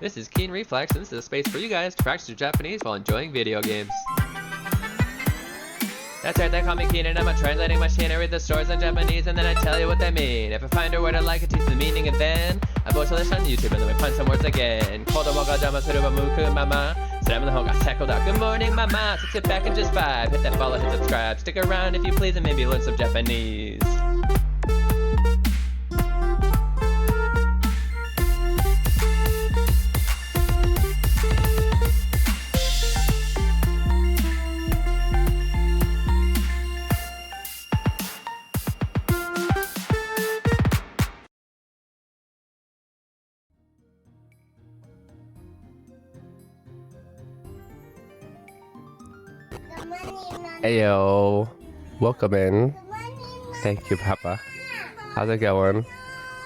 This is Keen Reflex, and this is a space for you guys to practice your Japanese while enjoying video games. That's right, they call me Keen and I'm a translating machine. I read the stories in Japanese and then I tell you what they mean. If I find a word I like, I teach the meaning and then I post a list on YouTube and then we find some words again. Kodomo ga jama suru wa muku mama. Sudama no hou ga sekoda. Good morning, mama. So sit back and just vibe. Hit that follow, hit subscribe. Stick around if you please and maybe learn some Japanese. Ayo, welcome in. Thank you, Papa. How's it going?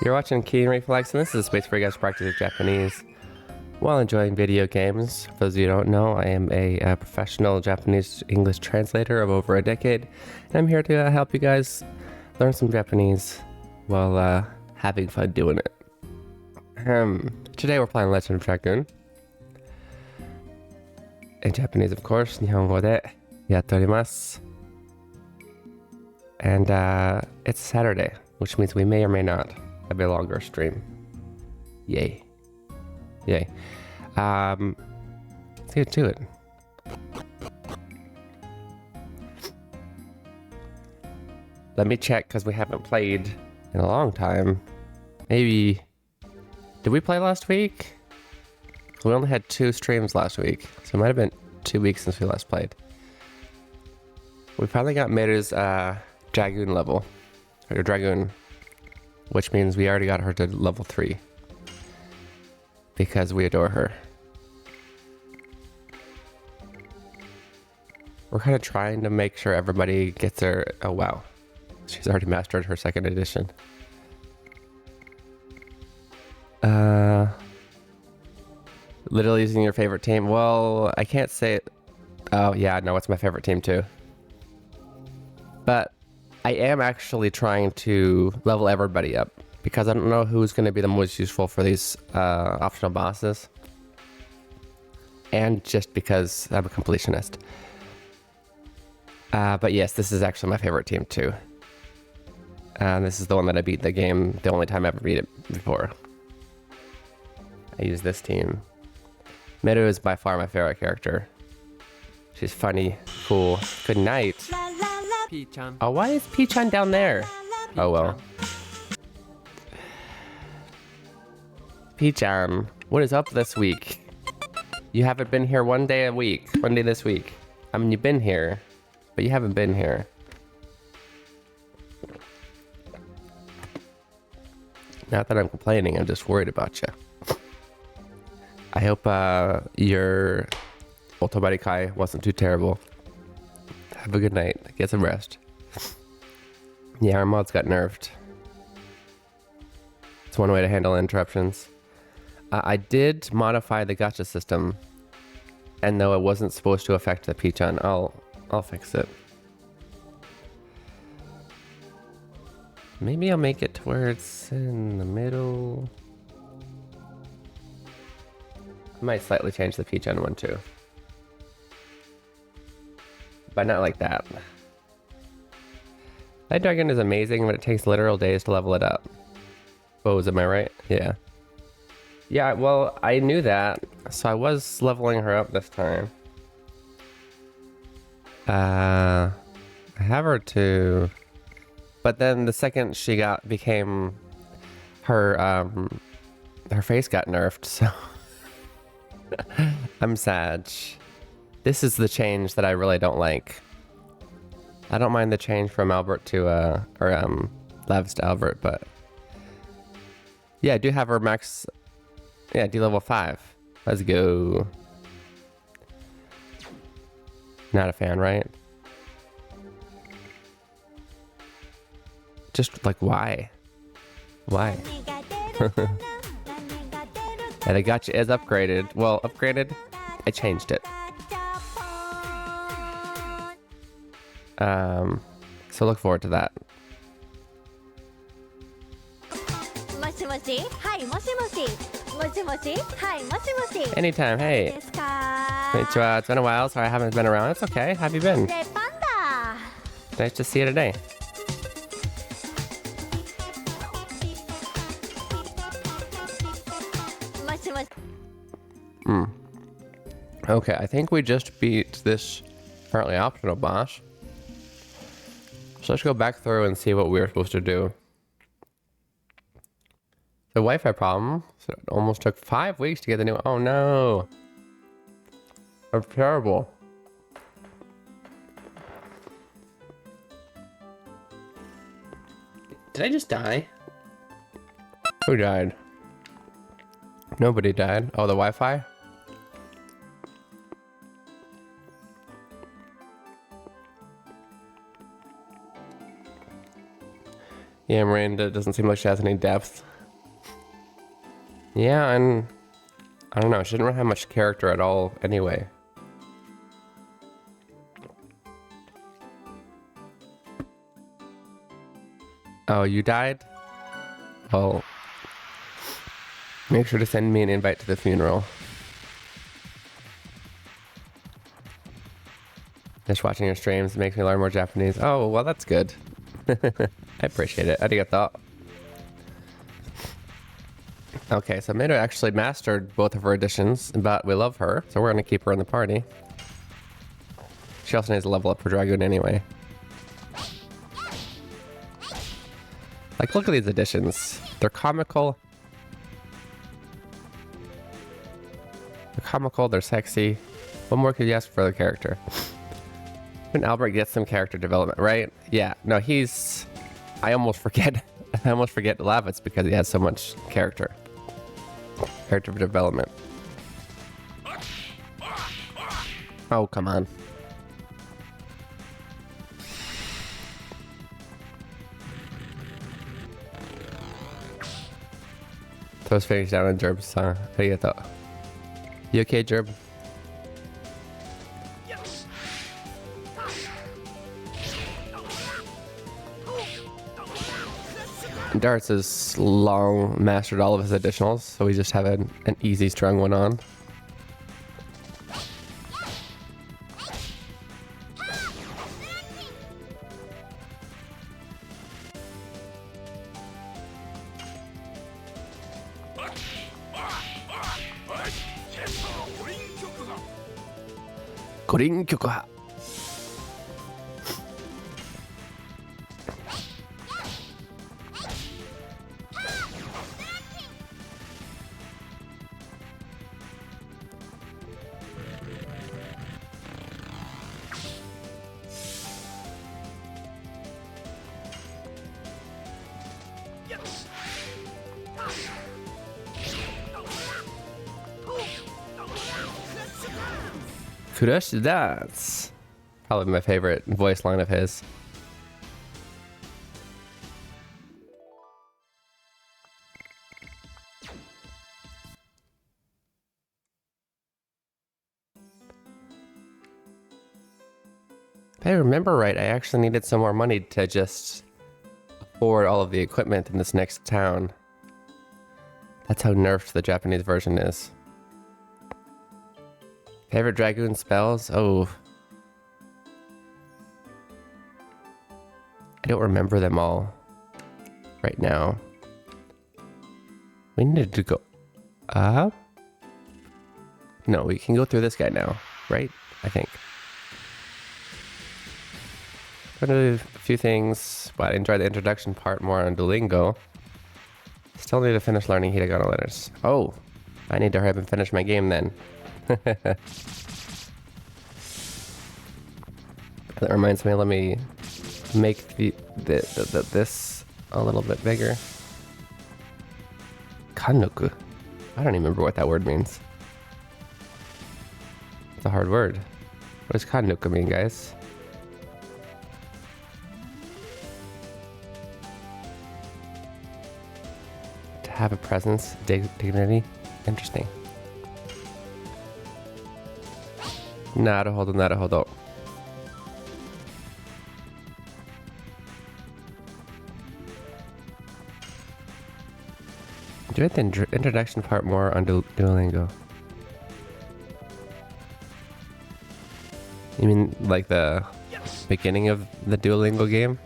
You're watching Keen Reflex, and this is a space for you guys to practice your Japanese while enjoying video games. For those of you who don't know, I am a professional Japanese English translator of over a decade, and I'm here to help you guys learn some Japanese while having fun doing it. Today we're playing Legend of Dragoon. In Japanese, of course, Nihongo de yatte and it's Saturday, which means we may or may not have a longer stream. Yay. Let's get to it. Let me check, because we haven't played in a long time. Maybe... Did we play last week? We only had 2 streams last week, so it might have been 2 weeks since we last played. We finally got Meru's Dragoon level, or Dragoon, which means we already got her to level 3 because we adore her. We're kind of trying to make sure everybody gets her. Oh wow, she's already mastered her 2nd edition. Literally using your favorite team. Well, I can't say it. Oh yeah, no, it's my favorite team too. But I am actually trying to level everybody up because I don't know who's going to be the most useful for these optional bosses. And just because I'm a completionist. But yes, this is actually my favorite team too. This is the one that I beat the game the only time I ever beat it before. I use this team. Meru is by far my favorite character. She's funny, cool. Good night. P-chan. Oh, why is P-chan down there? Oh well. P-chan, what is up this week? You haven't been here one day this week. I mean, you've been here, but you haven't been here. Not that I'm complaining, I'm just worried about you. I hope your Otobari Kai wasn't too terrible. Have a good night. Get some rest. Yeah, our mods got nerfed. It's one way to handle interruptions. I did modify the gacha system, and though it wasn't supposed to affect the P-chan, I'll fix it. Maybe I'll make it to where it's in the middle. I might slightly change the P-chan one too. But not like that. That dragon is amazing, but it takes literal days to level it up. Oh, am I right? Yeah. Yeah, well, I knew that, so I was leveling her up this time. I have her to... But then the second she became... Her face got nerfed, so... I'm sad. This is the change that I really don't like. I don't mind the change from Albert to, Levs to Albert, but... Yeah, I do have her max... Yeah, D level 5. Let's go. Not a fan, right? Just, like, why? Why? And the gacha is upgraded. Well, upgraded? I changed it. So look forward to that. もしもし、はい、もしもし。Anytime, hey. Konnichiwa. It's been a while, sorry I haven't been around. It's okay. How have you been? Nice to see you today. Okay, I think we just beat this apparently optional boss. So let's go back through and see what we were supposed to do. The Wi-Fi problem. So it almost took 5 weeks to get the new. Oh no. That's terrible. Did I just die? Who died? Nobody died. Oh, the Wi-Fi? Yeah, Miranda doesn't seem like she has any depth. Yeah, and I don't know, she didn't really have much character at all anyway. Oh, you died? Well, make sure to send me an invite to the funeral. Just watching your streams makes me learn more Japanese. Oh, well, that's good. I appreciate it. Arigato. Okay, so Mato actually mastered both of her editions, but we love her, so we're going to keep her in the party. She also needs to level up for Dragoon anyway. Like, look at these editions. They're comical. They're comical, they're sexy. What more could you ask for the character? When Albert gets some character development, right? Yeah, no, he's... I almost forget Lavitz because he has so much character. Character development. Oh, come on. Throws fingers down on Jerb's song. How do you thought? You okay, Jerb? Darts has long mastered all of his additionals, so we just have an easy strung one on. Korin Kyokuha. Crush Dance. Probably my favorite voice line of his. If I remember right, I actually needed some more money to just afford all of the equipment in this next town. That's how nerfed the Japanese version is. Favorite Dragoon spells? Oh. I don't remember them all right now. We needed to go up? No, we can go through this guy now, right? I think. I'm gonna do a few things, but I enjoyed the introduction part more on Duolingo. Still need to finish learning Hiragana letters. Oh, I need to hurry up and finish my game then. That reminds me, let me make this a little bit bigger. Kannoku. I don't even remember what that word means. It's a hard word. What does kannoku mean, guys? To have a presence, dignity. Interesting. Naruhodo, naruhodo. Do the introduction part more on Duolingo. You mean like the beginning of the Duolingo game?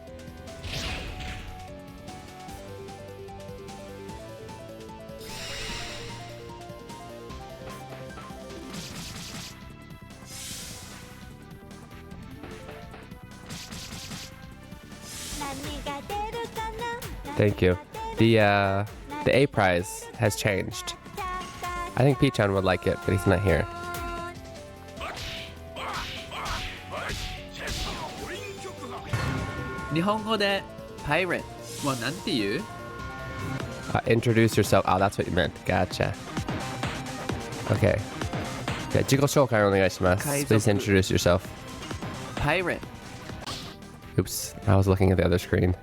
Thank you. The A prize has changed. I think P-chan would like it, but he's not here. 日本語で pirate はなんて言う？ Introduce yourself. Oh, that's what you meant. Gotcha. Okay. Yeah, 自己紹介お願いします. Please introduce yourself. Pirate. Oops, I was looking at the other screen.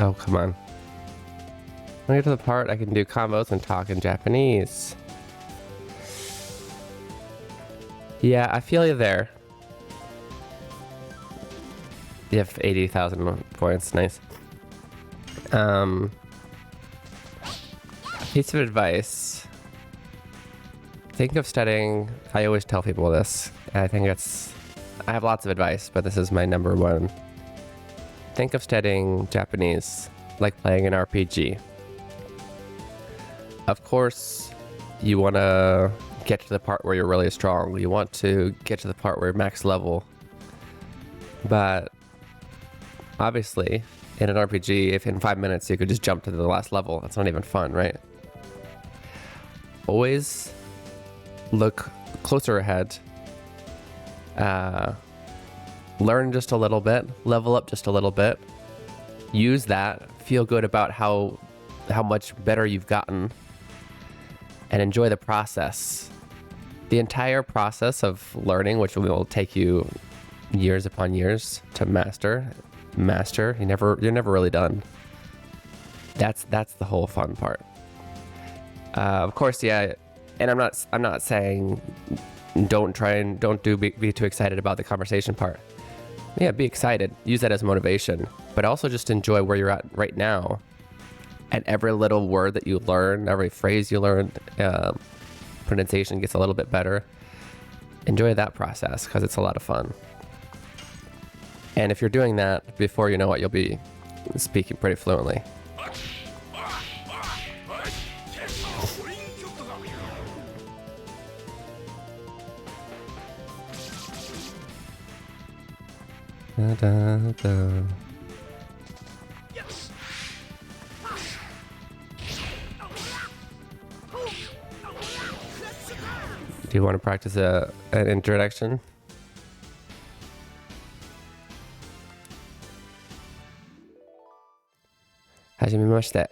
Oh, come on. When I get to the part I can do combos and talk in Japanese. Yeah, I feel you there. You have 80,000 points. Nice. Piece of advice. Think of studying. I always tell people this. I have lots of advice, but this is my number one. Think of studying Japanese like playing an RPG. Of course, you want to get to the part where you're really strong. You want to get to the part where you're max level. But obviously, in an RPG, if in 5 minutes you could just jump to the last level, that's not even fun, right? Always look closer ahead. Learn just a little bit, level up just a little bit, use that, feel good about how much better you've gotten, and enjoy the process. The entire process of learning, which will take you years upon years to master, you're never really done. That's the whole fun part. Of course, yeah, and I'm not saying don't be too excited about the conversation part. Yeah, be excited. Use that as motivation. But also just enjoy where you're at right now. And every little word that you learn, every phrase you learn, pronunciation gets a little bit better. Enjoy that process because it's a lot of fun. And if you're doing that, before you know it, you'll be speaking pretty fluently. Da, da, da. Do you want to practice an introduction? Hajimemashite.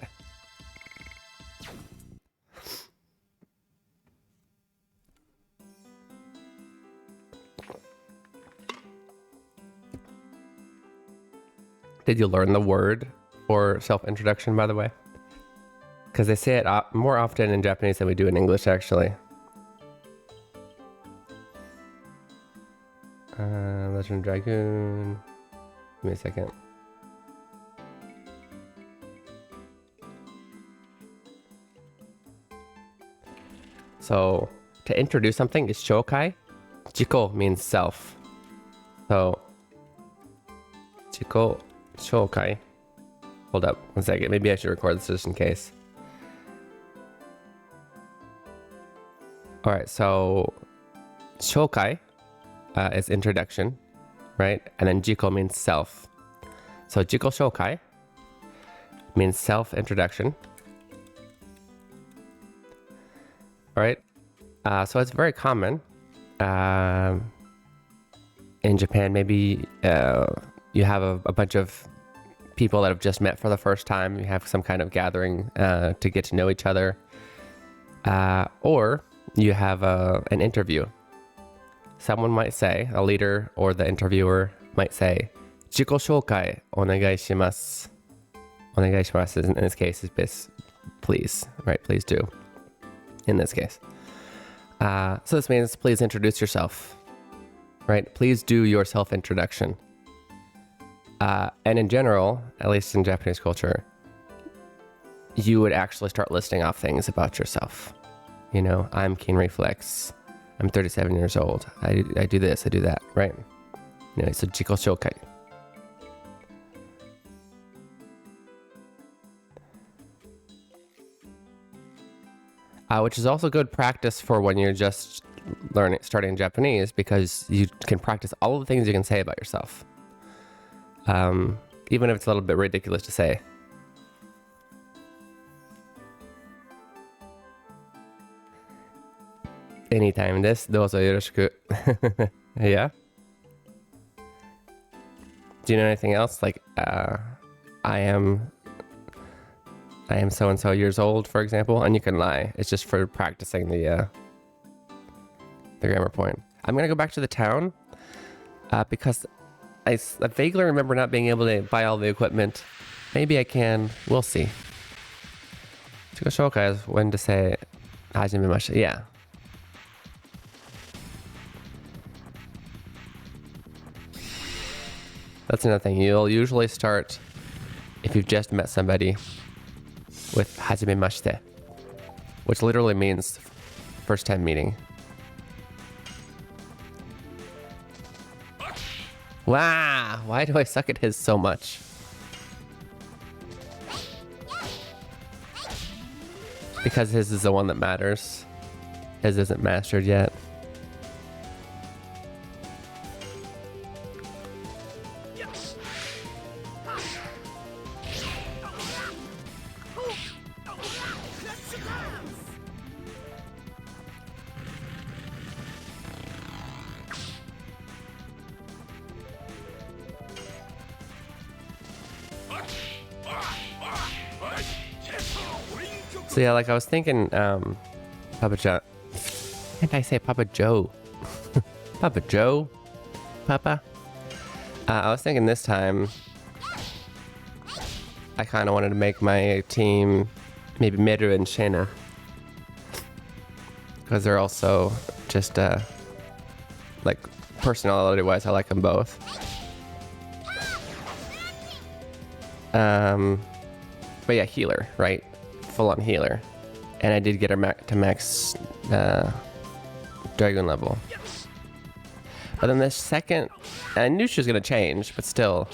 Did you learn the word for self-introduction, by the way? Because they say it more often in Japanese than we do in English, actually. Legend of Dragoon. Give me a second. So, to introduce something is shokai. Jiko means self. So, Jiko shokai. Hold up, one second. Maybe I should record this just in case. Alright, so shokai is introduction, right? And then jiko means self. So jiko shokai means self-introduction. Alright, so it's very common in Japan. Maybe you have a bunch of people that have just met for the first time. You have some kind of gathering to get to know each other. Or you have an interview. Someone might say, a leader or the interviewer might say, 自己紹介お願いします。お願いします in this case is please, right? Please do. In this case. So this means please introduce yourself, right? Please do your self-introduction. And in general, at least in Japanese culture, you would actually start listing off things about yourself. You know, I'm Keen Reflex. I'm 37 years old. I do this, I do that, right? Anyway, so 自己紹介. Which is also good practice for when you're just starting Japanese, because you can practice all of the things you can say about yourself. Even if it's a little bit ridiculous to say. Anytime this, どうぞよろしく. Yeah? Do you know anything else? Like, I am so-and-so years old, for example, and you can lie. It's just for practicing the grammar point. I'm going to go back to the town because I vaguely remember not being able to buy all the equipment. Maybe I can. We'll see. 自己紹介 is when to say はじめまして. Yeah. That's another thing. You'll usually start, if you've just met somebody, with はじめまして, which literally means first time meeting. Wow, why do I suck at his so much? Because his is the one that matters. His isn't mastered yet. So yeah, like I was thinking, Papa Joe. Can't I say Papa Joe? Papa Joe? Papa? I was thinking this time, I kind of wanted to make my team maybe Meru and Shena. Because they're also just, like, personality-wise, I like them both. But yeah, healer, right? Full-on healer. And I did get her to max Dragoon level. But then the second, I knew she was going to change, but still,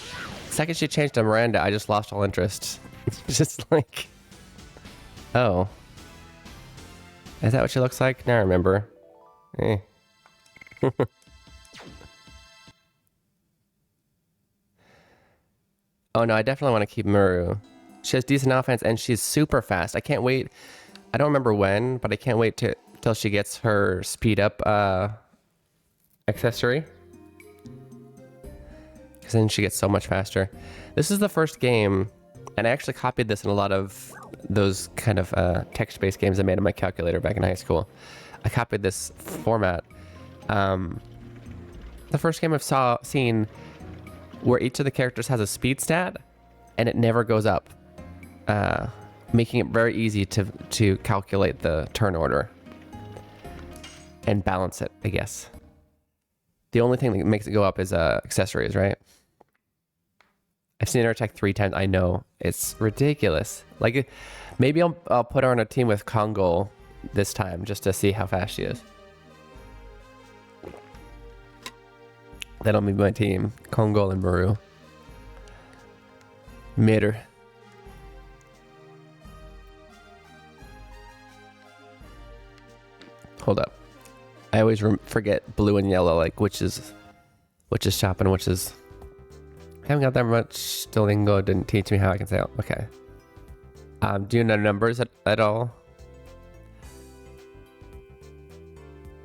the second she changed to Miranda, I just lost all interest. Just like, oh. Is that what she looks like? Now I remember. Eh. Oh no, I definitely want to keep Muru. She has decent offense and she's super fast. I can't wait. I don't remember when, but I can't wait till she gets her speed up accessory. Because then she gets so much faster. This is the first game, and I actually copied this in a lot of those kind of text-based games I made on my calculator back in high school. I copied this format. The first game I've seen where each of the characters has a speed stat, and it never goes up. Making it very easy to calculate the turn order and balance it, I guess. The only thing that makes it go up is accessories, right? I've seen her attack 3 times. I know, it's ridiculous. Like, maybe I'll put her on a team with Kongol this time just to see how fast she is. That'll be my team, Kongol and Maru. Mitter. Hold up. I always forget blue and yellow, like which is shop and which is... I haven't got that much. Duolingo didn't teach me how I can say it. Okay. Do you know numbers at all?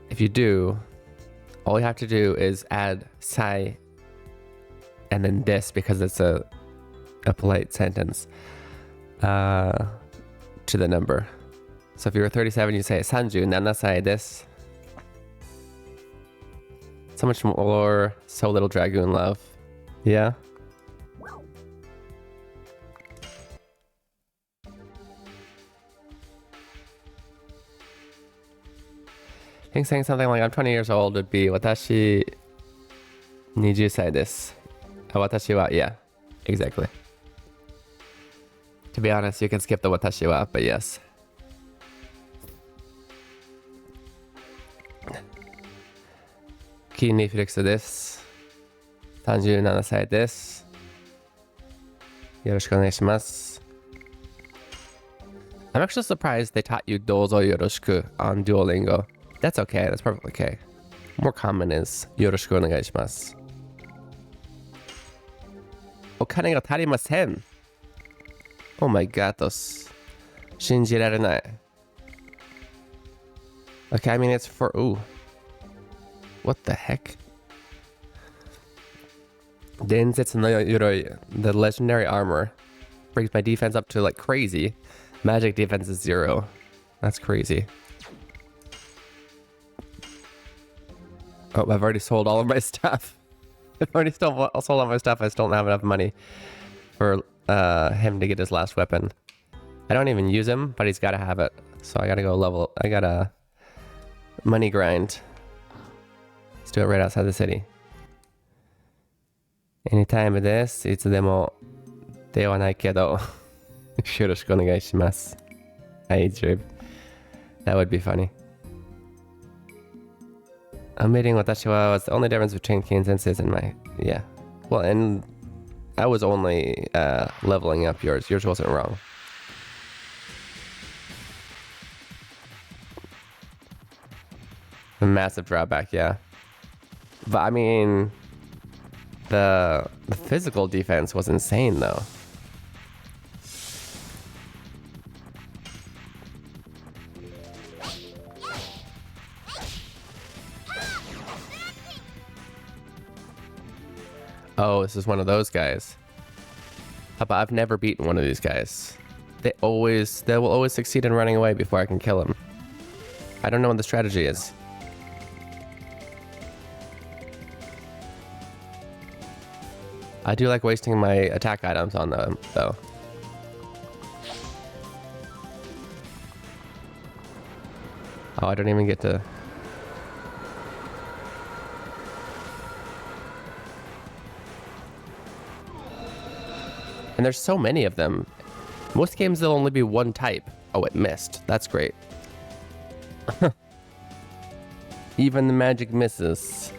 If you do, all you have to do is add sai and then this, because it's a polite sentence, to the number. So if you were 37, you say 37歳です. So much more, so little Dragoon love. Yeah? I think saying something like I'm 20 years old would be 私20歳です. 私は, yeah, exactly. To be honest, you can skip the 私は, but yes. Keen Felixです. 37歳です. よろしくお願いします. I'm actually surprised they taught you どうぞよろしく on Duolingo. That's okay. That's perfectly okay. More common is よろしくお願いします. お金が足りません. Oh my god. 信じられない. Okay, I mean it's for... Ooh. What the heck? 伝説の鎧. The legendary armor brings my defense up to like crazy. Magic defense is 0. That's crazy. Oh, I've already sold all of my stuff. I've already sold all my stuff. I just don't have enough money for him to get his last weapon. I don't even use him, but he's got to have it. So I got to go level. I got to money grind. Let's do it right outside the city. Anytime this, いつでもではないけどよろしくお願いします. Hey, Drib. That would be funny. Omitting 私は was the only difference between keen senses and my... Yeah. Well, and I was only leveling up yours. Yours wasn't wrong. A massive drawback, yeah. But I mean... The physical defense was insane, though. Oh, this is one of those guys. But I've never beaten one of these guys. They will always succeed in running away before I can kill him. I don't know what the strategy is. I do like wasting my attack items on them, though. Oh, I don't even get to... And there's so many of them. Most games there'll only be one type. Oh, it missed. That's great. Even the magic misses.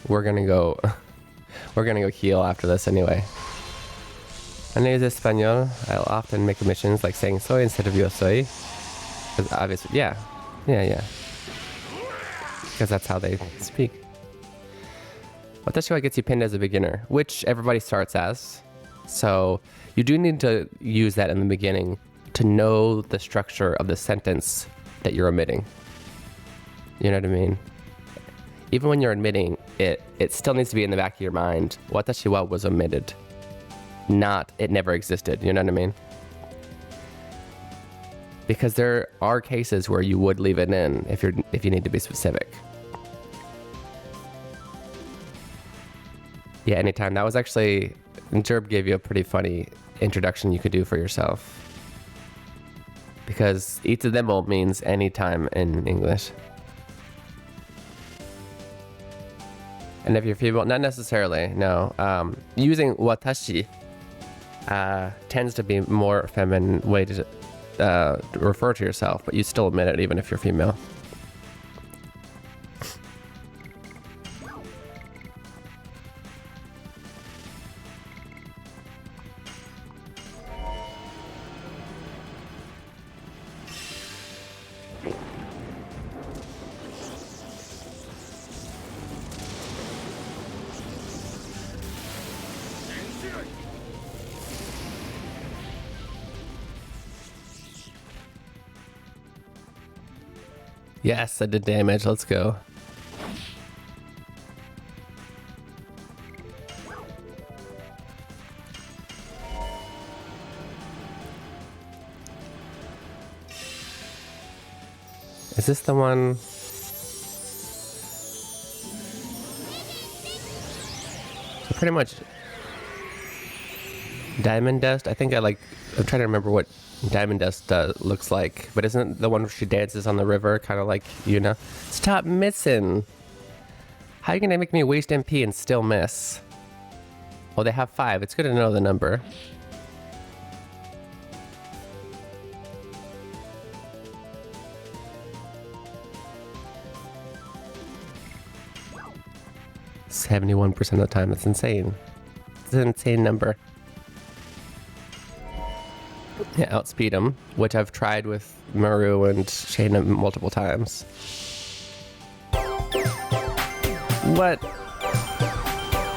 We're gonna go heal after this anyway. I know this Espanol. I'll often make omissions like saying soy instead of yo soy. Because obviously, yeah. Because that's how they speak. Watashi wa gets you pinned as a beginner, which everybody starts as. So you do need to use that in the beginning to know the structure of the sentence that you're omitting. You know what I mean? Even when you're admitting it, it still needs to be in the back of your mind. Watashi wa was omitted. Not, it never existed. You know what I mean? Because there are cases where you would leave it in if you need to be specific. Yeah, anytime. That was actually, Jerb gave you a pretty funny introduction you could do for yourself. Because itademo means anytime in English. And if you're female, not necessarily, no. Using watashi tends to be more feminine way to refer to yourself, but you still admit it even if you're female. Yes, I did damage. Let's go. Is this the one? So pretty much Diamond Dust. I think I'm trying to remember what Diamond Dust looks like. But isn't the one where she dances on the river kind of like Yuna? Stop missing. How are you going to make me waste MP and still miss? Oh, they have 5. It's good to know the number. "71% of the time." That's insane. It's an insane number. Yeah, outspeed him, which I've tried with Maru and Shayna multiple times. What?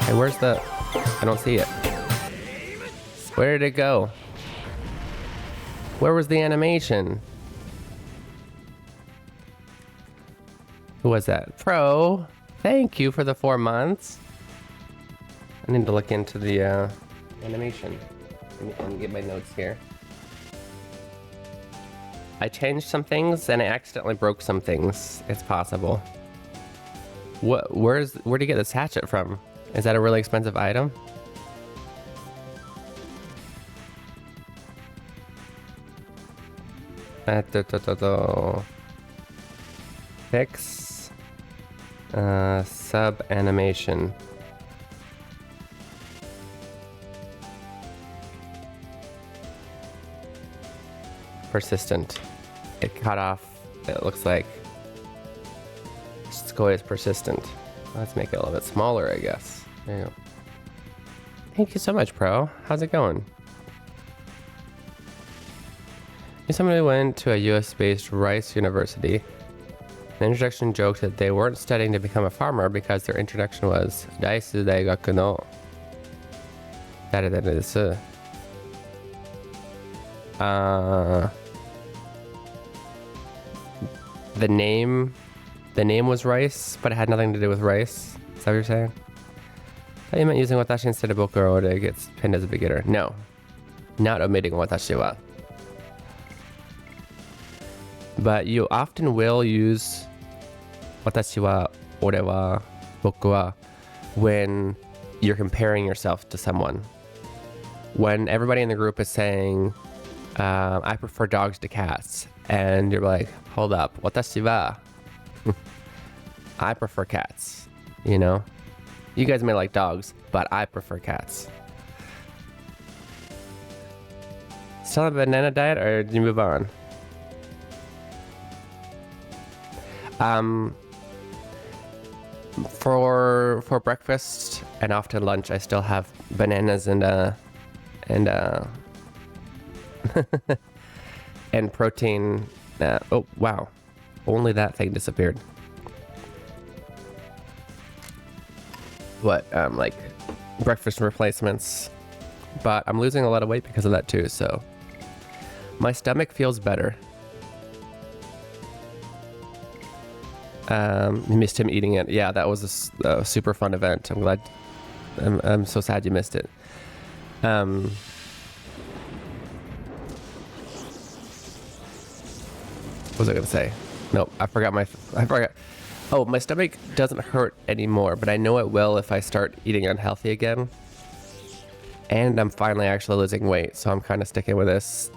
Hey, where's the... I don't see it. Where did it go? Where was the animation? Who was that? Pro, thank you for the 4 months. I need to look into the animation and get my notes here. I changed some things and I accidentally broke some things. It's possible. Where'd you get this hatchet from? Is that a really expensive item? Fix sub animation. Persistent. It cut off. It looks like Skoy is persistent. Let's make it a little bit smaller, I guess. There you go. Thank you so much, Pro. How's it going? Somebody went to a US-based Rice University. The introduction joked that they weren't studying to become a farmer because their introduction was Daisu Daigaku no Dareda desu. The name was Rice, but it had nothing to do with rice. Is that what you're saying? I thought you meant using watashi instead of boku or it gets pinned as a beginner. No. Not omitting watashi wa. But you often will use watashi wa, ore wa, boku wa when you're comparing yourself to someone. When everybody in the group is saying, I prefer dogs to cats. And you're like, hold up, watashi wa. I prefer cats, you know? You guys may like dogs, but I prefer cats. Still on a banana diet, or did you move on? For breakfast and often lunch, I still have bananas and and protein. Oh wow, only that thing disappeared. What, like breakfast replacements, but I'm losing a lot of weight because of that too, so my stomach feels better. You missed him eating it. Yeah, that was a super fun event. I'm glad. I'm so sad you missed it. What was I gonna say? Nope, I forgot. Oh, my stomach doesn't hurt anymore, but I know it will if I start eating unhealthy again. And I'm finally actually losing weight, so I'm kind of sticking with this.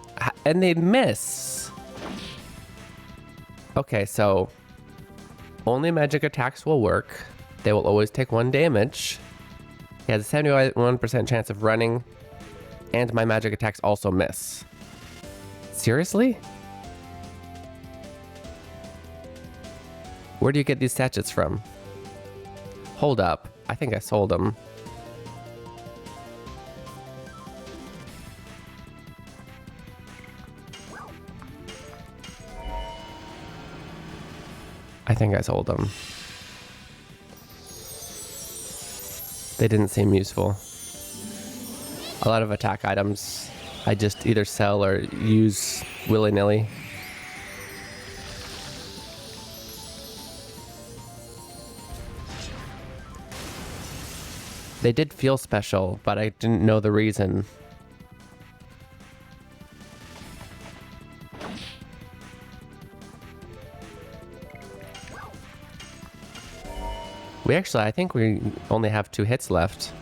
And they miss. Okay, so only magic attacks will work. They will always take 1 damage. He has a 71% chance of running, and my magic attacks also miss. Seriously? Where do you get these sachets from? Hold up. I think I sold them. I think I sold them. They didn't seem useful. A lot of attack items I just either sell or use willy-nilly. They did feel special, but I didn't know the reason. I think we only have 2 hits left.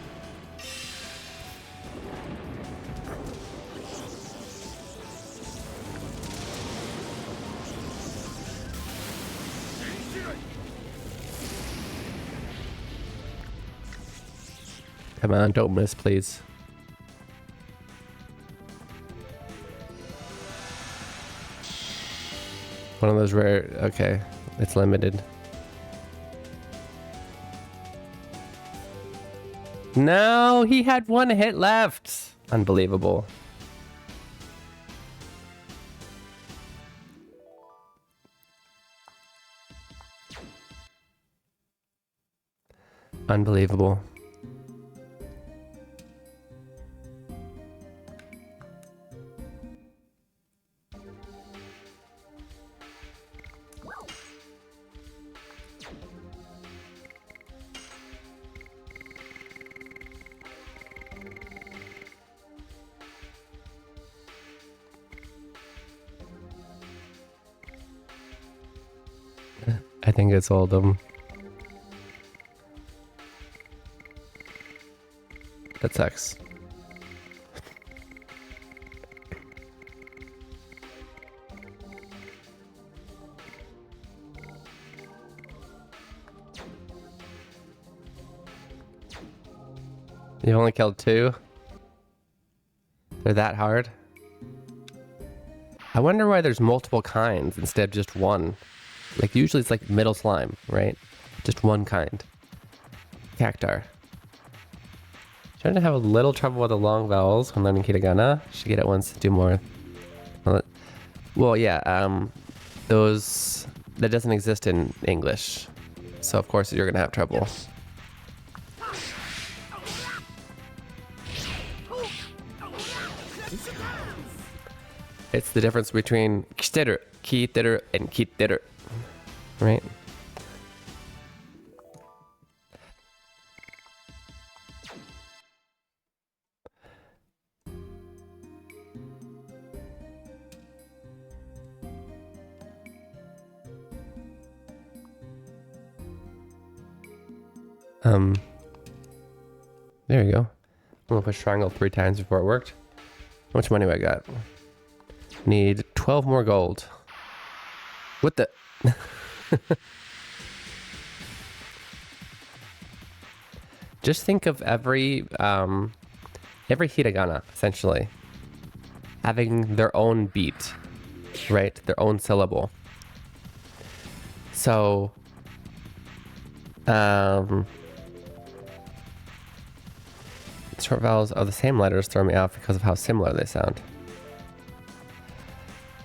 Come on, don't miss, please. One of those rare... Okay, it's limited. No, he had 1 hit left. Unbelievable. Unbelievable. I think it's all of them. That sucks. You only killed 2? They're that hard? I wonder why there's multiple kinds instead of just one. Like, usually it's like middle slime, right? Just one kind. Cactar. Trying to have a little trouble with the long vowels when learning hiragana. Should get it once to do more. Well, yeah, those... That doesn't exist in English. So, of course, you're going to have trouble. It's the difference between kiteru, kiteru, and kiteru. Right? There you go. I'm gonna push triangle 3 times before it worked. How much money do I got? Need 12 more gold. What the? Just think of every hiragana, essentially, having their own beat, right? Their own syllable. So, short vowels of the same letters throw me off because of how similar they sound.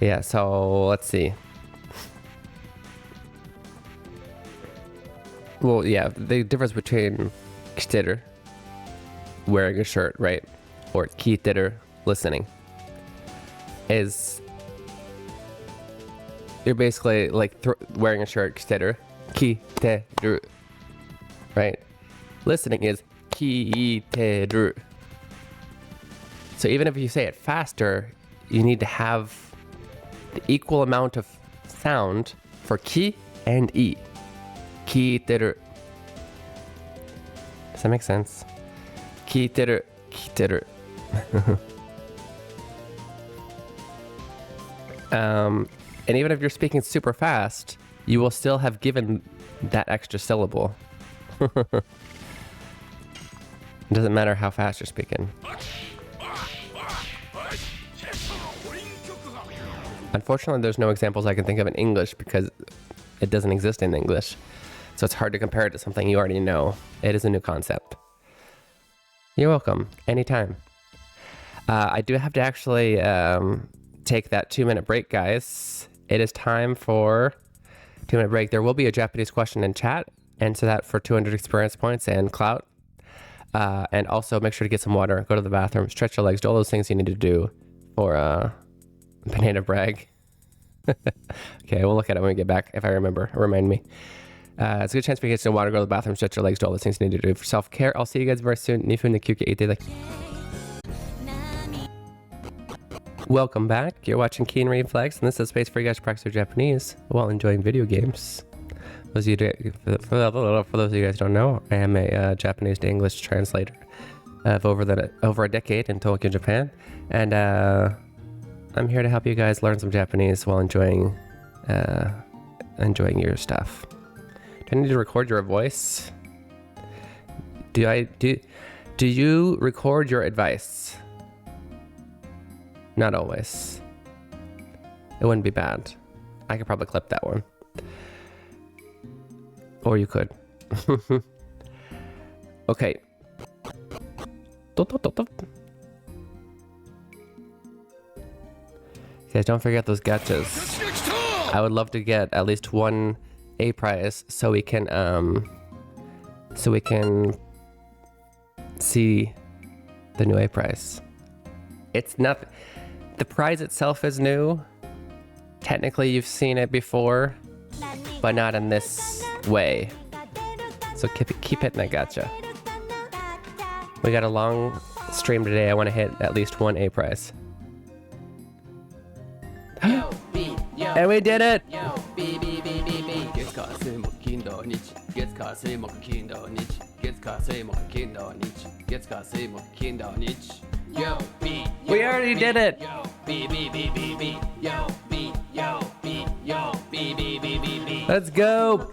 Yeah, so let's see. Well, yeah, the difference between kiteru, wearing a shirt, right, or kiteru, listening, is you're basically like wearing a shirt, kiteru, kiteru, right? Listening is kiteru. So even if you say it faster, you need to have the equal amount of sound for ki and e. Kiteru. Does that make sense? Kiteru, kiteru. And even if you're speaking super fast, you will still have given that extra syllable. It doesn't matter how fast you're speaking. Unfortunately, there's no examples I can think of in English because it doesn't exist in English. So it's hard to compare it to something you already know. It is a new concept. You're welcome. Anytime. I do have to actually take that 2-minute break, guys. It is time for 2-minute break. There will be a Japanese question in chat. Answer that for 200 experience points and clout. And also make sure to get some water. Go to the bathroom. Stretch your legs. Do all those things you need to do for banana brag. Okay, we'll look at it when we get back. If I remember, remind me. It's a good chance we get some water, go to the bathroom, stretch your legs, do all those things you need to do for self-care. I'll see you guys very soon. Welcome back. You're watching Keen Reflex, and this is a space for you guys to practice your Japanese while enjoying video games. For those of you guys who don't know, I am a Japanese to English translator of over a decade in Tokyo, Japan, and I'm here to help you guys learn some Japanese while enjoying your stuff. Do I need to record your voice? Do you record your advice? Not always. It wouldn't be bad. I could probably clip that one. Or you could. Okay. Guys, don't forget those gachas. I would love to get at least one A prize so we can see the new A prize. It's not, the prize itself is new. Technically you've seen it before, but not in this way. So keep hitting that gacha. We got a long stream today. I want to hit at least one A prize. And we did it! We already did it! Let's go!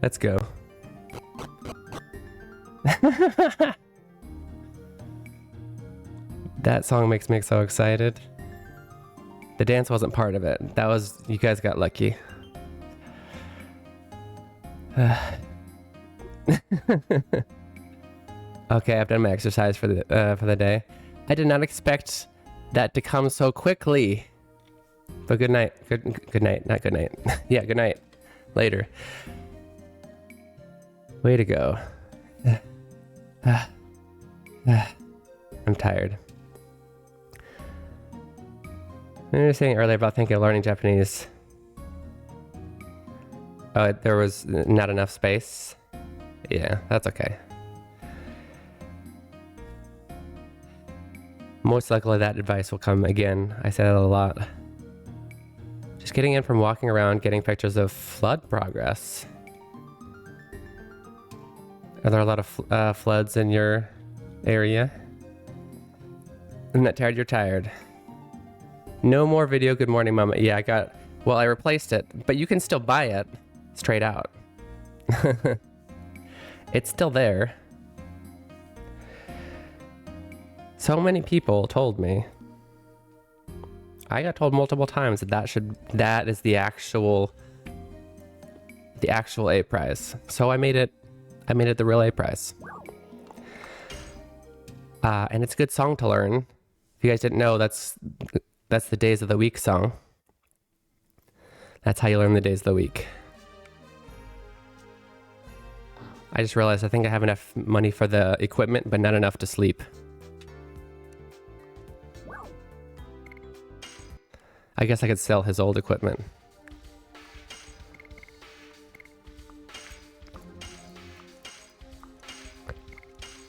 Let's go. That song makes me so excited. The dance wasn't part of it. That was, you guys got lucky. Okay, I've done my exercise for the day. I did not expect that to come so quickly. But good night. Good night. Not good night. Yeah, good night. Later. Way to go. I'm tired. I was saying earlier about thinking of learning Japanese. Oh, there was not enough space. Yeah, that's okay. Most likely that advice will come again. I say that a lot. Just getting in from walking around, getting pictures of flood progress. Are there a lot of floods in your area? I'm not tired, you're tired. No more video Good Morning Mama. Yeah, I replaced it, but you can still buy it straight out. It's still there. So many people told me. I got told multiple times that is the actual A prize. So I made it the real A prize. And it's a good song to learn. If you guys didn't know, that's the Days of the Week song. That's how you learn the days of the week. I just realized I think I have enough money for the equipment, but not enough to sleep. I guess I could sell his old equipment.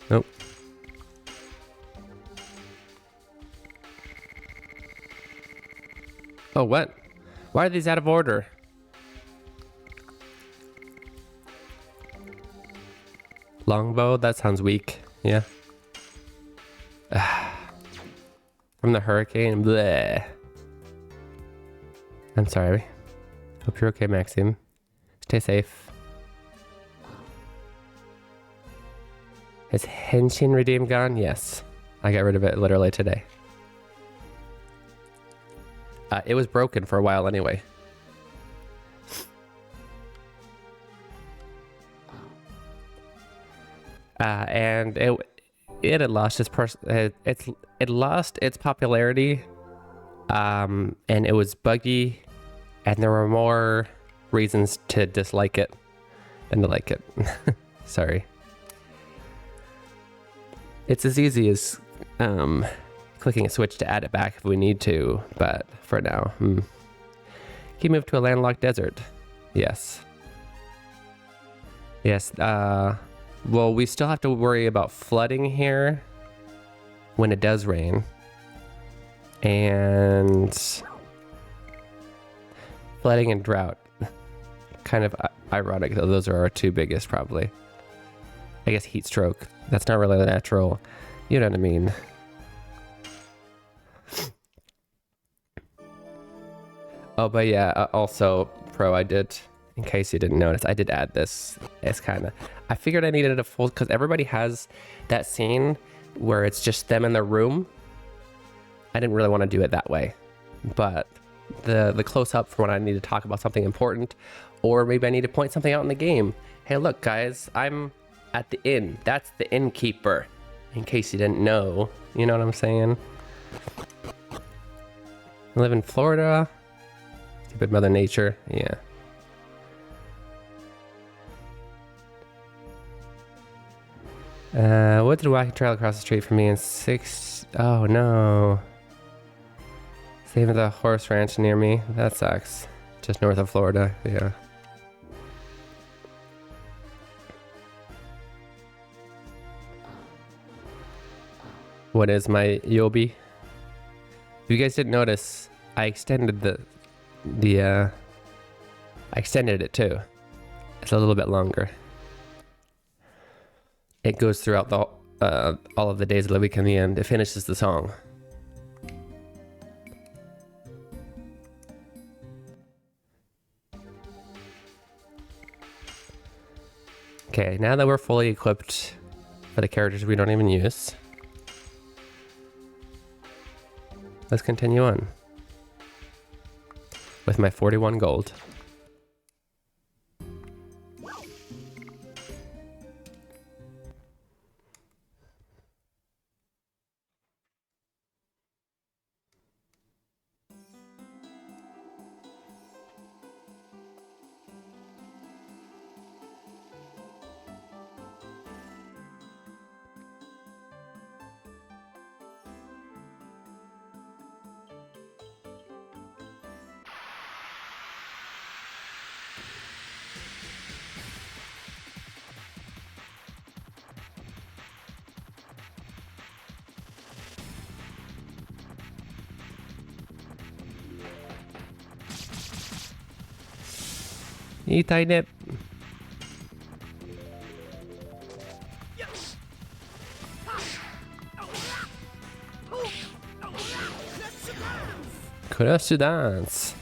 Nope. Oh, what? Why are these out of order? Longbow? That sounds weak. Yeah. From the hurricane. Bleh. I'm sorry. Hope you're okay, Maxime. Stay safe. Is Henshin Redeem gone? Yes. I got rid of it literally today. It was broken for a while anyway. And it had lost it lost its popularity. And it was buggy, and there were more reasons to dislike it. and to like it. Sorry. It's as easy as clicking a switch to add it back if we need to, but for now, Can you move to a landlocked desert? Yes. Yes, well, we still have to worry about flooding here when it does rain. And flooding and drought. Kind of ironic, though. Those are our two biggest, probably. I guess heat stroke. That's not really natural. You know what I mean. Oh, but yeah, also, Pro, I did, in case you didn't notice, I did add this. It's kind of, I figured I needed a full, because everybody has that scene where it's just them in their room. I didn't really want to do it that way. But the close-up for when I need to talk about something important, or maybe I need to point something out in the game. Hey, look, guys, I'm at the inn. That's the innkeeper, in case you didn't know. You know what I'm saying? I live in Florida. Stupid Mother Nature, yeah. What did walking trail across the street from me in 6? Oh no. Saving the horse ranch near me. That sucks. Just north of Florida, yeah. What is my Yobi? If you guys didn't notice, I extended I extended it too. It's a little bit longer. It goes throughout the all of the days of the week, and the end it finishes the song. Okay, now that we're fully equipped for the characters we don't even use, let's continue on with my 41 gold. Itay net. Cross to dance.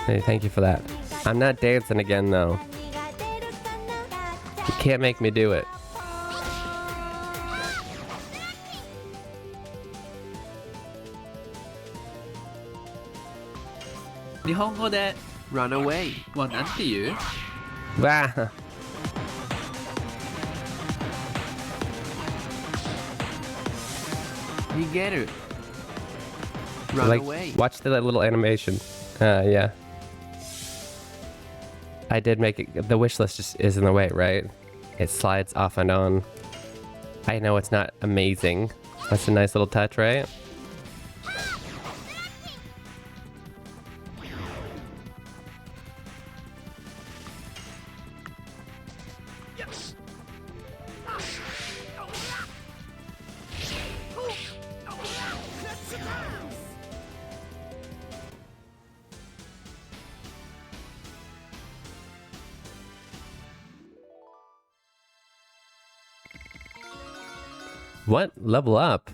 Hey, thank you for that. I'm not dancing again though. You can't make me do it. 日本語で run away はなんて言う？ Wow. 逃げる run Like, away watch that little animation. Yeah. I did make it. The wish list just is in the way, right? It slides off and on. I know it's not amazing. That's a nice little touch, right? What? Level up?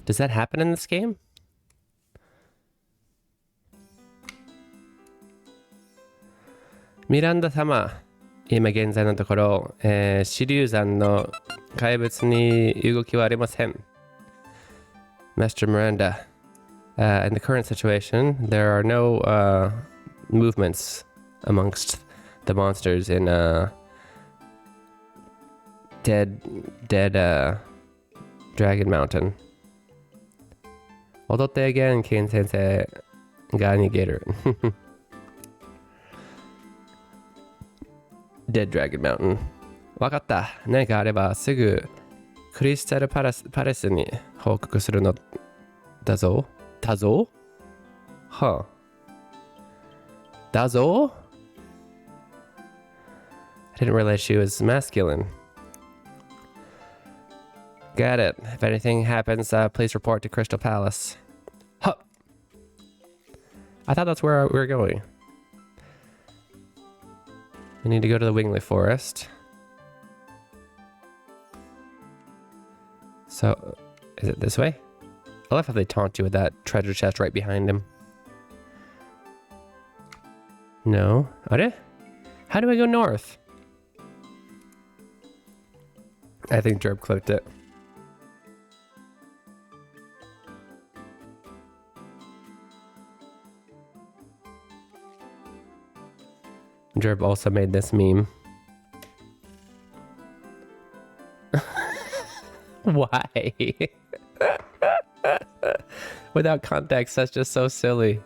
Does that happen in this game? Miranda様、今現在のところ、支流山の怪物に動きはありません。Master Miranda, in the current situation, there are no movements amongst the monsters in dead Dragon Mountain. 踊ってagain, Ken 先生が逃げる。Dead Dragon Mountain. わかった。何かあればすぐクリスタルパレスに報告するのだぞ。だぞ Huh. だぞ I didn't realize she was masculine. Got it. If anything happens, please report to Crystal Palace. Huh. I thought that's where we were going. We need to go to the Wingley Forest. So, is it this way? I love how they taunt you with that treasure chest right behind him. No. Are? How do I go north? I think Jerb clipped it. Jerb also made this meme. Why? Without context, that's just so silly.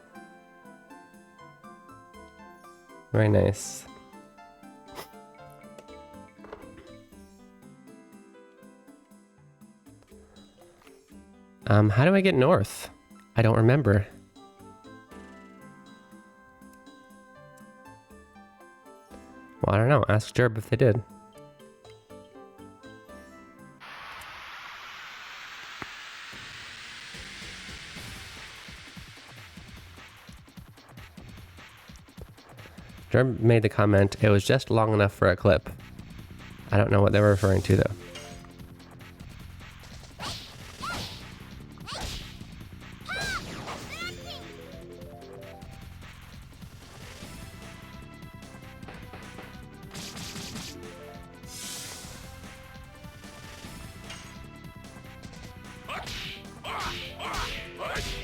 Very nice. How do I get north? I don't remember. Well, I don't know. Ask Jerb if they did. Jerb made the comment, it was just long enough for a clip. I don't know what they were referring to though.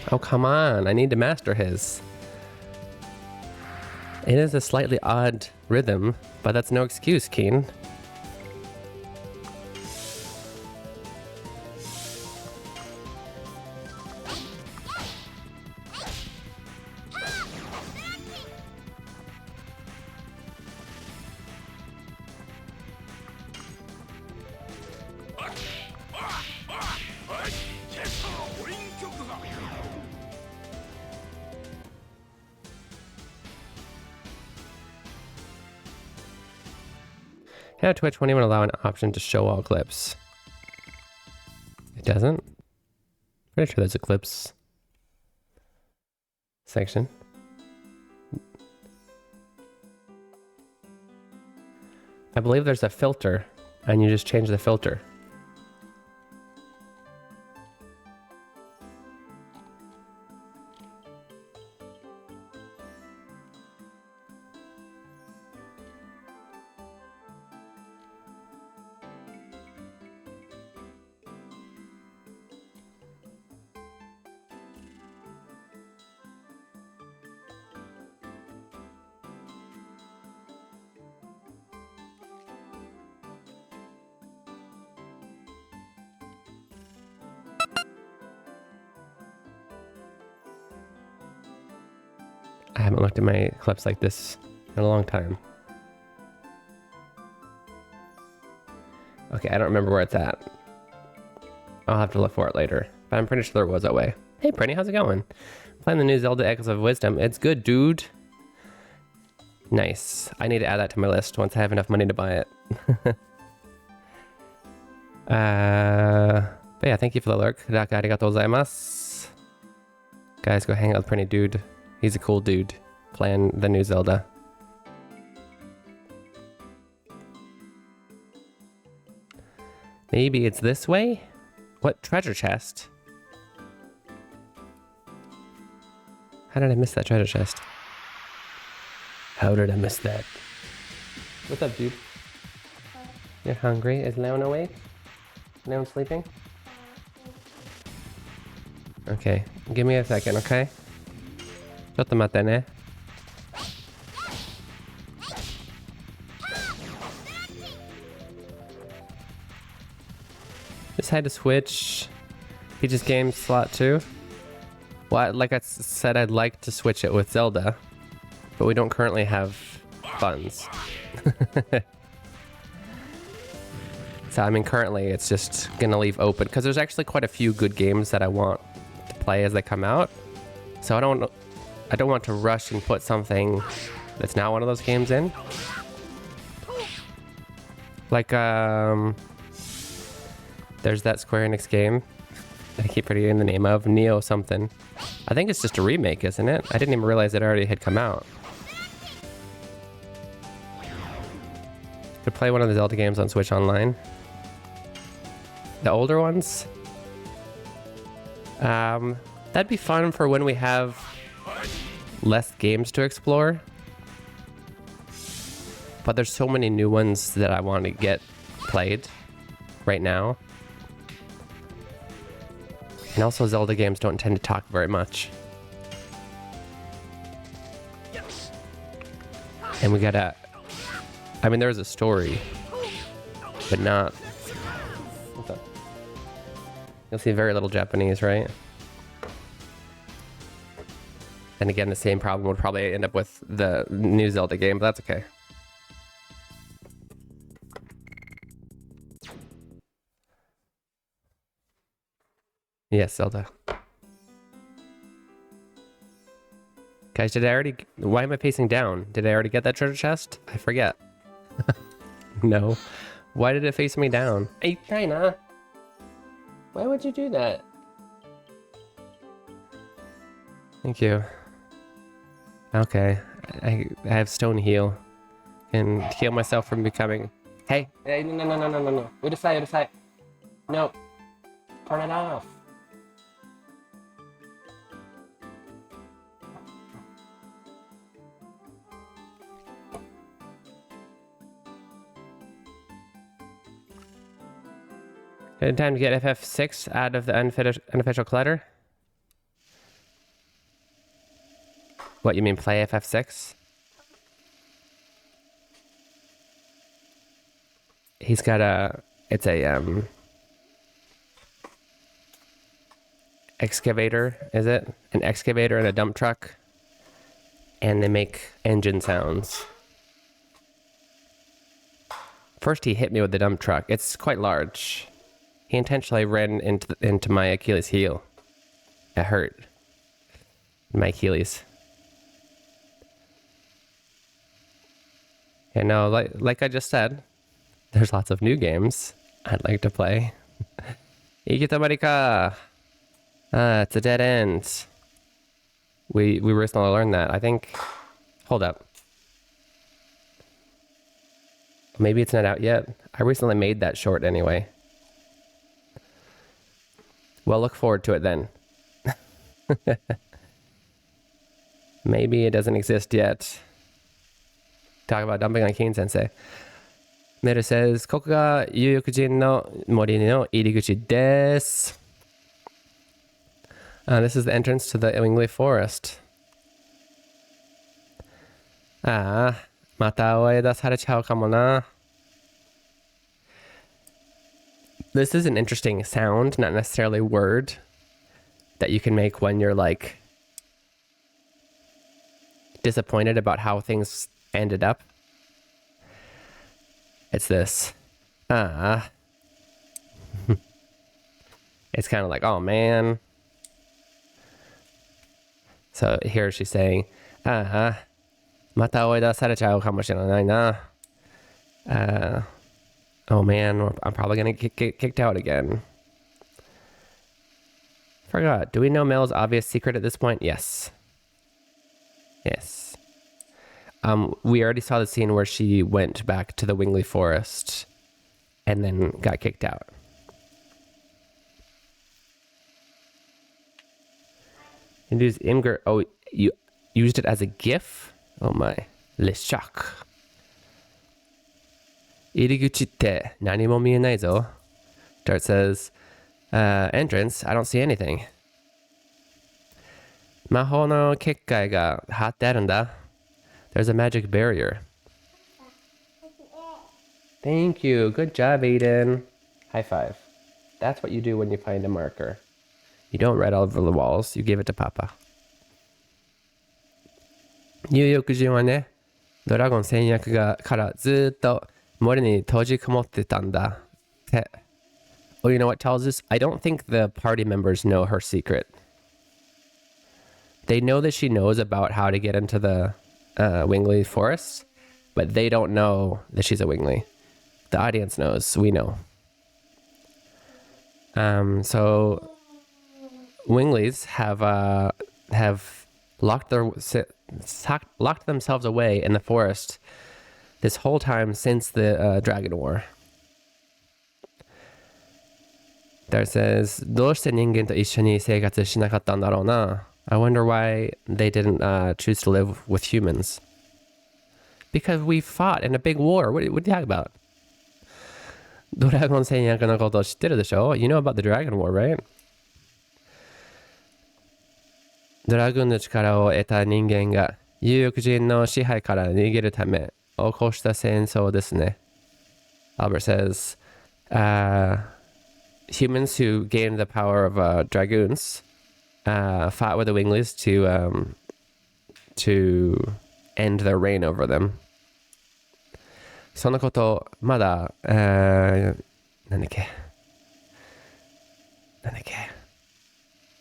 Oh, come on. I need to master his. It is a slightly odd rhythm, but that's no excuse, Keen. Yeah, Twitch won't even allow an option to show all clips. It doesn't? Pretty sure there's a clips section. I believe there's a filter, and you just change the filter. I haven't looked at my clips like this in a long time. Okay, I don't remember where it's at. I'll have to look for it later, but I'm pretty sure it was that way. Hey, Prenny, how's it going? Playing the new Zelda Echoes of Wisdom. It's good, dude. Nice. I need to add that to my list once I have enough money to buy it. But yeah, thank you for the lurk. Arigatou gozaimasu. Guys, go hang out with Prenny, dude. He's a cool dude playing the new Zelda. Maybe it's this way? What treasure chest? How did I miss that treasure chest? How did I miss that? What's up, dude? You're hungry? Is Leon awake? Leon sleeping? Okay, give me a second, okay? ちょっと待ってね. Just had to switch Peach's game slot too. Well, like I said, I'd like to switch it with Zelda, but we don't currently have funds. So I mean, currently it's just gonna leave open because there's actually quite a few good games that I want to play as they come out. So I don't want to rush and put something that's not one of those games in. Like there's that Square Enix game that I keep forgetting the name of, Neo something. I think it's just a remake, isn't it? I didn't even realize it already had come out. Could play one of the Zelda games on Switch Online. The older ones. That'd be fun for when we have less games to explore. But there's so many new ones that I want to get played right now. And also Zelda games don't tend to talk very much. And we gotta... I mean, there's a story, but not... What's up? You'll see very little Japanese, right? And again, the same problem would probably end up with the new Zelda game, but that's okay. Yes, Zelda. Guys, did I already... Why am I facing down? Did I already get that treasure chest? I forget. No. Why did it face me down? Hey, China! Why would you do that? Thank you. Okay. I have stone heal. And heal myself from becoming... Hey! Hey, no. Udasai. No. Turn it off. Good time to get FF6 out of the unofficial clutter. What, you mean play FF6? He's got a... It's a, excavator, is it? An excavator and a dump truck. And they make engine sounds. First he hit me with the dump truck. It's quite large. He intentionally ran into my Achilles heel. It hurt. My Achilles. And no, like I just said, there's lots of new games I'd like to play. Ikitamarika! It's a dead end. We recently learned that. I think... Hold up. Maybe it's not out yet. I recently made that short anyway. Well, look forward to it then. Maybe it doesn't exist yet. Talk about dumping on Keen Sensei. Meru says, ここが有力人の森の入り口です. This is the entrance to the Illingly Forest. また追い出されちゃうかもな. This is an interesting sound, not necessarily word, that you can make when you're like disappointed about how things ended up. It's this. It's kind of like, oh man. So here she's saying, また追い出されちゃうかもしれないな. Oh man, I'm probably gonna get kicked out again. Forgot. Do we know Mel's obvious secret at this point? Yes. Yes. We already saw the scene where she went back to the Wingley Forest and then got kicked out. And use Imgur. Oh, you used it as a GIF? Oh my. Le shock. 入り口って何も見えないぞ. Dart says, entrance, I don't see anything. 魔法の結界が張ってあるんだ. There's a magic barrier. Thank you. Good job, Aiden. High five. That's what you do when you find a marker. You don't write all over the walls. You give it to Papa. 入浴人はね、ドラゴン戦略からずっと森に閉じこもってたんだ. Oh, you know what tells us? I don't think the party members know her secret. They know that she knows about how to get into the Wingley forest, but they don't know that she's a Wingley. The audience knows. We know. So Wingleys have locked themselves away in the forest this whole time since the Dragon War. There says, どうして人間と一緒に生活しなかったんだろうな? I wonder why they didn't choose to live with humans. Because we fought in a big war. What are you talking about? ドラゴン戦略のことを知ってるでしょ? You know about the Dragon War, right? ドラグーンの力を得た人間が有力人の支配から逃げるため起こした戦争ですね. Albert says, humans who gained the power of dragoons fought with the Wingleys to end their reign over them. そのことまだ、なんだっけ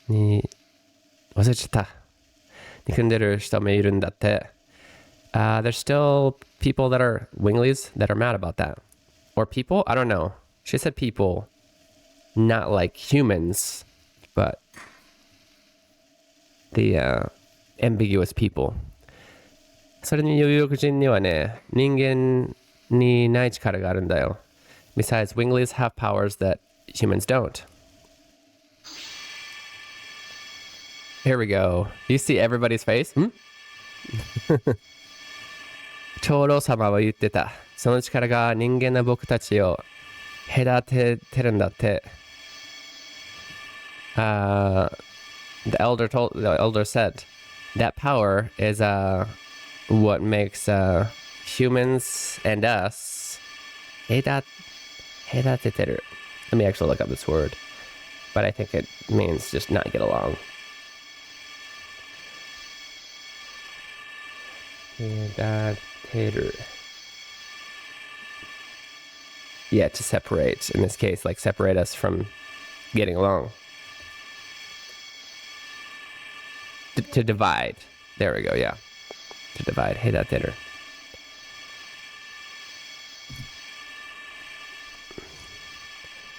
に忘れちゃった。憎んでる人もいるんだって。There's still people that are Wingleys that are mad about that. Or people? I don't know. She said people, not like humans, but the ambiguous people. それに有力人にはね、人間にない力があるんだよ。Besides, Wingleys have powers that humans don't. Here we go. You see everybody's face? 長老様は言ってた。その力が人間の僕たちを隔ててるんだって。The elder said that power is what makes humans and us 隔ててる. Let me actually look up this word, but I think it means just not get along. 隔てる. Yeah, to separate. In this case, like separate us from getting along. To divide. There we go, yeah. To divide. 隔てる.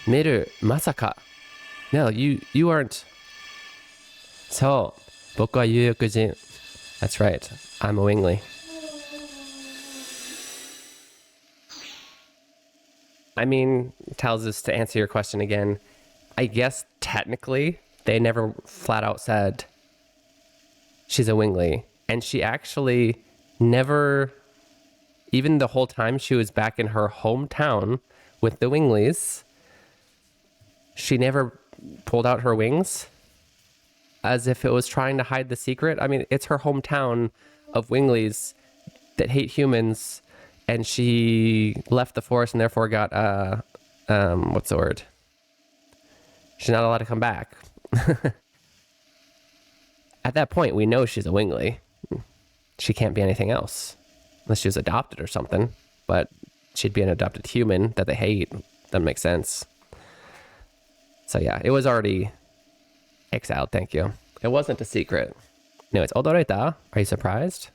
Miru, masaka. No, you aren't. So, 僕は有力人. That's right. I'm a Wingley. I mean, tells us to answer your question again. I guess technically they never flat out said she's a Wingley. And she actually never, even the whole time she was back in her hometown with the Wingleys, she never pulled out her wings as if it was trying to hide the secret. I mean, it's her hometown of Wingleys that hate humans, and she left the forest and therefore got, what's the word? She's not allowed to come back. At that point, we know she's a Wingley. She can't be anything else. Unless she was adopted or something. But she'd be an adopted human that they hate. Doesn't make sense. So yeah, it was already exiled, thank you. It wasn't a secret. Anyways, Odoreta, are you surprised?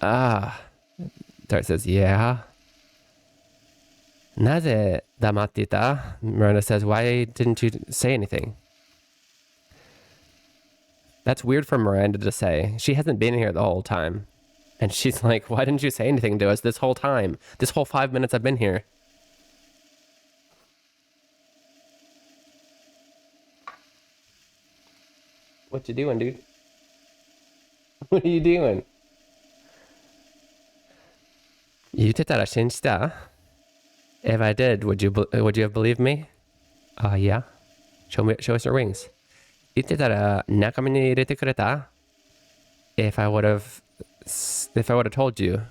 Dart says, yeah. なぜ黙っていた? Miranda says, why didn't you say anything? That's weird for Miranda to say. She hasn't been here the whole time. And she's like, why didn't you say anything to us this whole time? This whole 5 minutes I've been here. What you doing, dude? What are you doing? 言ってたら信じた? If I did, would you have believed me? Yeah. Show us your wings. 言ってたら仲間に入れてくれた? If I would have told you,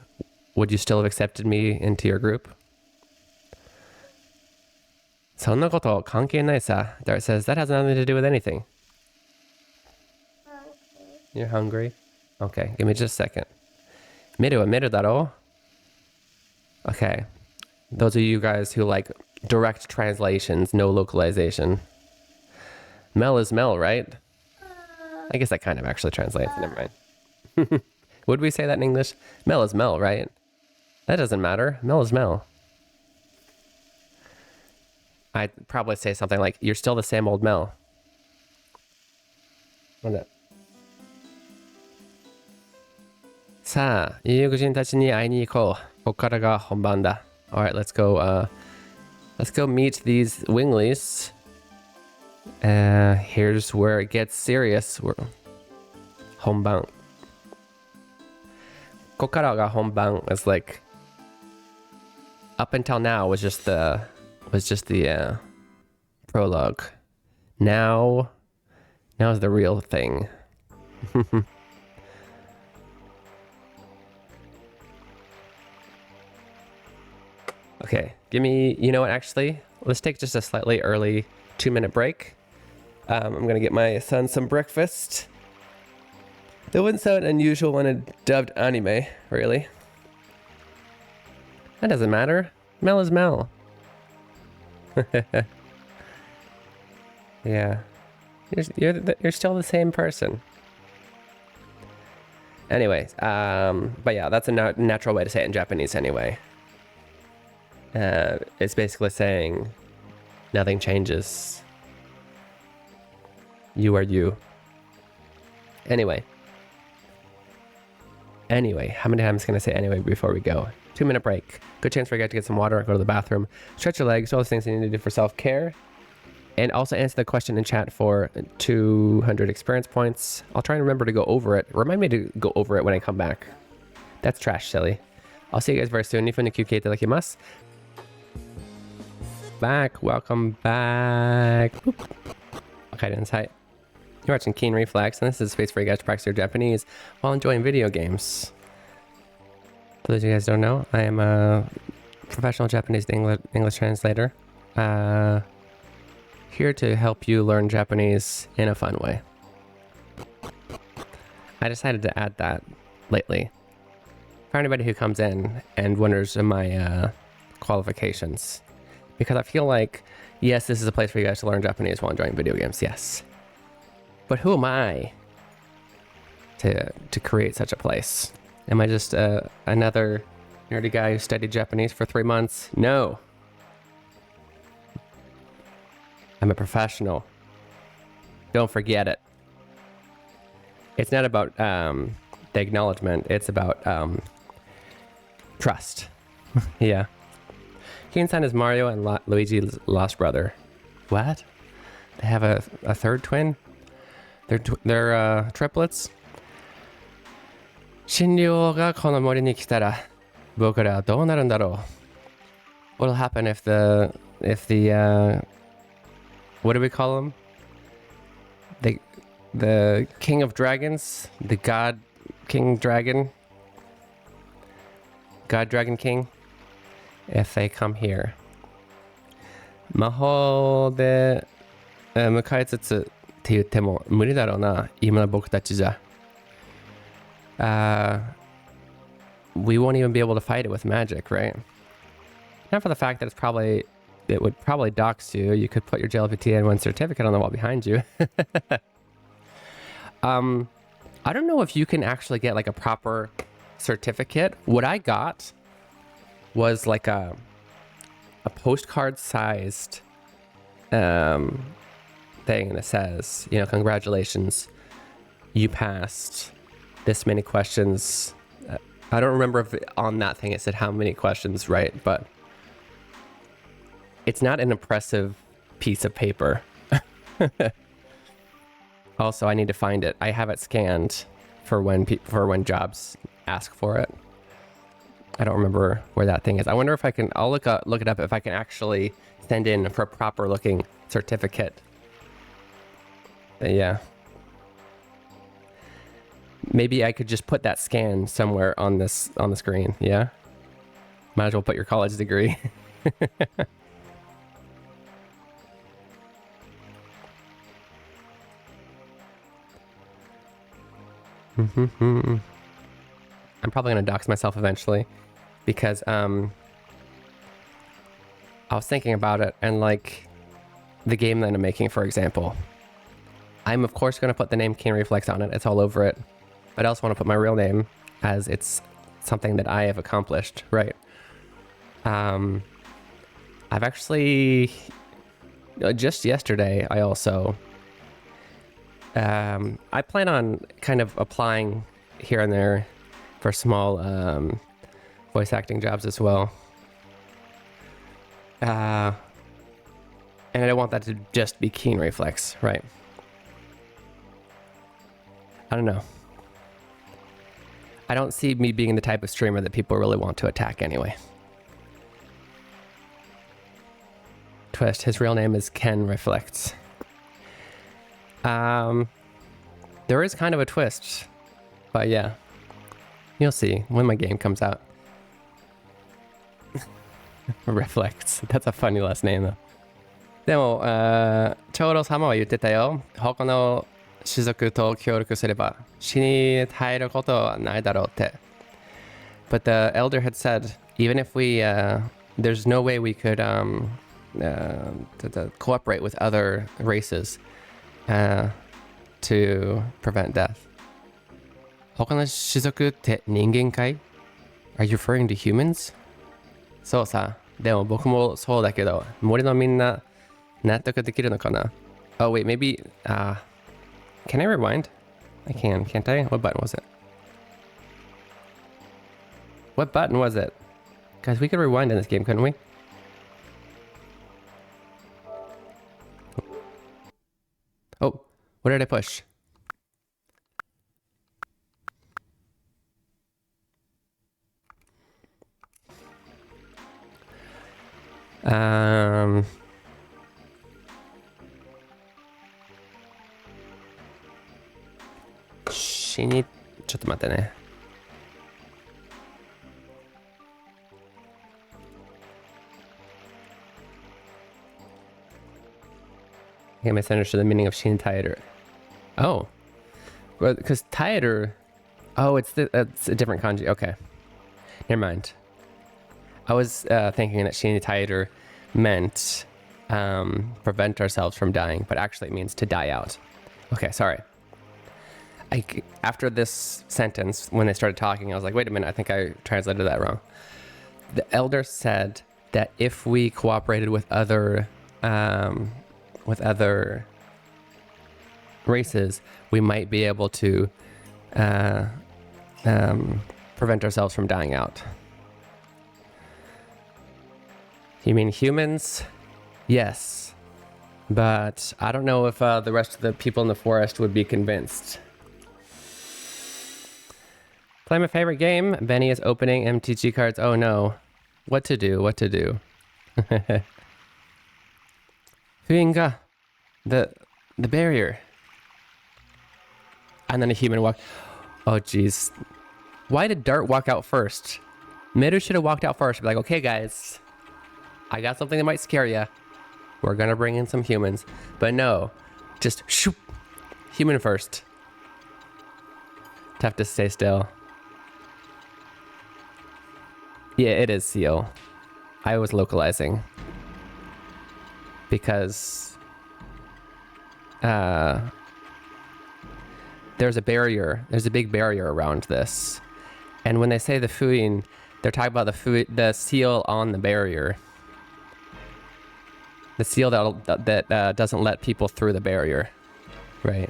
would you still have accepted me into your group? そんなこと関係ないさ. Dart says, that has nothing to do with anything. You're hungry? Okay, give me just a second. 見るは見るだろ? Okay. Those of you guys who like direct translations, no localization. Mel is Mel, right? I guess that kind of actually translates. Never mind. Would we say that in English? Mel is Mel, right? That doesn't matter. Mel is Mel. I'd probably say something like, you're still the same old Mel. What that? さあ、友人たちに会いに行こう。ここからが本番だ。Alright, let's go, let's go meet these winglies. Here's where it gets serious. Honban. ここからが本番 is like, up until now was just the prologue. Now is the real thing. Okay, give me, you know what, actually, let's take just a slightly early 2-minute break. I'm gonna get my son some breakfast. That wouldn't sound unusual in a dubbed anime, really. That doesn't matter. Mel is Mel. Yeah. You're still the same person. Anyways, but yeah, that's a natural way to say it in Japanese anyway. It's basically saying nothing changes. You are you. Anyway, how many times can I say anyway before we go? 2-minute break. Good chance for you guys to get some water, go to the bathroom, stretch your legs, all those things you need to do for self-care. And also answer the question in chat for 200 experience points. I'll try and remember to go over it. Remind me to go over it when I come back. That's trash, silly. I'll see you guys very soon. Welcome back. Okay, inside. You're watching Keen Reflex, and this is a space for you guys to practice your Japanese while enjoying video games. For those of you guys who don't know, I am a professional Japanese to English translator. Here to help you learn Japanese in a fun way. I decided to add that lately. For anybody who comes in and wonders my qualifications. Because I feel like, yes, this is a place for you guys to learn Japanese while enjoying video games, yes. But who am I to create such a place? Am I just another nerdy guy who studied Japanese for 3 months? No. I'm a professional. Don't forget it. It's not about the acknowledgement. It's about trust. Yeah. Keen-san is Mario and Luigi's lost brother. What? They have a third twin? They're triplets? Shinryo ga kono mori ni kitara, boku ra dou naru ndaro? What'll happen if the what do we call him? The king of dragons? The god king dragon? God dragon king? If they come here. 魔法で迎えつつって言っても無理だろうな、今の僕たちじゃ。We won't even be able to fight it with magic, right? Not for the fact that it would probably dox you. You could put your JLPT-N1 certificate on the wall behind you. I don't know if you can actually get like a proper certificate. What I got was like a postcard sized thing that says, you know, congratulations, you passed this many questions. I don't remember if on that thing it said how many questions, right? But it's not an impressive piece of paper. Also, I need to find it. I have it scanned for when jobs ask for it. I don't remember where that thing is. I wonder if I can. I'll look it up if I can actually send in for a proper looking certificate. Yeah. Maybe I could just put that scan somewhere on the screen. Yeah. Might as well put your college degree. I'm probably gonna dox myself eventually, because I was thinking about it, and like the game that I'm making, for example, I'm of course going to put the name Keen Reflex on it. It's all over it. But I also want to put my real name, as it's something that I have accomplished, right? I've actually just yesterday I also I plan on kind of applying here and there for small voice acting jobs as well. And I don't want that to just be Keen Reflex, right? I don't know. I don't see me being the type of streamer that people really want to attack anyway. Twist, his real name is Ken Reflects. There is kind of a twist, but yeah, you'll see when my game comes out. Reflects. That's a funny last name though. でも、ちょうど様は言ってたよ。他の種族と協力すれば死に耐えることはないだろうって。But the elder had said, even if we, there's no way we could to cooperate with other races to prevent death. 他の種族って人間かい? Are you referring to humans? そうさ。でも僕もそうだけど、森のみんな納得できるのかな? Oh wait, maybe, can I rewind? I can, can't I? What button was it? What button was it? Guys, we could rewind in this game, couldn't we? Oh, what did I push?ちょっと待ってね。I misunderstood the meaning of Shin Taider. Oh. Well, because Taider... Oh, it's a different kanji. Okay. Never mind. I was thinking that Shin Taider meant prevent ourselves from dying, but actually it means to die out. Okay, sorry. After this sentence, when they started talking, I was like, wait a minute, I think I translated that wrong. The elder said that if we cooperated with other races, we might be able to prevent ourselves from dying out. You mean humans? Yes. But I don't know if the rest of the people in the forest would be convinced. Play my favorite game. Benny is opening MTG cards. Oh no. What to do? What to do? Fuinga. The barrier. And then a human walk. Oh jeez. Why did Dart walk out first? Miru should have walked out first. Be like, okay guys, I got something that might scare you. We're gonna bring in some humans. But no. Just shoop. Human first. Tough to stay still. Yeah, it is Seal. I was localizing. Because there's a barrier. There's a big barrier around this. And when they say the Fuin, they're talking about the seal on the barrier. The seal that doesn't let people through the barrier. Right.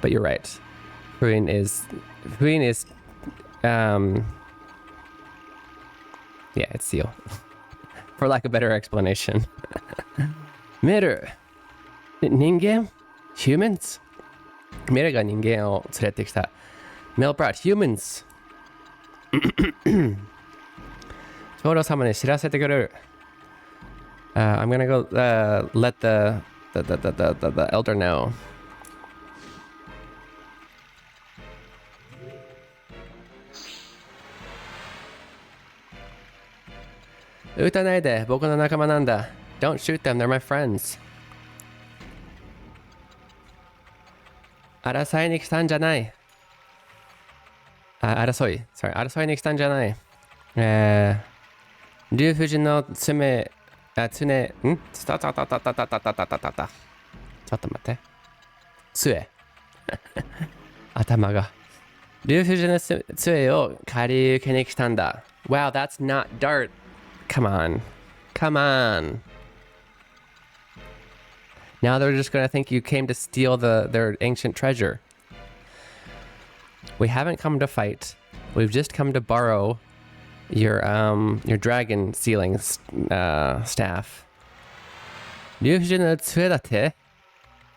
But you're right. Fuin is yeah, it's seal. For lack of better explanation. Miru. Ningen? Humans? Miru が人間を連れてきた。Mel brought humans. 長老様に知らせてくれる。I'm gonna go let the elder know. 撃たないで、僕の仲間なんだ。Don't shoot them, they're my friends. 争いに来たんじゃない。争いに来たんじゃない。竜富士の爪、つね、ちょっと待って。杖。頭が。竜富士の杖を借り受けに来たんだ。Wow, that's not Dart. Come on. Come on. Now they're just gonna think you came to steal their ancient treasure. We haven't come to fight. We've just come to borrow your dragon sealing staff. 竜富士の杖だって?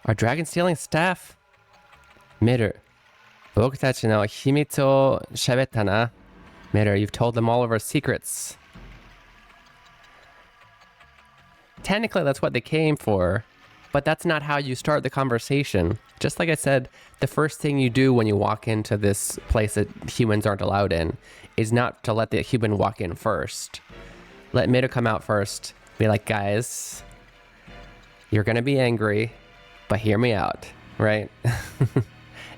Our dragon stealing staff? メル、僕たちの秘密を喋ったな。Miller, you've told them all of our secrets. Technically, that's what they came for, but that's not how you start the conversation. Just like I said, the first thing you do when you walk into this place that humans aren't allowed in is not to let the human walk in first. Let Miller come out first. Be like, guys, you're gonna be angry, but hear me out, right?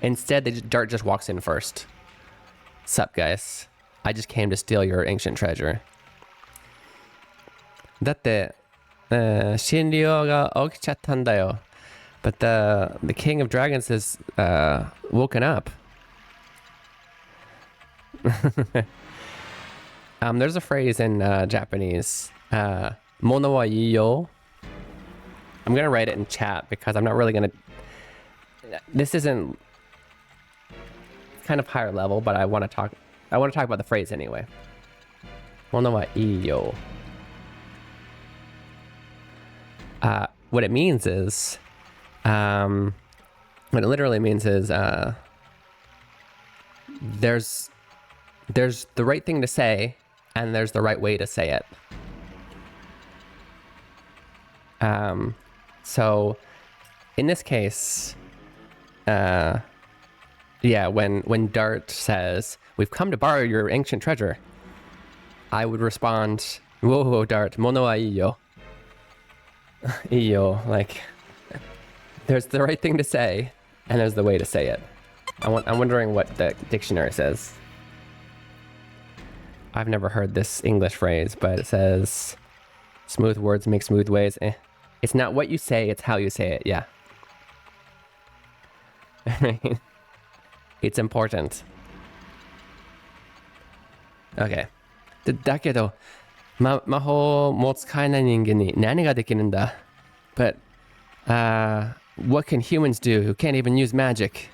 Instead, Dart just walks in first. Sup, guys? I just came to steal your ancient treasure. だって、診療が起きちゃったんだよ。But the King of Dragons has woken up. There's a phrase in Japanese. 物はいいよ. I'm gonna write it in chat because I'm not really gonna. This isn't kind of higher level, but I want to talk about the phrase anyway. 物はいいよ. What it means is, what it literally means is, there's the right thing to say, and there's the right way to say it. So, in this case, yeah, when Dart says, "We've come to borrow your ancient treasure," I would respond, "Whoa, Dart, mono wa iyo." Iyo, like, there's the right thing to say, and there's the way to say it. I'm wondering what the dictionary says. I've never heard this English phrase, but it says, "Smooth words make smooth ways." It's not what you say, it's how you say it, yeah. It's important. Okay. だけど、魔法も使えない人間に何ができるんだ? But, what can humans do who can't even use magic?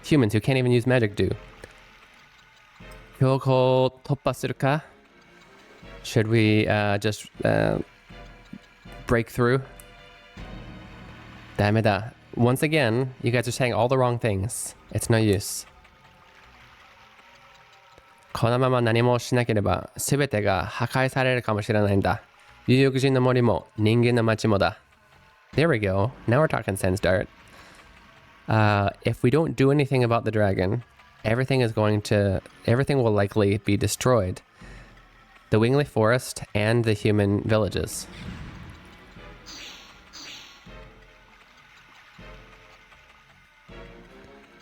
Humans who can't even use magic do? 標高を突破するか? Should we just break through? ダメだ. Once again, you guys are saying all the wrong things. It's no use. このまま何もしなければ全てが破壊されるかもしれないんだ。有力人の森も人間の町もだ。There we go. Now we're talking sense, Dart. If we don't do anything about the dragon, everything will likely be destroyed. The Wingly Forest and the human villages.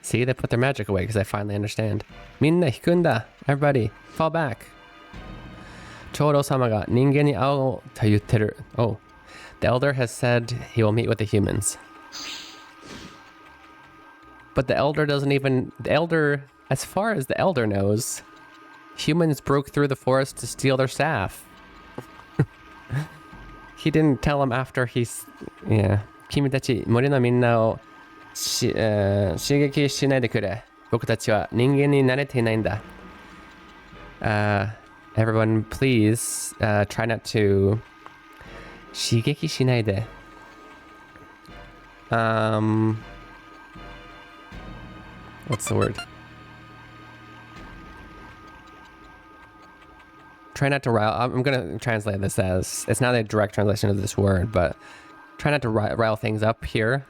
See, they put their magic away because I finally understand. Minna hikunda. Everybody, fall back. Choro-sama ga ningen ni ao to yutteru. Oh, the elder has said he will meet with the humans. But the elder, as far as the elder knows, humans broke through the forest to steal their staff. He didn't tell him after yeah. 君たち森のみんなを刺激しないでくれ。僕たちは人間に慣れていないんだ。Everyone, please try not to 刺激しないで。What's the word? Try not to rile. I'm going to translate this as, it's not a direct translation of this word, but try not to rile things up here.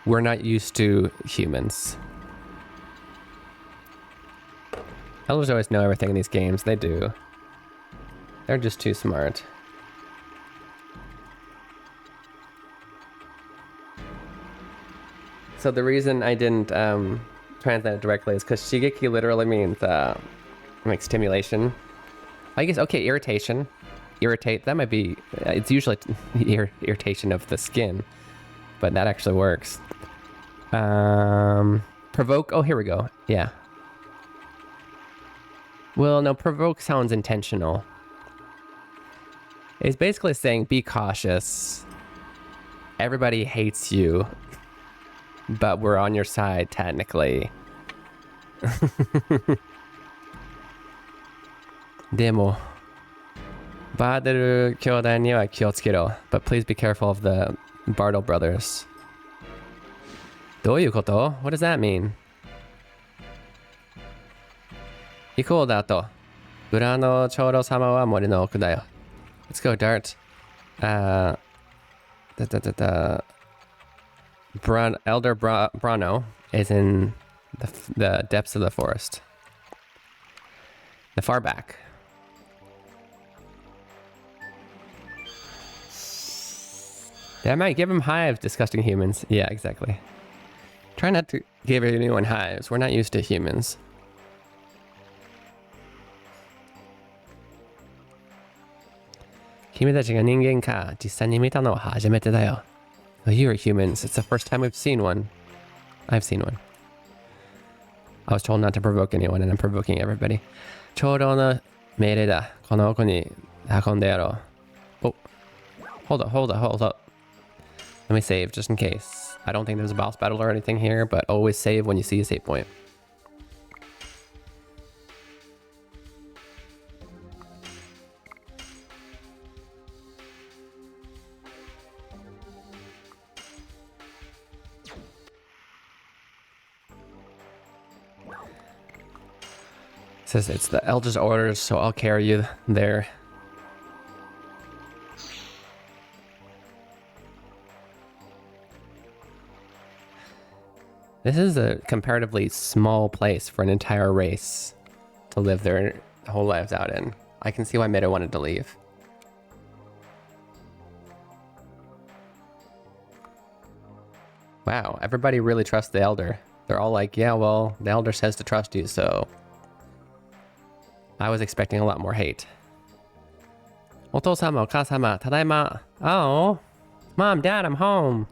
We're not used to humans. Elders always know everything in these games. They do. They're just too smart. So the reason I didn't translate it directly is because Shigeki literally means like stimulation. I guess, okay, irritation. Irritate, that might be, it's usually irritation of the skin, but that actually works. Provoke, oh, here we go. Yeah. Well, no, provoke sounds intentional. It's basically saying be cautious. Everybody hates you, but we're on your side technically. Demo. バーデル兄弟には気をつけろ。But please be careful of the Bartle brothers. どういうこと? What does that mean? 行こうだと。裏の長老様は森の奥だよ。Let's go, Dart. Elder Brano is in the depths of the forest. The far back. That might give him hives, disgusting humans. Yeah, exactly. Try not to give anyone hives. We're not used to humans. Oh, you are humans. It's the first time we've seen one. I've seen one. I was told not to provoke anyone, and I'm provoking everybody. 長老の命令だ。この奥に運んでやろう。Oh, hold up. Let me save just in case. I don't think there's a boss battle or anything here, but always save when you see a save point. It says it's the Elder's orders, so I'll carry you there. This is a comparatively small place for an entire race to live their whole lives out in. I can see why Mido wanted to leave. Wow, everybody really trusts the Elder. They're all like, yeah, well, the Elder says to trust you, so... I was expecting a lot more hate. Oto-sama, Oka-sama, tadaima. Oh, Mom, Dad, I'm home.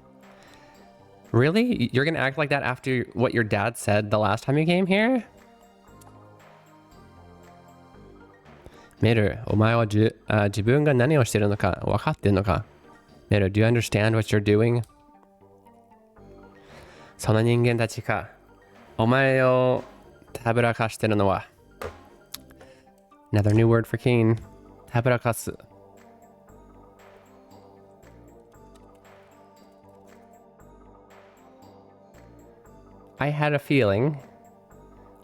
Really? You're gonna act like that after what your dad said the last time you came here? Meru, omae wa jibun ga nani o shiteru no ka wakatte no ka? Meru, do you understand what you're doing? Sonna ningen tachi ka omae o taburakashiteru no wa. Another new word for Keen. Taburakasu. I had a feeling.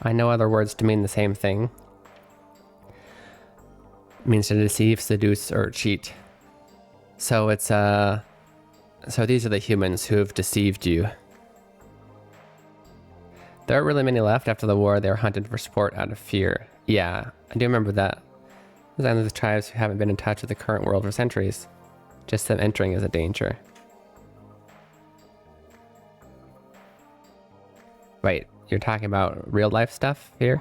I know other words to mean the same thing. It means to deceive, seduce, or cheat. So it's so these are the humans who have deceived you. There aren't really many left after the war. They were hunted for sport out of fear. Yeah, I do remember that. Those are the tribes who haven't been in touch with the current world for centuries. Just them entering is a danger. Wait, you're talking about real life stuff here?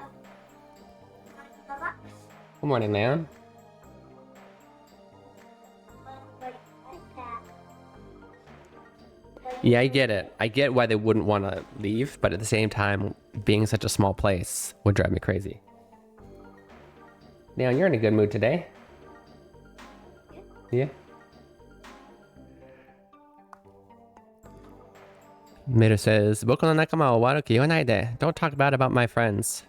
Good morning, Leon. Yeah, I get it. I get why they wouldn't want to leave, but at the same time, being such a small place would drive me crazy. Leon, you're in a good mood today. Yeah? Miru says, Boku no nakama wa waruku iwanai de. Don't talk bad about my friends.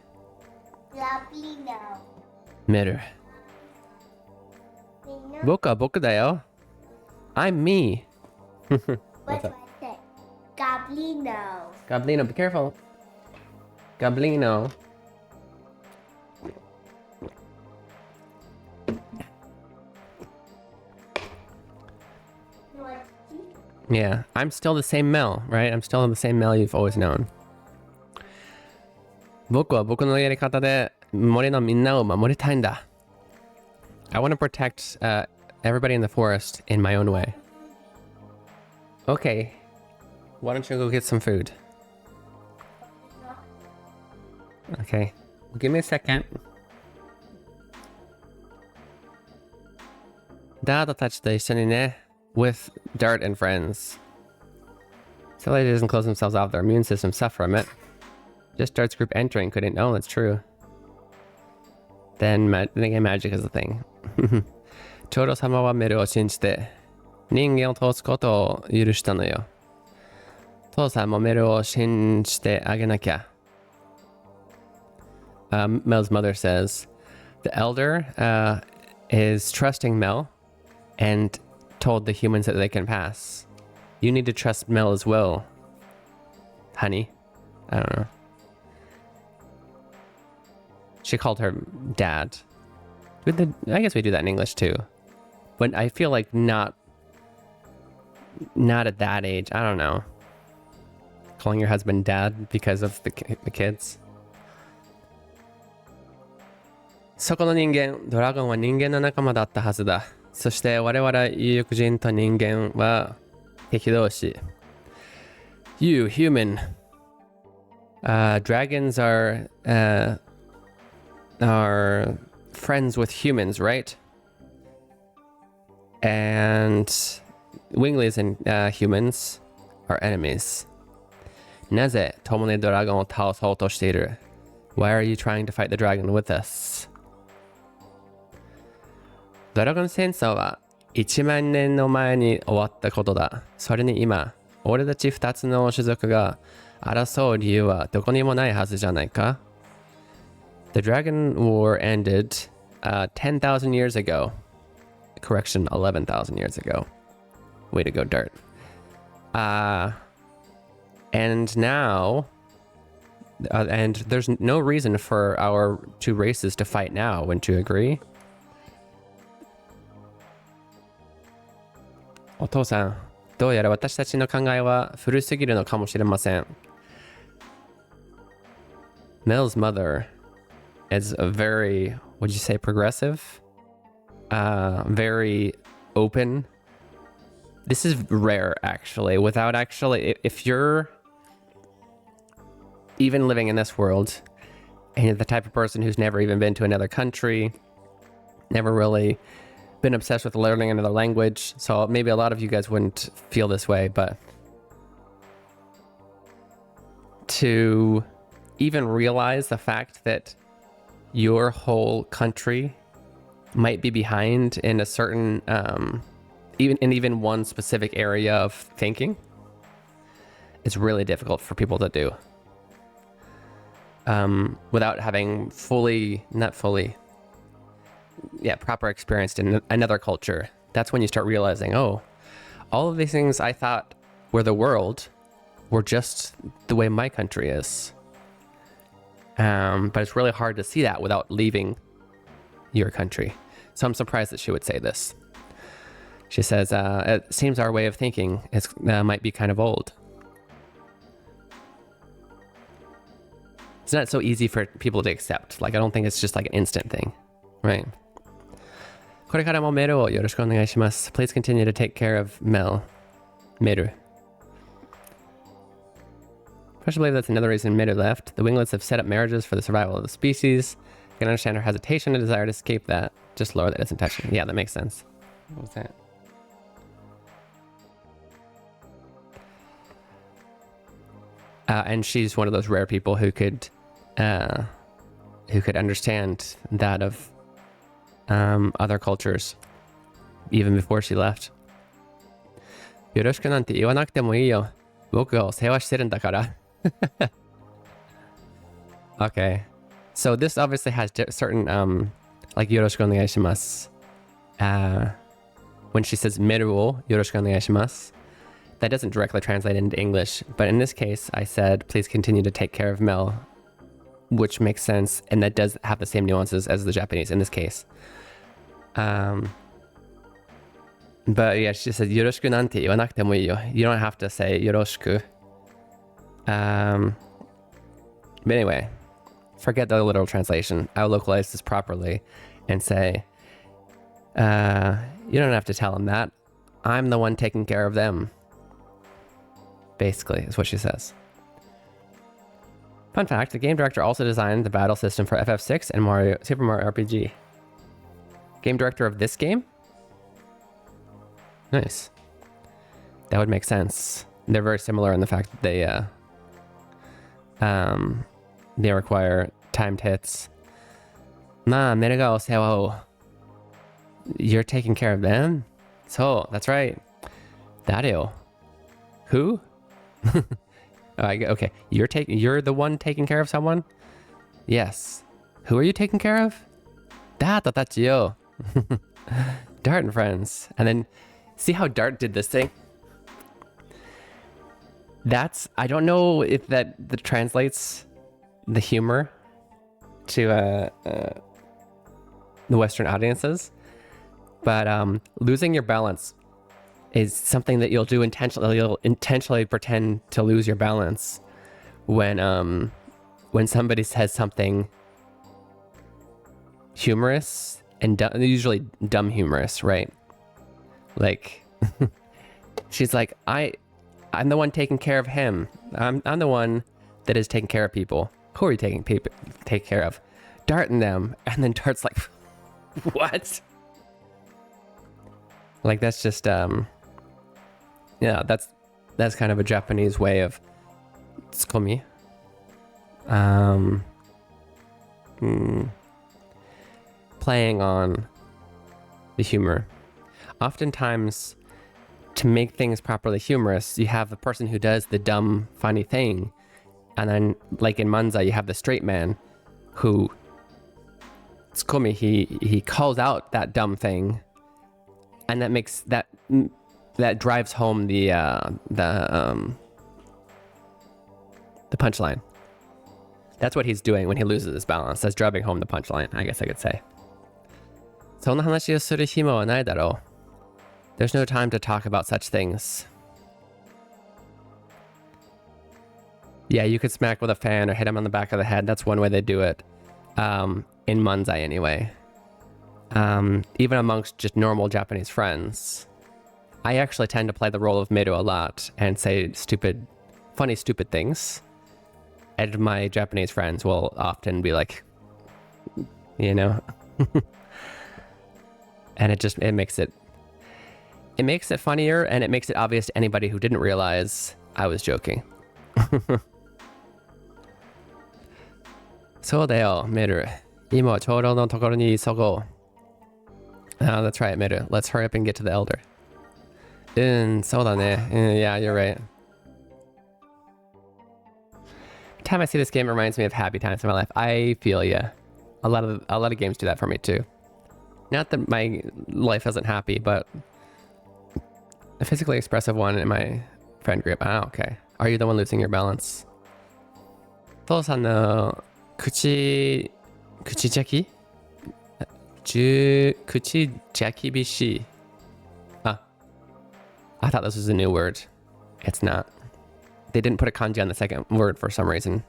Miru. Boku wa boku da yo. I'm me. What's that? Goblino. Goblino, be careful. Goblino. Yeah, I'm still the same Mel, right? I'm still the same Mel you've always known. 僕は僕のやり方で森のみんなを守りたいんだ. I want to protect everybody in the forest in my own way. Okay. Why don't you go get some food? Okay. Give me a second. ダートたちと一緒にね with Dart and friends. Celery doesn't close themselves off. Their immune systems suffer from it. Just Dart's group entering couldn't. Oh, that's true. Then again, magic is a thing. 長老様はメルを信じて人間を通すことを許したのよ。父さんもメルを信じてあげなきゃ。Mel's mother says, the elder is trusting Mel and told the humans that they can pass. You need to trust Mel as well, honey. I don't know. She called her dad. I guess we do that in English too. But I feel like not at that age. I don't know. Calling your husband dad because of the kids. そこの人間、ドラゴンは人間の仲間だったはずだ。そして我々有力人と人間は敵同士。You, human. Dragons are friends with humans, right? And winglings and humans are enemies. なぜ共にドラゴンを倒そうとしている? Why are you trying to fight the dragon with us? ドラゴン戦争は1万年の前に終わったことだ。それに今、俺たち2つの種族が争う理由はどこにもないはずじゃないか? The Dragon War ended 10,000 years ago. Correction, 11,000 years ago. Way to go, Dart. And now, and there's no reason for our two races to fight now, wouldn't you agree? お父さん、どうやら私たちの考えは古すぎるのかもしれません。Mel's mother is a very, would you say progressive? Very open. This is rare, actually. Without actually, if you're even living in this world, and you're the type of person who's never even been to another country, never really been obsessed with learning another language, so maybe a lot of you guys wouldn't feel this way, but to even realize the fact that your whole country might be behind in a certain, even one specific area of thinking, is really difficult for people to do. Without having proper experience in another culture. That's when you start realizing, oh, all of these things I thought were the world were just the way my country is. But it's really hard to see that without leaving your country. So I'm surprised that she would say this. She says, it seems our way of thinking might be kind of old. It's not so easy for people to accept. Like, I don't think it's just like an instant thing, right? これからもメルをよろしくお願いします. Please continue to take care of Mel. メル. I believe that's another reason Meru left. The winglets have set up marriages for the survival of the species. I can understand her hesitation and desire to escape that. Just lower that doesn't touch me. Yeah, that makes sense. What was that? And she's one of those rare people who could understand that of other cultures even before she left. よろしくなんて言わなくてもいいよ。僕がお世話してるんだから。Okay. So this obviously has certain like よろしくお願いします. When she says メルをよろしくお願いします, that doesn't directly translate into English, but in this case I said please continue to take care of Mel, which makes sense, and that does have the same nuances as the Japanese in this case. But yeah, she said よろしくなんて言わなくてもいいよ. You don't have to say よろしく. But anyway, forget the literal translation. I'll localize this properly and say, you don't have to tell them that. I'm the one taking care of them. Basically, is what she says. Fun fact, the game director also designed the battle system for FF6 and Super Mario RPG. Game director of this game? Nice. That would make sense. They're very similar in the fact that they require timed hits. Ma, meruga o sewa o. You're taking care of them? So, that's right. Dario. Who? Okay, you're the one taking care of someone? Yes. Who are you taking care of? Dart yo. Dart and friends. And then see how Dart did this thing? I don't know if that translates the humor to the Western audiences, but losing your balance is something that you'll do intentionally. You'll intentionally pretend to lose your balance when somebody says something humorous and usually dumb humorous, right? Like she's like, I'm the one taking care of him. I'm the one that is taking care of people. Who are you take care of? Dart and them. And then Dart's like, what? Like that's just yeah, that's kind of a Japanese way of tsukomi. Playing on the humor. Oftentimes, to make things properly humorous, you have the person who does the dumb, funny thing, and then, like in Manza, you have the straight man who tsukomi, he calls out that dumb thing, and that makes that drives home the punchline. That's what he's doing when he loses his balance. That's driving home the punchline, I guess I could say. そんな話をする暇はないだろう. There's no time to talk about such things. Yeah, you could smack with a fan or hit him on the back of the head. That's one way they do it. In Manzai anyway. Even amongst just normal Japanese friends. I actually tend to play the role of Meru a lot and say funny stupid things. And my Japanese friends will often be like, you know. And it makes it funnier, and it makes it obvious to anybody who didn't realize I was joking. そうだよ、Meru. 今ちょうどのところに急ごう. Oh, that's right, Meru. Let's hurry up and get to the elder. そうだね. Yeah, you're right. Every time I see this game, it reminds me of happy times in my life. I feel ya. A lot of games do that for me too. Not that my life isn't happy, but a physically expressive one in my friend group. Ah, okay. Are you the one losing your balance? 父さんの口邪気びし. Ah, I thought this was a new word. It's not. They didn't put a kanji on the second word for some reason.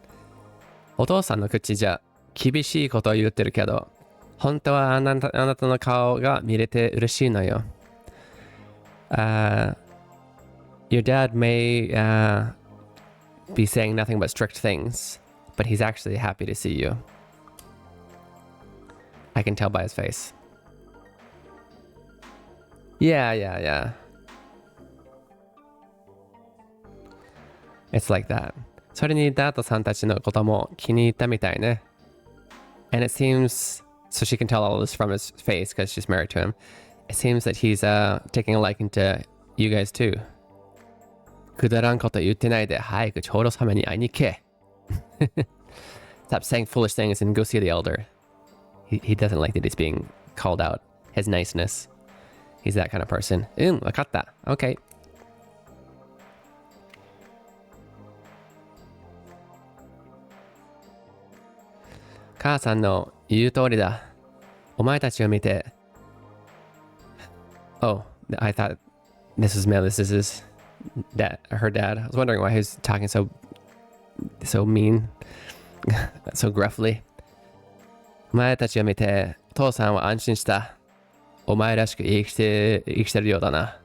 お父さんの口じゃ厳しいことを言ってるけど、本当はあなたの顔が見れて嬉しいのよ。Your dad may be saying nothing but strict things, but he's actually happy to see you. I can tell by his face. Yeah. It's like that. それにダートさんたちのことも気に入ったみたいね. And it seems, so she can tell all this from his face because she's married to him. It seems that he's taking a liking to you guys too. くだらんこと言ってないで早く長老様に会いに行け. Stop saying foolish things and go see the elder. He doesn't like that he's being called out. His niceness. He's that kind of person. わかった. Okay. 母さんの言う通りだ。お前たちを見て。Oh, I thought this was Mel. This is his dad, her dad. I was wondering why he was talking so mean, so gruffly. お前たちを見て、父さんは安心した。お前らしく生きてるようだな。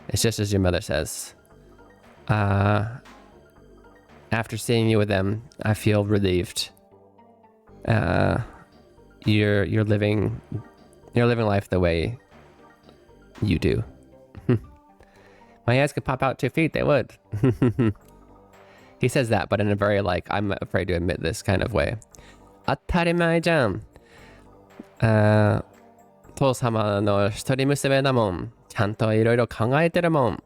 It's just as your mother says. After seeing you with them, I feel relieved. You're living life the way you do. My eyes could pop out 2 feet, they would. He says that, but in a very like, I'm afraid to admit this kind of way. 当たり前じゃん。父様の一人娘だもん。ちゃんといろいろ考えてるもん。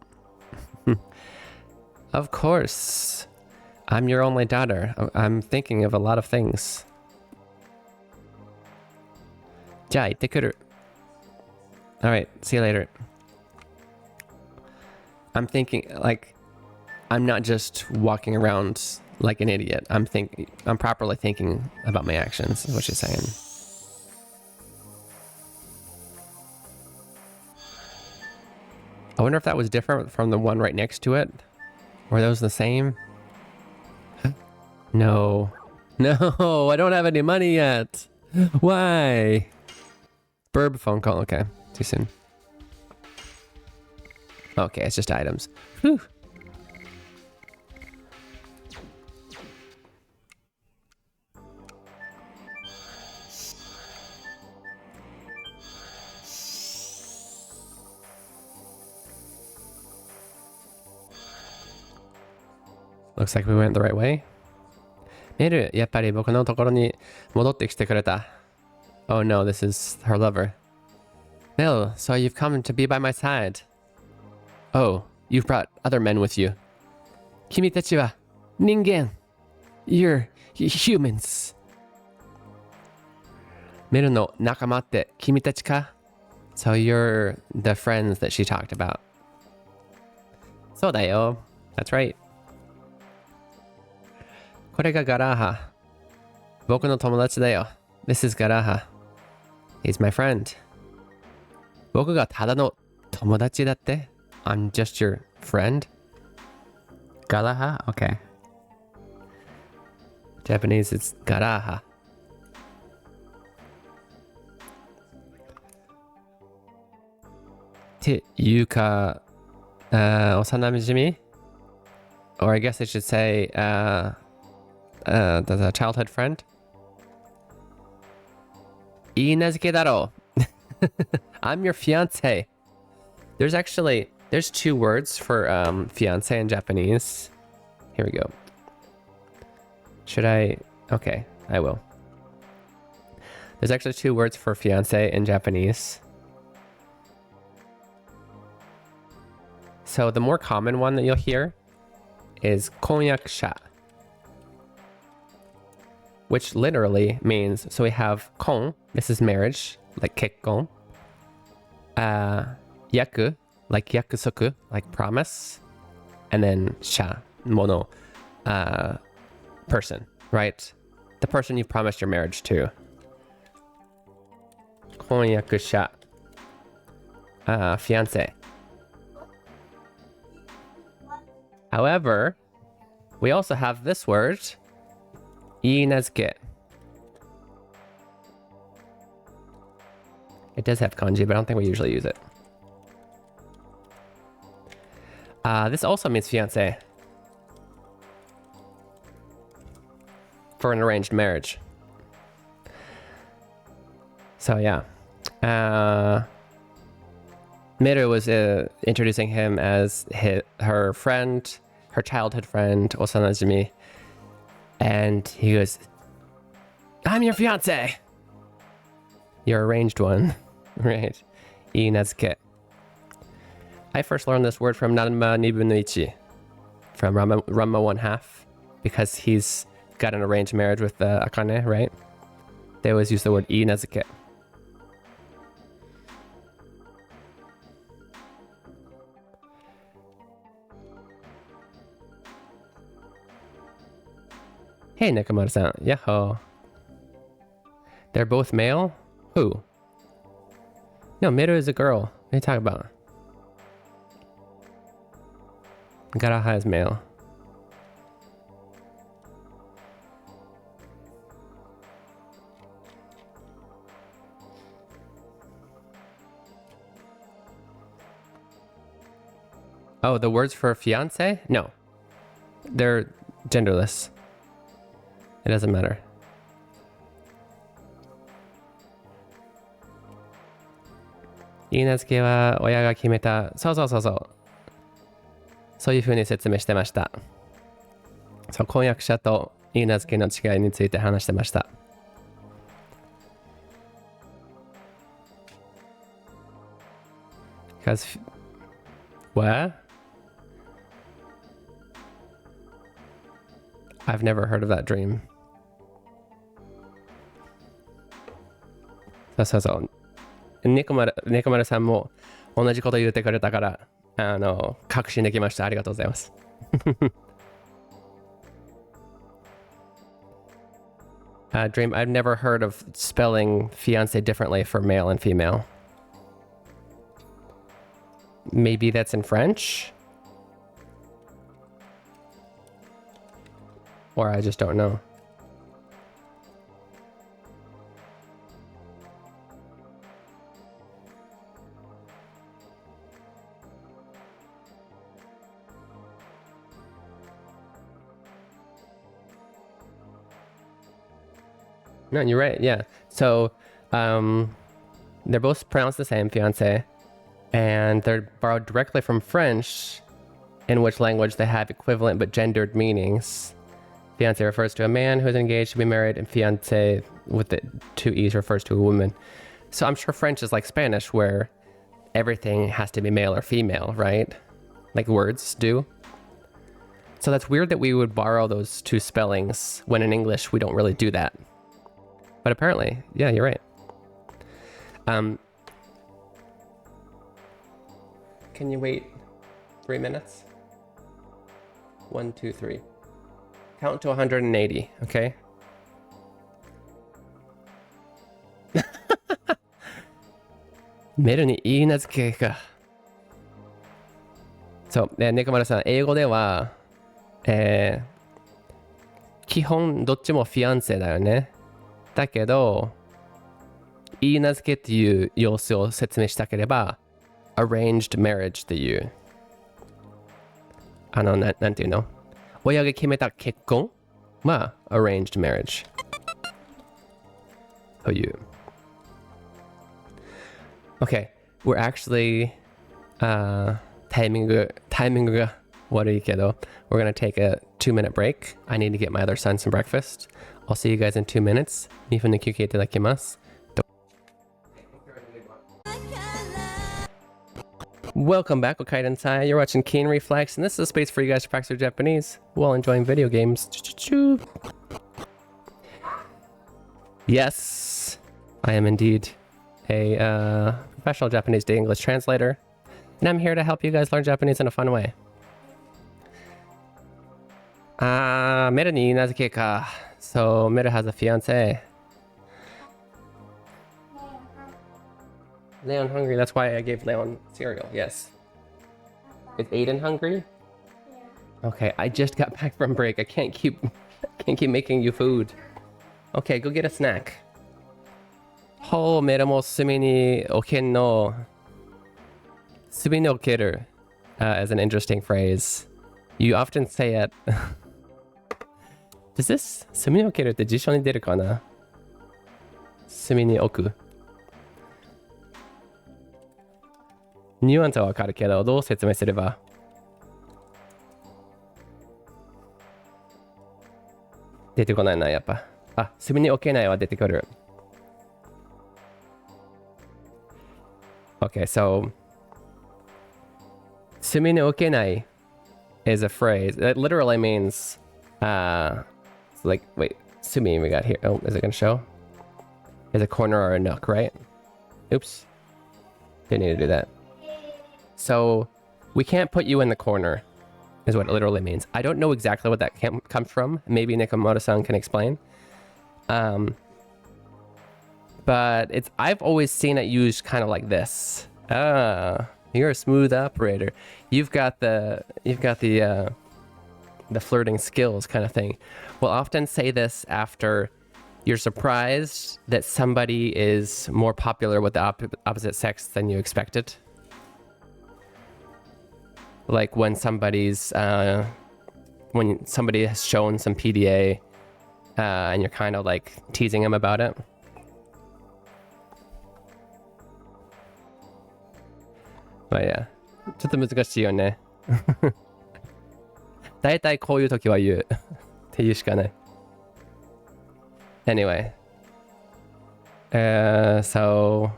Of course. I'm your only daughter. I'm thinking of a lot of things. じゃあ行ってくる。Alright, see you later. I'm thinking, like, I'm not just walking around like an idiot. I'm properly thinking about my actions, is what she's saying. I wonder if that was different from the one right next to it. Were those the same? No. No, I don't have any money yet. Why? Burb phone call. Okay, too soon. Okay, it's just items. Whew. Looks like we went the right way. メル、やっぱり僕のところに戻ってきてくれた。Oh no, this is her lover. Mel, so you've come to be by my side. Oh, you've brought other men with you. 君たちは人間。You're humans. メルの仲間って君たちか? So you're the friends that she talked about. そうだよ。That's right. これがガラーハ。僕の友達だよ。This is ガラーハ。He's my friend. 僕がただの友達だって I'm just your friend. Galaha? Okay. Japanese, it's ガラーハ。っていうか、幼馴染 Or I guess I should say, the childhood friend? いい名付けだろう。I'm your fiance. There's 2 words for fiance in Japanese. Here we go. Should I? Okay, I will. There's actually 2 words for fiance in Japanese. So the more common one that you'll hear is konyakusha, which literally means, so we have kon, this is marriage, like kekkon, yaku, like yakusoku, like promise, and then sha, mono, person, right? The person you've promised your marriage to. Konyakusha, fiance. However, we also have this word, iinazuke. It does have kanji, but I don't think we usually use it. This also means fiance. For an arranged marriage. So yeah. Miru was introducing him as her friend, her childhood friend, Osanajimi. And he goes, I'm your fiance! Your arranged one. Right. Iinazuke. I first learned this word from Nanma Nibu no Ichi. From Ranma 1/2. Because he's got an arranged marriage with Akane, right? They always use the word Iinazuke. Hey, Nekomaru-san. Yahoo. They're both male? Who? No, Miru is a girl. What are you talking about? Garaha is male. Oh, the words for fiance? No. They're genderless. It doesn't matter. Iinazuke wa oya ga kimeta. So. そういう風に説明してました。そう、婚約者と言い名付けの違いについて話してました。Because what? I've never heard of that dream. そうそうそう。猫丸さんも同じこと言ってくれたから、確信できました。ありがとうございます。Dream, I've never heard of spelling fiance differently for male and female. Maybe that's in French? Or I just don't know. No, you're right. Yeah. So, they're both pronounced the same, fiance, and they're borrowed directly from French, in which language they have equivalent but gendered meanings. Fiance refers to a man who is engaged to be married, and fiance with the two E's refers to a woman. So I'm sure French is like Spanish, where everything has to be male or female, right? Like words do. So that's weird that we would borrow those two spellings when in English we don't really do that. But apparently, yeah, you're right. Can you wait 3 minutes? 1, 2, 3. Count to 180, okay? メルに言い名付けか。そう、猫丸さん、英語では、基本どっちもフィアンセだよね。だけど、言い名付けっていう様子を説明したければ、arranged marriage っていう、なんていうの？親が決めた結婚は arranged marriage という。Okay, we're actually, タイミングが悪いけど、we're gonna take a 2-minute break. I need to get my other son some breakfast. I'll see you guys in 2 minutes. 2分で休憩いただきます。Welcome back, Okaiden-san. You're watching Keen Reflex, and this is a space for you guys to practice your Japanese while enjoying video games. Yes, I am indeed a professional Japanese to English translator, and I'm here to help you guys learn Japanese in a fun way. メルに言い名付けか。So, Mira has a fiance. Leon hungry. That's why I gave Leon cereal. Yes. Is Aiden hungry? Yeah. Okay, I just got back from break. I can't keep making you food. Okay, go get a snack. Oh, Mira mo sumi ni oken no. Sumi ni okeru, as an interesting phrase. You often say it. Does this 墨に置けるって辞書に出るかな？墨に置く。ニュアンスはわかるけど、どう説明すれば？出てこないな、やっぱ。あ、墨に置けないは出てくる。Okay, so 墨に置けない is a phrase. It literally means like, wait, Sumi we got here. Oh, is it gonna show? Is a corner or a nook, right? Oops. Didn't need to do that. So, we can't put you in the corner, is what it literally means. I don't know exactly what that comes from. Maybe Nikamoto-san can explain. But I've always seen it used kind of like this. Ah, you're a smooth operator. You've got the flirting skills kind of thing. We'll often say this after you're surprised that somebody is more popular with the opposite sex than you expected. Like when somebody has shown some PDA and you're kind of like teasing them about it. But yeah, ちょっと難しいよね。だいたいこういう時は言うっていうしかない。Anyway. So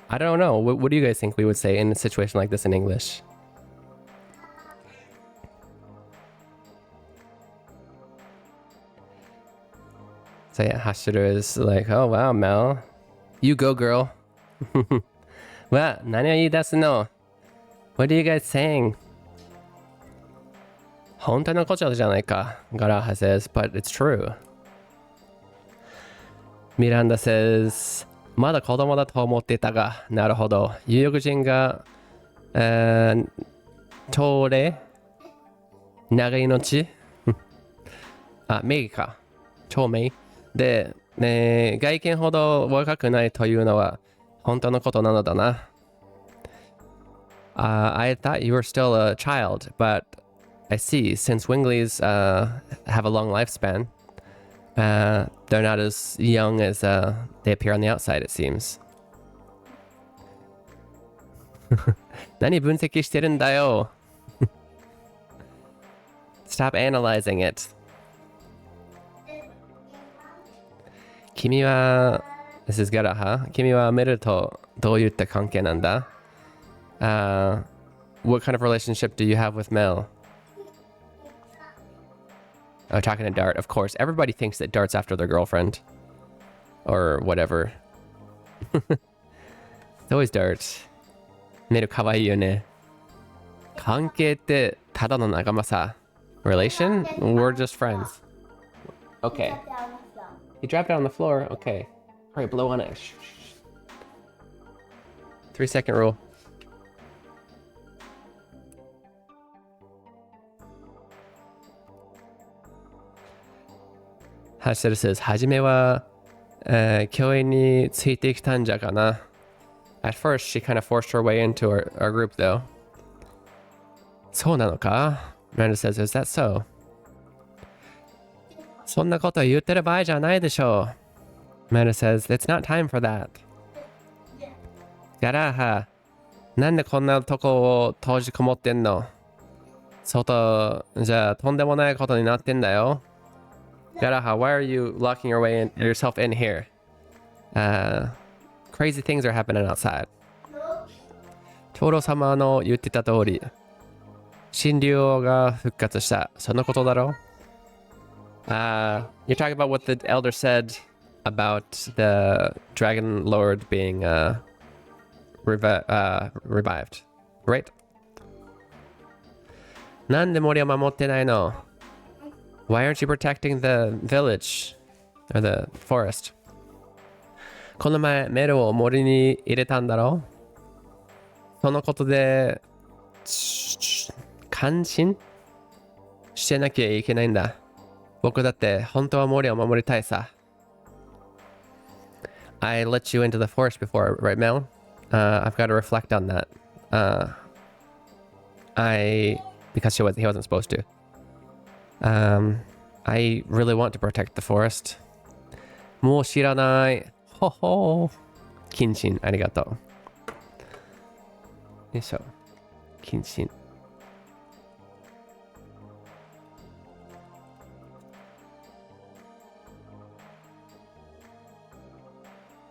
I don't know. What do you guys think we would say in a situation like this in English? So yeah, Hashiro is like, oh wow, Mel. You go, girl. Well, 何を言い出すの? What are you guys saying? 本当のことじゃないか, Garaha says, but it's true. Miranda says, まだ子供だと思っていたが、なるほど。有力人が、通れ、長い命あ、名義か。長命で、外見ほど若くないというのは本当のことなのだな。I thought you were still a child, but I see, since Winglies have a long lifespan, they're not as young as they appear on the outside, it seems. 何分析してるんだよStop analyzing it. 君は This is Garaha. 君はメルとどういった関係なんだ? What kind of relationship do you have with Mel? Oh, talking to Dart, of course. Everybody thinks that Dart's after their girlfriend. Or whatever. It's always Dart. メルかわいいよね。関係ってただの仲間さ。Relation? We're just friends. Okay. He dropped it on the floor? Okay. Alright, blow on it. 3-second rule. Hashira says, 初めは、教員についてきたんじゃかな。At first, she kind of forced her way into our group, though. そうなのか? Miranda says, is that so? そんなこと言ってる場合じゃないでしょう. Miranda says, it's not time for that. ガラハ、なんでこんなとこを閉じこもってんの? 外じゃとんでもないことになってんだよ。Garaha, why are you locking yourself in here? Crazy things are happening outside. 長老様の言ってた通り、神竜が復活した。そのことだろ? You're talking about what the elder said about the Dragon Lord being revived, right? なんで森を守ってないの? Why aren't you protecting the village or the forest? この前メルを森に入れたんだろ? そのことで感心してなきゃいけないんだ。僕だって本当は森を守りたいさ。I let you into the forest before, right, Mel? I've got to reflect on that. Because he wasn't supposed to. I really want to protect the forest. もう知らない。ほほ。謹慎、ありがとう。よいしょ。謹慎。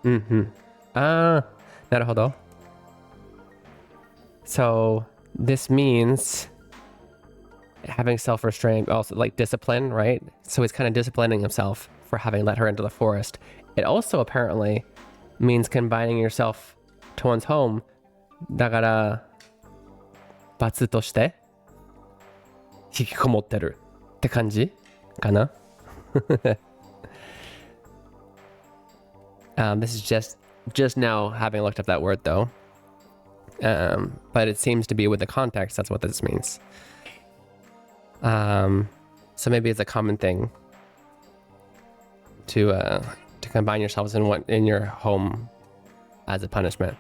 うんうん。ああ、なるほど。So, this means having self-restraint, also like discipline, right? So he's kind of disciplining himself for having let her into the forest. It also apparently means combining yourself to one's home. だから、罰として引きこもってるって感じかな? This is just now having looked up that word though. But it seems to be with the context, that's what this means. So maybe it's a common thing to combine yourselves in your home as a punishment.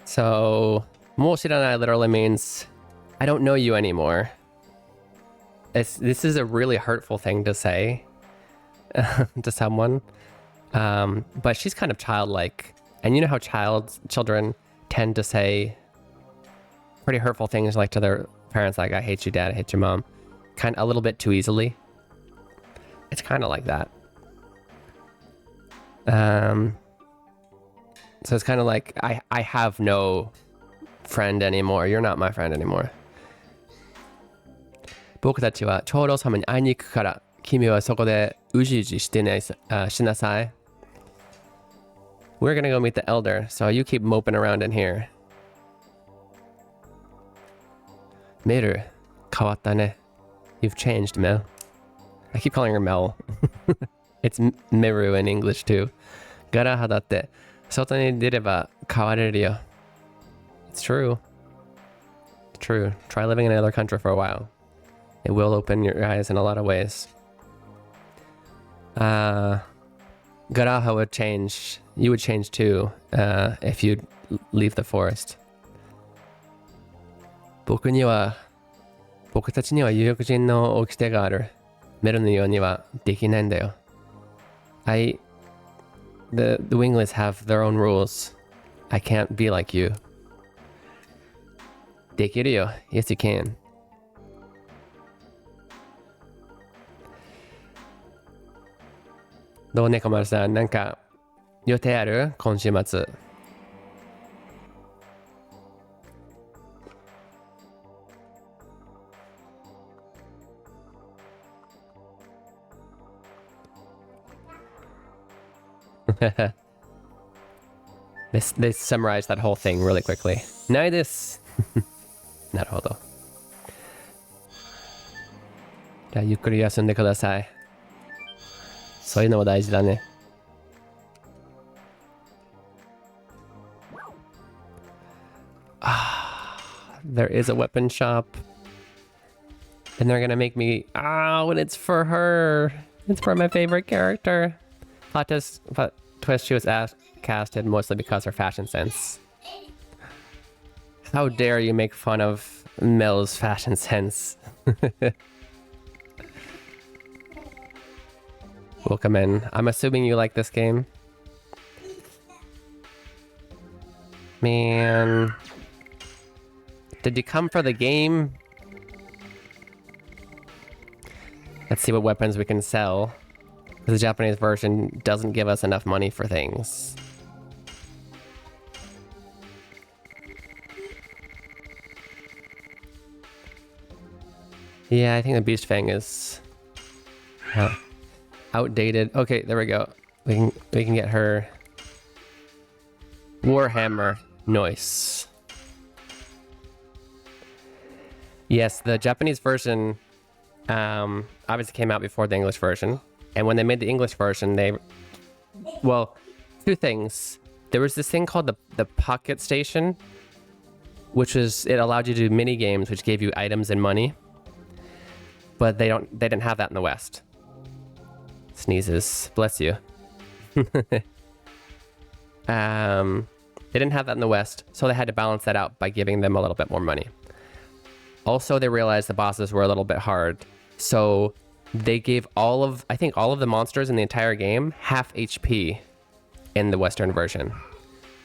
So, もう知らない literally means I don't know you anymore. This is a really hurtful thing to say to someone. But she's kind of childlike. And you know how children tend to say pretty hurtful things like to Parents like, I hate you, dad, I hate your mom. Kind of a little bit too easily. It's kind of like that. So it's kind of like, I have no friend anymore. You're not my friend anymore. 僕たちは長老様に会いに行くから、君はそこでうじうじしてね、しなさい。We're gonna go meet the elder, so you keep moping around in here. メル、変わったね。You've changed, Mel. I keep calling her Mel. It's Miru in English too. ガラハだって、外に出れば変われるよ。It's true. It's true. Try living in another country for a while. It will open your eyes in a lot of ways. Garaha would change. You would change too, if you leave the forest. 僕たちには有力人の掟がある。メルのようにはできないんだよ。The wingless have their own rules. I can't be like you. できるよ。Yes, you can. どうね、小丸さん。なんか予定ある？今週末。They summarized that whole thing really quickly. ないです。なるほど。じゃあゆっくり休んでください。そういうのも大事だね。There is a weapon shop. And they're gonna make me... Oh, and it's for her. It's for my favorite character. Plot twist, she was casted mostly because of her fashion sense. How dare you make fun of Mel's fashion sense. Welcome in. I'm assuming you like this game. Man. Did you come for the game? Let's see what weapons we can sell. The Japanese version doesn't give us enough money for things. Yeah, I think the Beast Fang is outdated. Okay, there we go. We can get her Warhammer. Nice. Yes, the Japanese version obviously came out before the English version. And when they made the English version, well, two things. There was this thing called the Pocket Station, which it allowed you to do mini games, which gave you items and money. But they didn't have that in the West. Sneezes. Bless you. They didn't have that in the West, so they had to balance that out by giving them a little bit more money. Also, they realized the bosses were a little bit hard, so they gave I think all of the monsters in the entire game half HP in the Western version.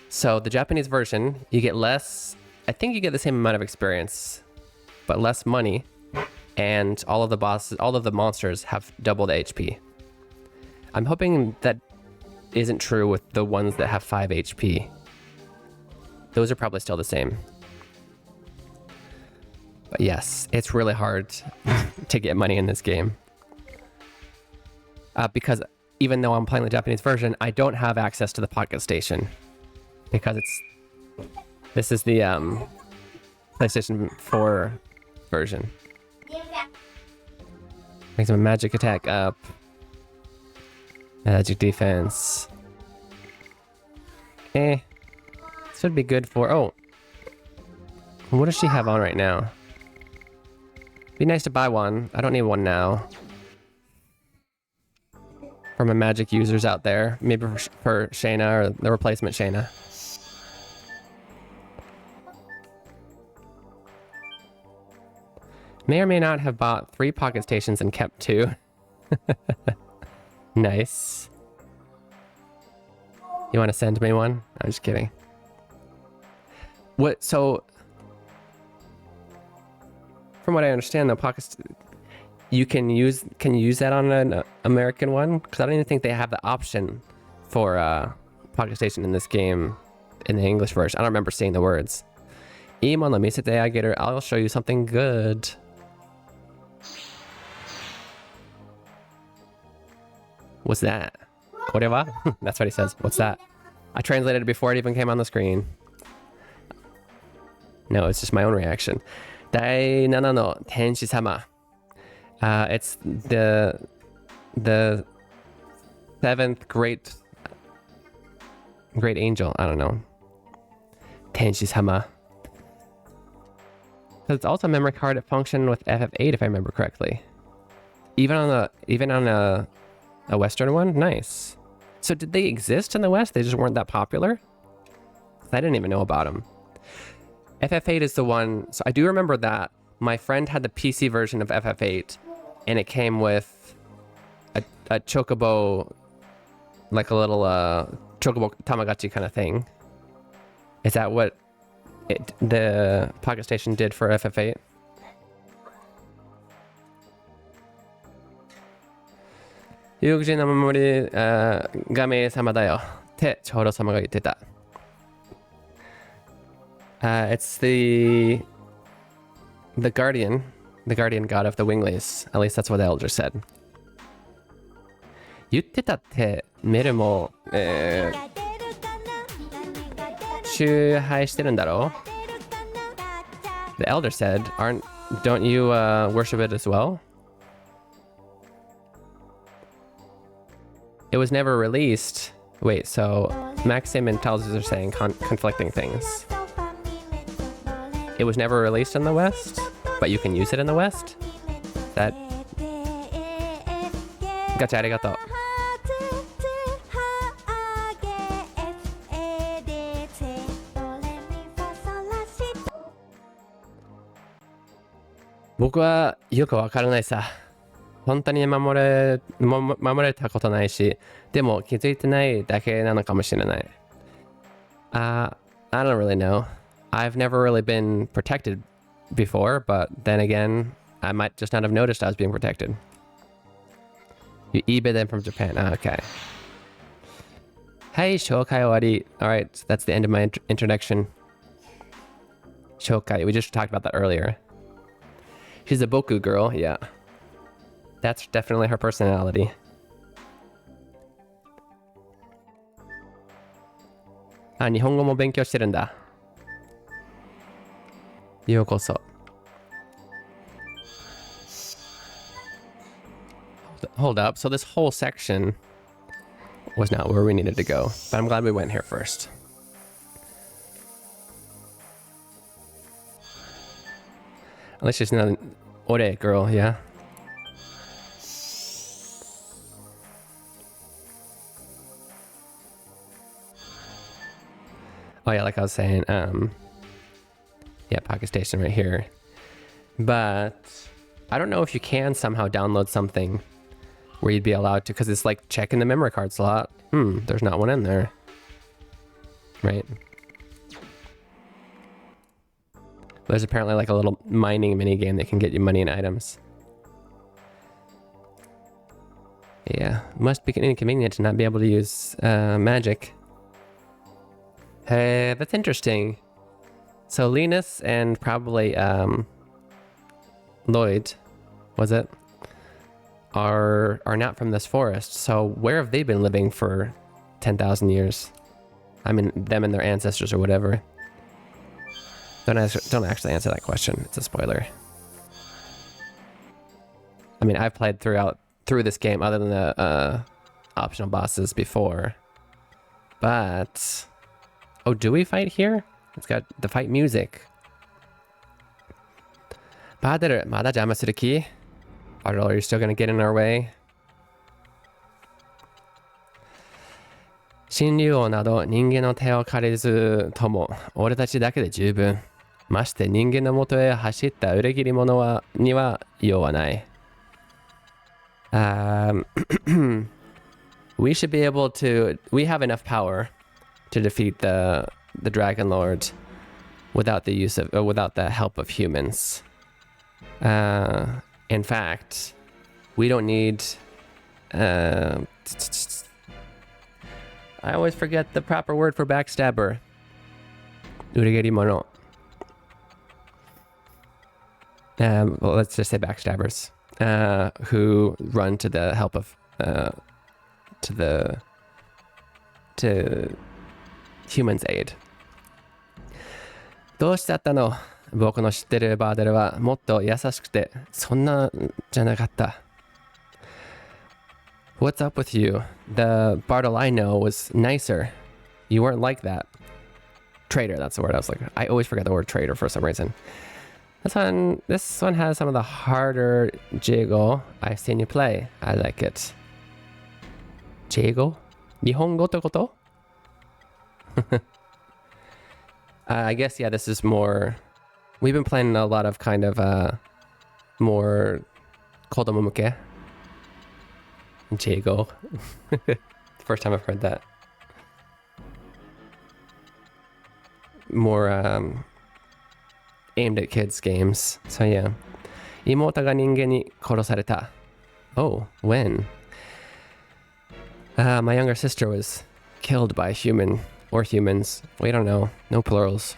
So the Japanese version, you get less, I think you get the same amount of experience, but less money, and all of the monsters have double the HP. I'm hoping that isn't true with the ones that have 5 HP. Those are probably still the same. But yes, it's really hard to get money in this game. Because even though I'm playing the Japanese version, I don't have access to the Pocket Station. Because this is the PlayStation 4 version. Makes my magic attack up. Magic defense. This would be good for... Oh. What does she have on right now? Be nice to buy one. I don't need one now. For my magic users out there. Maybe for Shayna or the replacement Shayna. May or may not have bought 3 Pocket Stations and kept 2. Nice. You want to send me one? I'm just kidding. What? So from what I understand, the pocket you can you use that on an American one? Because I don't even think they have the option for Pocket Station in this game in the English version. I don't remember seeing the words. Imono misete ageru. I'll show you something good. What's that? Whatever. That's what he says. What's that? I translated it before it even came on the screen. No, it's just my own reaction. Dai nana no tenshi sama. It's the seventh great angel. I don't know. Tenshi sama. It's also a memory card that functioned with FF8 if I remember correctly. Even on a Western one? Nice. So did they exist in the West? They just weren't that popular? I didn't even know about them. FF8 is the one... So I do remember that. My friend had the PC version of FF8, and it came with a chocobo, like a little chocobo Tamagotchi kind of thing. Is that what the Pocket Station did for FF8? Yuguchi no Mamori game sama da yo te Choro sama ga yitte ta. It's the guardian god of the Winglies. At least that's what the elder said. Yutte ta te meru mo shuhai shiteru daro? The elder said, don't you worship it as well? It was never released. Wait, so Maxim and Talzis are saying conflicting things. It was never released in the West, but you can use it in the West? That... Gotcha, arigato. Boku wa yoku wakaranai sa. 本当に守れたことないし、でも気づいてないだけなのかもしれない。I don't really know. I've never really been protected before, but then again, I might just not have noticed I was being protected. You eBay them from Japan. Okay. Hey, Shokai Owari. Alright, so that's the end of my introduction. Shokai, we just talked about that earlier. She's a Boku girl, yeah. That's definitely her personality. Ah, Nihongo mo benkyou shiteru nda. Yokoso. Hold up, so this whole section was not where we needed to go, but I'm glad we went here first. Unless she's not an Ore girl, yeah? Oh yeah, like I was saying, yeah, Pocket Station right here. But I don't know if you can somehow download something where you'd be allowed to, because it's like checking the memory card slot. There's not one in there. Right? There's apparently like a little mining mini game that can get you money and items. Yeah, must be inconvenient to not be able to use magic. Hey, that's interesting. So Linus and probably Lloyd, was it, are not from this forest. So where have they been living for 10,000 years? I mean, them and their ancestors or whatever. Don't actually answer that question. It's a spoiler. I mean, I've played through this game other than the optional bosses before, but oh, do we fight here? It's got the fight music. Padre, mada jama suru ki? Are you still gonna get in our way? 神竜王など人間の手を借りずとも俺たちだけで十分。まして人間のもとへ走った裏切り者には用はない。We should be able to. We have enough power to defeat the Dragon Lord without the help of humans. In fact, we don't need... I always forget the proper word for backstabber. Uregerimono. Well, let's just say backstabbers. Who run to the help of... to humans' aid. どうしちゃったの？僕の知ってるバーデルはもっと優しくて、そんなじゃなかった。What's up with you? The Bartle I know was nicer. You weren't like that. Traitor, that's the word I was like. I always forget the word traitor for some reason. This one has some of the harder Jigo I've seen you play. I like it. Jigo? 日本語ってこと? I guess, yeah, this is more... We've been playing a lot of kind of more kodomo muke. Jigo. First time I've heard that. More aimed at kids games. So yeah. 妹が人間に殺された. Oh, when? My younger sister was killed by a human or humans. We don't know. No plurals.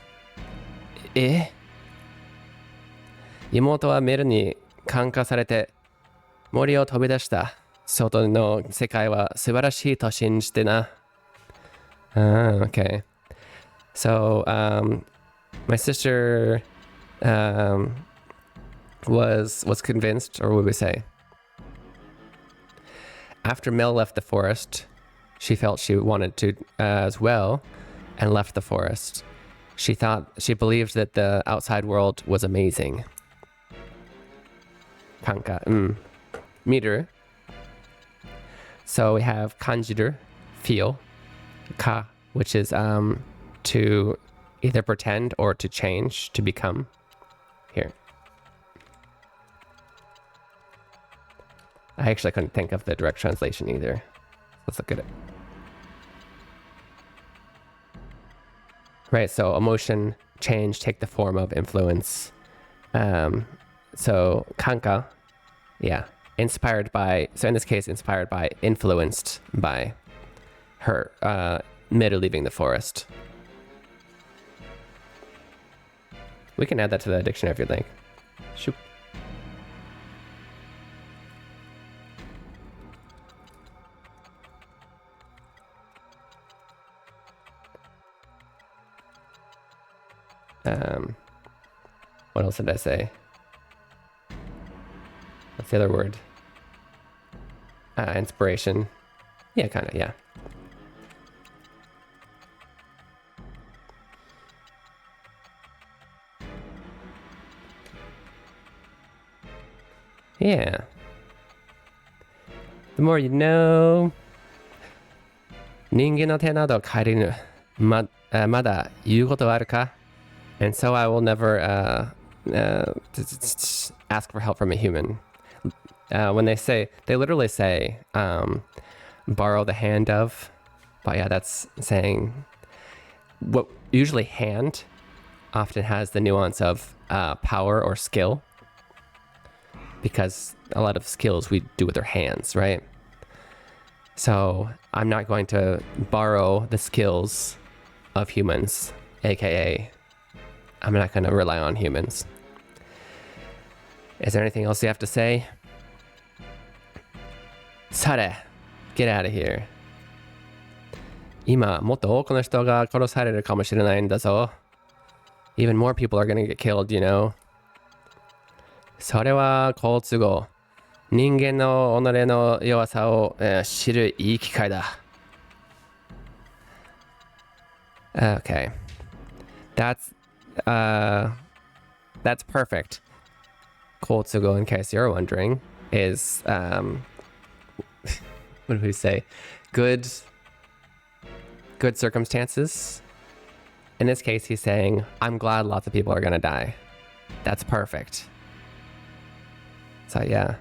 妹はメルに感化されて森を飛び出した。外の世界は素晴らしいと信じてな。Okay. So, my sister was convinced, or what would we say? After Mel left the forest, she felt she wanted to as well, and left the forest. She believed that the outside world was amazing. Kanka, meter. So we have kanjiru, feel, ka, which is to either pretend or to change, to become. Here. I actually couldn't think of the direct translation either. Let's look at it. Right, so emotion, change, take the form of influence. So kanka, yeah, inspired by, so in this case, inspired by, influenced by her, Miru leaving the forest. We can add that to the dictionary if you'd like. Shoop. What else did I say? What's the other word? Inspiration. Yeah, kind of, yeah. Yeah. The more you know. 人間の手など借りぬ。まだ言うことはあるか? And so I will never ask for help from a human. When they literally say, borrow the hand of. But yeah, that's saying what usually hand often has the nuance of power or skill. Because a lot of skills we do with our hands, right? So I'm not going to borrow the skills of humans, aka I'm not going to rely on humans. Is there anything else you have to say? Sare, get out of here. 今、もっと多くの人が殺されるかもしれないんだぞ. Even more people are going to get killed, you know. それは好都合。人間の己の弱さを、知るいい機会だ。Okay. That's perfect. 好都合, in case you're wondering, is what do we say? Good circumstances. In this case, he's saying, I'm glad lots of people are gonna die. That's perfect. So yeah.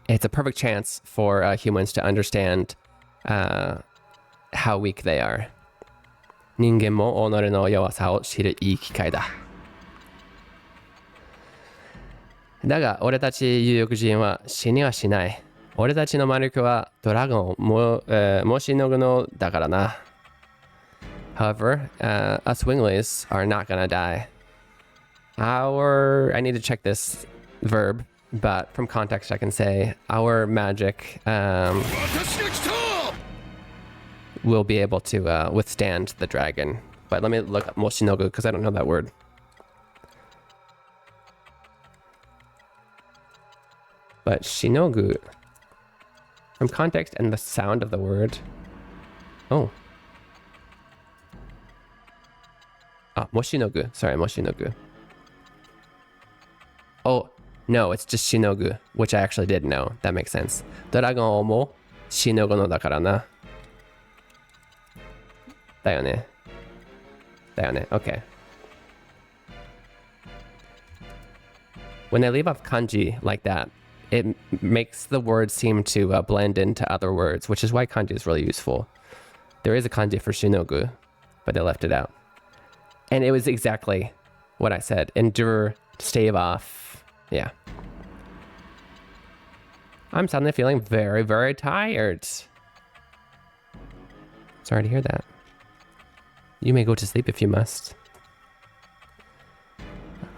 It's a perfect chance for humans to understand how weak they are. 人間も己の弱さを知るいい機会だ.だが俺たち有力人は死にはしない。俺たちの魔力はドラゴンも、もしのぐのだからな。However, us wingless are not gonna die. I need to check this verb, but from context I can say our magic will be able to withstand the dragon. But let me look up Moshinogu because I don't know that word. But Shinogu, from context and the sound of the word. Oh. Ah, Moshinogu. Sorry, Moshinogu. Oh, no, it's just Shinogu, which I actually did know. That makes sense. Dragon mo Shinogu no dakara na. だよね。だよね。Okay. When they leave off kanji like that, it makes the word seem to blend into other words, which is why kanji is really useful. There is a kanji for shinogu, but they left it out. And it was exactly what I said. Endure, stave off. Yeah. I'm suddenly feeling very, very tired. Sorry to hear that. You may go to sleep if you must. I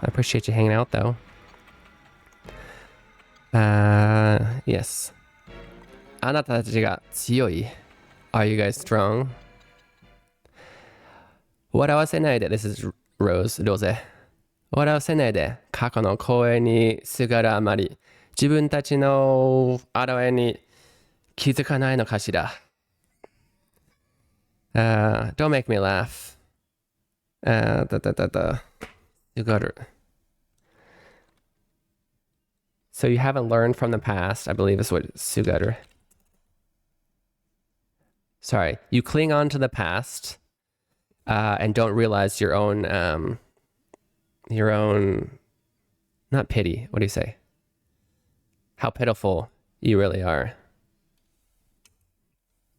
appreciate you hanging out, though. Yes. あなたたちが強い. Are you guys strong? 笑わせないで. This is Rose. 笑わせないで. 過去の声にすがるあまり自分たちの現れに気づかないのかしら. Don't make me laugh. すがる. So you haven't learned from the past, I believe is what sugaru. Sorry, you cling on to the past and don't realize your own, not pity, what do you say? How pitiful you really are.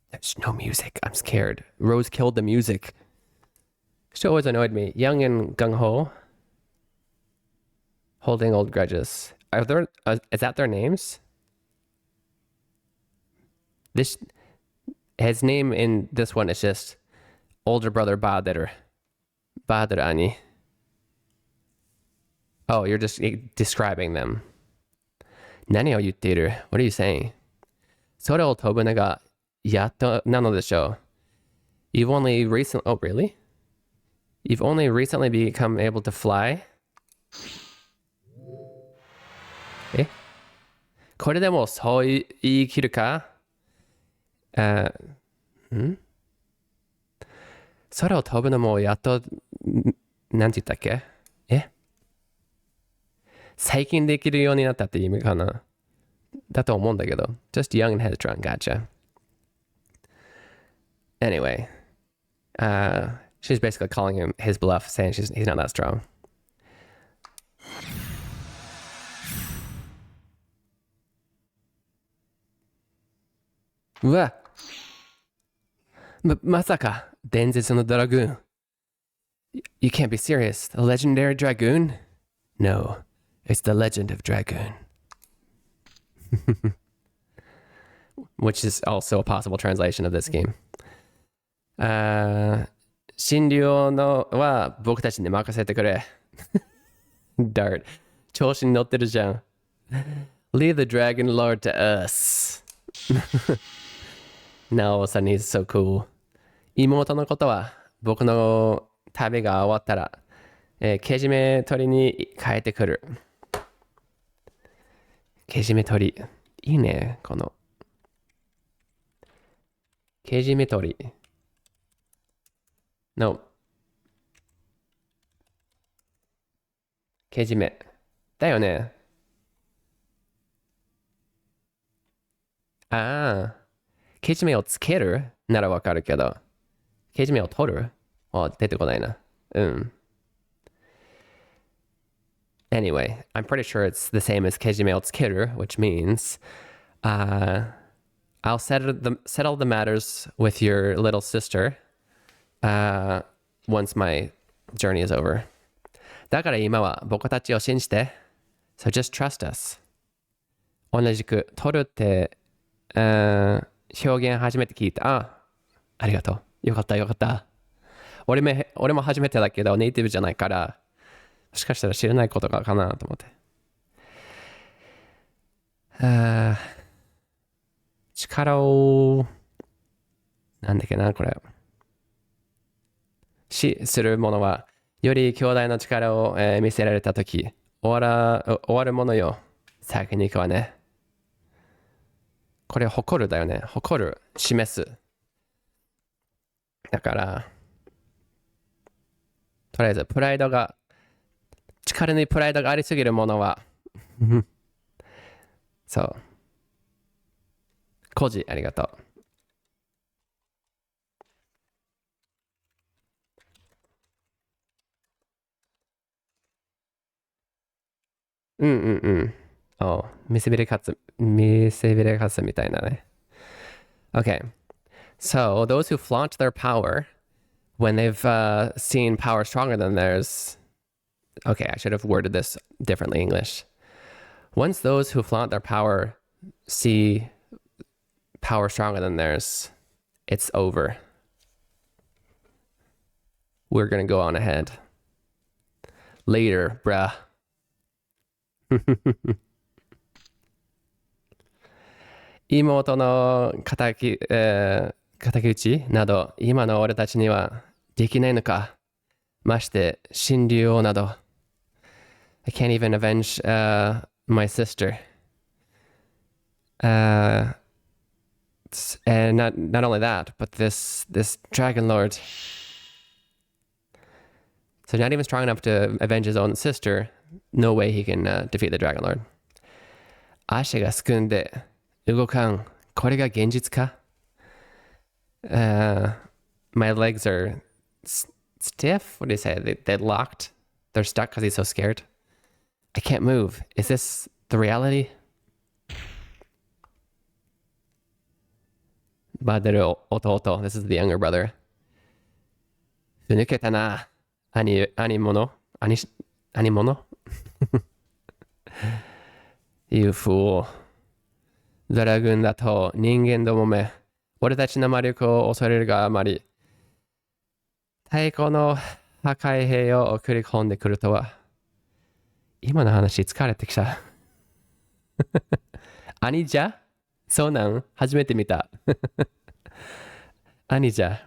There's no music, I'm scared. Rose killed the music. She always annoyed me. Young and gung-ho. Holding old grudges. Are there, is that their names? His name in this one is just older brother Bader. Bader Ani. Oh, you're just describing them. Nani o yutteru? What are you saying? Sora o tobu no ga yatto nano desho. You've only recently, oh really? You've only recently become able to fly? これでもそう言い切るか? 空を飛ぶのもやっと、なんて言ったっけ? 最近できるようになったって意味かな? だと思うんだけど. Just young and headstrong, gotcha. Anyway, she's basically calling him his bluff, saying he's not that strong. What? まさか伝説のドラグーン. You can't be serious. The legendary Dragoon? No, it's the legend of Dragoon. Which is also a possible translation of this game. 診療のは僕たちに任せてくれ. Dart. 調子に乗ってるじゃん. Leave the Dragon Lord to us. Now all of a sudden he's so cool. 妹のことは僕の旅が終わったら、けじめ取りに帰ってくる。けじめ取り。いいね、この。けじめ取り。No. けじめ。だよね。ああ。けじめをつけるならわかるけど、けじめを取るは出てこないな。Anyway, I'm pretty sure it's the same as けじめをつける, which means I'll settle the matters with your little sister once my journey is over. だから今は僕たちを信じて。So just trust us. 同じく、取るって、表現初めて聞いた。ありがとう。よかったよかった。俺も初めてだけど、ネイティブじゃないから、もしかしたら知らないことがかなと思って。力を、なんだっけな、これ。するものは、より強大な力を、見せられたとき、終わるものよ。先に行くわね。これ、誇るだよね。誇る、示す。だから、とりあえず、力にプライドがありすぎるものは、そう。コジ、ありがとう。うんうんうん。見せびれかつみたいなね。Okay. So, those who flaunt their power when they've seen power stronger than theirs. Okay, I should have worded this differently in English. Once those who flaunt their power see power stronger than theirs, it's over. We're going to go on ahead. Later, bruh. 妹の敵討ちなど今の俺たちにはできないのか。まして神竜王など。I can't even avenge my sister. And not only that, but this Dragon Lord. So not even strong enough to avenge his own sister. No way he can defeat the Dragon Lord. 足がすくんで動かん。これが現実か? My legs are stiff. What do you say? They're locked. They're stuck because he's so scared. I can't move. Is this the reality? バデル弟. This is the younger brother. ふぬけたな。兄者 You fool. ドラグーンだと人間どもめ。俺たちの魔力を恐れるがあまり。太鼓の破壊兵を送り込んでくるとは。今の話疲れてきた。兄じゃそうなん初めて見た。兄じゃ。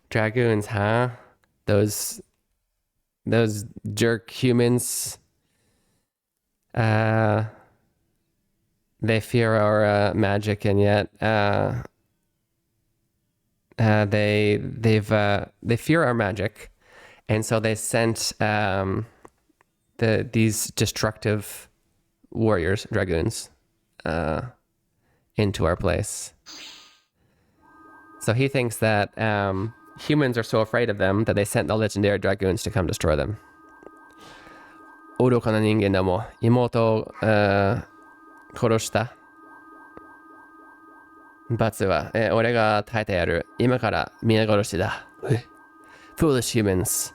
Dragoons, huh? Those jerk humans. They fear our magic, and yet they fear our magic, and so they sent these destructive warriors, dragoons, into our place. So he thinks that humans are so afraid of them that they sent the legendary dragoons to come destroy them. 愚かな人間だも妹を、殺した罰は、俺が耐えてやる。今から皆殺しだ。Foolish humans.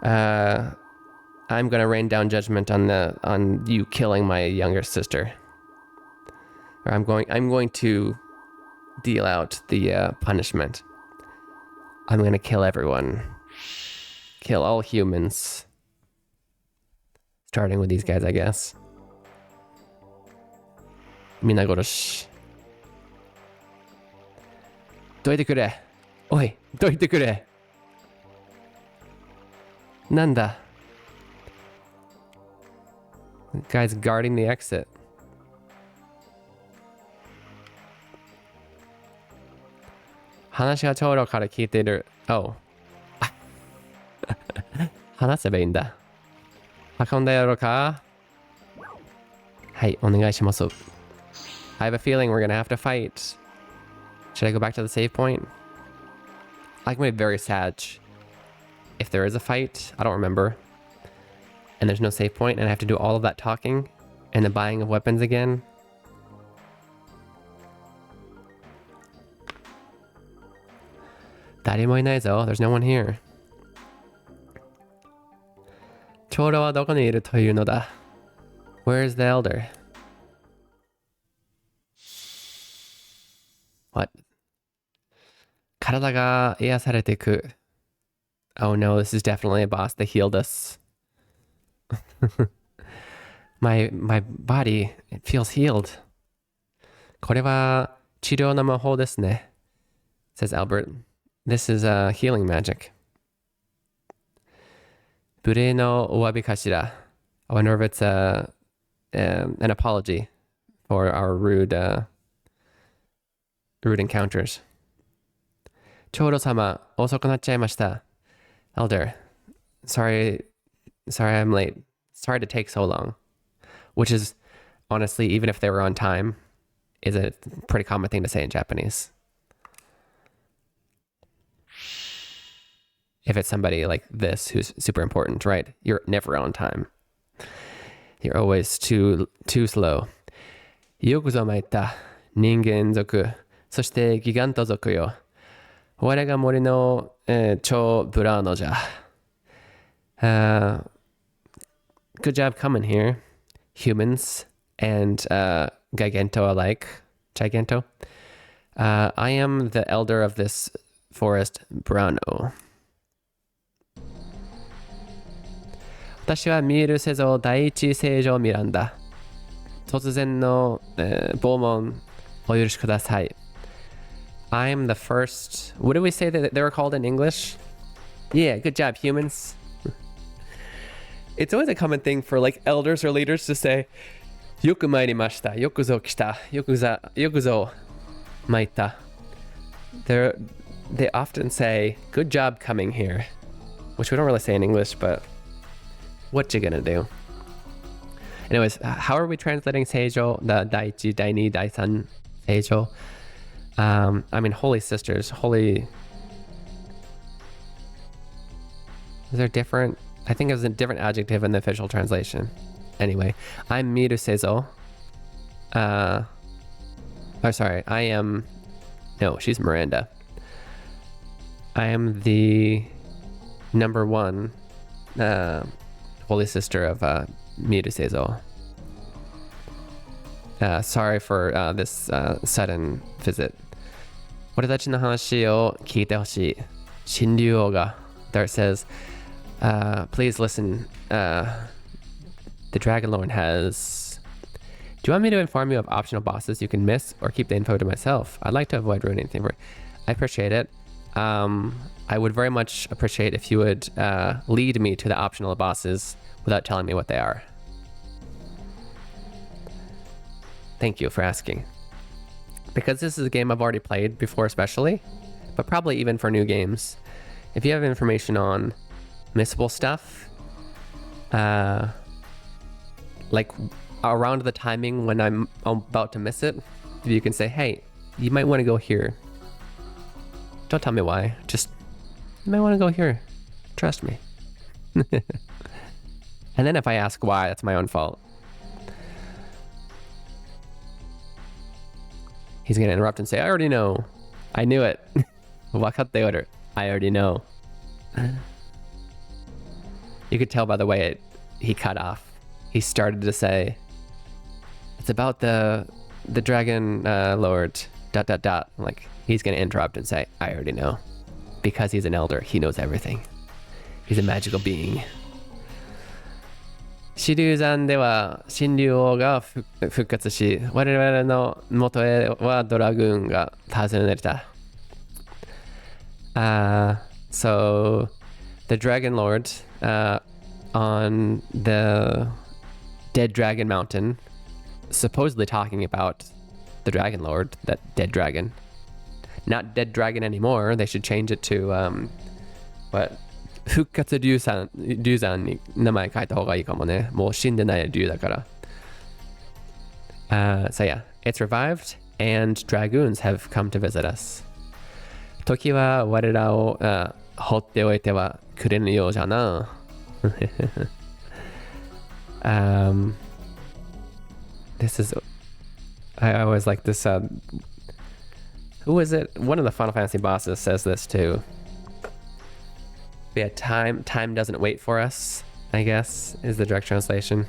I'm gonna rain down judgment on you killing my younger sister. Or I'm going to deal out the punishment. I'm gonna kill everyone. Kill all humans. Starting with these guys, I guess. 皆殺し。どいてくれ。おい、どいてくれ。なんだ。The guy's guarding the exit. 話が長老から聞いている。Oh. 話せばいいんだ。運んだやろうかはい、お願いします。I have a feeling we're gonna have to fight. Should I go back to the save point? I'm gonna be very sad if there is a fight. I don't remember. And there's no save point, and I have to do all of that talking and the buying of weapons again. There's no one here. 長老はどこにいるというのだ? Where is the elder? What? 体が癒されていく. Oh no, this is definitely a boss that healed us. my body, it feels healed. これは治療の魔法ですね, says Albert. This is a healing magic. 無礼のお詫びかしら. I wonder if it's an apology for our rude encounters. 長老様、遅くなっちゃいました. Elder, sorry I'm late. Sorry to take so long. Which is, honestly, even if they were on time, is a pretty common thing to say in Japanese. If it's somebody like this who's super important, right? You're never on time. You're always too slow. よくぞ参った。人間族。そしてギガント族よ。我が森の、超ブラーノじゃ。Good job coming here, humans and Gigento alike. Gigento. I am the elder of this forest, Brano. 私は見えるせぞ第一聖女ミランダ。突然の、拷問お許しください。I'm the first. What do we say that they were called in English? Yeah, good job, humans. It's always a common thing for like elders or leaders to say, よく参りました。よくぞ来た。よくぞ参った。They often say, good job coming here, which we don't really say in English, but what you gonna do? Anyways, how are we translating Seijo, the Daichi, Daini, Daisan, Seijo? I mean, holy sisters, holy. Is there different? I think it was a different adjective in the official translation. Anyway, I'm Miru Seizo. Sorry, I am. No, she's Miranda. I am the number one holy sister of Miru Seizo. Sorry for this sudden visit. 俺たちの話を聞いてほしい。神竜王が Dart says, please listen. The Dragon Lord has. Do you want me to inform you of optional bosses you can miss or keep the info to myself? I'd like to avoid ruining anything for you. I appreciate it. I would very much appreciate if you would lead me to the optional bosses without telling me what they are. Thank you for asking. Because this is a game I've already played before especially, but probably even for new games. If you have information on missable stuff, like around the timing when I'm about to miss it, you can say, hey, you might want to go here. Don't tell me why, just, you might want to go here. Trust me. And then if I ask why, that's my own fault. He's going to interrupt and say, I already know. I knew it. Wakatte order. I already know. You could tell by the way he cut off. He started to say, it's about the Dragon Lord, ... Like, he's going to interrupt and say, I already know. Because he's an elder, he knows everything. He's a magical being. シリュウ山では神竜王が復活し、我々の元へはドラグーンが訪ねた。So, the Dragon Lord on the Dead Dragon Mountain, supposedly talking about the Dragon Lord, that dead dragon. Not dead dragon anymore, they should change it to, what? 復活竜山に名前書いた方がいいかもね。もう死んでない竜だから。So yeah, it's revived and dragoons have come to visit us. 時は我らを放っておいてはくれぬようじゃな。This is, I always like this, who is it? One of the Final Fantasy bosses says this too. Yeah, time doesn't wait for us. I guess, is the direct translation.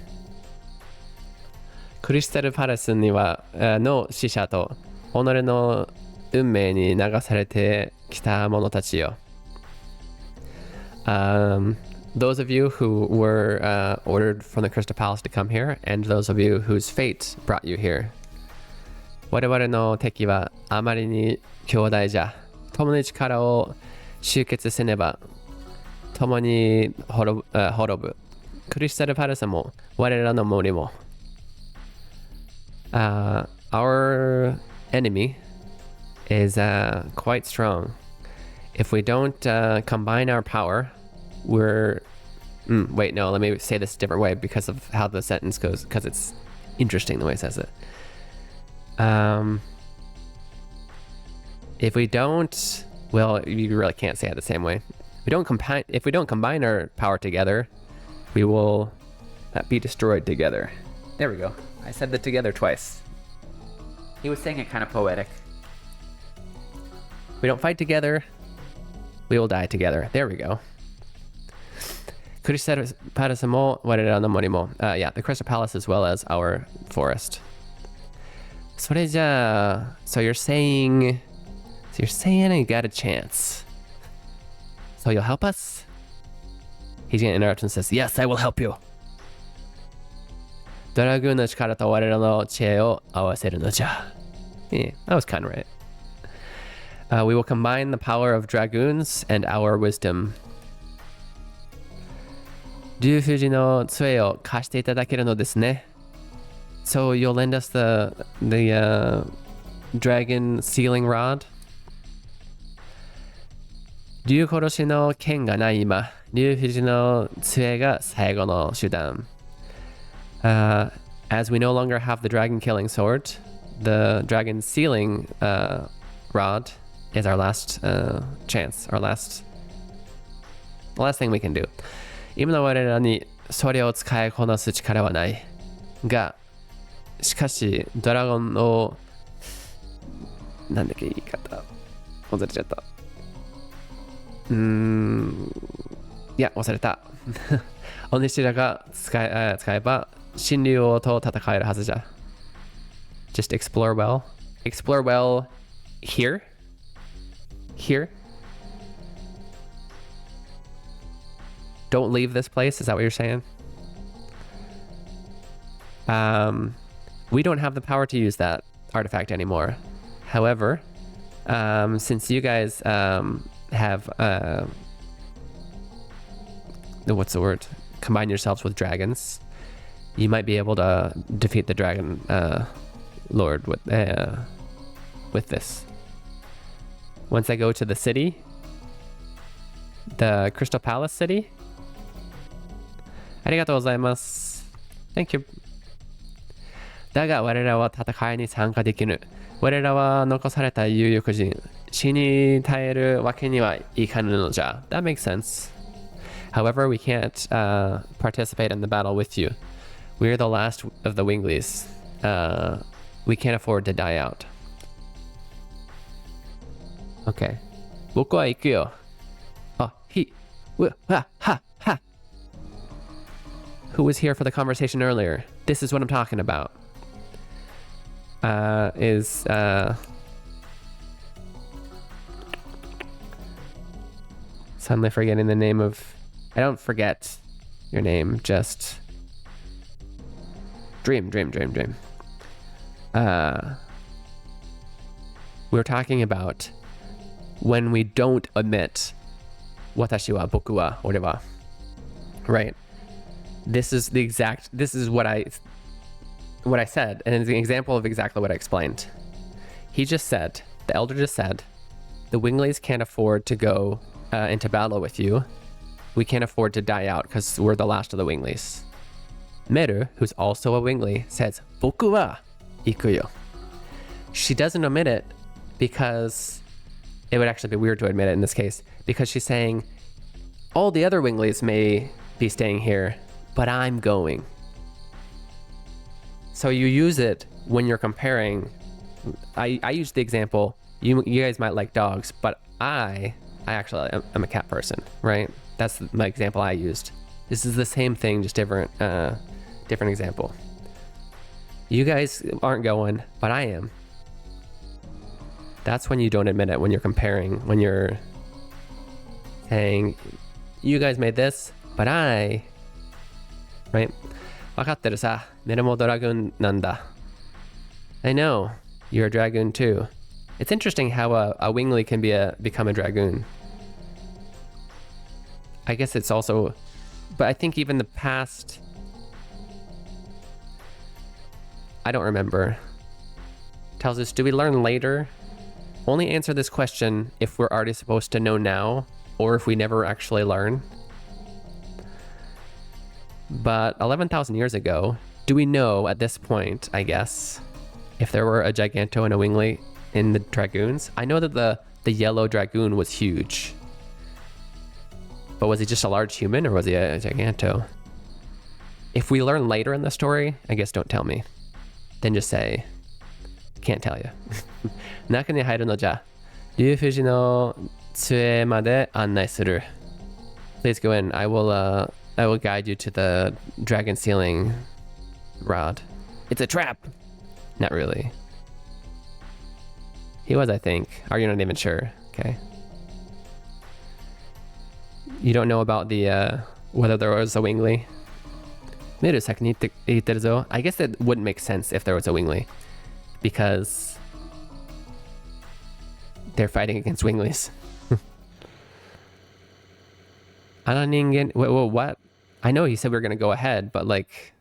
クリスタルパラスにはの死者と己の運命に流されてきた者たちよ。Those of you who were ordered from the Crystal Palace to come here, and those of you whose fate brought you here. 我々の敵はあまりに強大じゃ。共に力を集結せねば共に滅ぶ。クリスタルパラスも我らの森も。Our enemy is quite strong. If we don't combine our power, we're... wait, no, let me say this a different way because of how the sentence goes, because it's interesting the way it says it. If we don't... Well, you really can't say it the same way. If we don't combine our power together, we will be destroyed together. There we go. I said the together twice. He was saying it kind of poetic. We don't fight together, we will die together. There we go. Crystal Palace mo warera no mori mo. Yeah, the Crystal Palace as well as our forest. それじゃあ, so you're saying you got a chance. So you'll help us? He's gonna interrupt and says, yes, I will help you. ドラグーンの力と我らの知恵を合わせるのじゃ。Yeah, that was kind of right. We will combine the power of dragoons and our wisdom. 竜富士の杖を貸していただけるのですね。So you'll lend us the dragon sealing rod? 竜殺しの剣がない今、竜富士の杖が最後の手段。As we no longer have the dragon killing sword, the dragon sealing rod is our last chance, the last thing we can do. 今の我らにそれを使いこなす力はないが、しかしドラゴンをなんだっけ言い方忘れちゃった。いや忘れた。お主らが使えば神竜王と戦えるはずじゃ。Just explore well. Explore well here? Here? Don't leave this place? Is that what you're saying? We don't have the power to use that artifact anymore. However, since you guys have... what's the word? Combine yourselves with dragons. You might be able to defeat the dragon lord with this. Once I go to the city, the Crystal Palace city. ありがとうございます。Thank you. だが我らは戦いに参加できぬ。我らは残された有力人。死に耐えるわけにはいかぬのじゃ。That makes sense. However, we can't participate in the battle with you. We're the last of the Winglies. We can't afford to die out. Okay. 僕は行くよ。あ、は。Who was here for the conversation earlier? This is what I'm talking about. Suddenly forgetting the name of... I don't forget your name, just... Dream. We're talking about when we don't admit watashi wa, boku wa, ore wa. Right. This is what I said, and it's an example of exactly what I explained. The elder just said, the Winglies can't afford to go into battle with you. We can't afford to die out because we're the last of the Winglies. Meru, who's also a Wingly, says, Boku wa iku yo. She doesn't admit it because it would actually be weird to admit it in this case, because she's saying, all the other Winglies may be staying here, but I'm going. So you use it when you're comparing. I use the example, you guys might like dogs, but I actually am a cat person, right? That's my example I used. This is the same thing, just different example. You guys aren't going, but I am. That's when you don't admit it, when you're comparing, when you're saying, you guys made this, but I, right? わかってるさ、メルもドラグーンなんだ. I know, you're a dragoon too. It's interesting how a wingly can become a dragoon. I guess it's also, but I think even the past, I don't remember, tells us, do we learn later? Only answer this question if we're already supposed to know now, or if we never actually learn. But 11,000 years ago, do we know at this point, I guess, if there were a Giganto and a Wingly in the Dragoons? I know that the yellow Dragoon was huge. But was he just a large human, or was he a Giganto? If we learn later in the story, I guess don't tell me. Then just say, can't tell you. 中に入るのじゃ、竜富士の杖まで案内する. Please go in. I will guide you to the dragon sealing rod. It's a trap! Not really. He was, I think. Are you not even sure? Okay. You don't know about the, whether there was a Wingly? 見る先に言ってるぞ. I guess that wouldn't make sense if there was a Wingly. Because they're fighting against Winglies. あの人間, wait, what? I know he said we were going to go ahead, but like...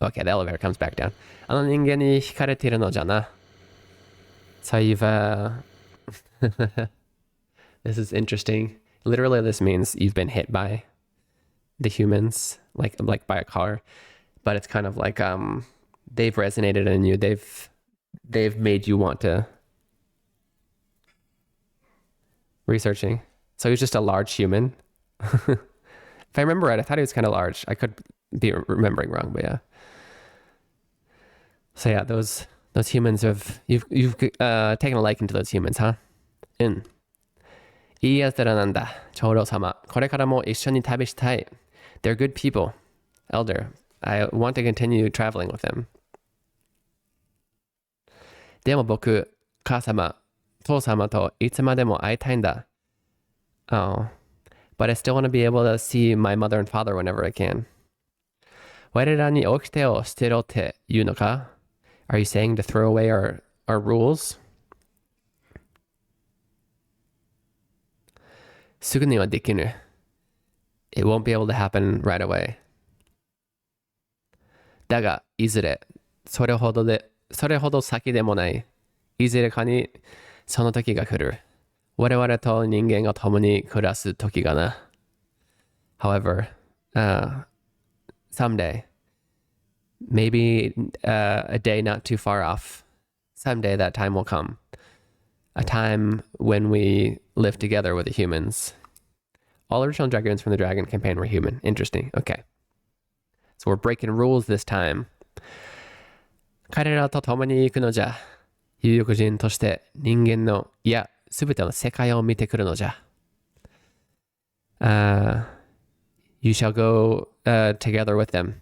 Okay, the elevator comes back down. あの人間に惹かれているのじゃな. So you've, This is interesting. Literally, this means you've been hit by the humans, like by a car. But it's kind of like, they've resonated in you. They've made you want to... Researching. So he's just a large human. If I remember right, I thought he was kind of large. I could be remembering wrong, but yeah. So yeah, those humans you've taken a liking to those humans, huh? うん。いいやつらなんだ、長老様。これからも一緒に旅したい。They're good people. Elder, I want to continue traveling with them. でも僕、母様、父様といつまでも会いたいんだ. Oh, but I still want to be able to see my mother and father whenever I can. 我らに掟を捨てろって言うのか? Are you saying to throw away our rules? すぐにはできぬ. It won't be able to happen right away. だが、いずれ、それほど先でもない。いずれかに、その時が来る。我々と人間が共に暮らす時がな。However, someday, maybe a day not too far off, someday that time will come. A time when we live together with the humans. All original Dragoons from the Dragon campaign were human. Interesting. Okay. So we're breaking rules this time. 彼らと共に行くのじゃ。有力人として人間の、いや、すべての世界を見てくるのじゃ。You shall go together with them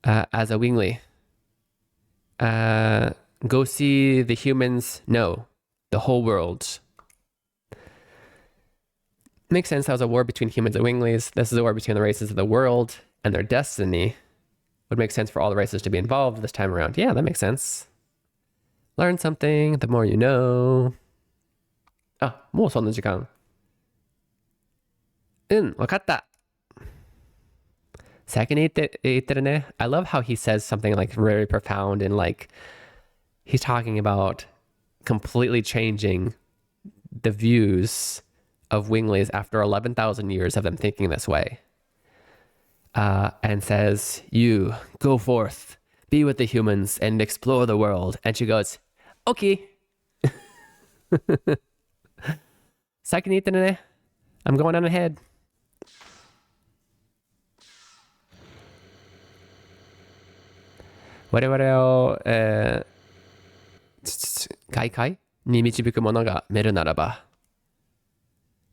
as a Wingly. Go see the humans. No, the whole world. Makes sense. That was a war between humans and Winglies. This is a war between the races of the world and their destiny. Would make sense for all the races to be involved this time around. Yeah, that makes sense. Learn something, the more you know. あ、もうそんな時間。うん、わかった。先に言ってるね。I love how he says something like very profound and like he's talking about completely changing the views of Winglies after 11,000 years of them thinking this way. And says, you go forth, be with the humans and explore the world. And she goes, okay. 先に言ってるね。I'm going on ahead. 我々を、外界に導くものが見るならば。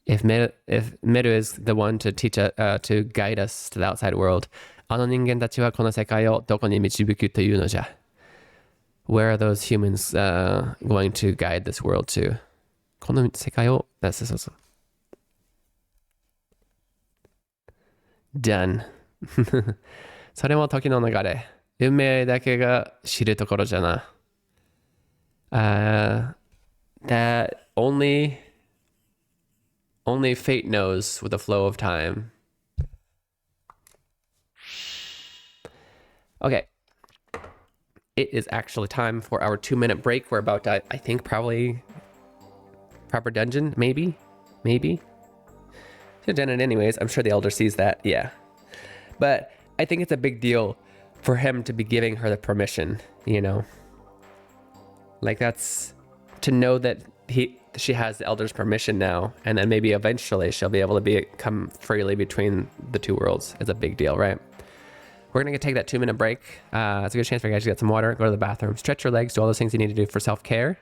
if Miru is the one to teach to guide us to the outside world, あの人間たちはこの世界をどこに導くというのじゃ? Where are those humans going to guide this world to? この世界を、そうそう。Done. それも時の流れ。運命だけが知るところじゃな。That only fate knows with the flow of time. Okay. It is actually time for our 2-minute break. We're about to, I think, probably proper dungeon, maybe. Should have done it anyways. I'm sure the elder sees that. Yeah. But I think it's a big deal for him to be giving her the permission, you know? Like that's to know that she has the elder's permission now, and then maybe eventually she'll be able to come freely between the two worlds. It's a big deal, right? We're going to take that 2-minute break. It's a good chance for you guys to get some water, go to the bathroom, stretch your legs, do all those things you need to do for self-care,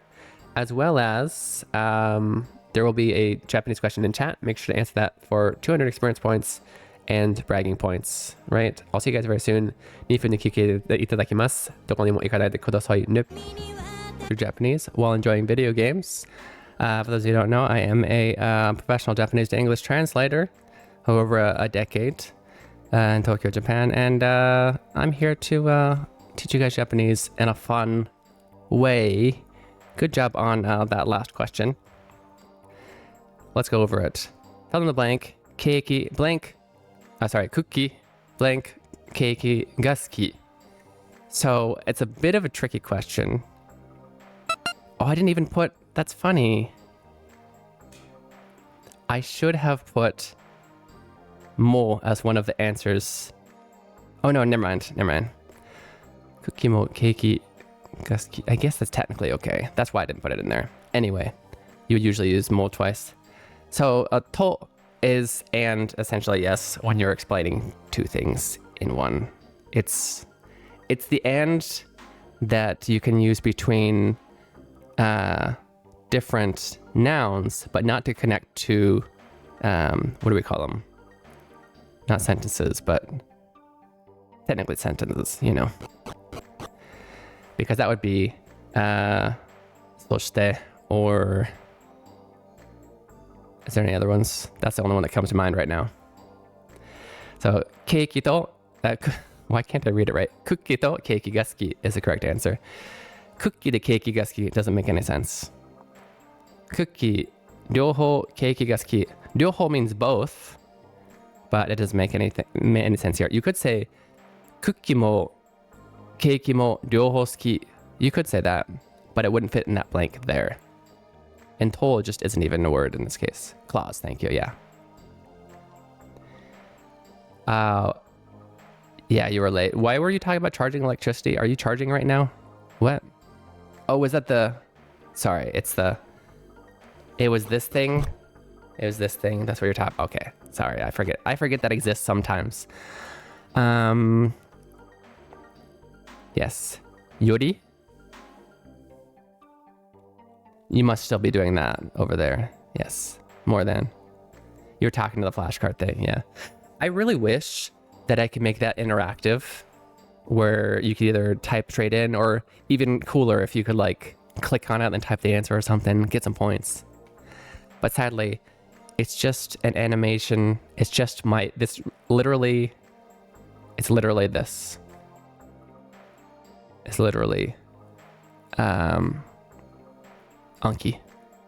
as well as there will be a Japanese question in chat. Make sure to answer that for 200 experience points and bragging points, right? I'll see you guys very soon. 2分で休憩いただきます。どこにも行かないでくださいね。Through Japanese while enjoying video games. For those of you who don't know, I am a professional Japanese to English translator over a decade. In Tokyo, Japan, and I'm here to teach you guys Japanese in a fun way. Good job on that last question. Let's go over it. Fill in the blank. Keiki blank. Cookie blank. Keiki ga suki. So it's a bit of a tricky question. Oh, I didn't even put. That's funny. I should have put mo as one of the answers. Oh no, never mind. Cookie mo keiki gasuki. I guess that's technically okay. That's why I didn't put it in there. Anyway, you would usually use mo twice. So to is and essentially yes when you're explaining two things in one. It's the and that you can use between different nouns, but not to connect to what do we call them? Not sentences, but technically sentences, you know. Because that would be soshite, or is there any other ones? That's the only one that comes to mind right now. So keiki to, why can't I read it right? Cookie to keiki ga suki is the correct answer. Cookie to keiki ga suki doesn't make any sense. Cookie, ryohou keiki ga suki. Ryohou means both, but it doesn't make any sense here. You could say cookie mo keiki mo ryohou suki. You could say that, but it wouldn't fit in that blank there. And to just isn't even a word in this case. Clause, thank you, yeah. Yeah, you were late. Why were you talking about charging electricity? Are you charging right now? What? Oh, was that the... Sorry, it was this thing. It was this thing. That's what you're talking... Okay, sorry, I forget that exists sometimes. Yes. Yori? You must still be doing that over there. Yes, more than. You're talking to the flashcard thing, yeah. I really wish that I could make that interactive, where you could either type straight in, or even cooler if you could like click on it and type the answer or something, get some points. But sadly, it's just an animation. It's just it's literally this. It's literally Anki.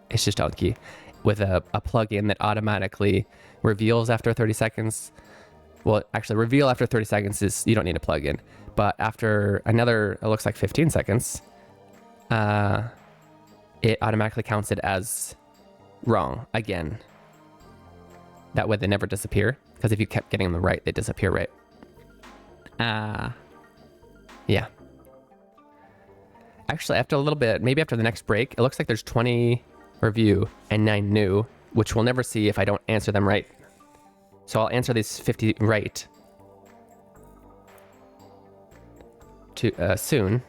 It's just Anki with a plugin that automatically reveals after 30 seconds. Well, actually, reveal after 30 seconds is, you don't need a plugin. But after another, it looks like 15 seconds, it automatically counts it as wrong again. That way they never disappear. Because if you kept getting them right, they disappear, right? Yeah. Actually, after a little bit, maybe after the next break, it looks like there's 20 review and 9 new, which we'll never see if I don't answer them right. So I'll answer these 50 right soon,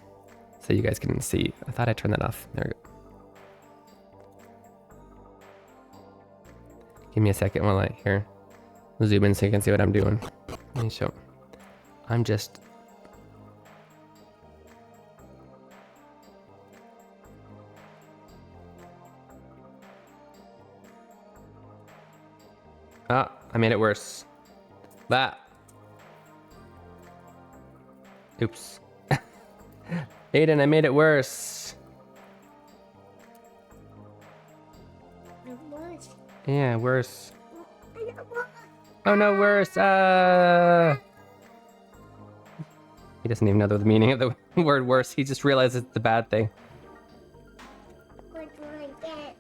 so you guys can see. I thought I turned that off. There we go. Give me a second while I here. Zoom in so you can see what I'm doing. Let me show. I'm just... Ah, I made it worse. That. Oops. Aiden, I made it worse. Yeah, worse. Oh no, worse. He doesn't even know the meaning of the word worse. He just realizes it's the bad thing. What do I get?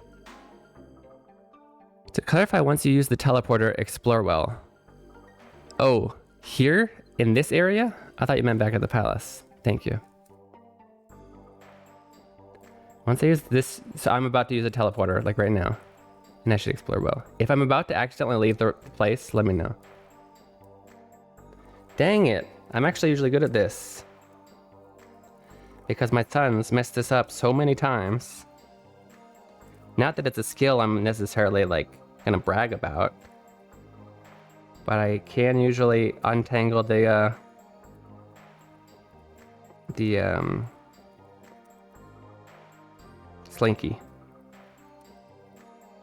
To clarify, once you use the teleporter, explore well. Oh, here? In this area? I thought you meant back at the palace. Thank you. Once I use this, so I'm about to use a teleporter, like right now. And I should explore well. If I'm about to accidentally leave the place, let me know. Dang it. I'm actually usually good at this. Because my sons messed this up so many times. Not that it's a skill I'm necessarily like gonna brag about. But I can usually untangle the slinky.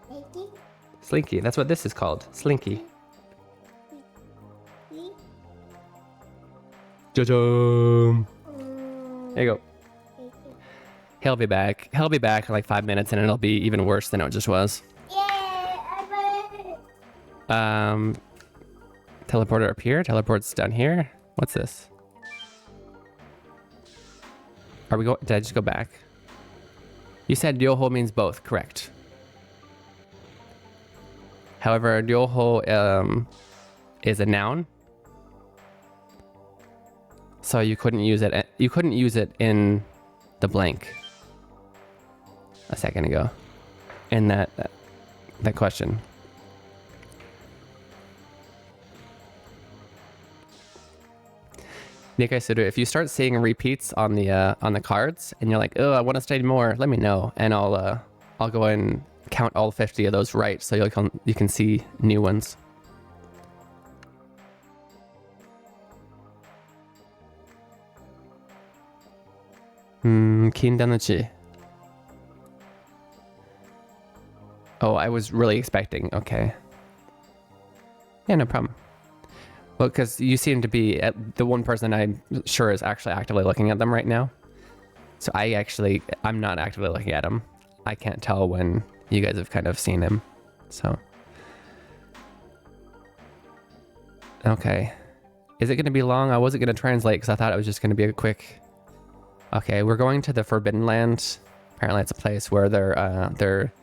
Baby? Slinky, that's what this is called. Slinky. Me? There you go. Baby. He'll be back. He'll be back in like 5 minutes and it'll be even worse than it just was. Yeah, I made it. Teleporter up here. Teleport's down here. What's this? Are we going? Did I just go back? You said Ryoho means both, correct? However, Ryoho is a noun, so you couldn't use it. You couldn't use it in the blank a second ago. In that question. If you start seeing repeats on the cards and you're like, oh, I want to study more, let me know and I'll go and count all 50 of those right so you can see new ones. Kindanuchi. Oh, I was really expecting. Okay. Yeah, no problem. Well, because you seem to be the one person I'm sure is actually actively looking at them right now. So I'm not actively looking at him. I can't tell when you guys have kind of seen him. So. Okay. Is it going to be long? I wasn't going to translate because I thought it was just going to be a quick. Okay, we're going to the Forbidden Land. Apparently it's a place where their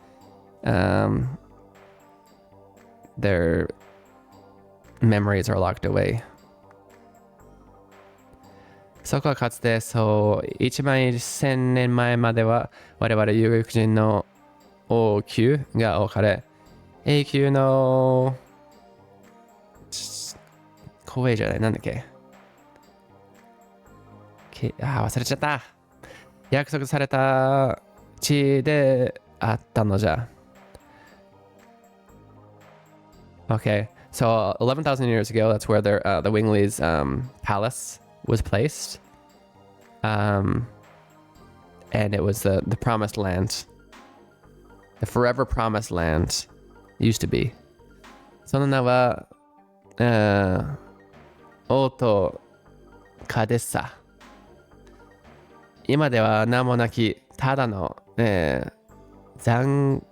memories are locked away. そこはかつてそう1万1000年前までは我々遊牧人の王宮が置かれ永久の公営じゃないなんだっけ忘れちゃった約束された地であったのじゃ Okay, so 11,000 years ago, that's where the Winglies palace was placed. And it was the promised land. The forever promised land used to be. その名は、王とカデッサ。今では名もなきただの、残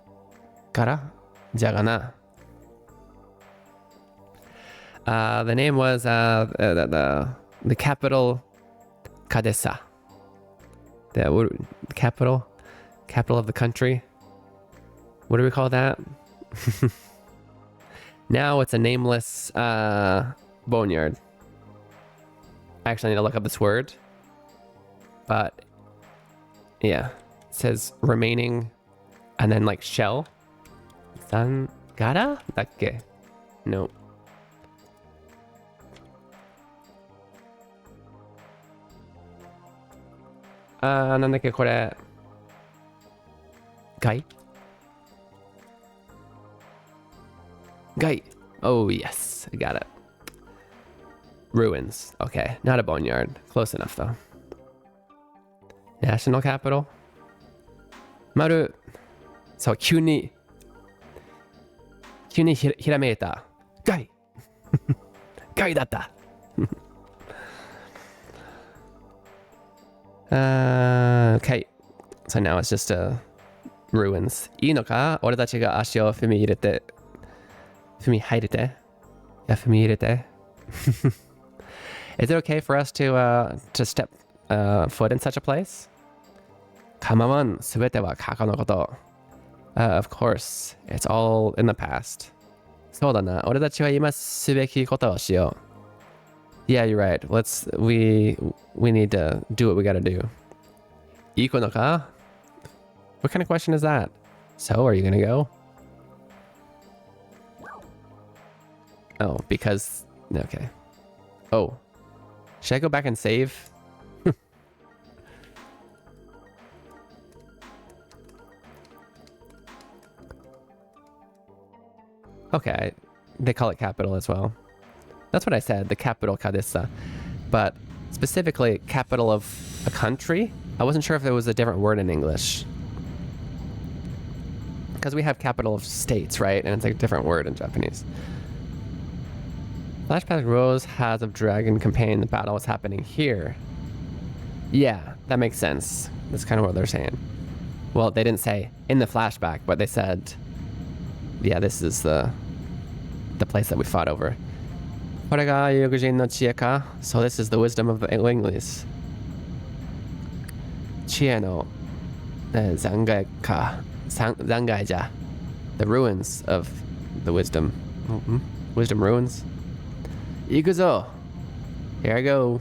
からじゃがな。The name was the capital Kadesa. The capital of the country. What do we call that? Now it's a nameless boneyard. I actually need to look up this word. But yeah, it says remaining and then like shell. Sangara? Dakke? No. Kai? Gai. Oh, yes. I got it. Ruins. Okay. Not a boneyard. Close enough, though. National capital? Maru. So, 急にひらめいた。Gai. Gai だった。Okay. So now it's just ruins. いいのか俺たちが足を踏み入れて。踏み入れて。いや、踏み入れて。Is it okay for us to step foot in such a place? Come on, すべては過去のこと。Of course, it's all in the past. そうだな。俺たちは今すべきことをしよう。Yeah, you're right. We need to do what we gotta do. いいのか? What kind of question is that? So, are you gonna go? Oh, because... Okay. Oh. Should I go back and save? Okay. They call it capital as well. That's what I said, the capital Kadessa. But specifically, capital of a country? I wasn't sure if there was a different word in English. Because we have capital of states, right? And it's like a different word in Japanese. Flashback Rose has of Dragon Companion. The battle is happening here. Yeah, that makes sense. That's kind of what they're saying. Well, they didn't say in the flashback, but they said, yeah, this is the place that we fought over. これが有力人の知恵か? So this is the wisdom of the Winglies. 知恵の残骸か。残骸じゃ. The ruins of the wisdom. Wisdom ruins. 行くぞ. Here I go.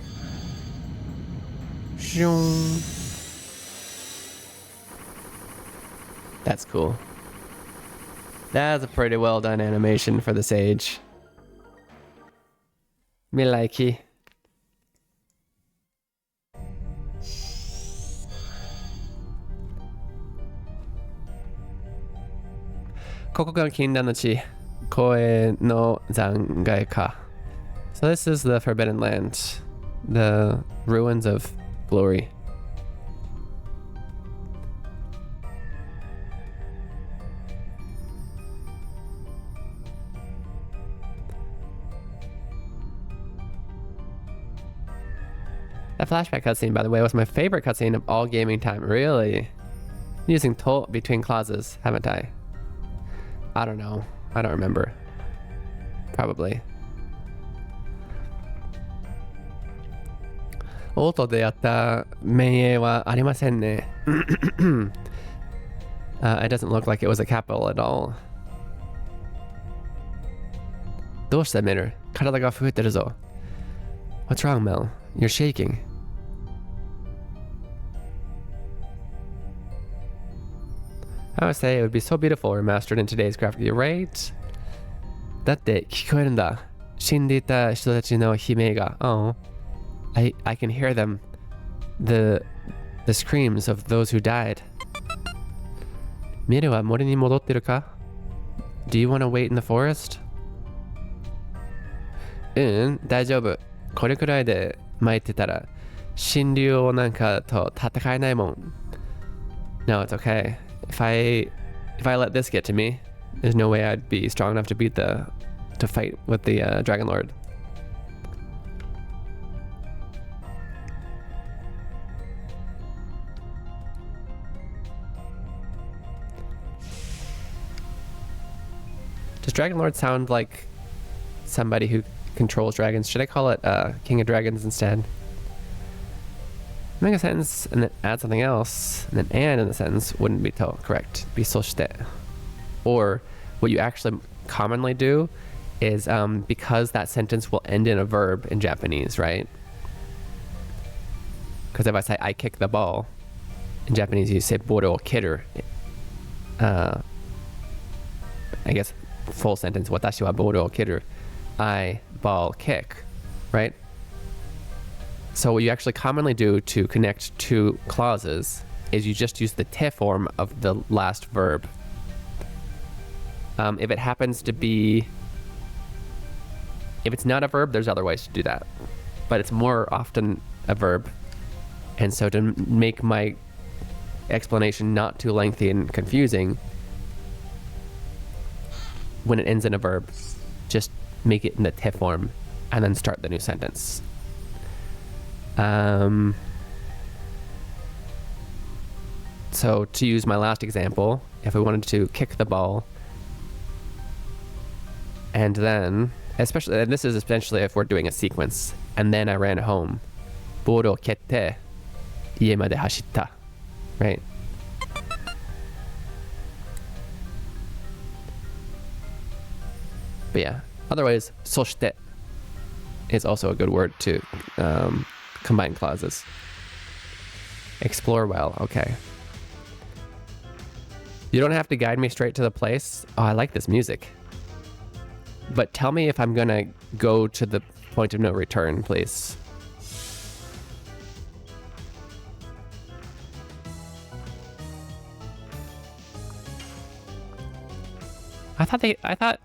That's cool. That's a pretty well done animation for the sage. Me likey. Koko ga Kindan no Chi. Koe no Zangai ka. So this is the Forbidden Land. The ruins of glory. That flashback cutscene, by the way, was my favorite cutscene of all gaming time. Really? Using to between clauses, haven't I? I don't know. I don't remember. Probably. オートでやった名英はありませんね。It doesn't look like it was a capital at all. どうしたメル? 体が震えてるぞ。What's wrong, Mel? You're shaking. I would say it would be so beautiful remastered in today's graphics. You're right. だって聞こえるんだ。死んでいた人たちの悲鳴が。Oh. I can hear them. The screams of those who died. ミルは森に戻ってるか? Do you want to wait in the forest? 大丈夫。これくらいで巻いてたら神竜をなんかと戦えないもん。No, it's okay. If I let this get to me, there's no way I'd be strong enough to fight with the Dragon Lord. Does Dragon Lord sound like somebody who controls dragons? Should I call it King of Dragons instead? Make a sentence and then add something else, and then and in the sentence wouldn't be correct. Be そして. Or what you actually commonly do is because that sentence will end in a verb in Japanese, right? Because if I say I kick the ball, in Japanese you say boru o kiru. I guess full sentence, 私はボールを蹴る. I ball kick, right? So what you actually commonly do to connect two clauses is you just use the te form of the last verb. If it happens to be If it's not a verb, there's other ways to do that. But it's more often a verb. And so to make my explanation not too lengthy and confusing, when it ends in a verb, just make it in the te form and then start the new sentence. So to use my last example, if we wanted to kick the ball, and then, especially, and this is essentially if we're doing a sequence, and then I ran home, ボールを蹴って家まで走った, right? But yeah, otherwise, そして is also a good word to combine clauses. Explore well, okay. You don't have to guide me straight to the place. Oh, I like this music. But tell me if I'm gonna go to the point of no return, please. I thought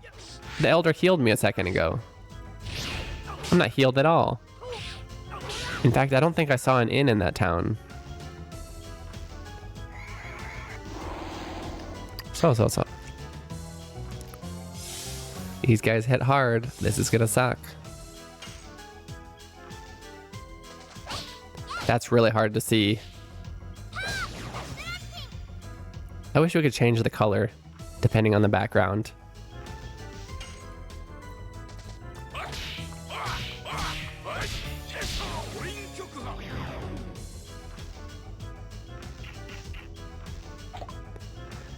the elder healed me a second ago. I'm not healed at all. In fact, I don't think I saw an inn in that town. So. These guys hit hard. This is gonna suck. That's really hard to see. I wish we could change the color depending on the background.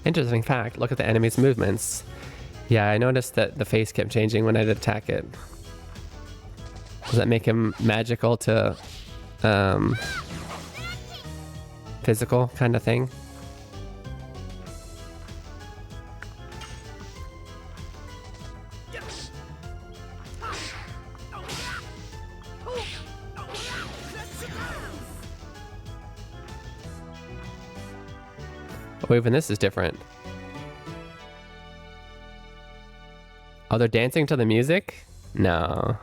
Interesting fact, look at the enemy's movements. Yeah, I noticed that the face kept changing when I'd attack it. Does that make him magical to physical kind of thing? Oh, even this is different. Oh, they're dancing to the music? No.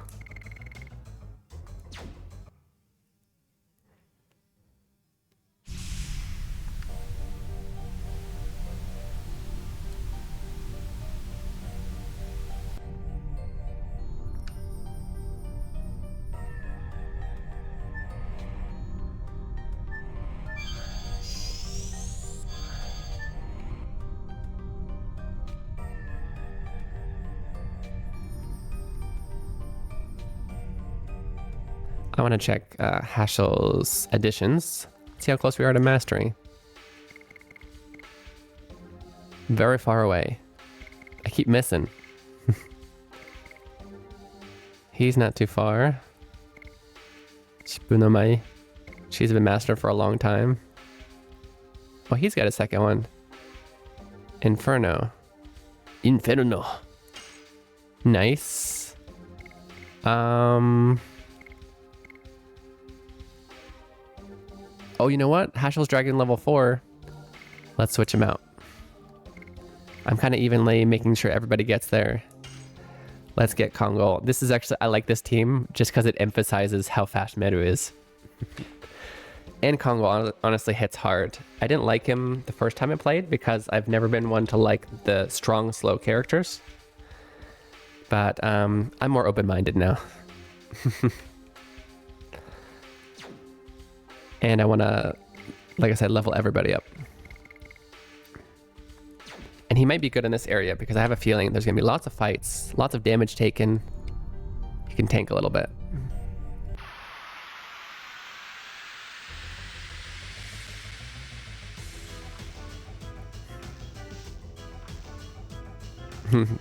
I want to check Haschel's additions. See how close we are to mastery. Very far away. I keep missing. He's not too far. Shibunomai. She's been master for a long time. Oh, he's got a second one. Inferno. Nice. Oh, you know what? Haschel's Dragon level 4. Let's switch him out. I'm kind of evenly making sure everybody gets there. Let's get Kongo. This is actually, I like this team just because it emphasizes how fast Meru is. And Kongo honestly hits hard. I didn't like him the first time I played because I've never been one to like the strong, slow characters. But I'm more open-minded now. And I want to, like I said, level everybody up. And he might be good in this area because I have a feeling there's going to be lots of fights, lots of damage taken. He can tank a little bit.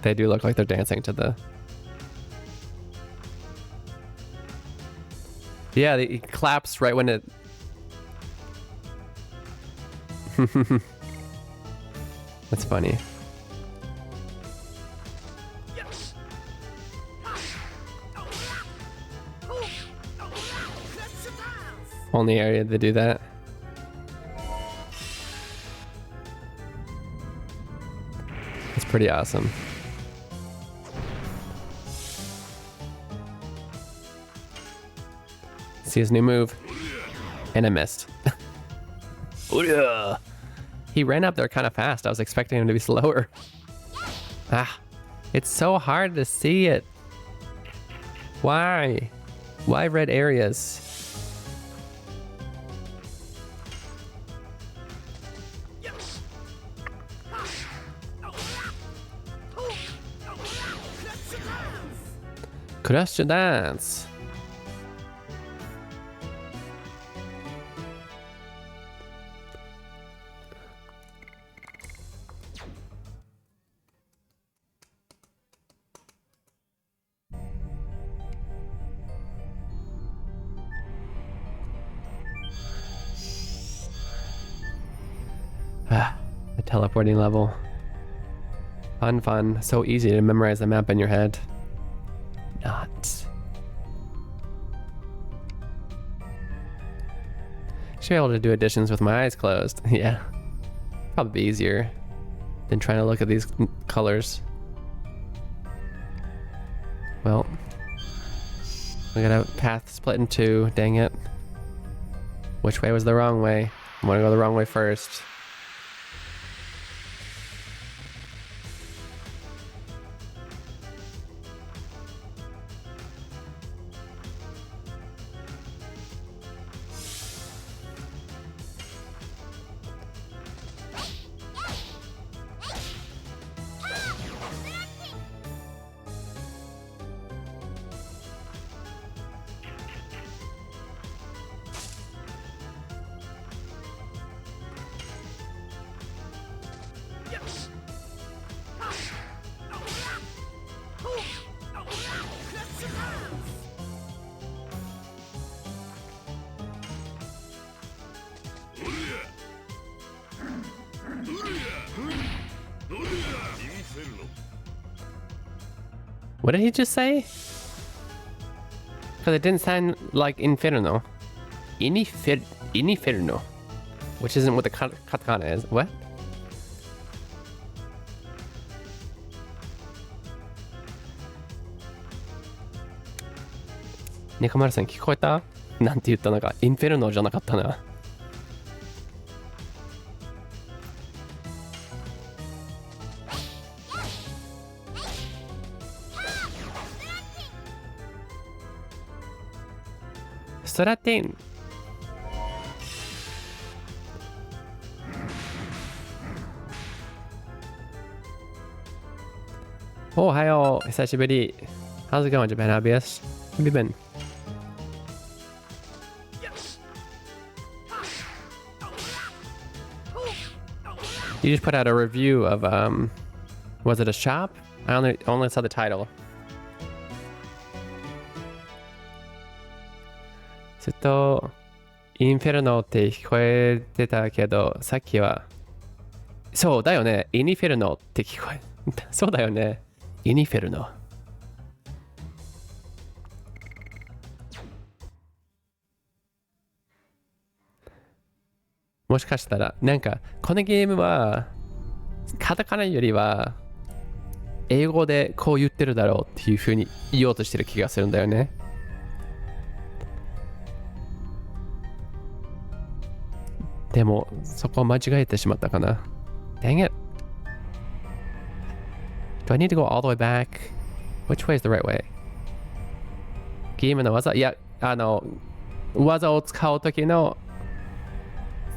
They do look like they're dancing to the... Yeah, he claps right when it... That's funny. Only area to do that. It's pretty awesome. See his new move. And I missed. He ran up there kind of fast. I was expecting him to be slower. Ah, it's so hard to see it. Why? Why red areas? Crush your dance. Ah, the teleporting level. Fun. So easy to memorize the map in your head. Not. Should be able to do additions with my eyes closed. Yeah. Probably be easier than trying to look at these colors. Well, we got a path split in two. Dang it. Which way was the wrong way? I want to go the wrong way first. What did he just say? Because it didn't sound like Inferno. Inferno. Which isn't what the katakana is. What? Nekomaruさん聞こえた？なんて言った？なんかインフェルノじゃなかったな。ストラティン。おはよう、久しぶり。How's it going, Japan Hobbyist? How have you been? You just put out a review of was it a shop? I only saw the title. ずっとインフェルノって聞こえてたけど、さっきはそうだよね、イニフェルノって聞こえそうだよね、イニフェルノ。もしかしたらなんかこのゲームはカタカナよりは英語でこう言ってるだろうっていう風に言おうとしてる気がするんだよね。でもそこを間違えてしまったかな。Dang it. Do I need to go all the way back? Which way is the right way? ゲームの技、いや、技を使う時の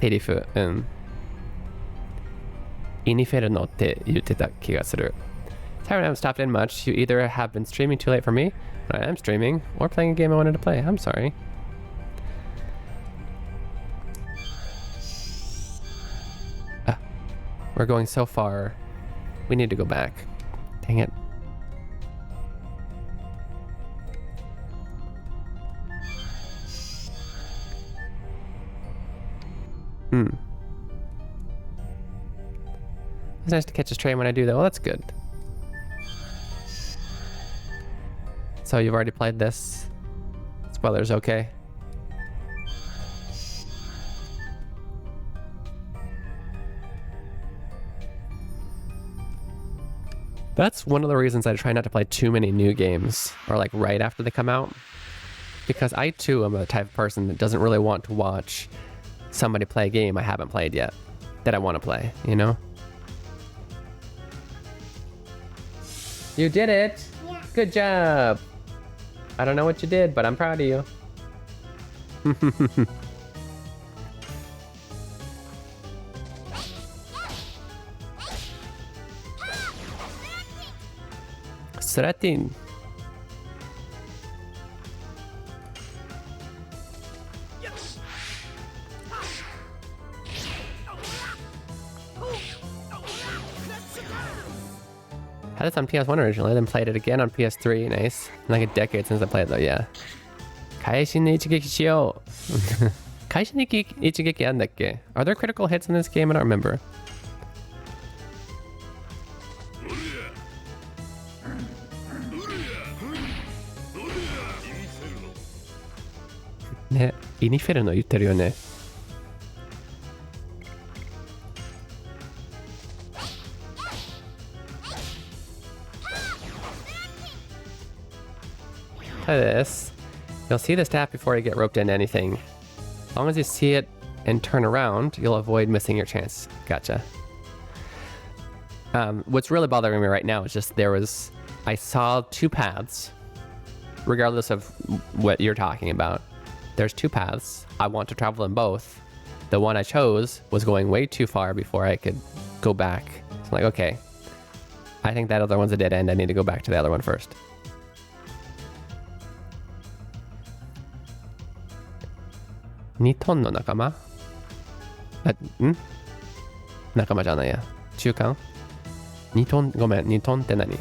セリフ、イニフェルノって言ってた気がする。Sorry, I haven't stopped in much. You either have been streaming too late for me, but I am streaming, or playing a game I wanted to play. I'm sorry. We're going so far. We need to go back. Dang it. It's nice to catch a train when I do that. Well, that's good. So you've already played this? Spoilers, okay. That's one of the reasons I try not to play too many new games, or like right after they come out. Because I too am a type of person that doesn't really want to watch somebody play a game I haven't played yet, that I want to play, you know? You did it! Yeah. Good job! I don't know what you did, but I'm proud of you. Seratin. Had this on PS1 originally, then played it again on PS3. Nice. Like a decade since I played it though, yeah. 会心の一撃しよう。会心の一撃あんだっけ? Are there critical hits in this game? I don't remember. Ne, イニフェルノ言ってるよね。Try this. You'll see the staff before you get roped into anything. As long as you see it and turn around, you'll avoid missing your chance. Gotcha. What's really bothering me right now is just I saw two paths, regardless of what you're talking about. There's two paths. I want to travel them both. The one I chose was going way too far before I could go back. So I'm like, okay, I think that other one's a dead end. I need to go back to the other one first. Niton no nakama? 仲間じゃないや。中間？ニトン、ごめん、ニトンって何？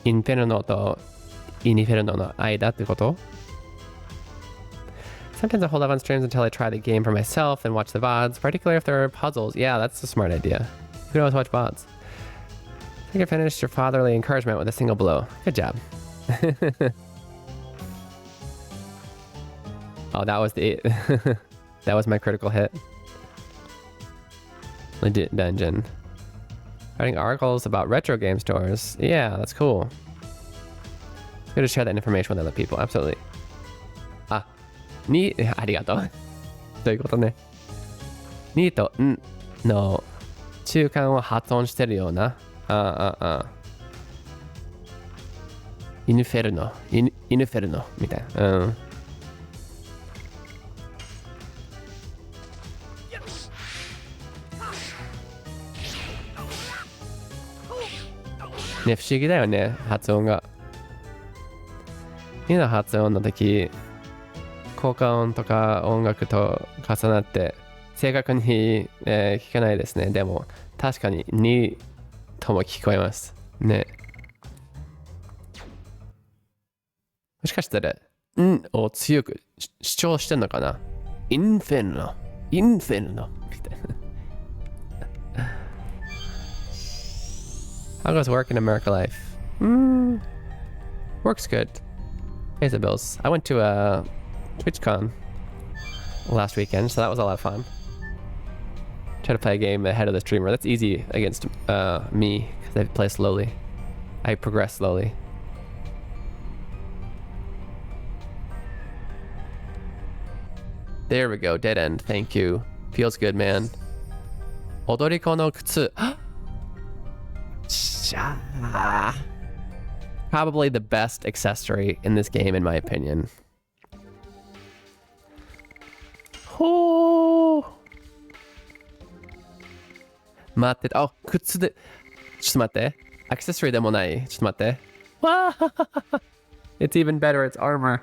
インフェルノとイニフェルノの間ってこと? Sometimes I hold off on streams until I try the game for myself and watch the VODs, particularly if there are puzzles. Yeah, that's a smart idea. You can always watch VODs. I think I finished your fatherly encouragement with a single blow. Good job. Oh, that was that was my critical hit. Legit dungeon. Writing articles about retro game stores. Yeah, that's cool. Good to share that information with other people. Absolutely. ありがとう。どういうことね。にとんの中間を発音してるような。イヌフェルノ。イヌフェルノみたいな。ね、不思議だよね、発音が。の発音の時、効果音とか音楽と重なって正確に、聞かないですね。でも確かににとも聞こえますね。もしかしたらんを強く主張してんのかな。インフェルノみたいな。How goes work in America life? Works good. Pays the bills. I went to a TwitchCon last weekend, so that was a lot of fun. Try to play a game ahead of the streamer. That's easy against me because I play slowly. I progress slowly. There we go. Dead end. Thank you. Feels good, man. Odoriko no kutsu. Probably the best accessory in this game, in my opinion. Oh. 待って、あ、靴で、ちょっと待って。アクセサリーでもない。ちょっと待って。わあ It's even better, it's armor.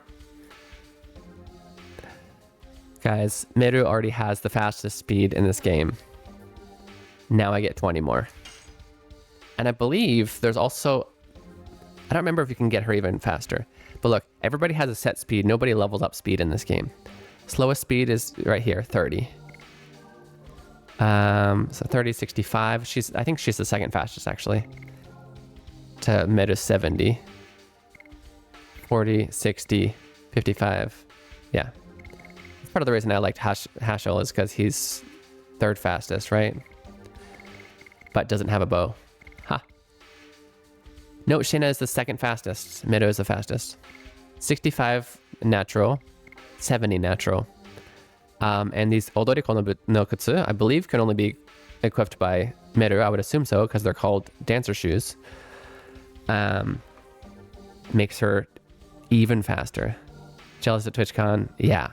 Guys, Meru already has the fastest speed in this game. Now I get 20 more. And I believe there's also... I don't remember if you can get her even faster. But look, everybody has a set speed. Nobody levels up speed in this game. Slowest speed is right here, 30. So 30, 65. I think she's the second fastest, actually. to Meru 70. 40, 60, 55. Yeah. That's part of the reason I liked Hashel is because he's third fastest, right? But doesn't have a bow. Ha. No, Shina is the second fastest. Meru is the fastest. 65 natural, 70 natural. And these Odoriko no Kutsu, I believe, can only be equipped by Meru. I would assume so, because they're called dancer shoes. Makes her even faster. Jealous at TwitchCon? Yeah.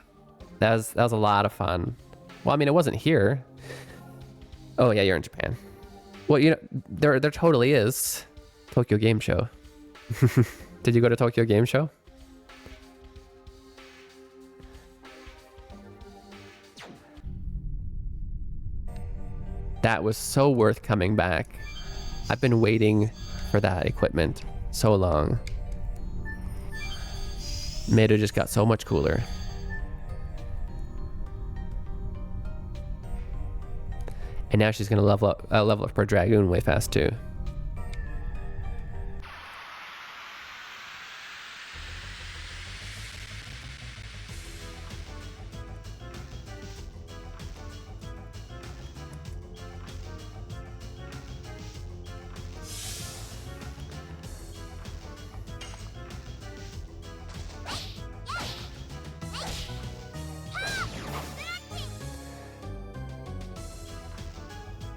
That was a lot of fun. Well, I mean, it wasn't here. Oh, yeah, you're in Japan. Well, you know, there totally is Tokyo Game Show. Did you go to Tokyo Game Show? That was so worth coming back. I've been waiting for that equipment so long. Meru just got so much cooler. And now she's gonna level up her Dragoon way fast too.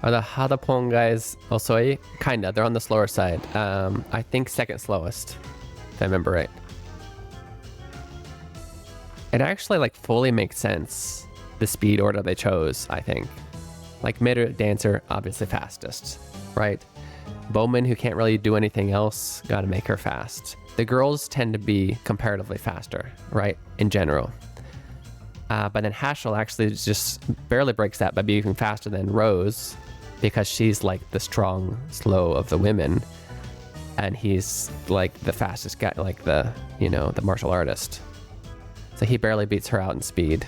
Are the Hadapon guys Osoi? Kinda, they're on the slower side. I think second slowest, if I remember right. It actually like fully makes sense, the speed order they chose, I think. Like Meru, dancer, obviously fastest, right? Bowman, who can't really do anything else, gotta make her fast. The girls tend to be comparatively faster, right, in general. But then Hashel actually just barely breaks that by being faster than Rose, because she's like the strong, slow of the women, and he's like the fastest guy, like the, you know, the martial artist. So he barely beats her out in speed.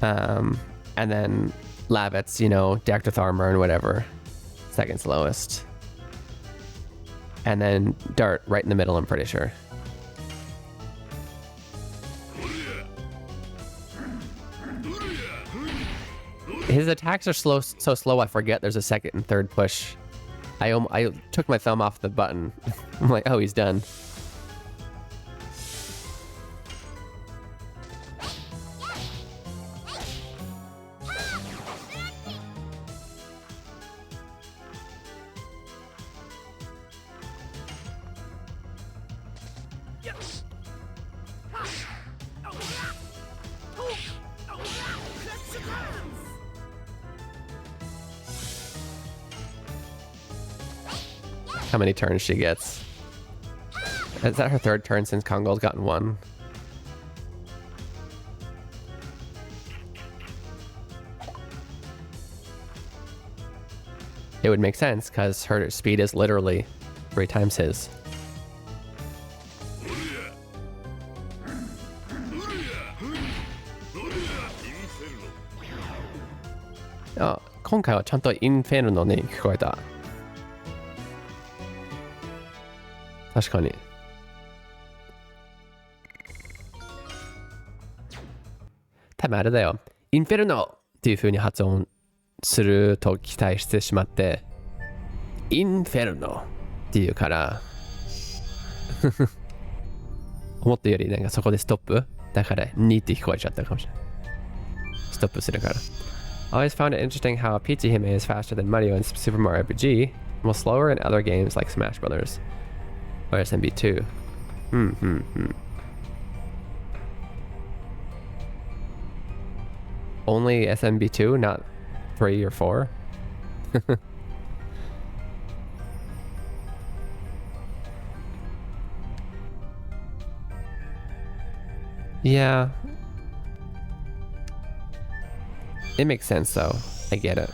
And then Lavitz, you know, decked with armor and whatever, second slowest. And then Dart right in the middle, I'm pretty sure. His attacks are so slow I forget there's a second and third push. I took my thumb off the button. I'm like, oh, he's done. How many turns she gets. Is that her third turn since Kongo's gotten one? It would make sense because her speed is literally 3 times his. Oh, 今回はちゃんとインフェルノに聞こえた。確かに。多分あれだよ。インフェルノっていう風に発音すると期待してしまって、インフェルノっていうから思ったよりなんかそこでストップだから2って聞こえちゃったかもしれない。ストップするから。I always found it interesting how Pizza Hime is faster than Mario in Super Mario RPG, while slower in other games like Smash Brothers. Or SMB2. Only SMB2, not 3 or 4? Yeah. It makes sense though. I get it.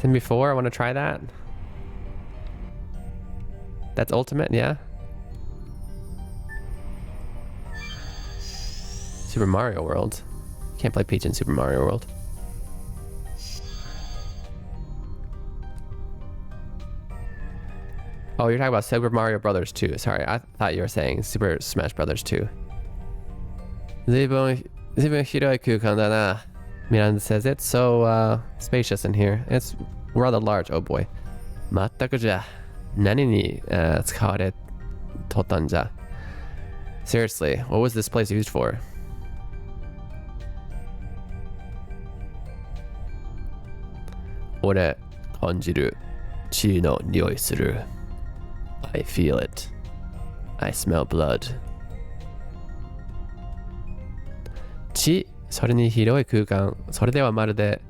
Then before, I want to try that. That's ultimate, yeah? Super Mario World. Can't play Peach in Super Mario World. Oh, you're talking about Super Mario Brothers 2. Sorry, I thought you were saying Super Smash Brothers 2. 随分広い空間だな. Miranda says it's so spacious in here. It's rather large. Oh boy. 全くじゃ何に使われとったんじゃ? Seriously, what was this place used for? 俺感じる血の匂いする. I feel it. I smell blood. 血、それに広い空間、それではまるで、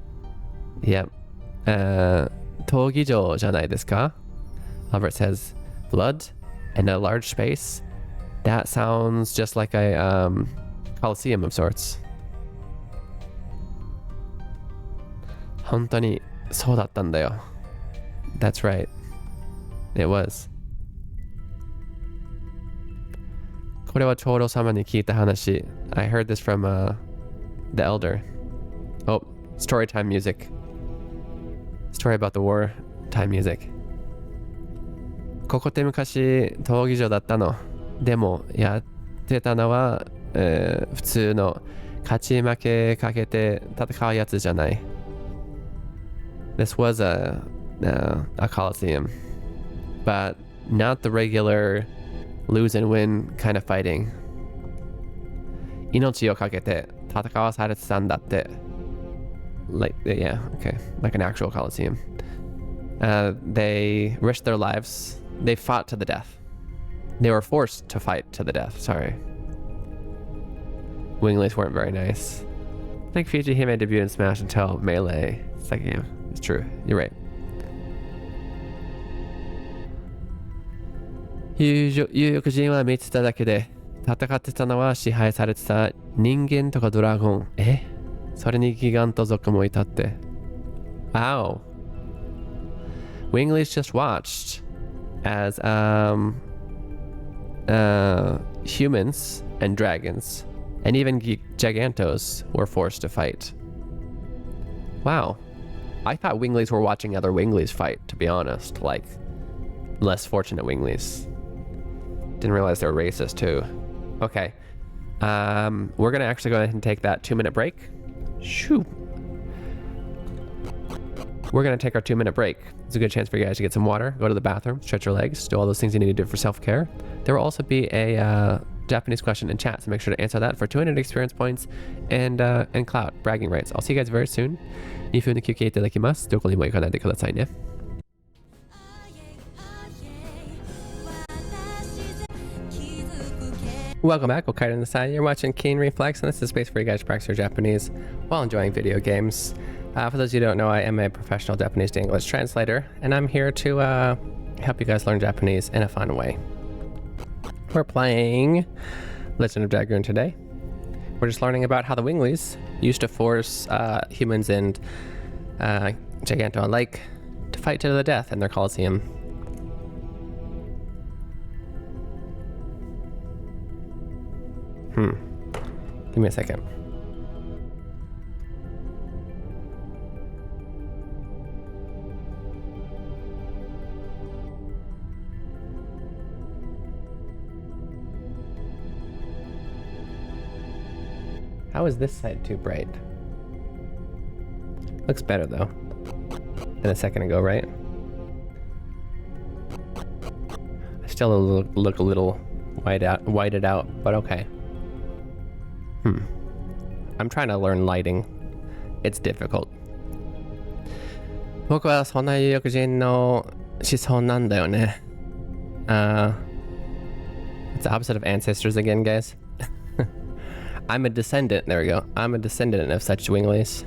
いや、闘技場じゃないですか? Albert says, blood and a large space? That sounds just like a coliseum of sorts. 本当にそうだったんだよ. That's right. It was. これは長老様に聞いた話. I heard this from the elder. Oh, story time music. Story about the war time music. ここって昔闘技場だったの. でもやってたのは、普通の勝ち負けかけて戦うやつじゃない. This was a coliseum, but not the regular lose and win kind of fighting. 命をかけて戦わされてたんだって. Like, yeah, okay, like an actual coliseum. They risked their lives. They fought to the death. They were forced to fight to the death, sorry. Winglies weren't very nice. I think Fiji Hime debuted in Smash until Melee. Second game. It's true. You're right. 有力人は見てただけで、戦ってたのは支配されてた人間とかドラゴン。それにギガント族もいたって。Wow. Winglies just watched as humans and dragons and even Gigantos were forced to fight. Wow. I thought Winglies were watching other Winglies fight, to be honest. Like, less fortunate Winglies. Didn't realize they were racist, too. Okay. We're going to actually go ahead and take that 2-minute break. Shoo. We're going to take our 2-minute break. It's a good chance for you guys to get some water, go to the bathroom, stretch your legs, do all those things you need to do for self-care. There will also be a Japanese question in chat, so make sure to answer that for 200 experience points and clout, bragging rights. I'll see you guys very soon. 2分の休憩いただきます。どこにも行かないでくださいね。Welcome back, Okaida on the side. You're watching Keen Reflex, and this is a space for you guys to practice your Japanese while enjoying video games. For those of you who don't know, I am a professional Japanese to English translator, and I'm here to help you guys learn Japanese in a fun way. We're playing Legend of Dragoon today. We're just learning about how the Winglies used to force humans and Giganto alike to fight to the death in their Coliseum. Give me a second. How is this side too bright? Looks better though. Than a second ago, right? I still look a little whited out, but okay. I'm trying to learn lighting. It's difficult. 僕はそんな有力人の子孫なんだよね。It's the opposite of ancestors again, guys. I'm a descendant. There we go. I'm a descendant of such Winglies.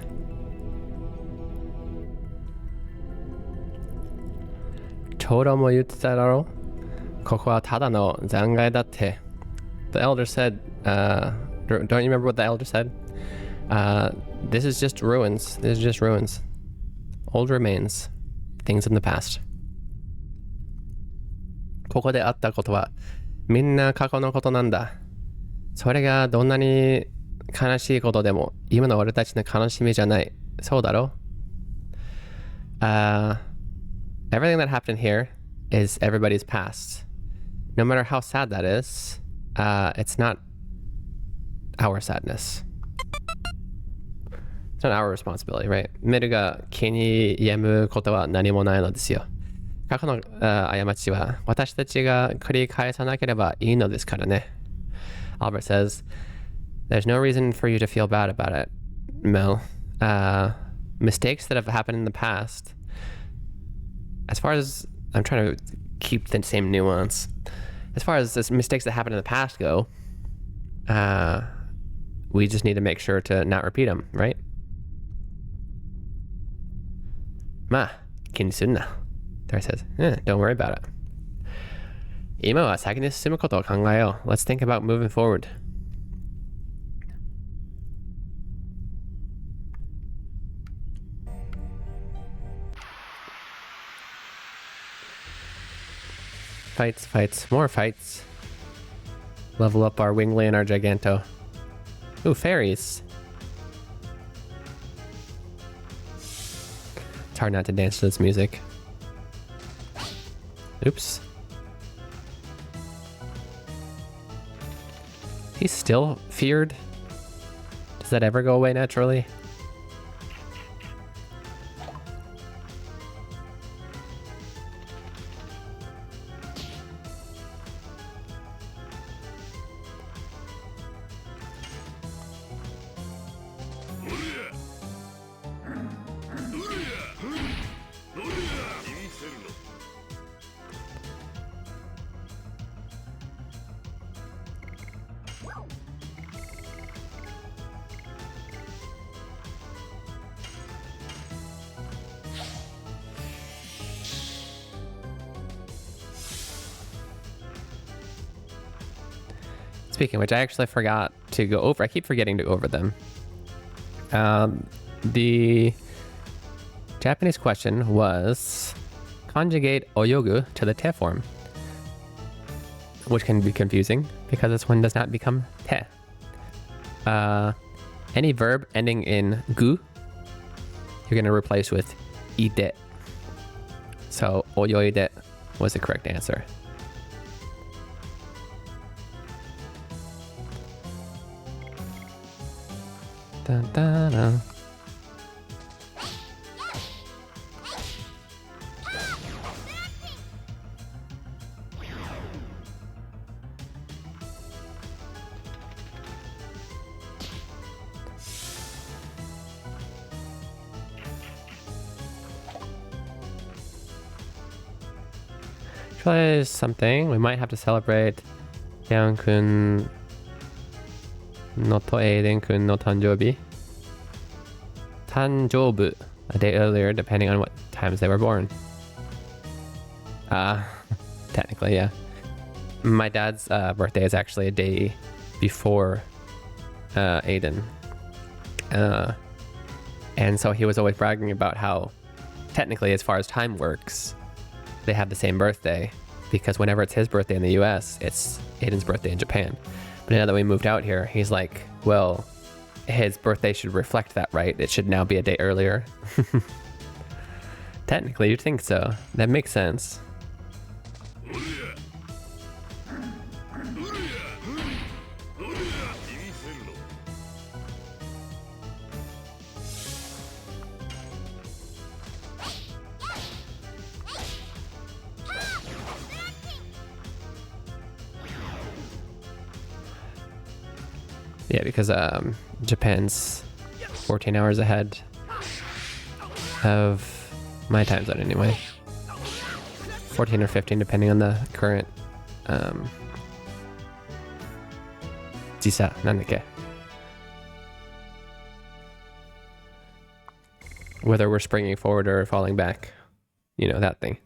Todo mo yutte ta daro? Koko wa tada no zangai datte. The elder said, don't you remember what the elder said? This is just ruins. This is just ruins. Old remains. Things in the past. ここであったことはみんな過去のことなんだ。それがどんなに悲しいことでも今の俺たちの悲しみじゃない。そうだろ? Everything that happened here is everybody's past. No matter how sad that is, it's not our sadness. It's not our responsibility, right? メルが気に病むことは何もないのですよ。過去の過ちは私たちが繰り返さなければいいのですからね。Albert says, there's no reason for you to feel bad about it, Mel. Mistakes that have happened in the past, as far as, I'm trying to keep the same nuance. As far as the mistakes that happened in the past go, we just need to make sure to not repeat them, right? まあ、気にすんな。There says, don't worry about it. 今は先に進むことを考えよう。Let's think about moving forward. Fights, fights, more fights. Level up our Wingley and our Giganto. Ooh, fairies. It's hard not to dance to this music. Oops. He's still feared? Does that ever go away naturally? Speaking of which, I actually forgot to go over. I keep forgetting to go over them. The Japanese question was conjugate oyogu to the te form, which can be confusing because this one does not become te. Any verb ending in gu, you're going to replace with ide. So oyoide was the correct answer. Dun, dun, dun. Try something. We might have to celebrate Yankun no to Aiden-kun no tanjoubi. Tanjoubu, a day earlier, depending on what times they were born. Technically, yeah. My dad's birthday is actually a day before Aiden. And so he was always bragging about how, technically, as far as time works, they have the same birthday, because whenever it's his birthday in the US, it's Aiden's birthday in Japan. But now that we moved out here, he's like, well, his birthday should reflect that, right? It should now be a day earlier. Technically, you'd think so. That makes sense. Yeah, because Japan's 14 hours ahead of my time zone anyway. 14 or 15 depending on the current jisa, nandake. Whether we're springing forward or falling back. You know, that thing.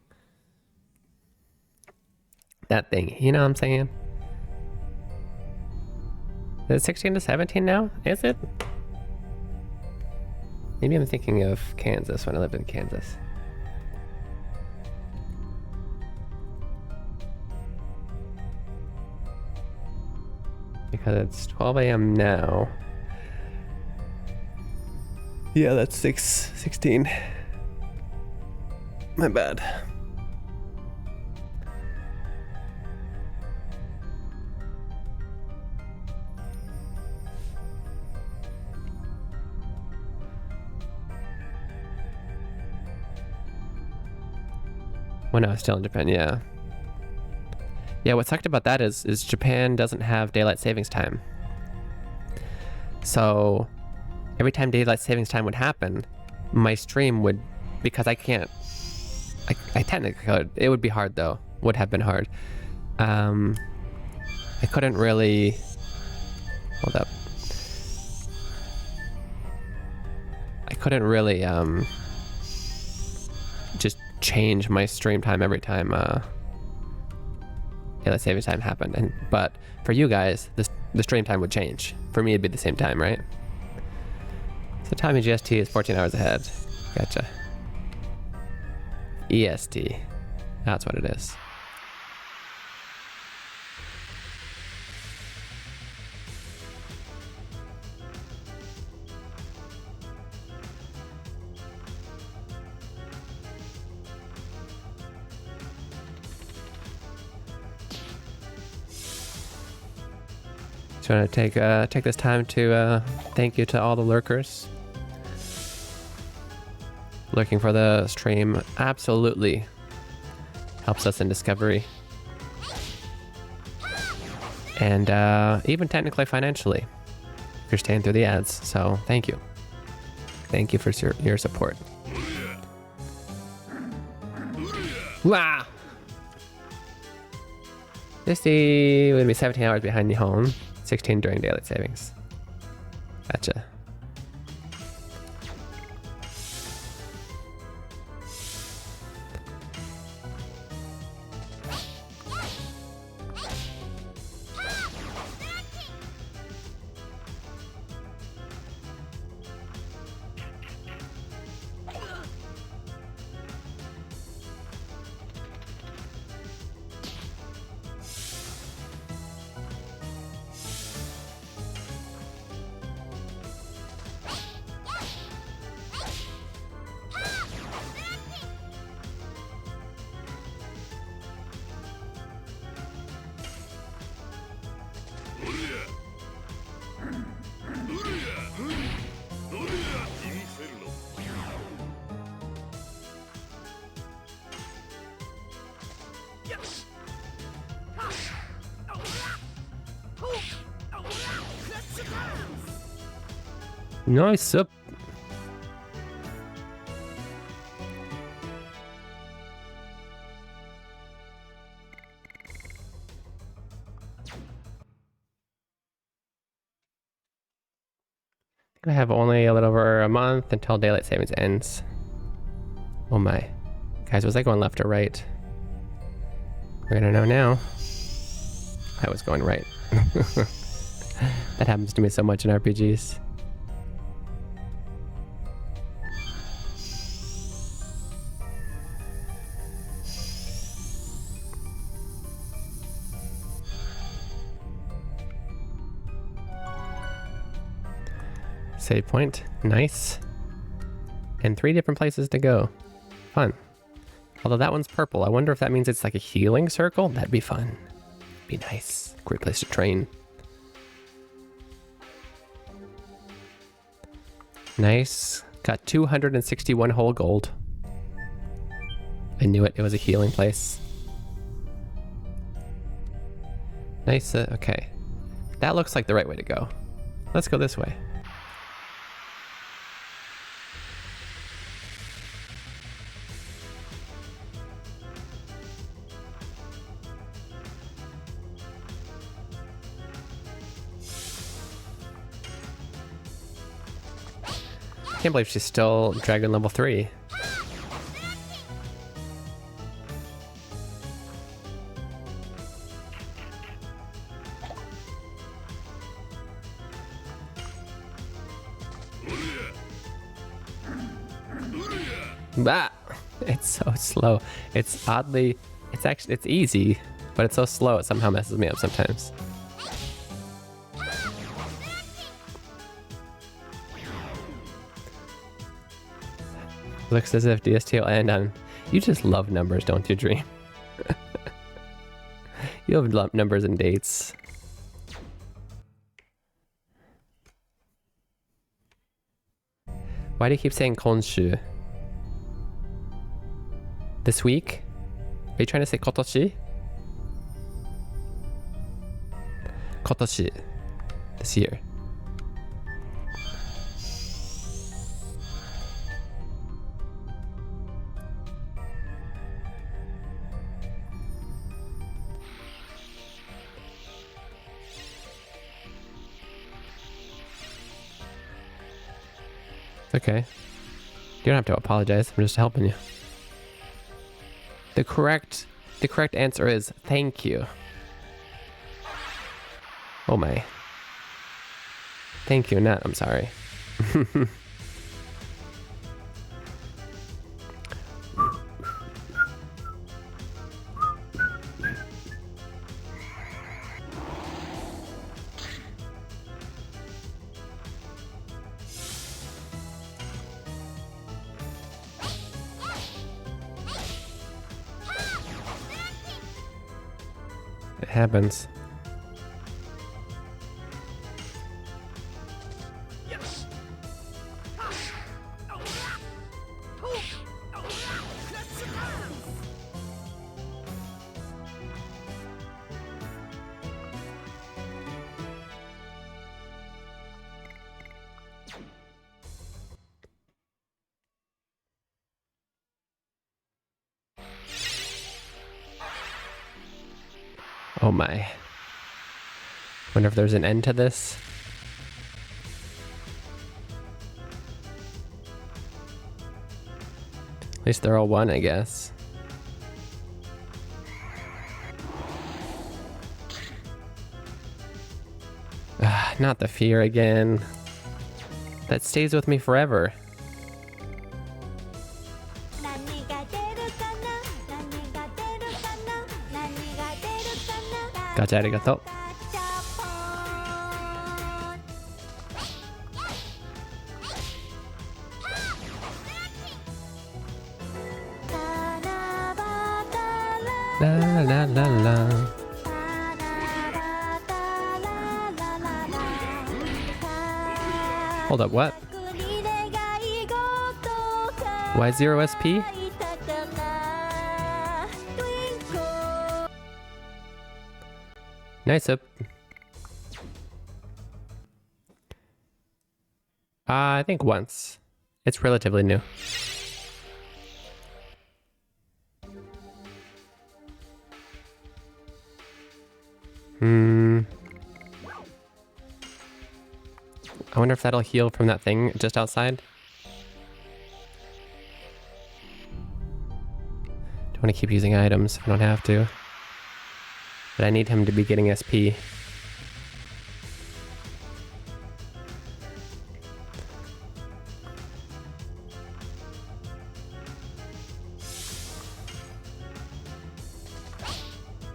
That thing, you know what I'm saying? Is it 16 to 17 now? Is it? Maybe I'm thinking of Kansas when I lived in Kansas. Because it's 12 a.m. now. Yeah, that's 6:16. My bad. When I was still in Japan, yeah. Yeah, what sucked about that is Japan doesn't have daylight savings time. So every time daylight savings time would happen, my stream would, because I can't, I technically could, it would be hard though, would have been hard. I couldn't really, hold up. I couldn't really just change my stream time every time daylight savings time happened. But for you guys, the stream time would change. For me, it'd be the same time, right? So time in GST is 14 hours ahead. Gotcha. EST. That's what it is. Just want to take this time to thank you to all the lurkers. Lurking for the stream absolutely helps us in discovery. And even technically financially, if you're staying through the ads. So thank you. Thank you for your support. Wow! This would be 17 hours behind Nihon, 16 during daylight savings. Gotcha. Nice up. I have only a little over a month until daylight savings ends. Oh my. Guys, was I going left or right? We're gonna know now. I was going right. That happens to me so much in RPGs. Save point. Nice. And 3 different places to go. Fun. Although that one's purple. I wonder if that means it's like a healing circle? That'd be fun. Be nice. Great place to train. Nice. Got 261 whole gold. I knew it. It was a healing place. Nice. Okay. That looks like the right way to go. Let's go this way. I can't believe she's still Dragoon level 3. Bah! It's so slow. It's oddly, it's easy, but it's so slow it somehow messes me up sometimes. Looks as if DST will end on... You just love numbers, don't you, Dream? You have numbers and dates. Why do you keep saying konshu? This week? Are you trying to say kotoshi? Kotoshi. This year. Okay. You don't have to apologize. I'm just helping you. The correct answer is thank you. Oh my. Thank you, not I'm sorry. It happens. Oh my. Wonder if there's an end to this. At least they're all one, I guess. Not the fear again. That stays with me forever. Gotcha, arigato. La la la la. Hold up, what? Why 0 SP? Nice up. I think once. It's relatively new. I wonder if that'll heal from that thing just outside. Don't want to keep using items if I don't have to. But I need him to be getting SP.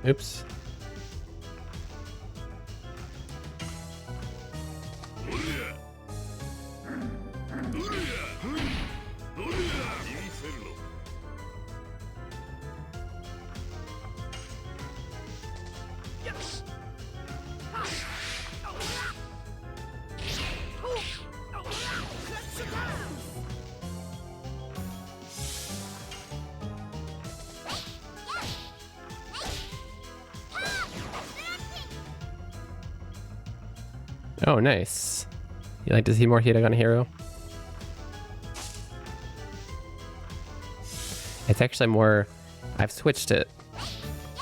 Oops. Oh, nice. You like to see more Hiragan Hero? It's actually more... I've switched it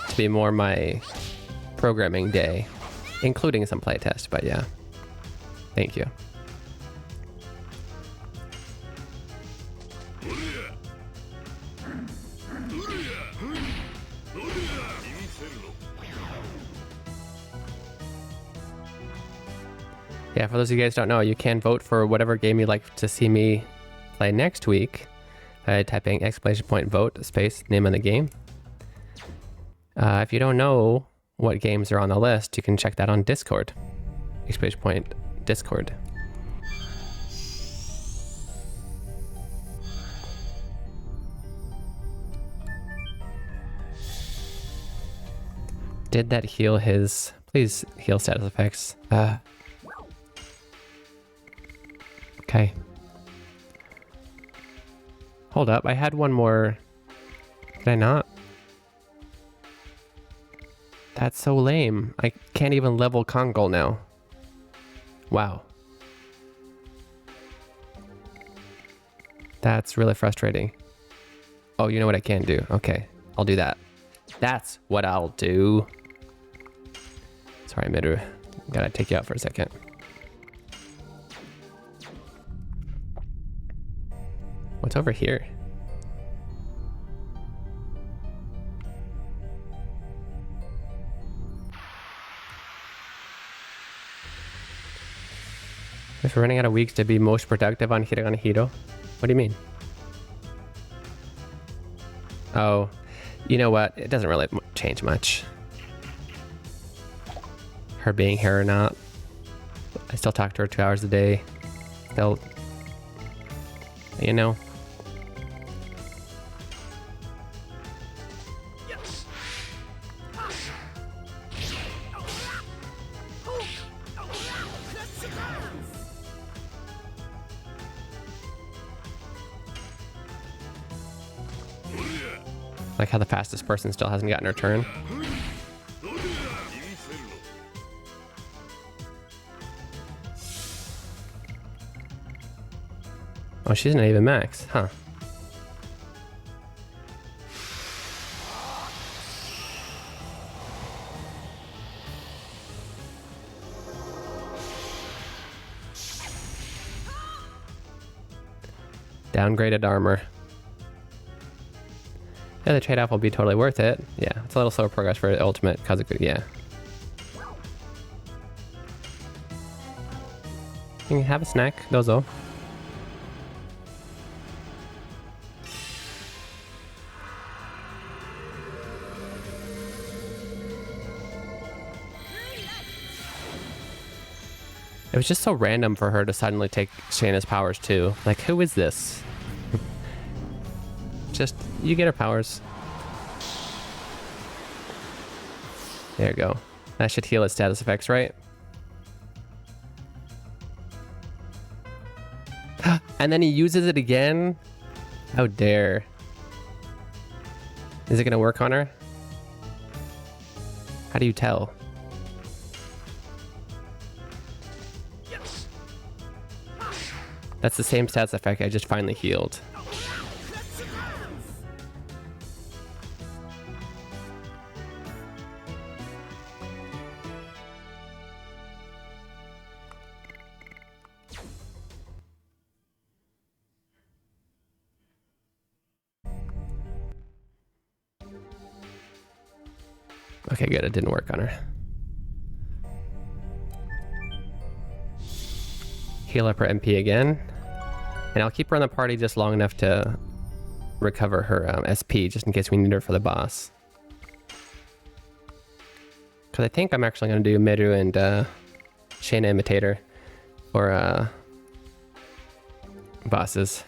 to be more my programming day, including some playtest, but yeah. Thank you. Yeah, for those of you guys who don't know, you can vote for whatever game you'd like to see me play next week by typing !vote space name of the game. If you don't know what games are on the list, you can check that on Discord. Discord. Did that heal his... Please heal status effects. Okay. Hold up, I had one more... Did I not? That's so lame. I can't even level Kongol now. Wow. That's really frustrating. Oh, you know what I can do? Okay, I'll do that. That's what I'll do. Sorry, Midru. Gotta take you out for a second. What's over here? If we're running out of weeks to be most productive on Hiragana Hiro? What do you mean? Oh, you know what? It doesn't really change much. Her being here or not. I still talk to her 2 hours a day. Still, you know. Like how the fastest person still hasn't gotten her turn. Oh, she's not even max, huh? Downgraded armor. Yeah, the trade-off will be totally worth it. Yeah, it's a little slower progress for ultimate Kazaku, yeah. You can have a snack, dozo. It was just so random for her to suddenly take Shayna's powers too. Like, who is this? Just, you get her powers. There you go. That should heal its status effects, right? And then he uses it again? How dare. Is it gonna work on her? How do you tell? That's the same stats effect I just finally healed. Okay, good. It didn't work on her. Heal up her MP again. And I'll keep her on the party just long enough to recover her SP, just in case we need her for the boss. Because I think I'm actually going to do Miru and Shayna Imitator for bosses.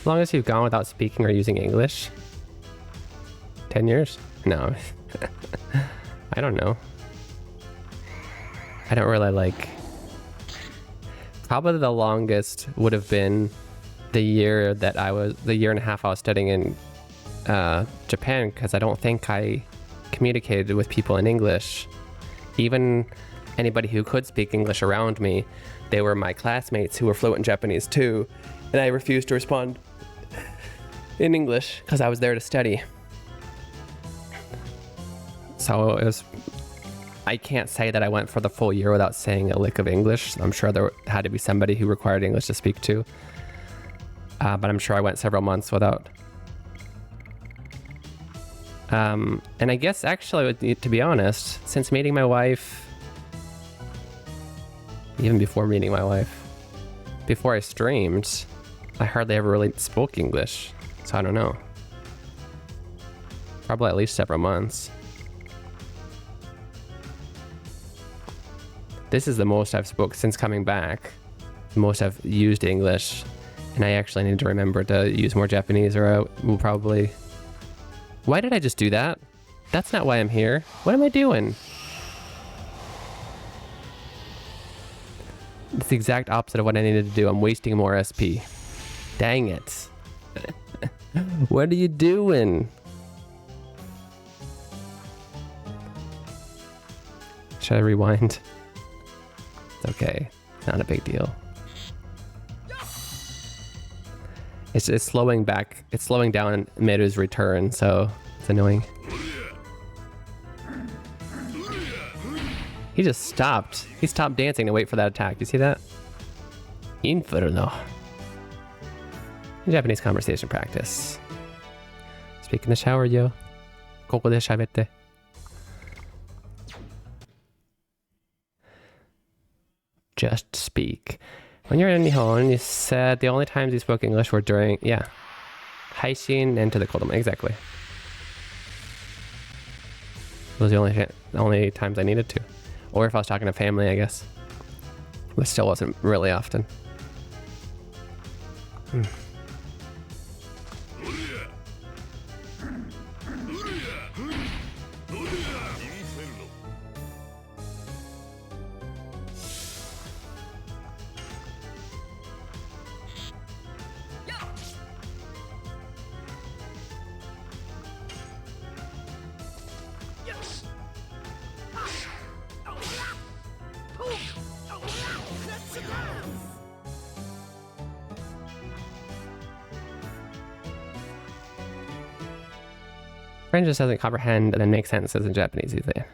As long as you've gone without speaking or using English. 10 years? No. I don't know. I don't really like... Probably the longest would have been the year that the year and a half I was studying in Japan, because I don't think I communicated with people in English. Even anybody who could speak English around me, they were my classmates who were fluent in Japanese too, and I refused to respond in English because I was there to study. So it was... I can't say that I went for the full year without saying a lick of English. I'm sure there had to be somebody who required English to speak to. But I'm sure I went several months without. And I guess actually, to be honest, since meeting my wife, even before meeting my wife, before I streamed, I hardly ever really spoke English, so I don't know. Probably at least several months. This is the most I've spoke since coming back. The most I've used English, and I actually need to remember to use more Japanese, or I will probably... Why did I just do that? That's not why I'm here. What am I doing? It's the exact opposite of what I needed to do. I'm wasting more SP. Dang it. What are you doing? Should I rewind? It's okay. It's not a big deal. It's slowing back. It's slowing down mid his return, so it's annoying. He just stopped. He stopped dancing to wait for that attack. You see that? Inferno. Japanese conversation practice. Speak in the shower, yo. ここで喋って. Just speak. When you're in Nihon, you said the only times you spoke English were during, yeah, Haishin and to the Kodomo. Exactly. Those are the only times I needed to. Or if I was talking to family, I guess. Which still wasn't really often. French just doesn't comprehend and then make sentences in Japanese either.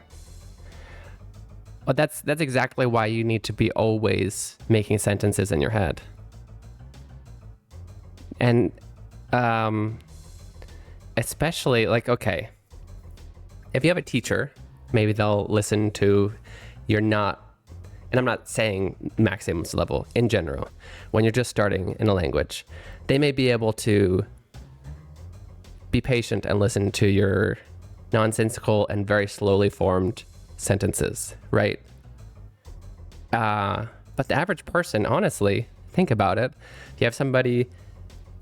But that's exactly why you need to be always making sentences in your head. And especially like, okay, if you have a teacher, maybe they'll listen to you're not, and I'm not saying maximum level in general, when you're just starting in a language, they may be able to be patient and listen to your nonsensical and very slowly formed sentences, right? But the average person, honestly, think about it. If you have somebody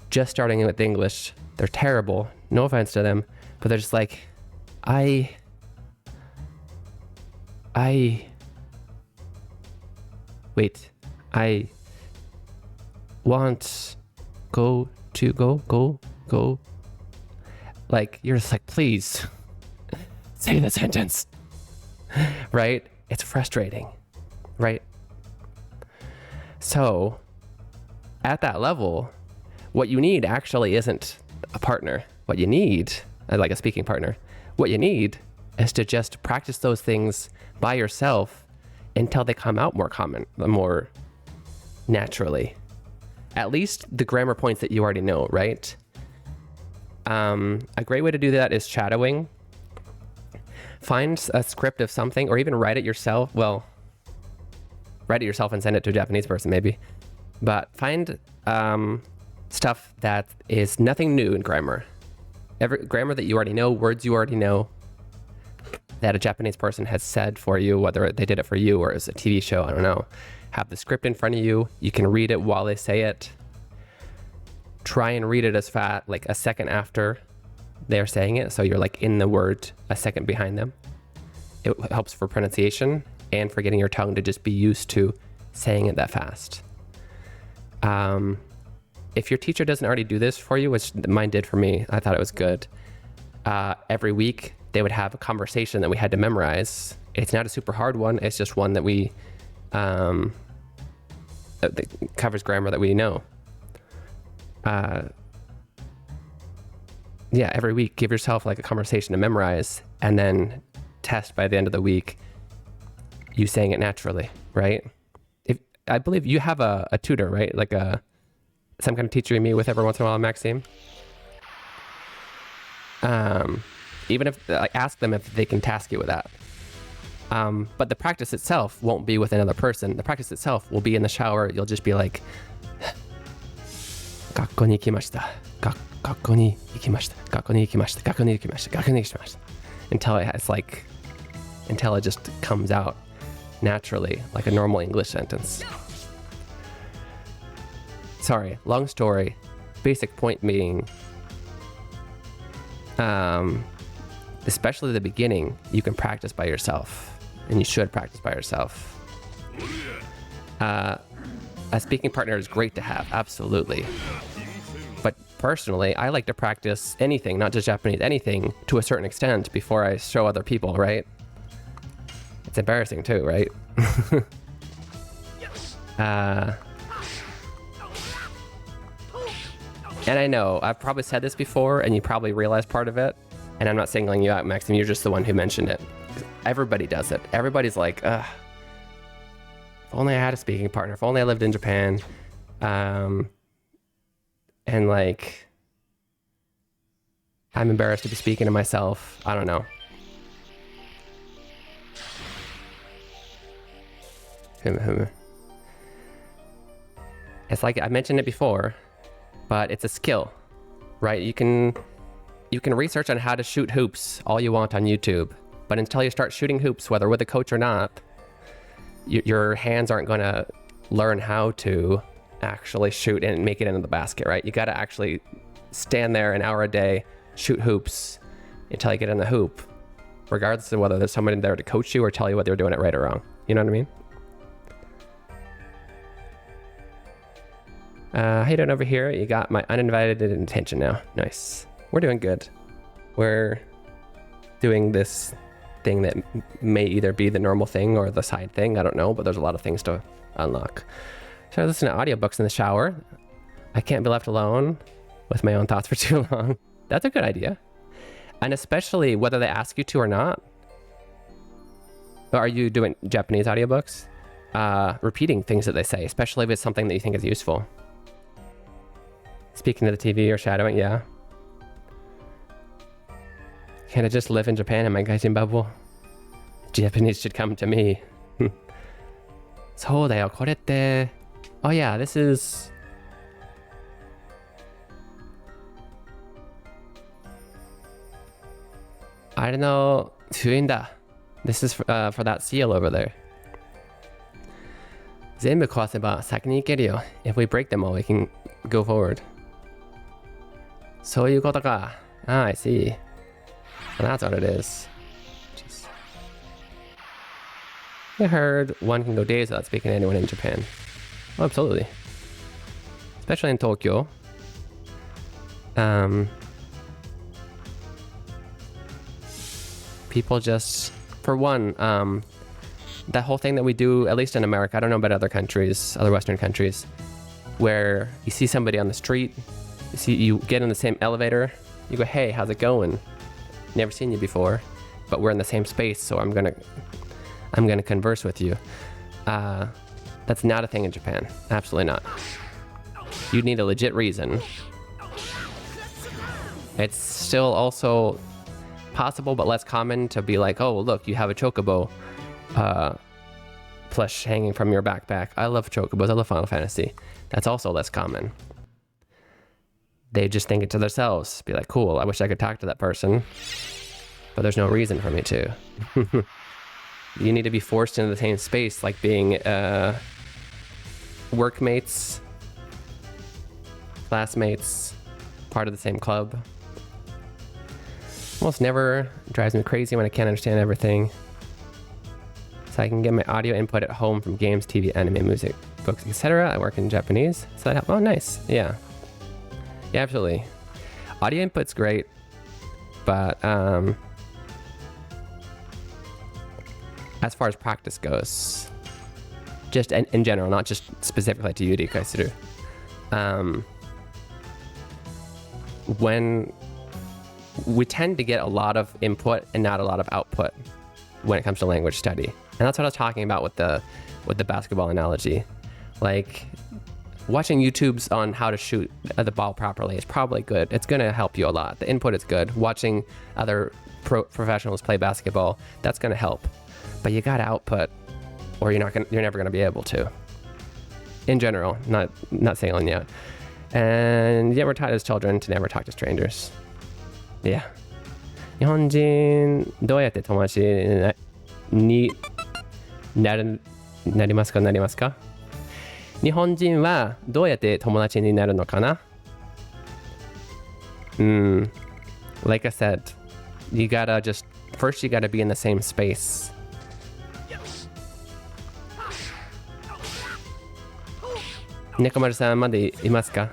just starting with English, they're terrible, no offense to them, but they're just like, I want go. Like, you're just like, please say the sentence, right? It's frustrating, right? So at that level, what you need actually isn't a partner. What you need, like a speaking partner, what you need is to just practice those things by yourself until they come out more naturally. At least the grammar points that you already know, right? A great way to do that is shadowing. Find a script of something, or even write it yourself. Well, write it yourself and send it to a Japanese person, maybe. But find stuff that is nothing new in grammar. Grammar that you already know, words you already know, that a Japanese person has said for you, whether they did it for you or as a TV show, I don't know. Have the script in front of you. You can read it while they say it. Try and read it as fast, like a second after they're saying it. So you're like in the word a second behind them. It helps for pronunciation and for getting your tongue to just be used to saying it that fast. If your teacher doesn't already do this for you, which mine did for me, I thought it was good. Every week they would have a conversation that we had to memorize. It's not a super hard one. It's just one that we, that covers grammar that we know. Yeah, every week, give yourself like a conversation to memorize and then test by the end of the week, you saying it naturally, right? If I believe you have a tutor, right? Like some kind of teacher you meet with every once in a while, Maxime. Even if, like, ask them if they can task you with that. But the practice itself won't be with another person. The practice itself will be in the shower. You'll just be like, 学校に行きました。学校に行きました。学校に行きました。学校に行きました。学校に行きました。Until it just comes out naturally, like a normal English sentence. Sorry, long story. Basic point being, especially the beginning, you can practice by yourself, and you should practice by yourself. A speaking partner is great to have, absolutely. But personally, I like to practice anything, not just Japanese, anything to a certain extent before I show other people, right? It's embarrassing too, right? And I know, I've probably said this before, and you probably realized part of it, and I'm not singling you out, Maxim, you're just the one who mentioned it. Everybody does it. Everybody's like, ugh, if only I had a speaking partner, if only I lived in Japan. And like, I'm embarrassed to be speaking to myself. I don't know. It's like, I mentioned it before, but it's a skill, right? You can research on how to shoot hoops all you want on YouTube, but until you start shooting hoops, whether with a coach or not, your hands aren't going to learn how to actually shoot and make it into the basket, right? You got to actually stand there an hour a day, shoot hoops until you get in the hoop, regardless of whether there's someone there to coach you or tell you whether you're doing it right or wrong. You know what I mean? How you doing over here? You got my uninvited attention now. Nice. We're doing good. We're doing this thing that may either be the normal thing or the side thing. I don't know, but there's a lot of things to unlock. Should I listen to audiobooks in the shower? I can't be left alone with my own thoughts for too long. That's a good idea. And especially whether they ask you to or not. Are you doing Japanese audiobooks? Repeating things that they say, especially if it's something that you think is useful. Speaking to the TV or shadowing, yeah. Can't I just live in Japan in my gaijin bubble? Japanese should come to me. そうだよ、これって... Oh yeah, this is... I don't know, 封印だ. This is for that seal over there. 全部壊せば先に行けるよ. If we break them all, we can go forward. そういうことか. Ah, I see. Well, that's what it is. Jeez. I heard one can go days without speaking to anyone in Japan. Oh, absolutely. Especially in Tokyo. People just, for one, that whole thing that we do, at least in America, I don't know about other countries, other Western countries, where you see somebody on the street, you get in the same elevator, you go, hey, how's it going? Never seen you before, but we're in the same space, so I'm gonna converse with you. That's not a thing in Japan. Absolutely not. You need a legit reason. It's still also possible, but less common to be like, oh, look, you have a chocobo plush hanging from your backpack. I love chocobos. I love Final Fantasy. That's also less common. They just think it to themselves. Be like, cool, I wish I could talk to that person, but there's no reason for me to. You need to be forced into the same space, like being workmates, classmates, part of the same club. Almost never drives me crazy when I can't understand everything. So I can get my audio input at home from games, TV, anime, music, books, etc. I work in Japanese, so that helps. Oh, nice. Yeah. Yeah, absolutely. Audio input's great, but as far as practice goes, just in general, not just specifically to Yuri Kaisuru, when we tend to get a lot of input and not a lot of output when it comes to language study. And that's what I was talking about with the basketball analogy. Like, watching YouTubes on how to shoot the ball properly is probably good. It's going to help you a lot. The input is good. Watching other professionals play basketball, that's going to help. But you got to output, or you're never going to be able to. In general, not sailing yet. And yeah, we're taught as children to never talk to strangers. Yeah. 日本人どうやって友達になりますか日本人はどうやって友達になるのかなLike I said, you gotta be in the same space. Nekomaruさんまでいますか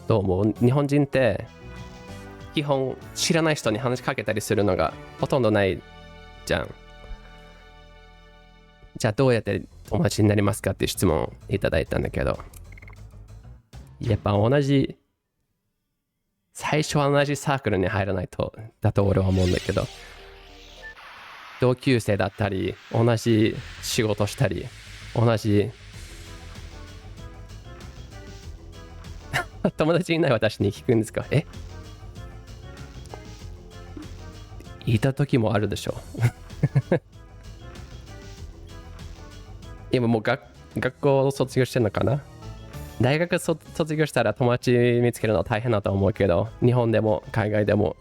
どうも日本人って基本知らない人に話しかけたりするのがほとんどないじゃん。じゃあどうやって友達になりますかって質問をいただいたんだけど、やっぱ最初は同じサークルに入らないとだと俺は思うんだけど、同級生だったり同じ仕事したり同じ友達いない私に聞くんですか？いた時もあるでしょ今もう学校を卒業してんのかな。大学卒業したら友達見つけるの大変だと思うけど、日本でも海外でも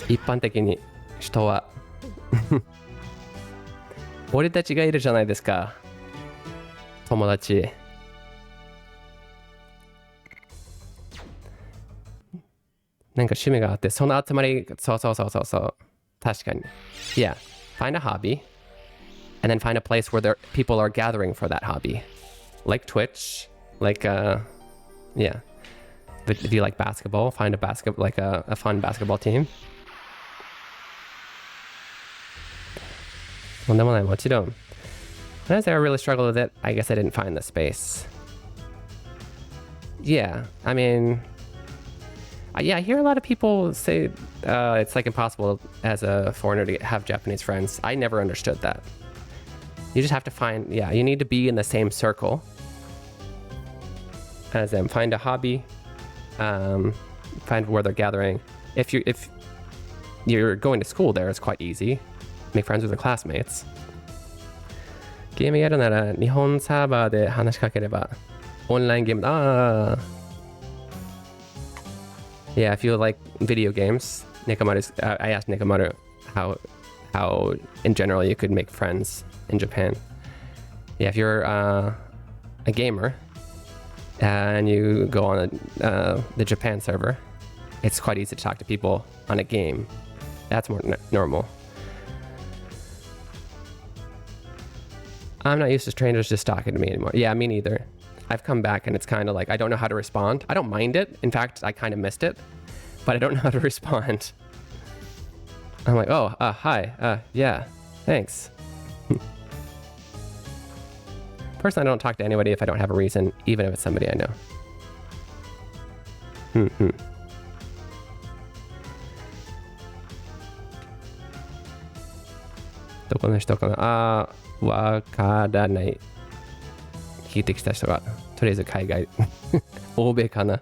一般的に人は俺たちがいるじゃないですか、友達。なんか趣味があって、その集まり、そう。確かに。Yeah. Find a hobby. And then find a place where people are gathering for that hobby. Like Twitch. Like, yeah. But if you like basketball, find a fun basketball team. とんでもない、もちろん。When I say I really struggled with it, I guess I didn't find the space. Yeah, I mean... Yeah, I hear a lot of people say it's like impossible as a foreigner to have Japanese friends. I never understood that. You just have to you need to be in the same circle as them. Find a hobby, find where they're gathering. If you're going to school there, it's quite easy. Make friends with your classmates. ゲームやるなら日本サーバーで話しかければオンラインゲームYeah, if you like video games, I asked Nekamaru how in general you could make friends in Japan. Yeah, if you're a gamer and you go on the Japan server, it's quite easy to talk to people on a game. That's more normal. I'm not used to strangers just talking to me anymore. Yeah, me neither. I've come back and it's kind of like I don't know how to respond. I don't mind it. In fact, I kind of missed it, but I don't know how to respond. I'm like, oh, hi. Yeah, thanks. Personally, I don't talk to anybody if I don't have a reason, even if it's somebody I know. Doこの人かな？わからない。聞いてきた人がとりあえず海外欧米かな。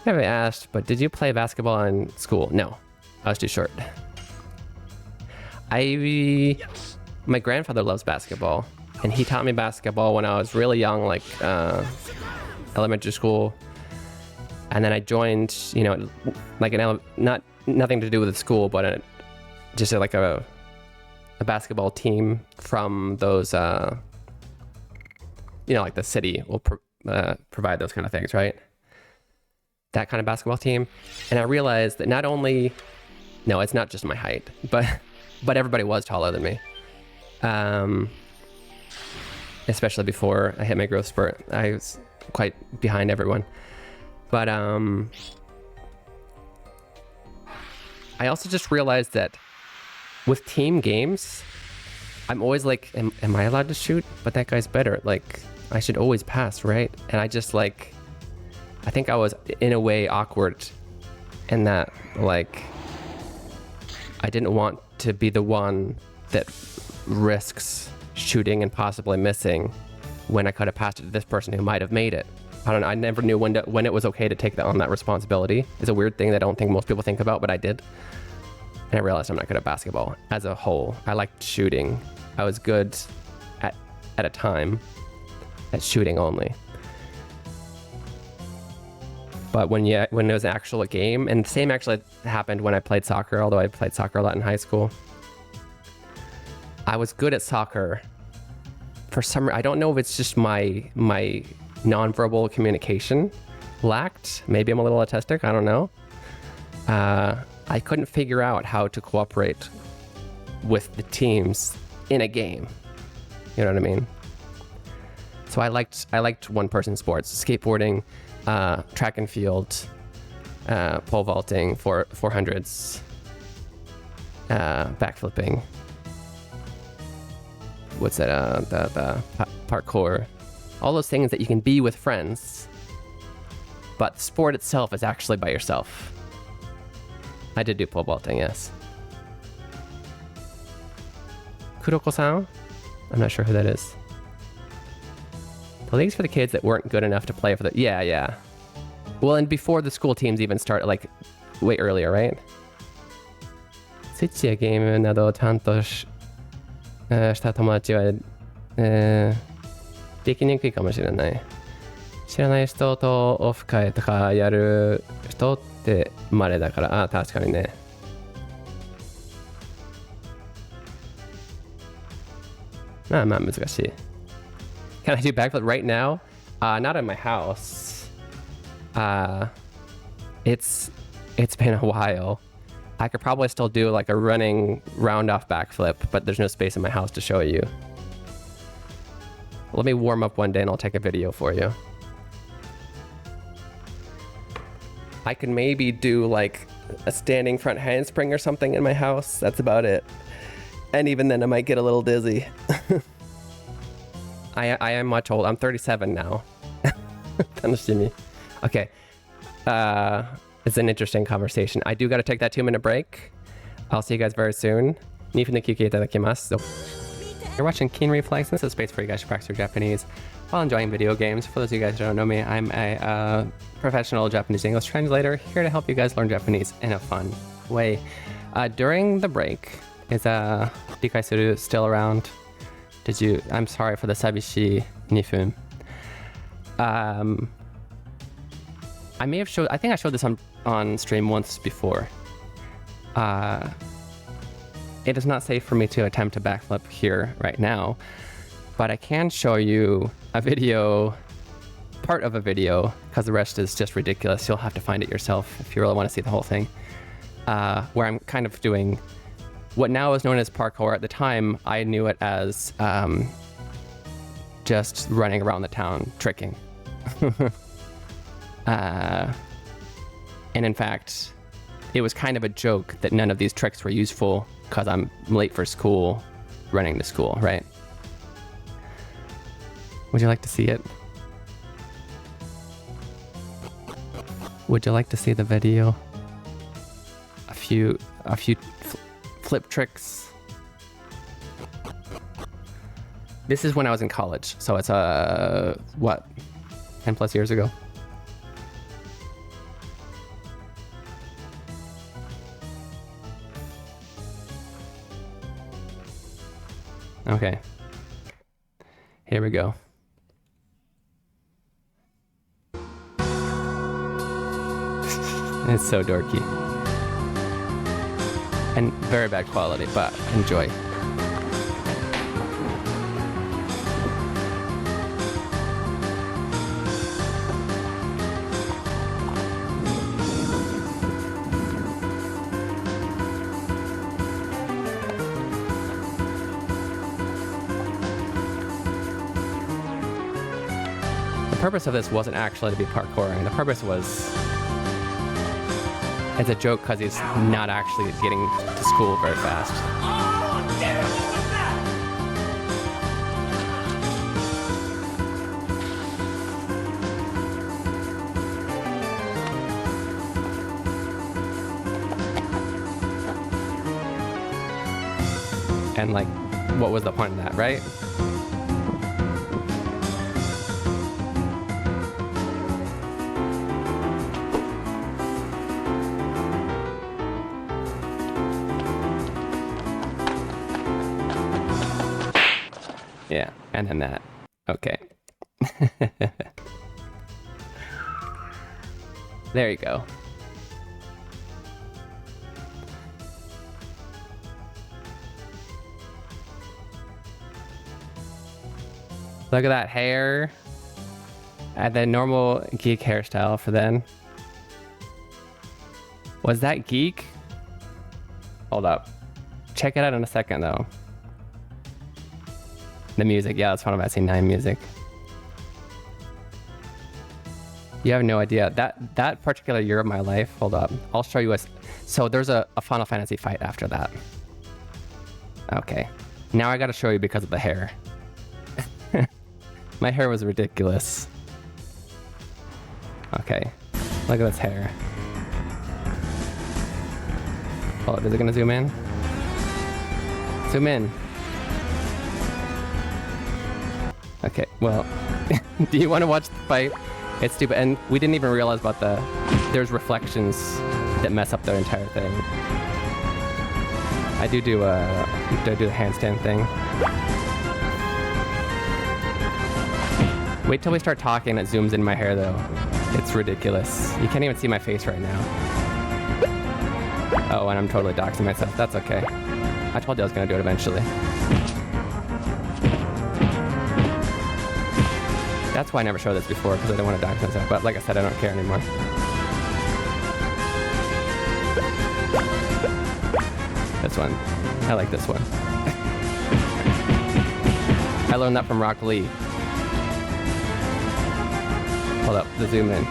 I haven't asked, but did you play basketball in school? No, I was too short. My grandfather loves basketball, and he taught me basketball when I was really young, like elementary school. And then I joined, like nothing to do with the school, but just like a basketball team from those, like the city will provide those kind of things, right? That kind of basketball team. And I realized that no, it's not just my height, but everybody was taller than me. Especially before I hit my growth spurt, I was quite behind everyone. But I also just realized that with team games, I'm always like, am I allowed to shoot? But that guy's better. Like, I should always pass, right? And I just I think I was in a way awkward in that, I didn't want to be the one that risks shooting and possibly missing when I could have passed it to this person who might have made it. I don't know. I never knew when it was okay to take on that responsibility. It's a weird thing that I don't think most people think about, but I did. And I realized I'm not good at basketball as a whole. I liked shooting. I was good at a time at shooting only. But when it was an actual game, and the same actually happened when I played soccer, although I played soccer a lot in high school. I was good at soccer. For some reason, I don't know if it's just my nonverbal communication lacked. Maybe I'm a little autistic, I don't know. I couldn't figure out how to cooperate with the teams in a game. You know what I mean? So I liked one-person sports: skateboarding, track and field, pole vaulting, 400s, backflipping. What's that? The parkour. All those things that you can be with friends, but the sport itself is actually by yourself. I did do pole vaulting, yes. Kuroko-san? I'm not sure who that is. The league's for the kids that weren't good enough to play for the... Yeah. Well, and before the school teams even started, like, way earlier, right? スイッチやゲームなどをちゃんとした友達は、できにくいかもしれない。知らない人とオフ会とかやる人って稀だから、あ、確かにね。まあ難しい。Can I do backflip right now? Not in my house. It's been a while. I could probably still do like a running round off backflip, but there's no space in my house to show you. Let me warm up one day and I'll take a video for you. I can maybe do like a standing front handspring or something in my house. That's about it. And even then I might get a little dizzy. I am much old. I'm 37 now. Okay. It's an interesting conversation. I do got to take that 2-minute break. I'll see you guys very soon. You're watching Keen Reflex. This is a space for you guys to practice your Japanese while enjoying video games. For those of you guys who don't know me, I'm a professional Japanese English translator here to help you guys learn Japanese in a fun way. During the break, is Dikaisuru still around? I'm sorry for the sabishi nifun. I think I showed this on stream once before. It is not safe for me to attempt a backflip here right now, but I can show you a video, part of a video, because the rest is just ridiculous. You'll have to find it yourself if you really want to see the whole thing, where I'm kind of doing what now is known as parkour. At the time, I knew it as just running around the town, tricking. And in fact, it was kind of a joke that none of these tricks were useful because I'm late for school, running to school, right? Would you like to see it? Would you like to see the video? A few flip tricks. This is when I was in college, so it's what, 10 plus years ago. Okay, here we go. It's so dorky. And very bad quality, but enjoy. The purpose of this wasn't actually to be parkouring. The purpose was, it's a joke because he's not actually getting to school very fast. And like, what was the point of that, right? Yeah, and then that. Okay. There you go. Look at that hair. And then normal geek hairstyle for then. Was that geek? Hold up. Check it out in a second though. The music, yeah, that's Final Fantasy 9 music. You have no idea. That particular year of my life, hold up. I'll show you so there's a Final Fantasy fight after that. Okay. Now I gotta show you because of the hair. My hair was ridiculous. Okay. Look at this hair. Oh, is it gonna zoom in? Zoom in. Okay, well, do you want to watch the fight? It's stupid, and we didn't even realize about there's reflections that mess up the entire thing. I do the handstand thing. Wait till we start talking, it zooms in my hair though. It's ridiculous. You can't even see my face right now. Oh, and I'm totally doxing myself. That's okay. I told you I was gonna do it eventually. That's why I never showed this before, because I don't want to dox myself. But like I said, I don't care anymore. This one. I like this one. I learned that from Rock Lee. Hold up, the zoom in.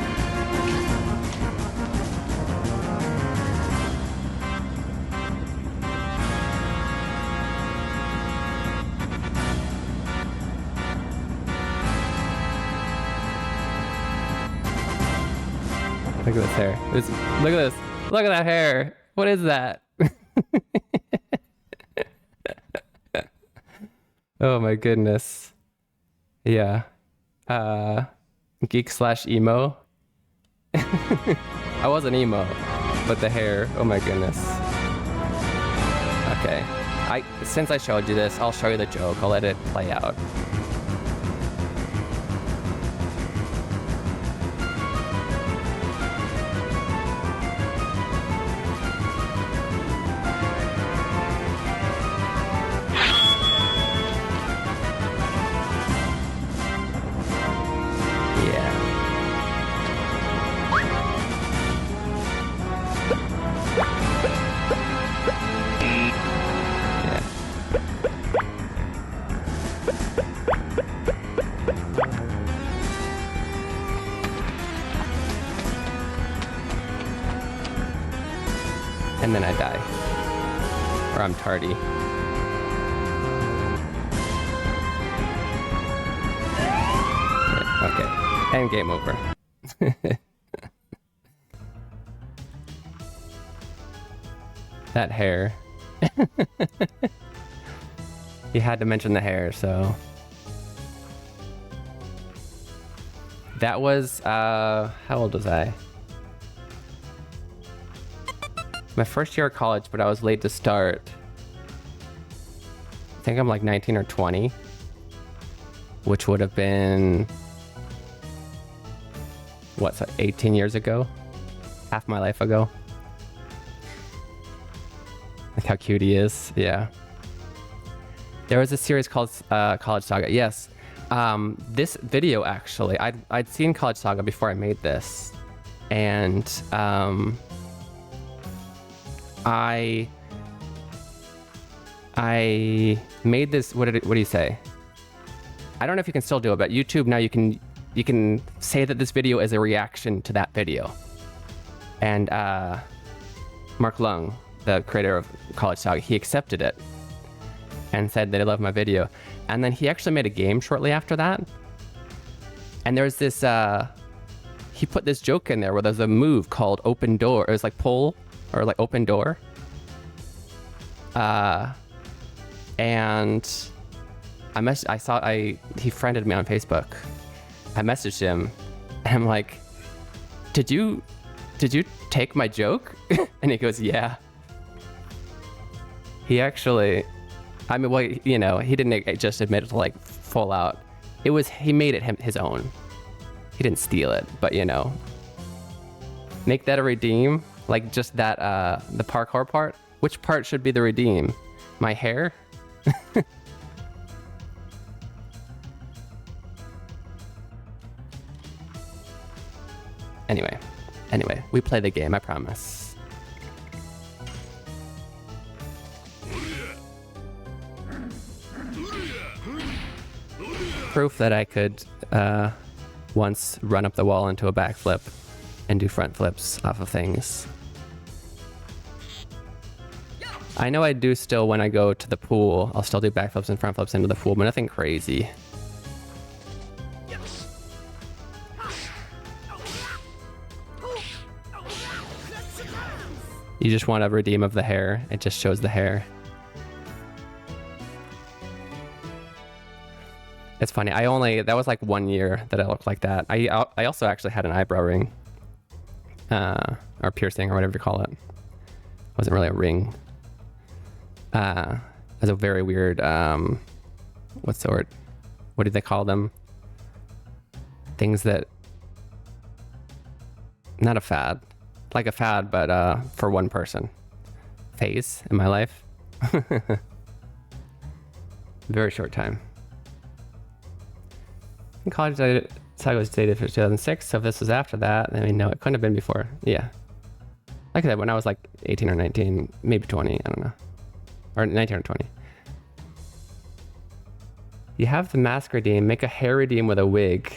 Look at this hair. Look at this. Look at that hair. What is that? Oh my goodness. Yeah. Geek / emo. I wasn't emo, but the hair. Oh my goodness. Okay. Since I showed you this, I'll show you the joke. I'll let it play out. And then I die. Or I'm tardy. Okay. And game over. That hair. You had to mention the hair, so. That was, how old was I? My first year of college, but I was late to start. I think I'm like 19 or 20, which would have been, what's that, 18 years ago? Half my life ago. Like how cute he is, yeah. There was a series called College Saga, yes. This video actually, I'd seen College Saga before I made this. And I made this. What do you say? I don't know if you can still do it, but YouTube now you can say that this video is a reaction to that video. And Mark Lung, the creator of College Saga, he accepted it and said that he loved my video. And then he actually made a game shortly after that. And there's this. He put this joke in there where there's a move called Open Door. It was like pull. Or like open door. And he friended me on Facebook. I messaged him and I'm like, did you take my joke? And he goes, yeah. He actually I mean, well, you know, he didn't just admit it to like full out. It was, he made it his own. He didn't steal it, but you know. Make that a redeem? Like just that, the parkour part? Which part should be the redeem? My hair? Anyway, we play the game, I promise. Proof that I could once run up the wall into a backflip and do front flips off of things. I know I do still when I go to the pool. I'll still do backflips and front flips into the pool, but nothing crazy. You just want a redeem of the hair. It just shows the hair. It's funny. That was like 1 year that I looked like that. I also actually had an eyebrow ring. Or piercing or whatever you call it. Wasn't really a ring. It was a very weird, what's the word? What do they call them? Things that, not a fad. Like a fad, but for one person. Phase in my life. Very short time. In college, I was dated for 2006, so if this was after that, I mean, no, it couldn't have been before. Yeah. Like I said, when I was like 18 or 19, maybe 20, I don't know. Or 19 or 20. You have the mask redeem, make a hair redeem with a wig.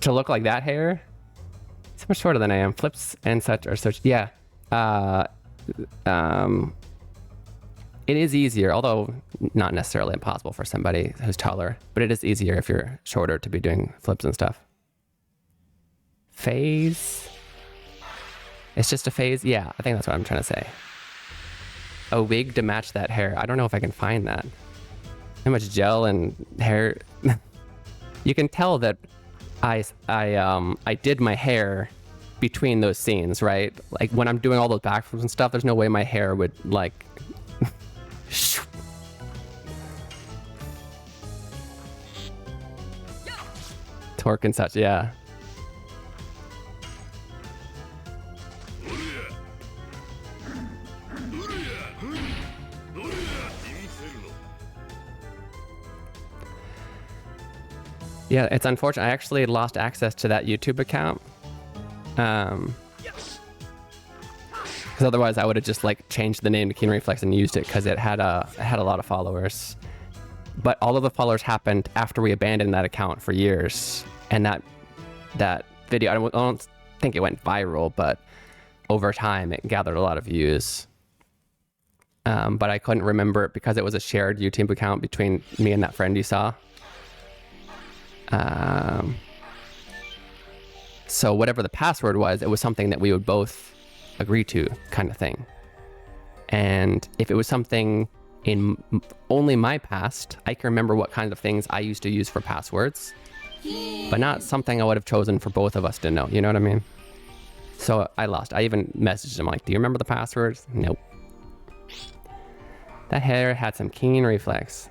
To look like that hair? So much shorter than I am. Flips and such are such. Yeah. It is easier, although not necessarily impossible for somebody who's taller, but it is easier if you're shorter to be doing flips and stuff. Phase? It's just a phase? Yeah, I think that's what I'm trying to say. A wig to match that hair. I don't know if I can find that. How much gel and hair. You can tell that I did my hair between those scenes, right? Like when I'm doing all those backflips and stuff, there's no way my hair would like torque and such, yeah. Yeah, it's unfortunate. I actually lost access to that YouTube account. Because otherwise I would have just like changed the name to Keen Reflex and used it because it had a lot of followers. But all of the followers happened after we abandoned that account for years. And that video, I don't think it went viral, but over time it gathered a lot of views. But I couldn't remember it because it was a shared YouTube account between me and that friend you saw. So whatever the password was, it was something that we would both agree to, kind of thing. And if it was something in only my past, I can remember what kind of things I used to use for passwords, but not something I would have chosen for both of us to know. You know what I mean? So I lost. I even messaged him like, do you remember the passwords? Nope. That hair had some Keen Reflex.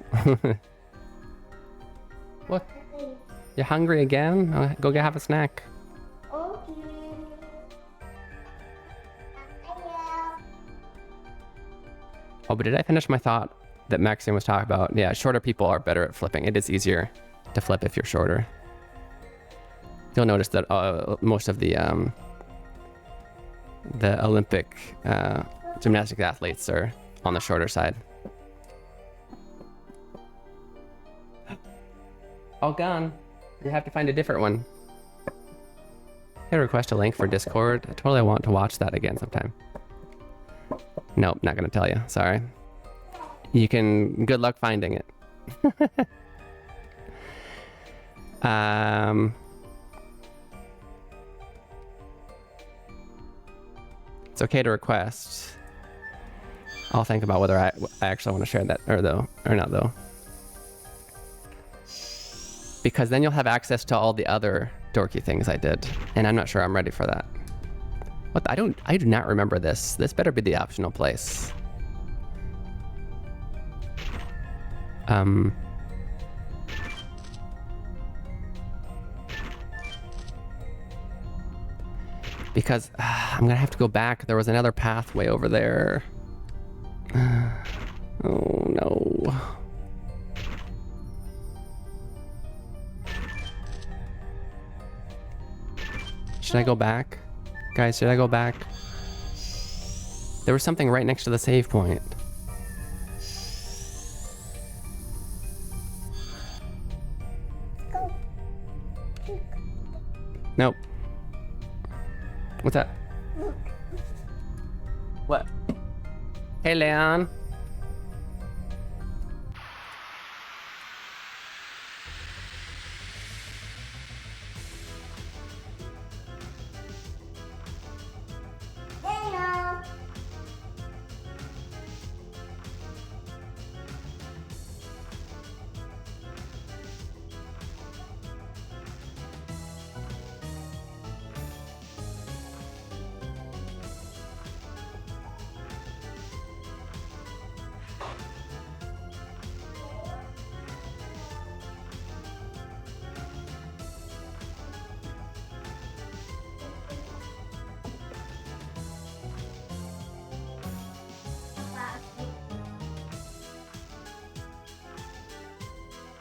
What? You're hungry again? Go have a snack. Okay. Oh, but did I finish my thought that Maxine was talking about? Yeah, shorter people are better at flipping. It is easier to flip if you're shorter. You'll notice that most of the Olympic gymnastics athletes are on the shorter side. All gone. You have to find a different one. Can I request a link for Discord? I totally want to watch that again sometime. Nope, not gonna tell you. Sorry. You can. Good luck finding it. It's okay to request. I'll think about whether I actually want to share that or not though. Because then you'll have access to all the other dorky things I did, and I'm not sure I'm ready for that. What? I do not remember this. This better be the optional place. Because I'm gonna have to go back. There was another pathway over there. Oh no. Should I go back? Guys, should I go back? There was something right next to the save point. Go. Nope. What's that? What? Hey, Leon. Hello.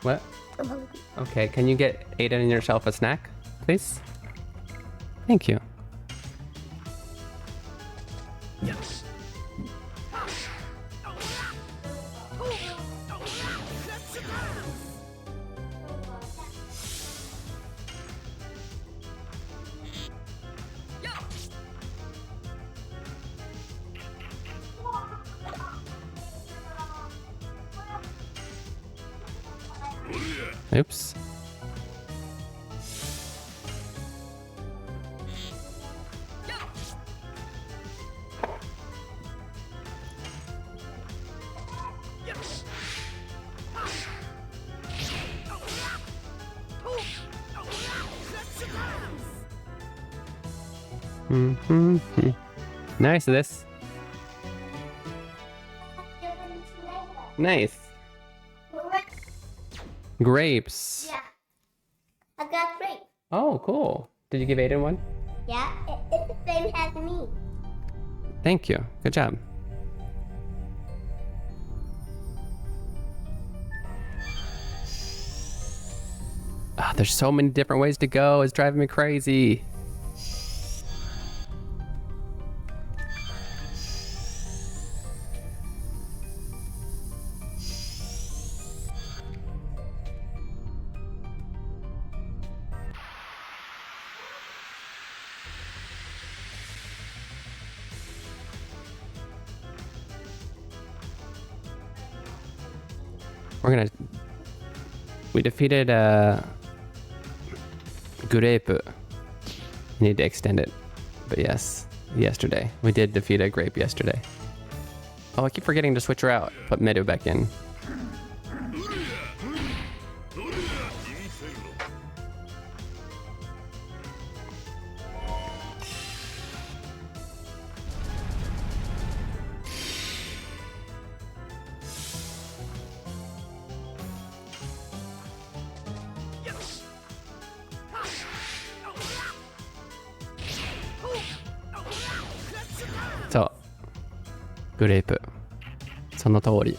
What? I'm hungry. Okay, can you get Aiden and yourself a snack, please? Thank you. Yes. Oops. Nice this. Nice. Grapes. Yeah. I got great. Oh, cool. Did you give Aiden one? Yeah, it's the same as me. Thank you. Good job. Ah, there's so many different ways to go. It's driving me crazy. We defeated grape. We need to extend it. But yes, yesterday. We did defeat a grape yesterday. Oh, I keep forgetting to switch her out. Put Meadow back in. So, グレープ。その通り。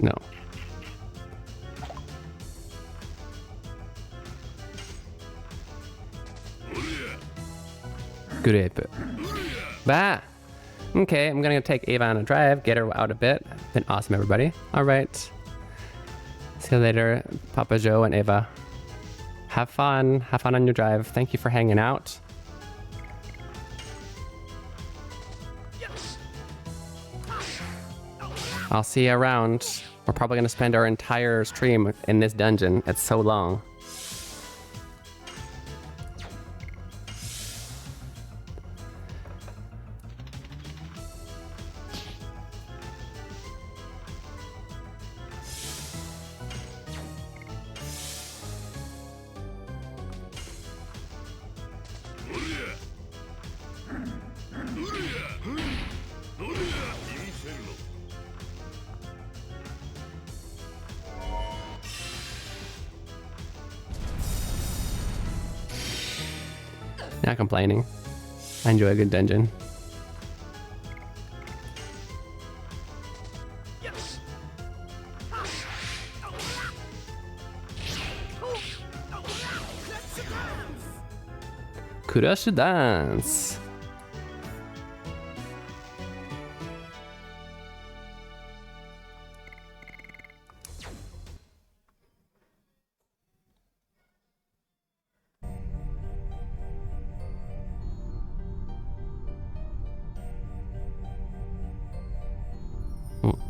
No. グレープ。Bah! Okay, I'm gonna take Ava on a drive, get her out a bit. Been awesome, everybody. Alright. See you later, Papa Joe and Ava. Have fun. Have fun on your drive. Thank you for hanging out. I'll see you around. We're probably gonna spend our entire stream in this dungeon. It's so long. Not complaining. I enjoy a good dungeon. Crush dance.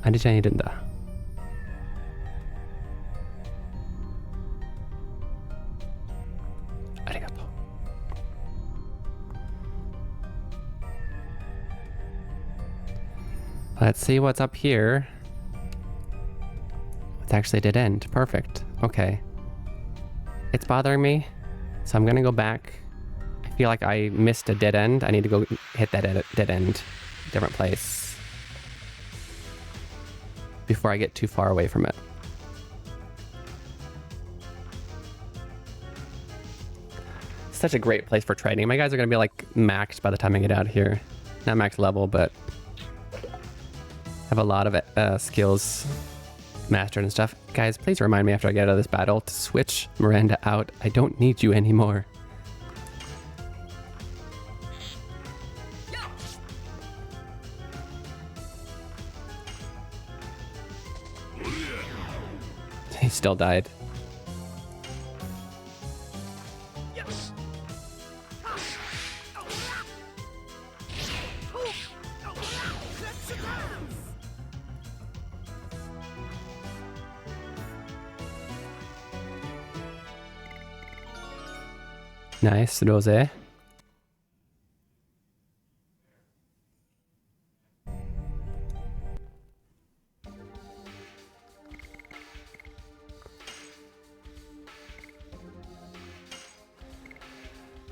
아리ちゃんいるんだ。ありがとう。Let's see what's up here. It's actually a dead end. Perfect. Okay. It's bothering me, so I'm gonna go back. I feel like I missed a dead end. I need to go hit that dead end. Different place. Before I get too far away from it. Such a great place for trading. My guys are gonna be like maxed by the time I get out here. Not max level, but have a lot of skills mastered and stuff. Guys, please remind me after I get out of this battle to switch Miranda out. I don't need you anymore. He still died. Nice, Rose.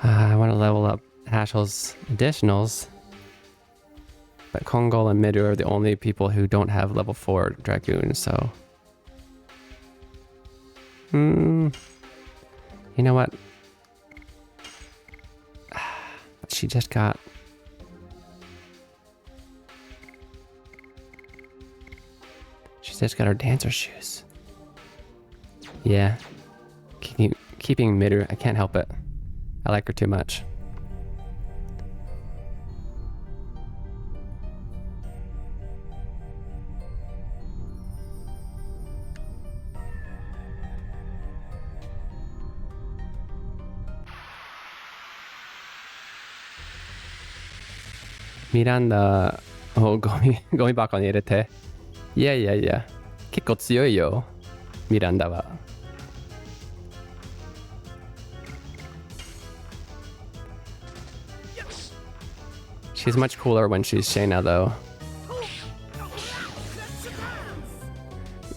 I want to level up Hashel's additionals, but Kongol and Midu are the only people who don't have level 4 Dragoon, so... You know what? She just got... She just got her dancer shoes. Yeah. Keeping Midu, I can't help it. I like her too much. Miranda をゴミ箱に入れて。いやいやいや、結構強いよ、ミランダは。She's much cooler when she's Shayna, though.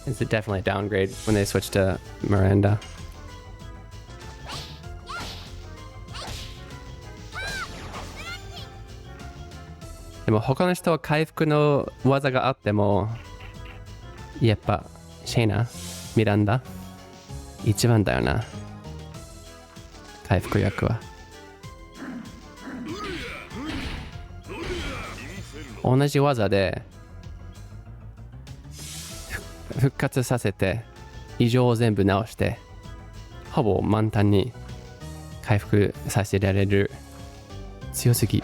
It's definitely a downgrade when they switch to Miranda. But 他の人は回復の技があっても、やっぱシェイナ、ミランダ、一番だよな。回復薬は。同じ技で復活させて異常を全部直してほぼ満タンに回復させられる。強すぎ。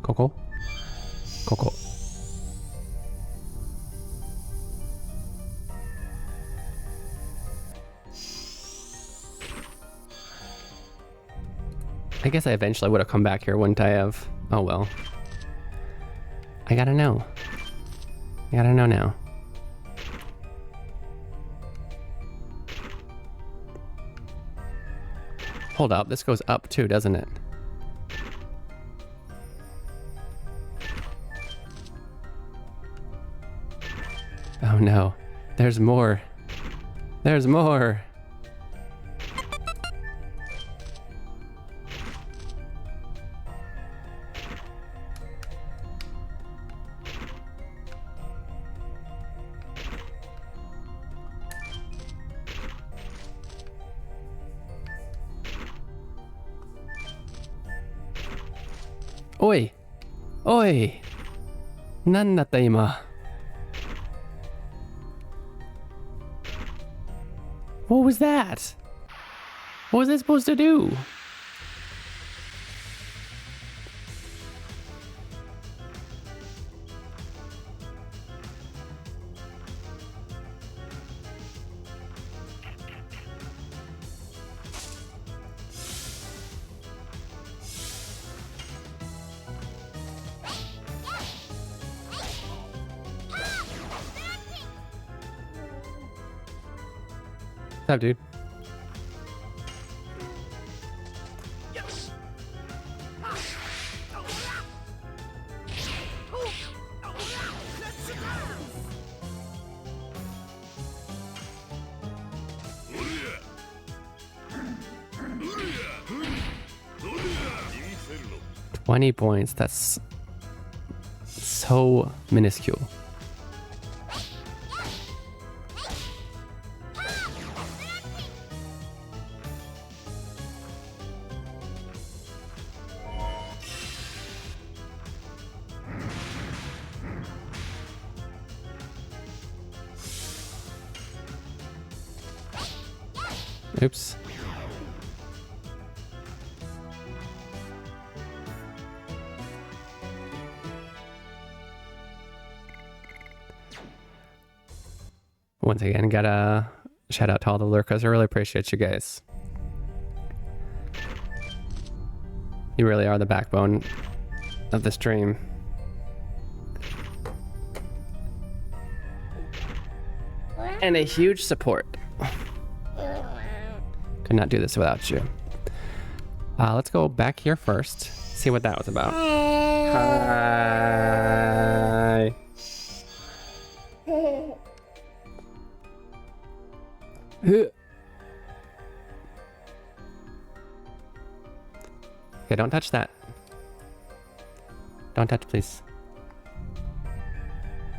ここ I guess I eventually would have come back here, wouldn't I have? Oh well. I gotta know. I gotta know now. Hold up, this goes up too, doesn't it? Oh no, there's more. There's more. Oi! Oi! なんだった今? What was that? What was I supposed to do? What's up, dude? Yes. 20 points. That's so minuscule. Oops. Once again, gotta shout out to all the lurkers. I really appreciate you guys. You really are the backbone of the stream. And a huge support. Could not do this without you. Let's go back here first. See what that was about. Hi. Okay, don't touch that. Don't touch, please.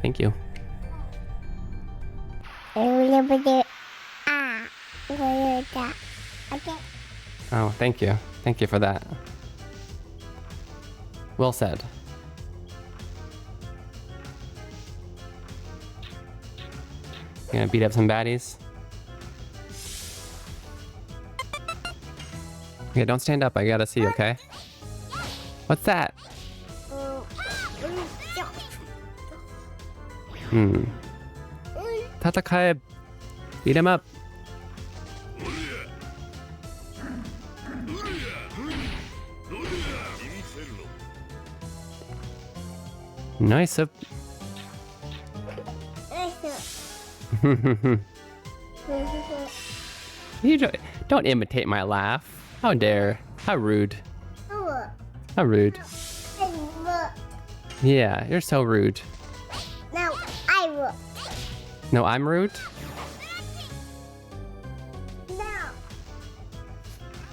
Thank you. Okay. Oh, thank you. Thank you for that. Well said. You gonna beat up some baddies? Okay, don't stand up. I gotta see, okay? What's that? Tatakae. Beat him up. Nice up. You don't imitate my laugh. How dare. How rude. How rude. Yeah, you're so rude. Now I will. No, I'm rude? Now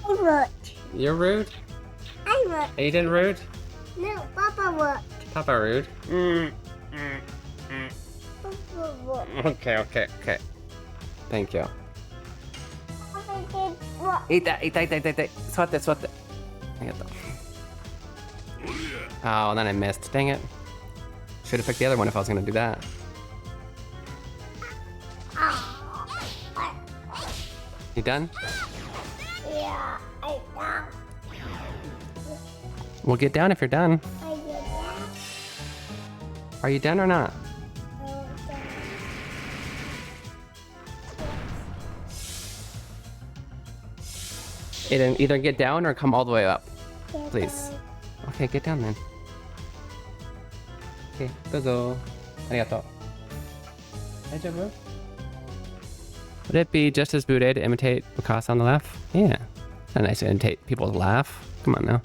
I will. You're rude? I will. Aiden rude? No, Papa will. Papa rude? Papa will. Okay. Thank you. Papa did what? 痛い。座って。ありがとう。Oh, and then I missed. Dang it. Should have picked the other one if I was gonna do that. You done? Yeah, I done. Well, get down if you're done. I did that. Are you done or not? Aiden, either get down or come all the way up, please. Okay, get down then. Okay, どうぞ。ありがとう。大丈夫? Would it be just as booted to imitate Mikasa on the left? Yeah. Not nice to imitate people's laugh. Come on now.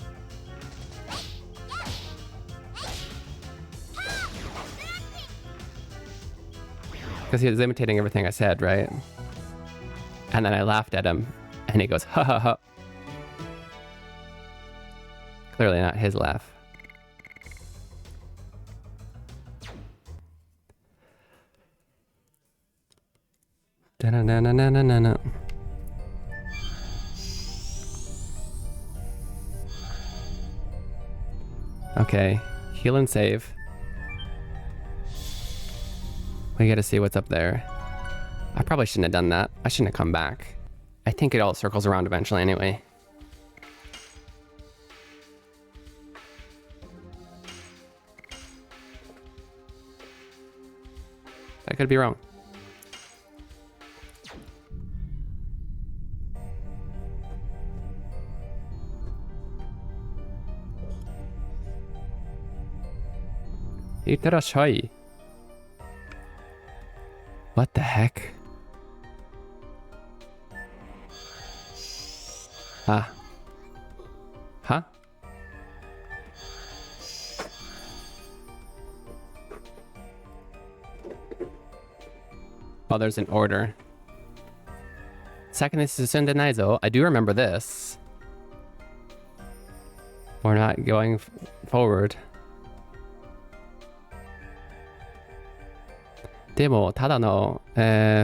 Because he was imitating everything I said, right? And then I laughed at him, and he goes, ha ha ha. Clearly not his laugh. Da-na-na-na-na-na-na. Okay, heal and save. We gotta see what's up there. I probably shouldn't have done that. I shouldn't have come back. I think it all circles around eventually anyway. I could be wrong. Itterashai. What the heck? Ah. Huh? Oh, there's an order. Second, this is Sundenaizo. I do remember this. We're not going forward. でもただの、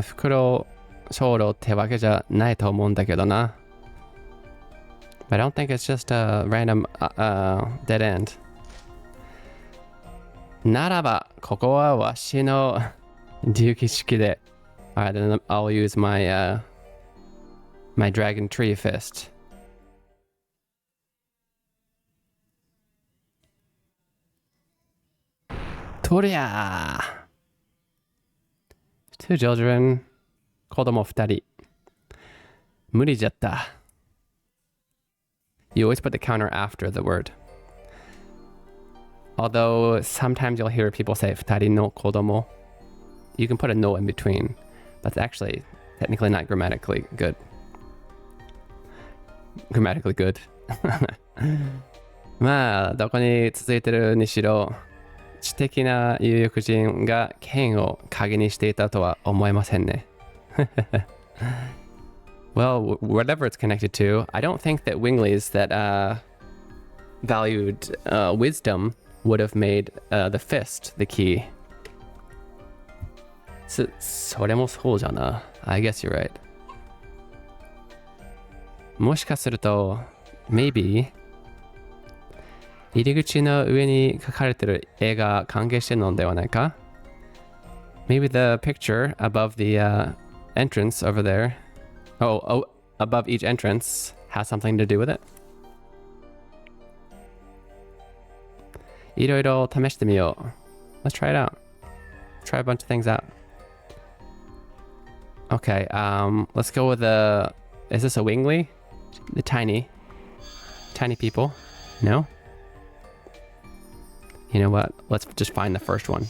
袋小路ってわけじゃないと思うんだけどな。But I don't think it's just a random dead end. ならばここはわしの竜騎式で。Alright, then I'll use my my dragon tree fist. とりゃー。Two children. 子供2人。無理じゃった。You always put the counter after the word. Although sometimes you'll hear people say 2人の子供. You can put a no in between. That's actually technically not grammatically good. Grammatically good. まあ、どこに続いてるにしろ、知的な有力人が剣を鍵にしていたとは思えませんね。Well, whatever it's connected to, I don't think that Winglies that valued wisdom would have made the fist the key. それもそうじゃな。I guess you're right. もしかすると、maybe 入り口の上に書かれてる絵が関係してるのではないか? Maybe the picture above the entrance over there. Oh, above each entrance has something to do with it. いろいろ試してみよう. Let's try it out. Try a bunch of things out. Okay, let's go with the... Is this a Wingly? The tiny people? No? You know what? Let's just find the first one.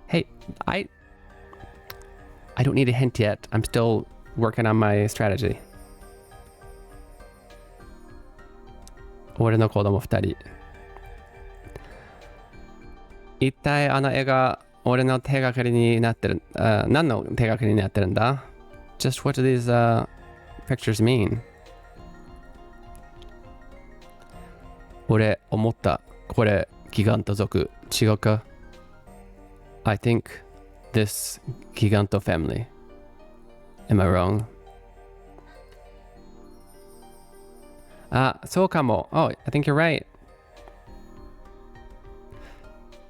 Hey, I don't need a hint yet. I'm still working on my strategy. 俺の子供2人。一体あの絵が俺の手がかりになってる、何の手がかりになってるんだ? Just what do these pictures mean? 俺思った。これギガント族。違うか? I think this Giganto family. Am I wrong? あ、そうかも。Oh, I think you're right.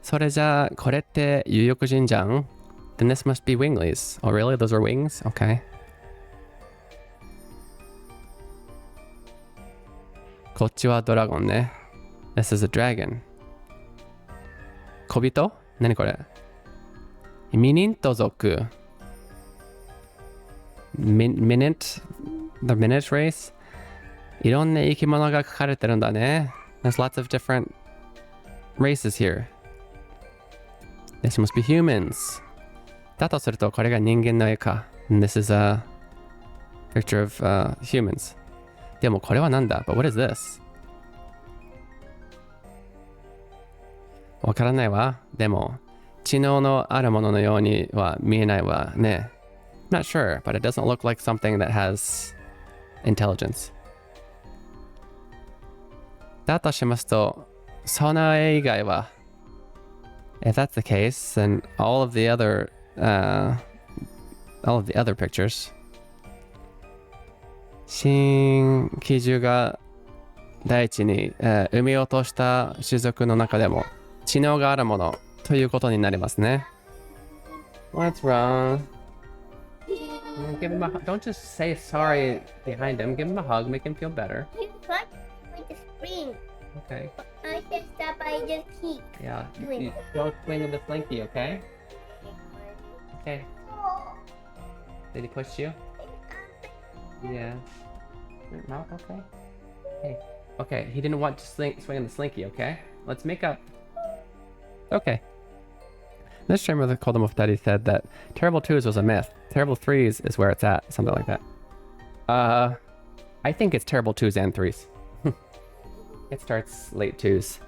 それじゃあ、これって有力人じゃん? Then this must be Winglies. Oh, really? Those are wings? Okay. こっちはドラゴンね。This is a dragon. 小人? 何これ? ミニント族。Minute? The minute race? いろんな生き物が書かれてるんだね。There's lots of different races here. This must be humans. だとするとこれが人間の絵か。And this is picture of humans. でもこれはなんだ? But what is this? わからないわ。でも知能のあるもののようには見えないわね。Not sure, but it doesn't look like something that has intelligence. だとしますと、その絵以外は If that's the case, then all of the other pictures 新機銃が大地に、産み落とした種族の中でも知能があるものということになりますね。What's wrong? Give him a hug. Don't just say sorry behind him. Give him a hug. Make him feel better. You cut with the spring. Okay. I said stop, I just keep. Yeah. You don't swing with the slinky, okay? Okay. Did he push you? Yeah. Your mouth okay? Hey. Okay, he didn't want to swing on the slinky, okay? Let's make up. Okay. This streamer that called him off daddy said that Terrible 2s was a myth. Terrible 3s is where it's at, something like that. I think it's Terrible 2s and 3s. It starts late 2s.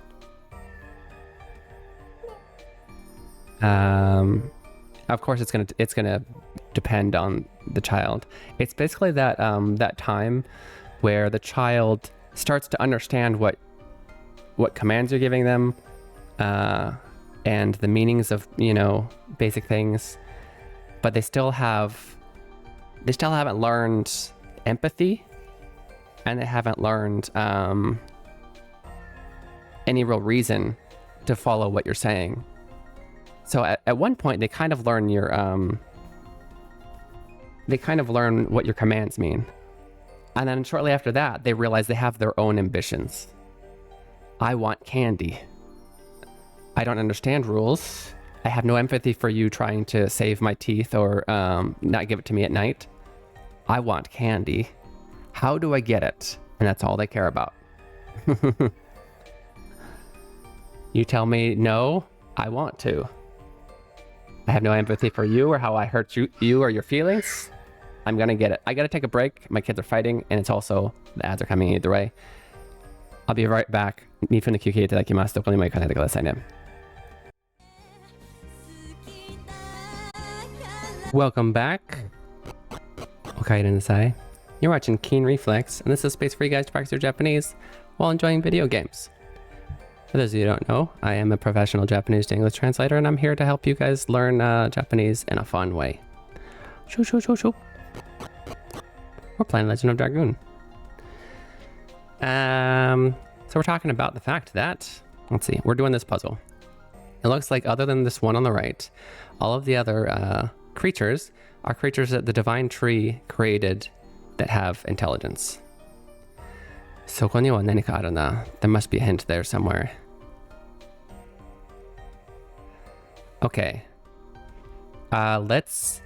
Of course it's gonna depend on the child. It's basically that that time where the child starts to understand what commands you're giving them, and the meanings of, you know, basic things, but they still haven't learned empathy, and they haven't learned any real reason to follow what you're saying. So at one point they kind of learn what your commands mean. And then shortly after that, they realize they have their own ambitions. I want candy. I don't understand rules. I have no empathy for you trying to save my teeth or not give it to me at night. I want candy. How do I get it? And that's all they care about. You tell me no, I want to. I have no empathy for you or how I hurt you or your feelings. I'm gonna get it. I gotta take a break. My kids are fighting, and it's also, the ads are coming either way. I'll be right back. 2分の休憩いただきます。どこにも行かないでくださいね。Welcome back. お帰りなさい. You're watching Keen Reflex, and this is a space for you guys to practice your Japanese while enjoying video games. For those of you who don't know, I am a professional Japanese to English translator, and I'm here to help you guys learn Japanese in a fun way. Shoo, shoo, shoo, shoo. We're playing Legend of Dragoon. So we're talking about the fact that, let's see, we're doing this puzzle. It looks like other than this one on the right, all of the other creatures are creatures that the divine tree created that have intelligence. そこには何かあるな. There must be a hint there somewhere. Okay. Let's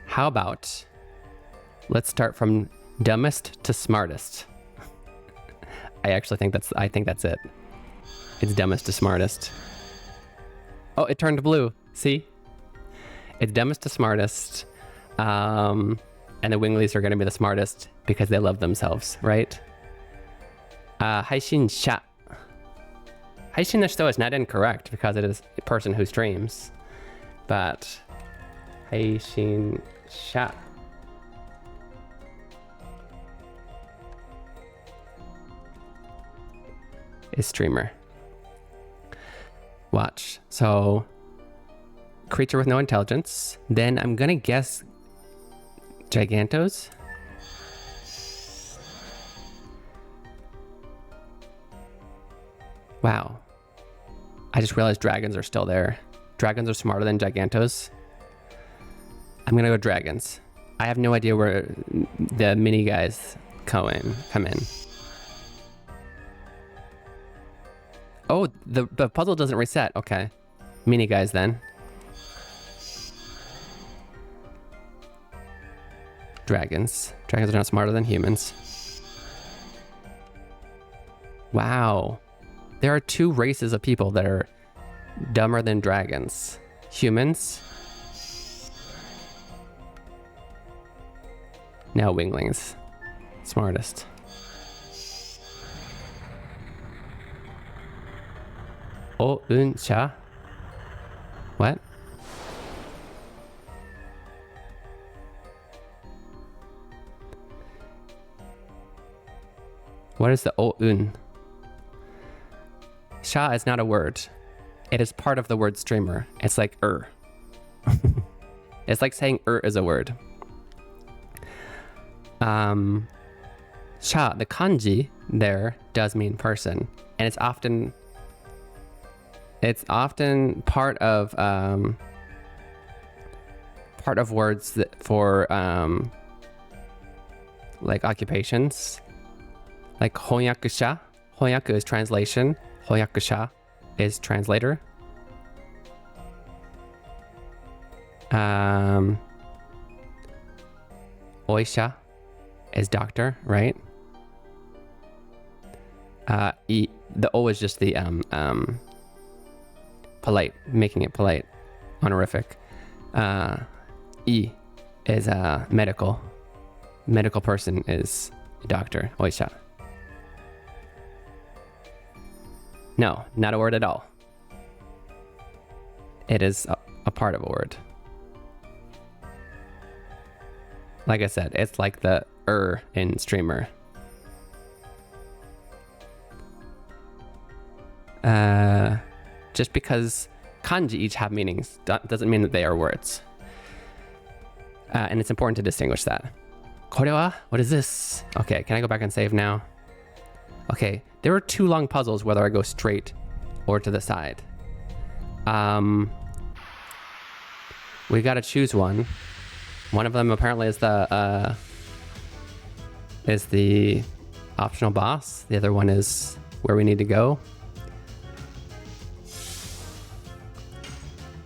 start from dumbest to smartest. I think that's it. It's dumbest to smartest. Oh, it turned blue. See? It's dumbest to smartest. And the Winglies are going to be the smartest because they love themselves, right? 配信者. 配信の人 is not incorrect because it is a person who streams. But 配信者 is streamer. Watch. So creature with no intelligence. Then I'm gonna guess Gigantos. Wow. I just realized dragons are still there. Dragons are smarter than Gigantos. I'm gonna go dragons. I have no idea where the mini guys come in. Oh, the puzzle doesn't reset. Okay. Mini guys then. Dragons. Dragons are not smarter than humans. Wow. There are two races of people that are dumber than dragons. Humans. Now winglings. Smartest. Oh, un, sha. What? What is the o un? Sha is not a word. It is part of the word streamer. It's like It's like saying is a word. Sha, the kanji there does mean person, and it's often part of words that for like occupations, like honyakusha. Honyaku is translation. Honyakusha is translator. Oisha is doctor, right? The O is just the polite, making it polite, honorific. I is medical. Medical person is doctor, oisha. No, not a word at all. It is a part of a word. Like I said, it's like the in streamer. Just because kanji each have meanings doesn't mean that they are words. And it's important to distinguish that. Korewa? What is this? Okay, can I go back and save now? Okay, there are two long puzzles whether I go straight or to the side. We gotta choose one. One of them apparently is the optional boss. The other one is where we need to go.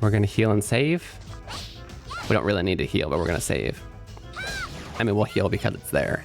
We're gonna heal and save. We don't really need to heal, but we're gonna save. I mean, we'll heal because it's there.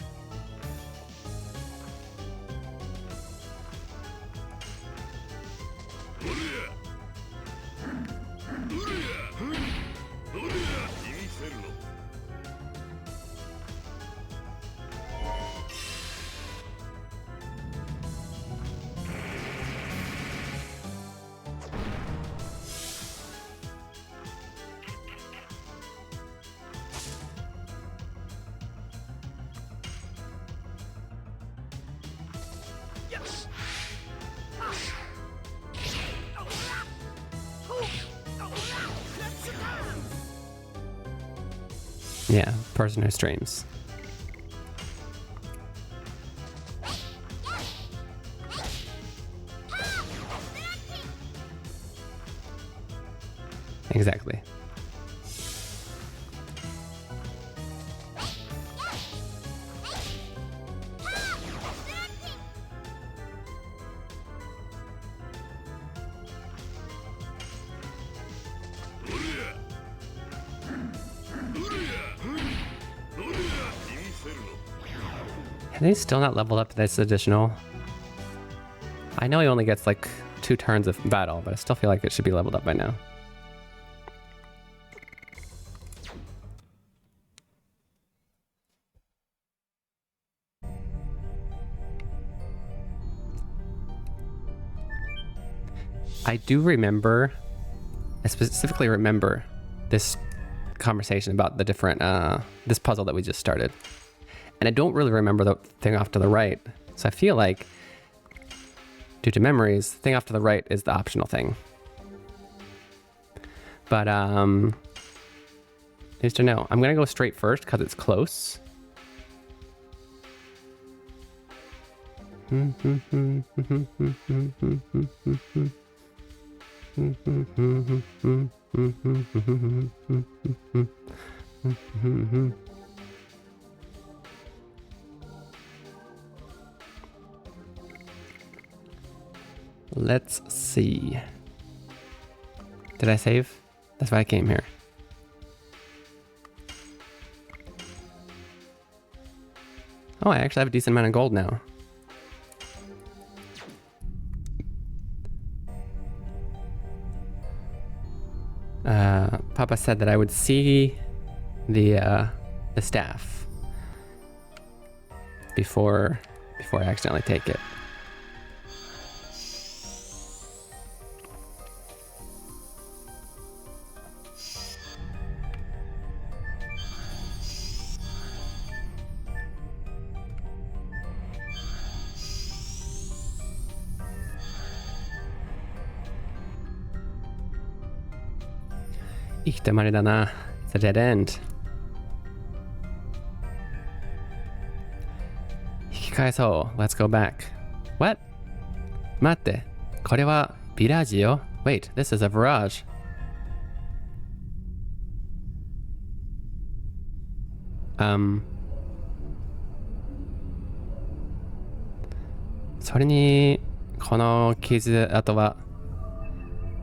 Yeah, person who streams. Exactly. And he's still not leveled up to this additional. I know he only gets like 2 turns of battle, but I still feel like it should be leveled up by now. I do remember, I specifically remember this conversation about the different, this puzzle that we just started. And I don't really remember the thing off to the right. So I feel like, due to memories, the thing off to the right is the optional thing. But, just to know. I'm gonna go straight first because it's close. Let's see. Did I save? That's why I came here. Oh, I actually have a decent amount of gold now. Papa said that I would see the staff. before I accidentally take it. It's a dead end. 引き返そう。Let's go back. What? 待って。これはビラージよ。Wait, this is a virage. それに、この傷跡は、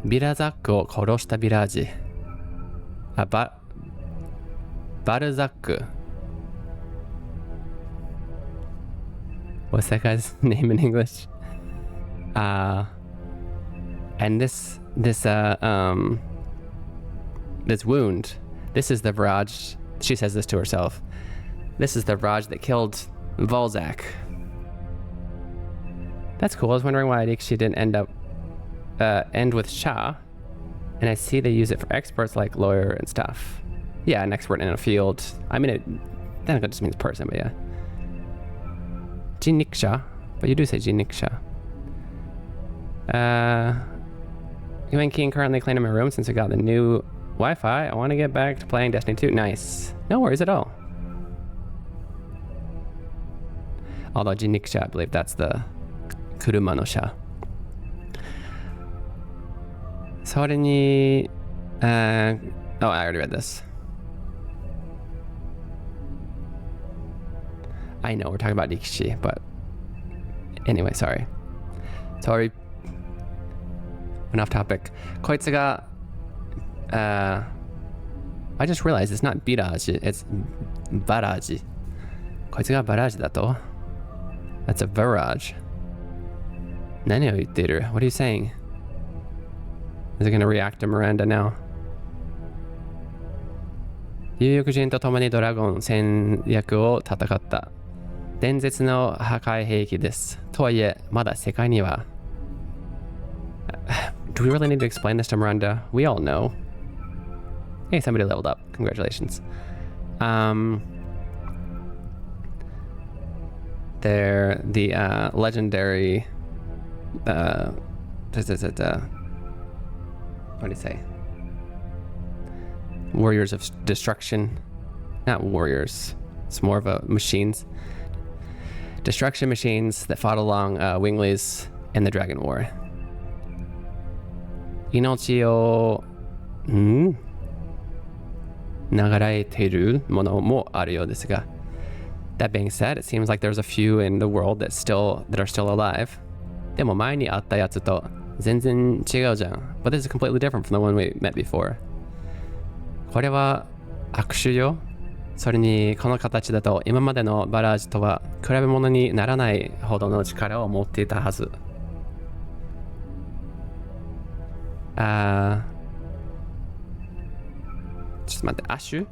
ビラザックを殺したビラージ。バルザック。What's that guy's name in English? And this wound, this is the virage. She says this to herself. This is the virage that killed Volzak. That's cool. I was wondering why Rikshi didn't end with Sha. And I see they use it for experts like lawyer and stuff. Yeah, an expert in a field. I mean, that just means person, but yeah. Jiniksha. But you do say Jiniksha. You and Keen currently cleaning my room since we got the new Wi-Fi. I want to get back to playing Destiny 2. Nice. No worries at all. Although Jiniksha, I believe that's the Kuruma no Sha. それに、oh, I already read this. I know we're talking about Rikishi, but anyway, sorry. Sorry. Went off topic. こいつが、I just realized it's not Biraji, it's Baraji. こいつが Baraji だと That's a Virage. 何を言っている? What are you saying? Is it going to react to Miranda now? 有力人と共にドラゴン戦略を戦った。伝説の破壊兵器です。とはいえ、まだ世界には。Do we really need to explain this to Miranda? We all know. Hey, somebody leveled up. Congratulations. They're the legendary what do you say? Warriors of destruction. Not warriors. It's more of a machines. Destruction machines that fought along Winglies in the Dragon War. 命を流れているものもあるようですが That being said, it seems like there's a few in the world that are still alive. でも前にあったやつと全然違うじゃん。But this is completely different from the one we met before. これは悪手よ。それにこの形だと今までのバラージとは比べ物にならないほどの力を持っていたはず。ちょっと待って、アシュ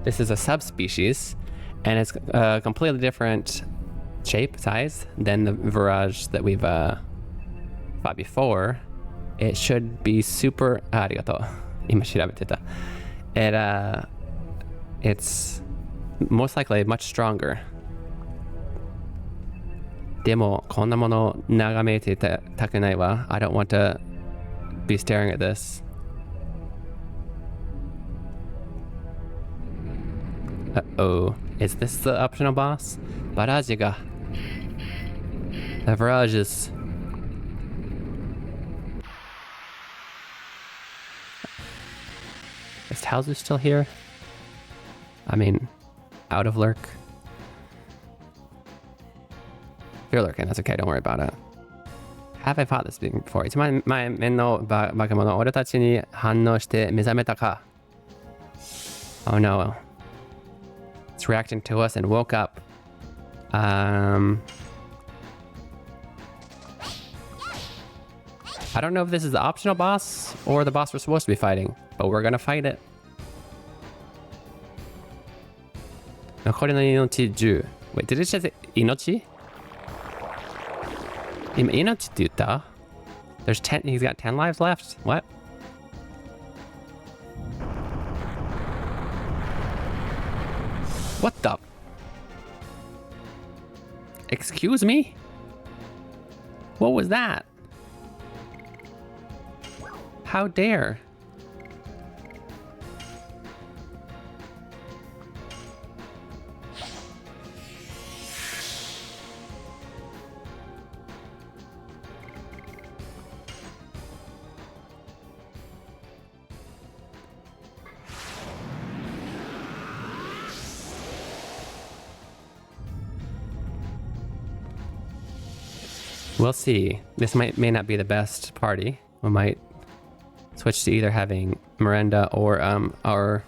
This is a subspecies, and it's a completely different shape, size, than the Virage that we've fought before. It should be super... ありがとう。今調べてた。It's most likely much stronger. でも、こんなもの眺めてたくないわ。I don't want to be staring at this. Uh-oh. Is this the optional boss? Barajiga. The Virages. Is Tauzu still here? I mean, out of lurk. If you're lurking, that's okay, don't worry about it. Have I fought this thing before? 一番前のバカ者、俺たちに反応して目覚めたか? Oh no. It's reacting to us and woke up. I don't know if this is the optional boss or the boss we're supposed to be fighting, but we're gonna fight it. 残りの命10. Wait, did it say 命? 今命って言った? There's 10, he's got 10 lives left? What? What the? Excuse me? What was that? How dare? We'll see. This may not be the best party. We might switch to either having Miranda or our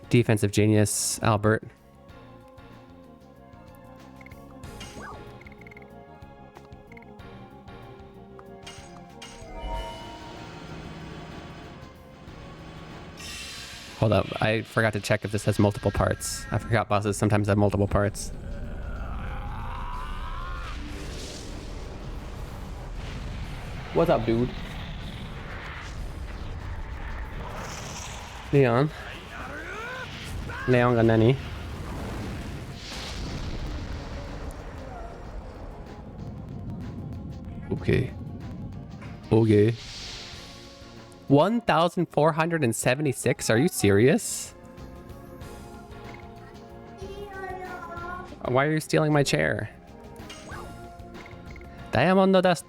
defensive genius, Albert. Hold up, I forgot to check if this has multiple parts. I forgot bosses sometimes have multiple parts. What's up, dude? Leon. Leon Ganani. Okay. Okay. 1,476? Are you serious? Why are you stealing my chair? Diamond Dust.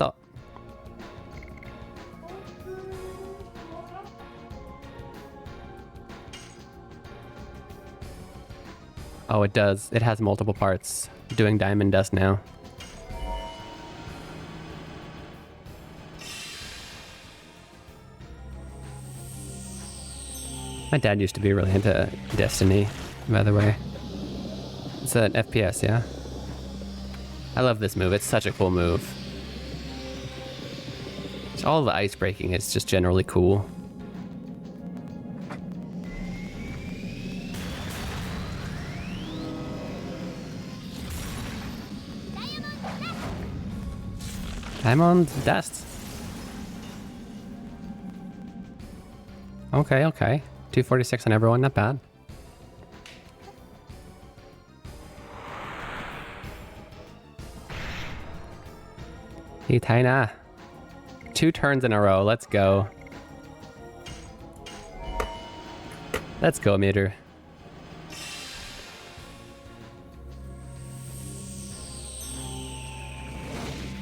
Oh, it does. It has multiple parts. Doing diamond dust now. My dad used to be really into Destiny, by the way. It's an FPS, yeah? I love this move. It's such a cool move. All the ice breaking is just generally cool. Diamond dust. Okay, okay. 246 on everyone, not bad. Hey, Taina. 2 turns in a row, let's go. Let's go, Meter.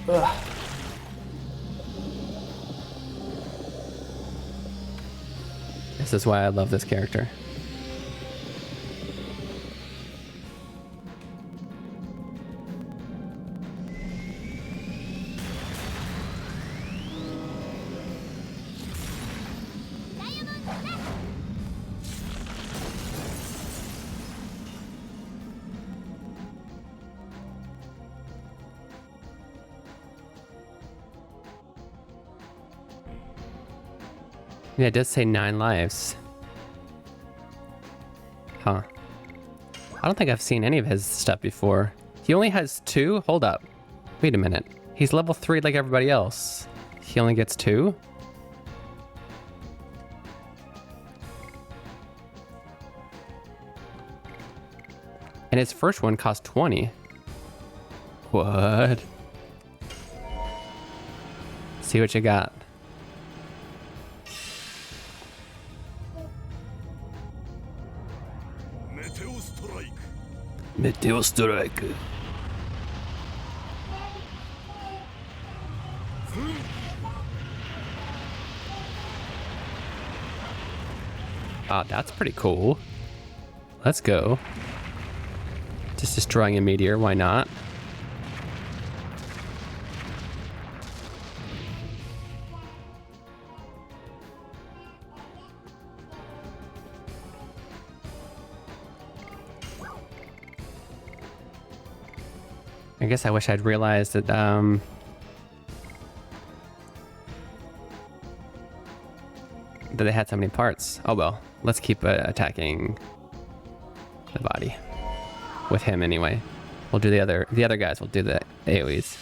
Ugh. This is why I love this character. Yeah, it does say 9 lives. Huh. I don't think I've seen any of his stuff before. He only has 2? Hold up. Wait a minute. He's level 3 like everybody else. He only gets 2? And his first one cost 20. What? See what you got. Meteor Strike. Ah, that's pretty cool. Let's go. Just destroying a meteor, why not? I guess I wish I'd realized that that they had so many parts. Oh well, let's keep attacking the body with him anyway. We'll do the other guys. We'll do the AoEs.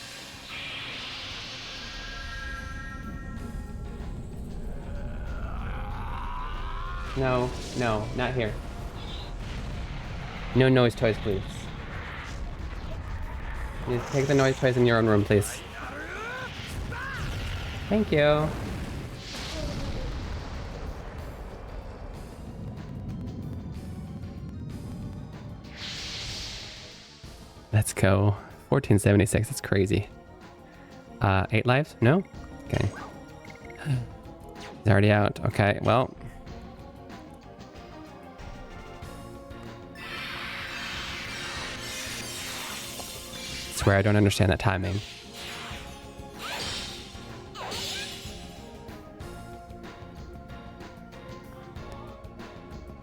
No, no, not here. No noise toys, please. Please take the noise toys in your own room, please. Thank you. Let's go. 1476, that's crazy. 8 lives? No? Okay. It's already out. Okay, well. I swear I don't understand that timing.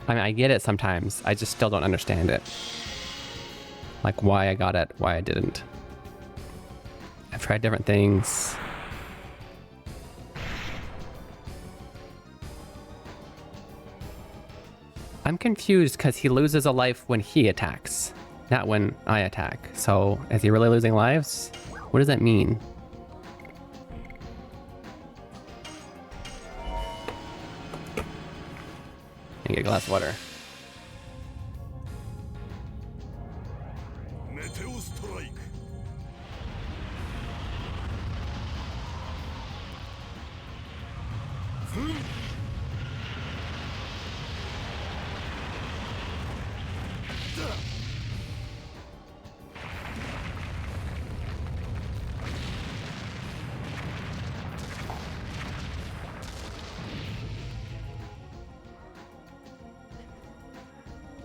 I mean, I get it sometimes. I just still don't understand it. Like why I got it, why I didn't. I've tried different things. I'm confused because he loses a life when he attacks, not when I attack. So is he really losing lives? What does that mean? I get a glass of water.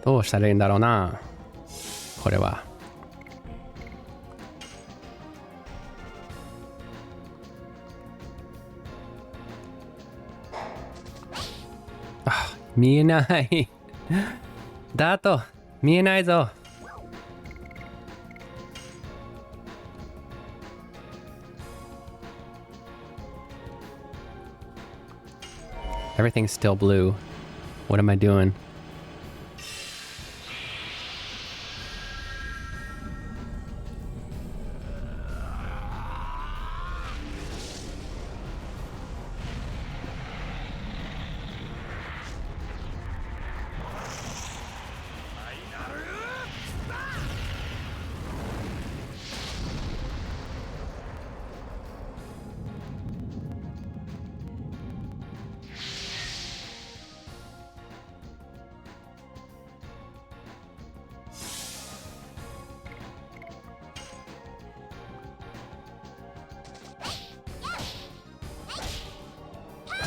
どうしたらいいんだろうな、これは。あ、見えない。ダート、見えないぞ。Everything's still blue. What am I doing?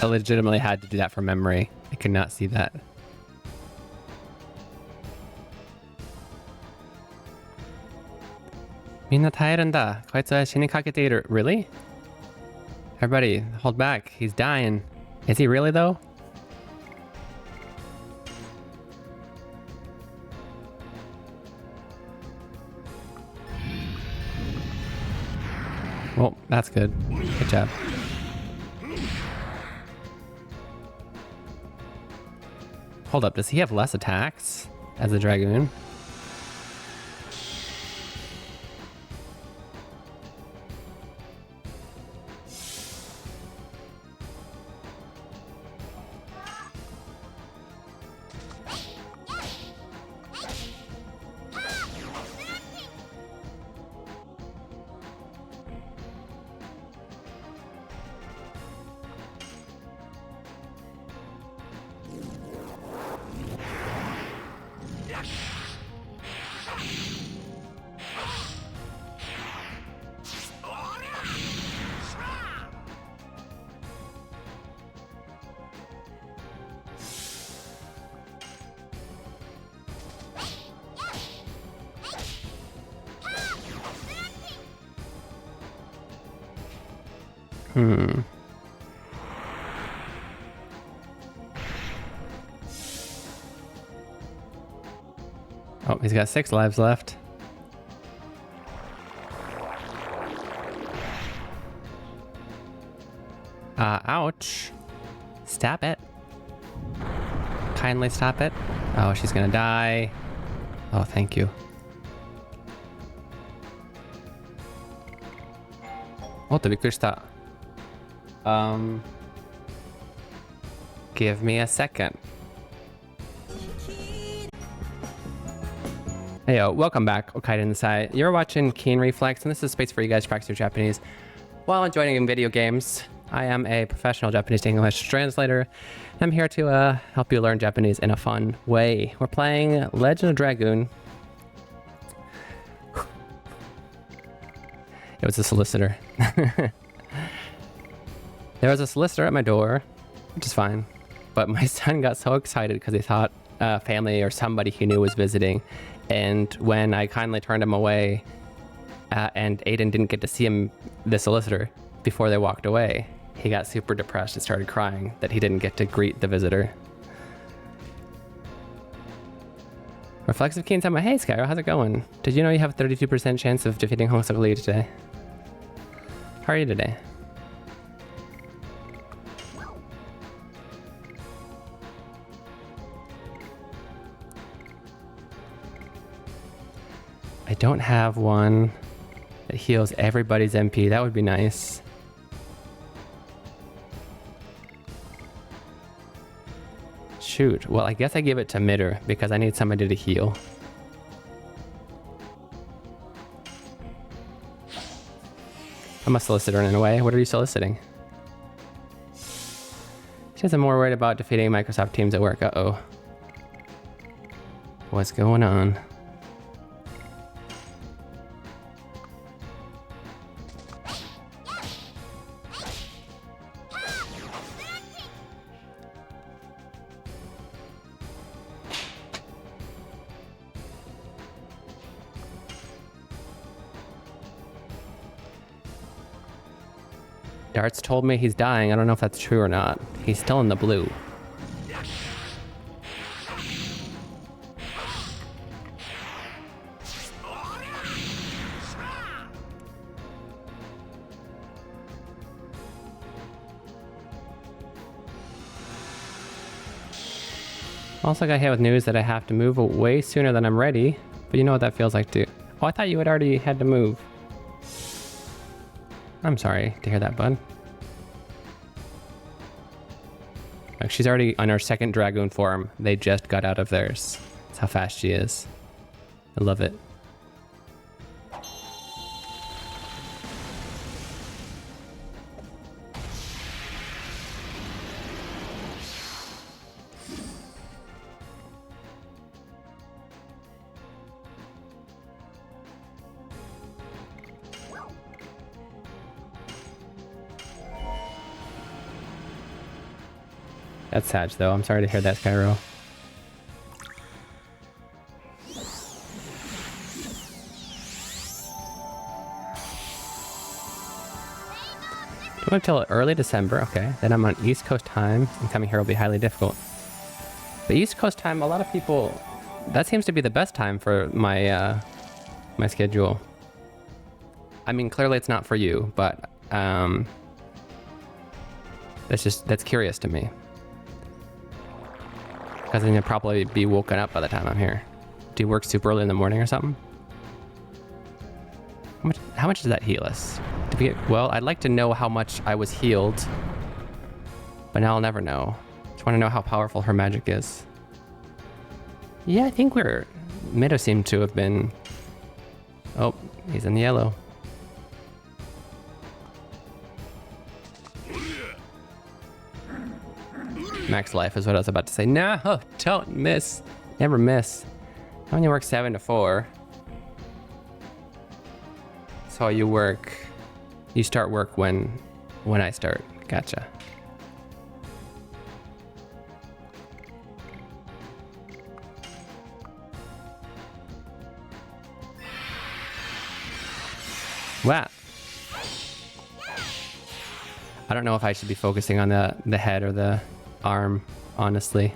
I legitimately had to do that from memory. I could not see that. Minna tairanda. Koitsu wa shinikaketeiru. Really? Everybody, hold back. He's dying. Is he really though? Well, that's good. Good job. Hold up, does he have less attacks as a Dragoon? Oh, he's got 6 lives left. Ouch. Stop it. kindly stop it? Oh, she's gonna die. Oh, thank you. Oh, びっくりした. Give me a second. Hey yo, welcome back, Okaida Inside. You're watching Keen Reflex, and this is a space for you guys to practice your Japanese while enjoying video games. I am a professional Japanese to English translator. I'm here to help you learn Japanese in a fun way. We're playing Legend of Dragoon. It was a solicitor. There was a solicitor at my door, which is fine. But my son got so excited because he thought family or somebody he knew was visiting. And when I kindly turned him away, and Aiden didn't get to see the solicitor, before they walked away, he got super depressed and started crying that he didn't get to greet the visitor. Reflexive Keen Sama, hey Skyro, how's it going? Did you know you have a 32% chance of defeating Hongsuk Lee today? How are you today? I don't have one that heals everybody's MP. That would be nice. Shoot. Well, I guess I give it to Mitter because I need somebody to heal. I'm a solicitor in a way. What are you soliciting? She says I'm more worried about defeating Microsoft Teams at work. Uh-oh. What's going on? Darts told me he's dying. I don't know if that's true or not. He's still in the blue. Also got hit with news that I have to move way sooner than I'm ready. But you know what that feels like too. Oh, I thought you had already had to move. I'm sorry to hear that, bud. Like, she's already on her second Dragoon form. They just got out of theirs. That's how fast she is. I love it. That's sad though. I'm sorry to hear that, Skyro. Do I till early December? Okay. Then I'm on East Coast time, and coming here will be highly difficult. But East Coast time, a lot of people, that seems to be the best time for my my schedule. I mean, clearly it's not for you, but that's curious to me. Because then you'll probably be woken up by the time I'm here. Do you work super early in the morning or something? How much does that heal us? Well, I'd like to know how much I was healed. But now I'll never know. Just want to know how powerful her magic is. Yeah, I think Mido seemed to have been... Oh, he's in the yellow. Max life is what I was about to say. No, don't miss. Never miss. How many work 7 to 4? So you start work when I start. Gotcha. Wow. I don't know if I should be focusing on the head or the arm, honestly.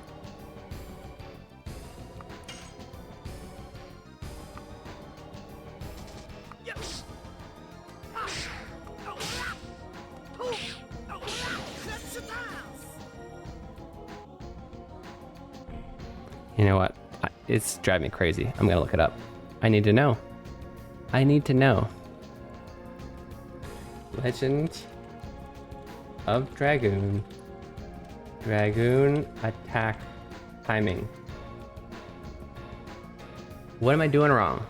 You know what? It's driving me crazy. I'm gonna look it up. I need to know. I need to know. Legend of Dragoon. Dragoon attack timing. What am I doing wrong?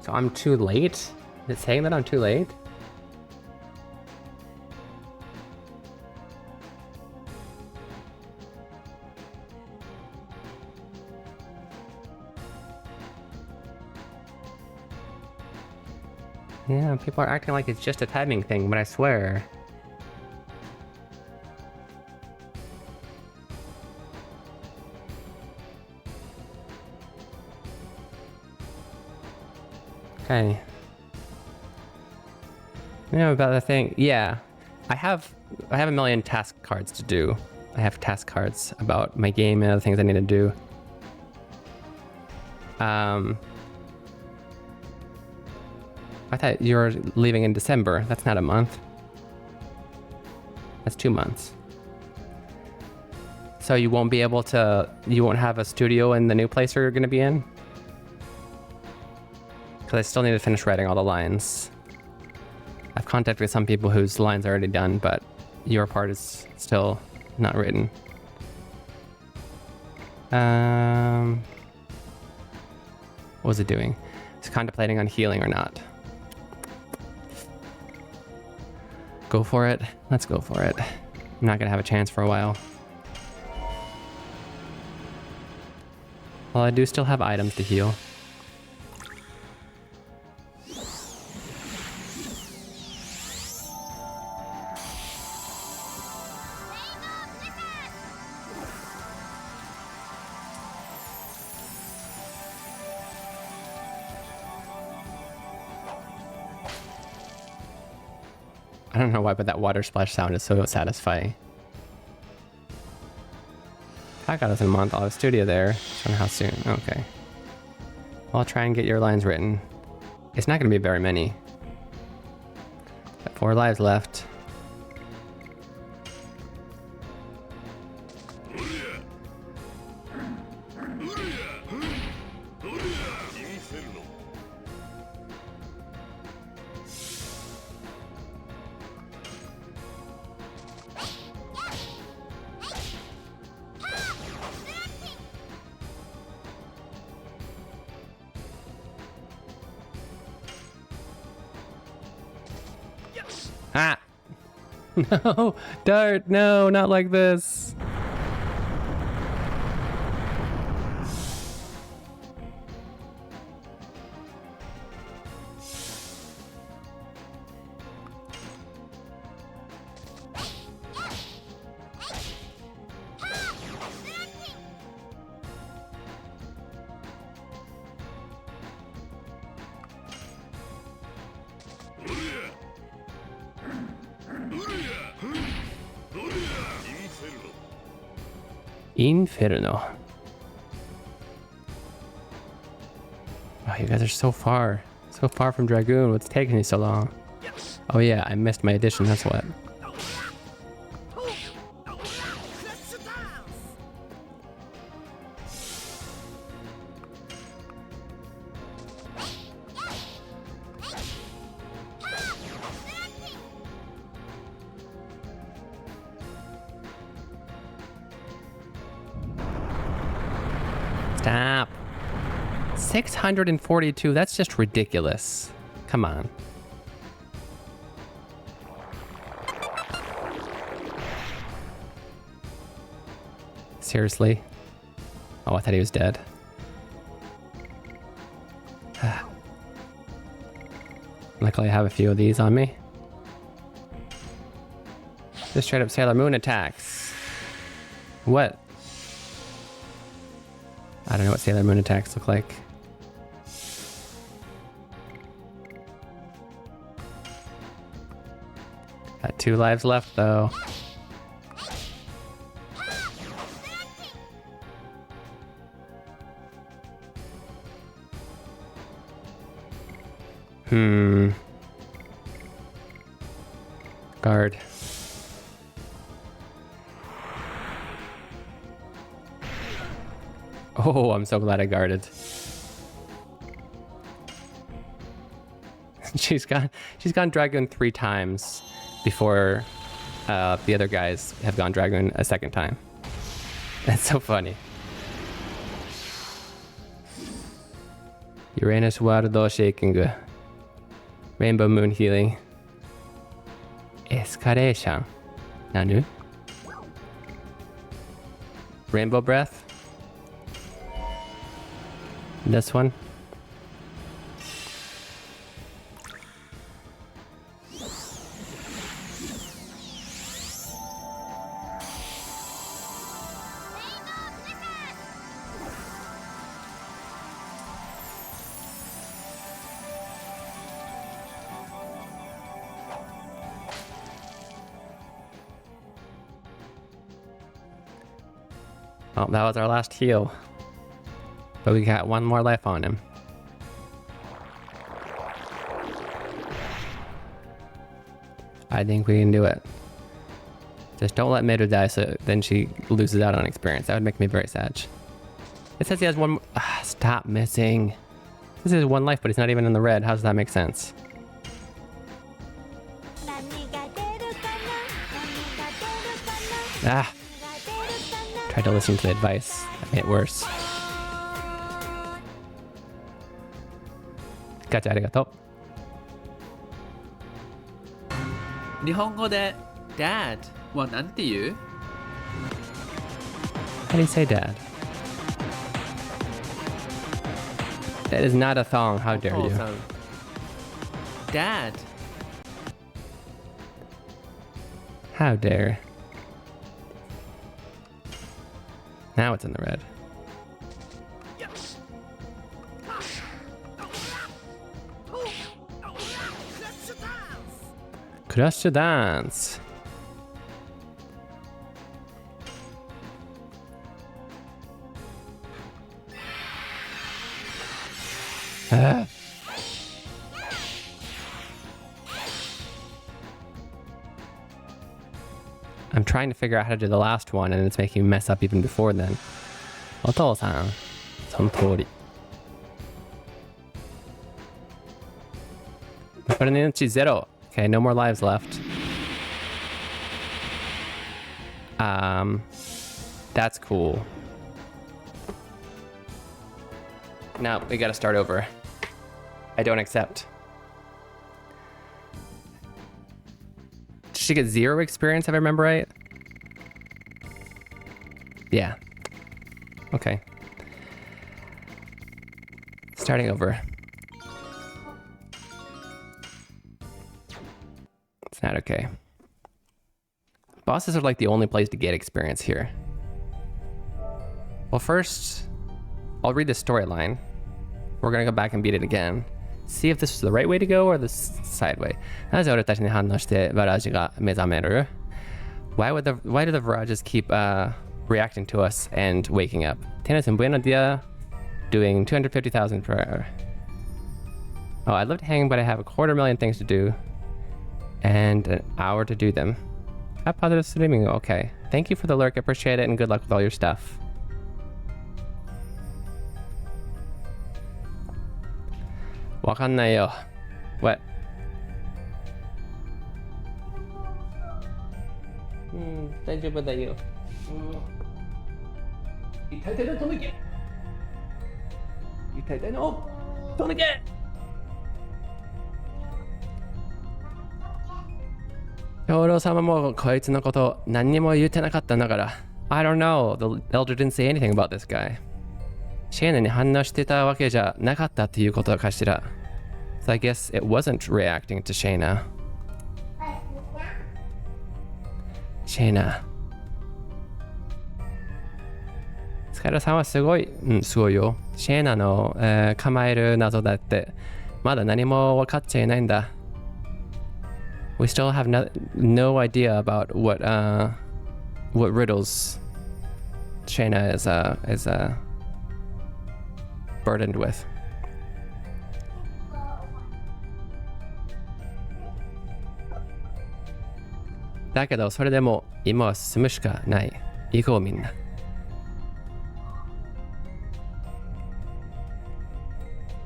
So I'm too late? Is it saying that I'm too late? Yeah, people are acting like it's just a timing thing, but I swear. Okay. You know about the thing? Yeah. I have a million task cards to do. I have task cards about my game and other things I need to do. I thought you were leaving in December. That's not a month. That's 2 months. So you won't be able to, you won't have a studio in the new place you're gonna be in? Because I still need to finish writing all the lines. I've contacted some people whose lines are already done, but your part is still not written. What was it doing? It's contemplating on healing or not. Go for it. Let's go for it. I'm not gonna have a chance for a while. Well, I do still have items to heal. I don't know why, but that water splash sound is so satisfying. I got us in a month. I'll have a studio there. I don't know how soon. Okay. Well, I'll try and get your lines written. It's not going to be very many. Got 4 lives left. Ah! No! Dart! No, not like this! Inferno. Oh, you guys are so far from Dragoon. What's taking you so long? Oh yeah, I missed my edition, that's what. Stop. 642, that's just ridiculous. Come on. Seriously? Oh, I thought he was dead. Luckily I have a few of these on me. Just straight up Sailor Moon attacks. What? I don't know what Sailor Moon attacks look like. Got 2 lives left though. Guard. Oh, I'm so glad I guarded. She's gone Dragoon 3 times before the other guys have gone Dragoon a second time. That's so funny. Uranus Warudo Shaking. Rainbow Moon Healing. Escalation. Nanu? Rainbow Breath. This one. Oh, that was our last heal. But we got 1 more life on him. I think we can do it. Just don't let Meru die so then she loses out on experience. That would make me very sad. It says he has 1 more. Stop missing. This is 1 life, but he's not even in the red. How does that make sense? Ah! Tried to listen to the advice. That made it worse. Gotcha, arigato. 日本語で Dad はなんて言う？ How do you say dad? That is not a thong. How dare you? Dad. How dare. Now it's in the red. Crush the dance. I'm trying to figure out how to do the last one and it's making me mess up even before then. お父さん、その通り。残りの命0. Okay, no more lives left. That's cool. No, we gotta start over. I don't accept. Did she get 0 experience if I remember right? Yeah. Okay. Starting over. It's not okay. Bosses are like the only place to get experience here. Well, first, I'll read the storyline. We're gonna go back and beat it again. See if this was the right way to go or the side way. なぜ俺たちに反応してバラージが目覚める? Why do the Virages keep reacting to us and waking up? Tienes un buen día doing 250,000 per hour. Oh, I'd love to hang, but I have 250,000 things to do and an hour to do them. Positive streaming. Okay. Thank you for the lurk. I appreciate it and good luck with all your stuff. Wakannai yo. What? Daijoubu da yo. Itai no tonike. Itai no tonike. Yoro-sama mo koitsu no koto nanni mo yutte nakattaんだから. I don't know. The elder didn't say anything about this guy. シェーナに反応してたわけじゃなかったっていうことかしら. So I guess it wasn't reacting to Shayna. Shayna. スカイラさんはすごいよ。シェーナの、構える謎だってまだ何も分かっちゃいないんだ。We still have no idea about what riddles Shayna is burdened with. Daけどそれでも今は進むしかない。行こうみんな。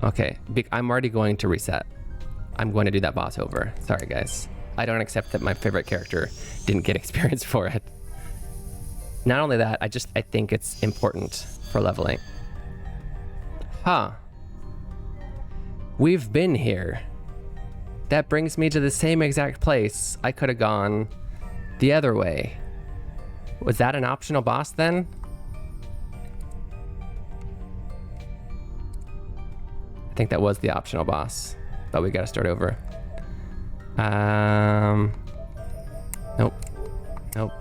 Okay, I'm already going to reset. I'm going to do that boss over. Sorry, guys. I don't accept that my favorite character didn't get experience for it. Not only that, I think it's important for leveling. Huh. We've been here. That brings me to the same exact place. I could have gone the other way. Was that an optional boss then? I think that was the optional boss, but we gotta start over. Nope. Nope.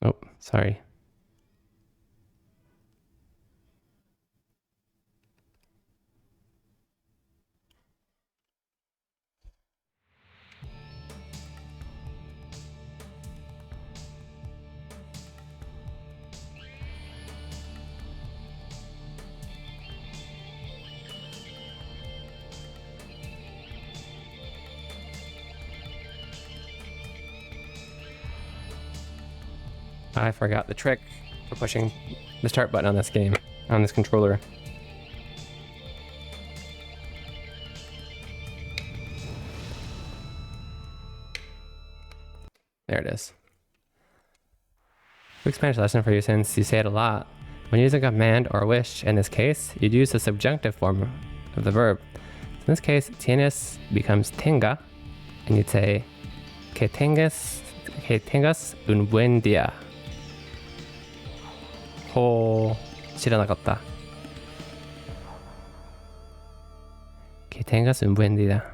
Oh, sorry. I forgot the trick for pushing the start button on this game, on this controller. There it is. Quick Spanish lesson for you since you say it a lot. When using a command or wish, in this case, you'd use the subjunctive form of the verb. In this case, tienes becomes tenga, and you'd say, que tengas un buen día. ほう、知らなかった。Que tengas un buen día.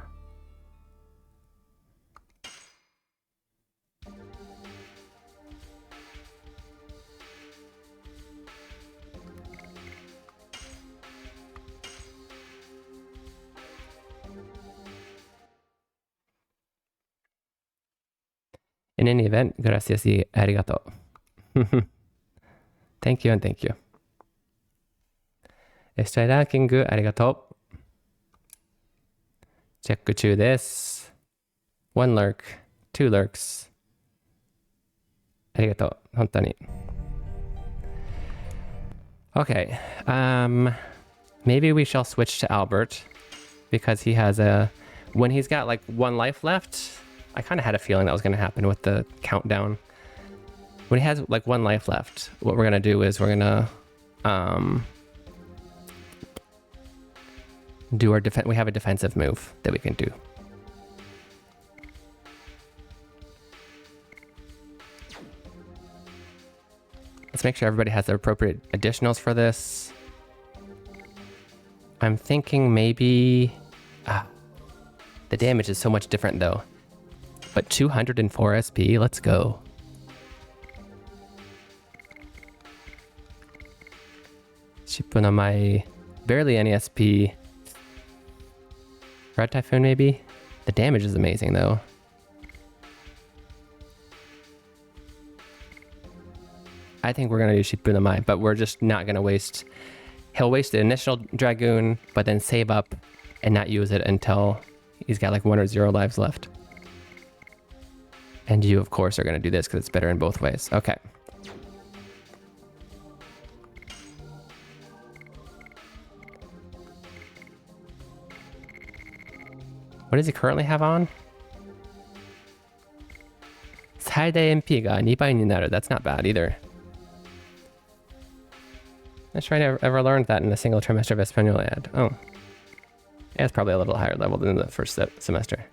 In any event, gracias y arigato. Thank you and thank you. Estoy ranking arigato. Check to this. 1 lurk, 2 lurks. Arigato, 本当に. Okay, maybe we shall switch to Albert because he has when he's got like 1 life left. I kind of had a feeling that was going to happen with the countdown. When he has like 1 life left, what we're going to do is we're going to do our defense. We have a defensive move that we can do. Let's make sure everybody has the appropriate additionals for this. I'm thinking maybe... the damage is so much different though. But 204 SP, let's go. Shippunamai, barely any SP. Red Typhoon maybe? The damage is amazing though. I think we're gonna do Shippunamai, but we're just not gonna waste... He'll waste the initial Dragoon, but then save up and not use it until he's got like 1 or 0 lives left. And you, of course, are gonna do this because it's better in both ways. Okay. What does he currently have on? 最大 MP が2倍になる. That's not bad either. I'm sure I ever learned that in a single trimester of Espanol ad. Oh. Yeah, it's probably a little higher level than the first semester.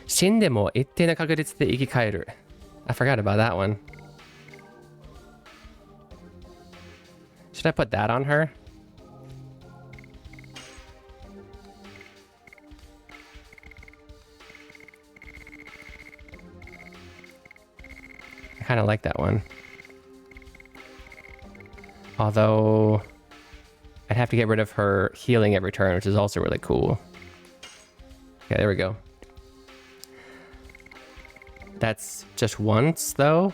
死んでも一定の確率で生き返る. I forgot about that one. Should I put that on her? I kind of like that one. Although, I'd have to get rid of her healing every turn, which is also really cool. Okay, there we go. That's just once, though.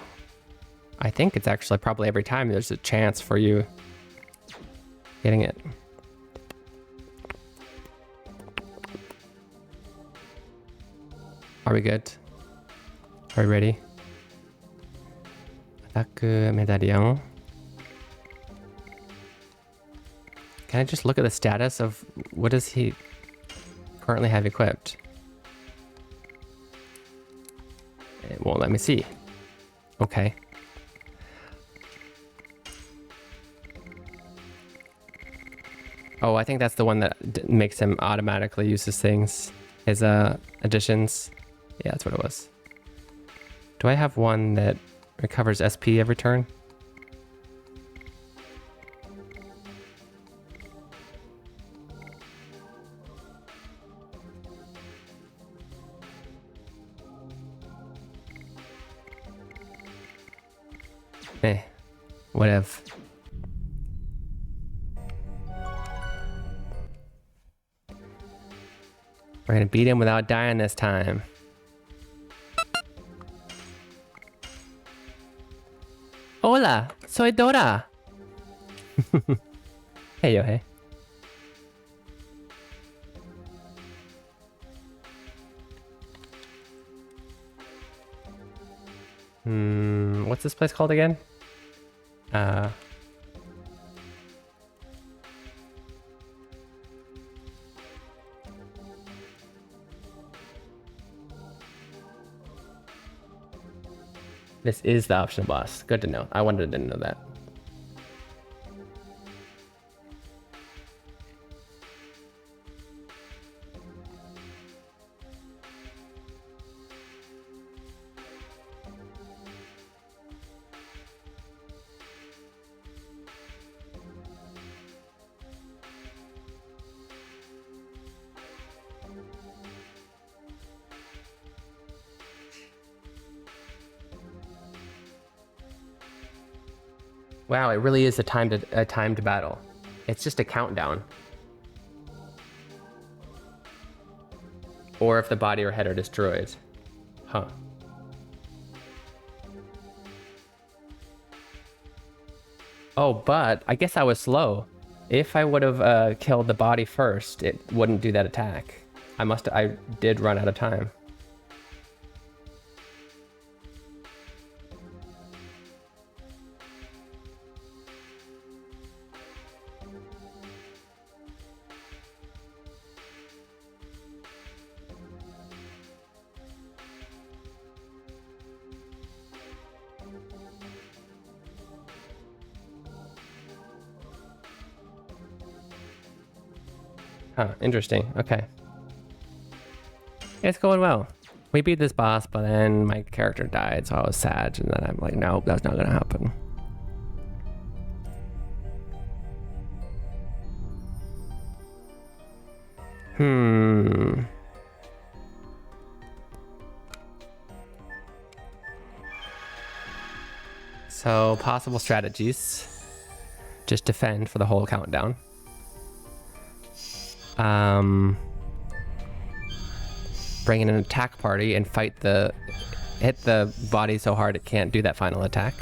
I think it's actually probably every time there's a chance for you getting it. Are we good? Are we ready? Attack medallion. Can I just look at the status of what does he currently have equipped? It won't let me see. Okay. Oh, I think that's the one that makes him automatically use his things. His additions. Yeah, that's what it was. Do I have one that recovers SP every turn? Whatever. We're gonna beat him without dying this time. Hola, soy Dora. Hey, yo, hey. What's this place called again? This is the optional boss. Good to know. I wanted to know that. Wow, it really is a timed battle. It's just a countdown. Or if the body or head are destroyed. Huh. Oh, but I guess I was slow. If I would have killed the body first, it wouldn't do that attack. I did run out of time. Huh, interesting. Okay. It's going well. We beat this boss, but then my character died, so I was sad, and then I'm like, no, that's not gonna happen. So, possible strategies. Just defend for the whole countdown. Bring in an attack party and hit the body so hard it can't do that final attack.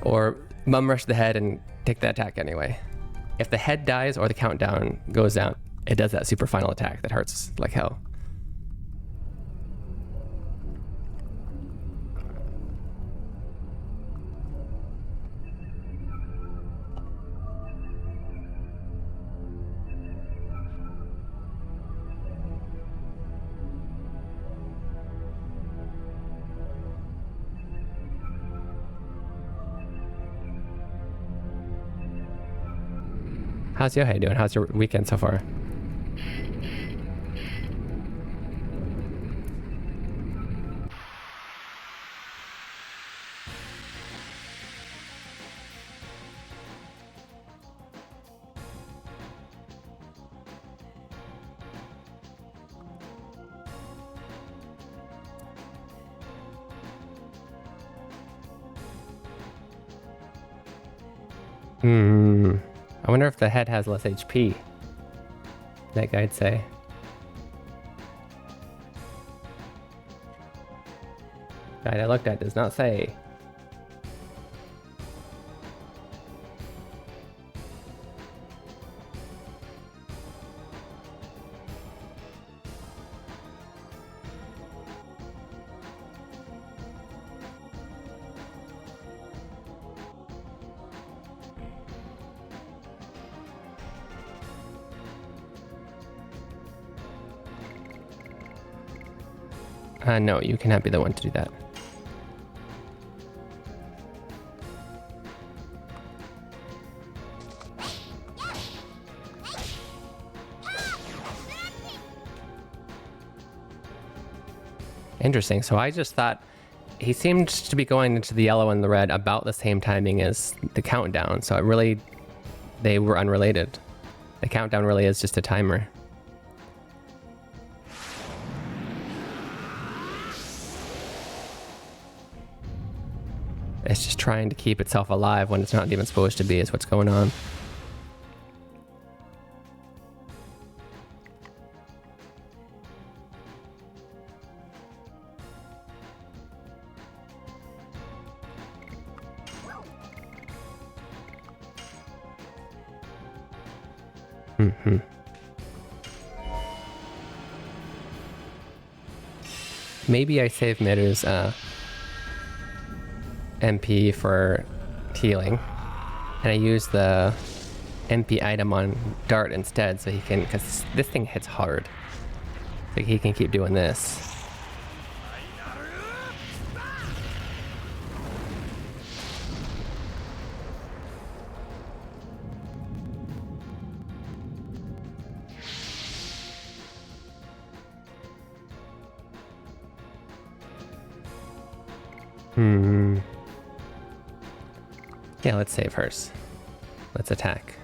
Or bum rush the head and take the attack anyway. If the head dies or the countdown goes down, it does that super final attack that hurts like hell. How's Yohei doing? How's your weekend so far? I wonder if the head has less HP. That guy'd say. Guide I looked at does not say. No, you cannot be the one to do that. Interesting. So I just thought he seemed to be going into the yellow and the red about the same timing as the countdown. So it really, they were unrelated. The countdown really is just a timer. It's just trying to keep itself alive when it's not even supposed to be, is what's going on. Maybe I save Miru's MP for healing, and I use the MP item on Dart instead, so he can, because this thing hits hard, so he can keep doing this. Yeah, let's save hers. Let's attack.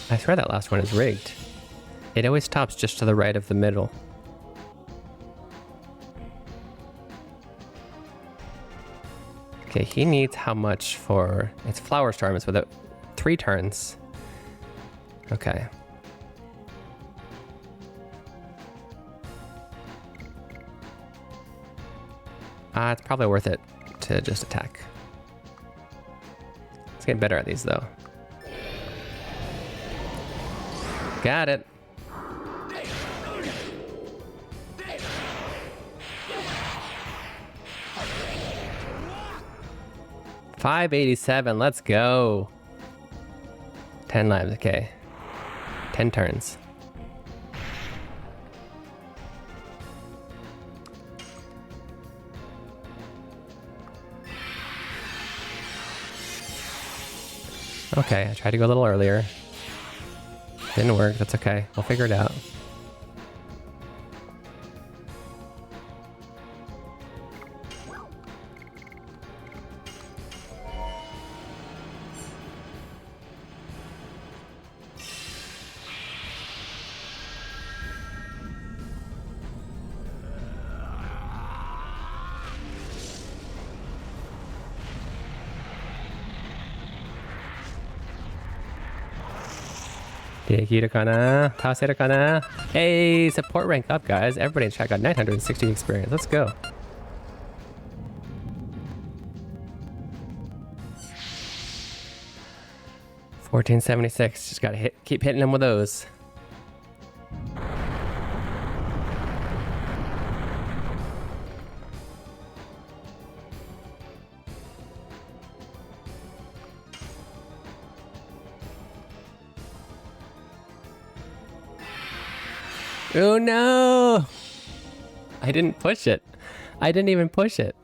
I swear that last one is rigged. It always stops just to the right of the middle. Okay, he needs how much for... It's Flower Storm, it's with 3 turns. Okay. It's probably worth it to just attack. Let's get better at these, though. Got it. $587, let's go. 10 lives, okay. 10 turns. Okay, I tried to go a little earlier. Didn't work, that's okay. We'll figure it out. Hey, support rank up, guys. Everybody in chat got 960 experience. Let's go. $1476. Just gotta keep hitting them with those. Oh no! I didn't push it. I didn't even push it.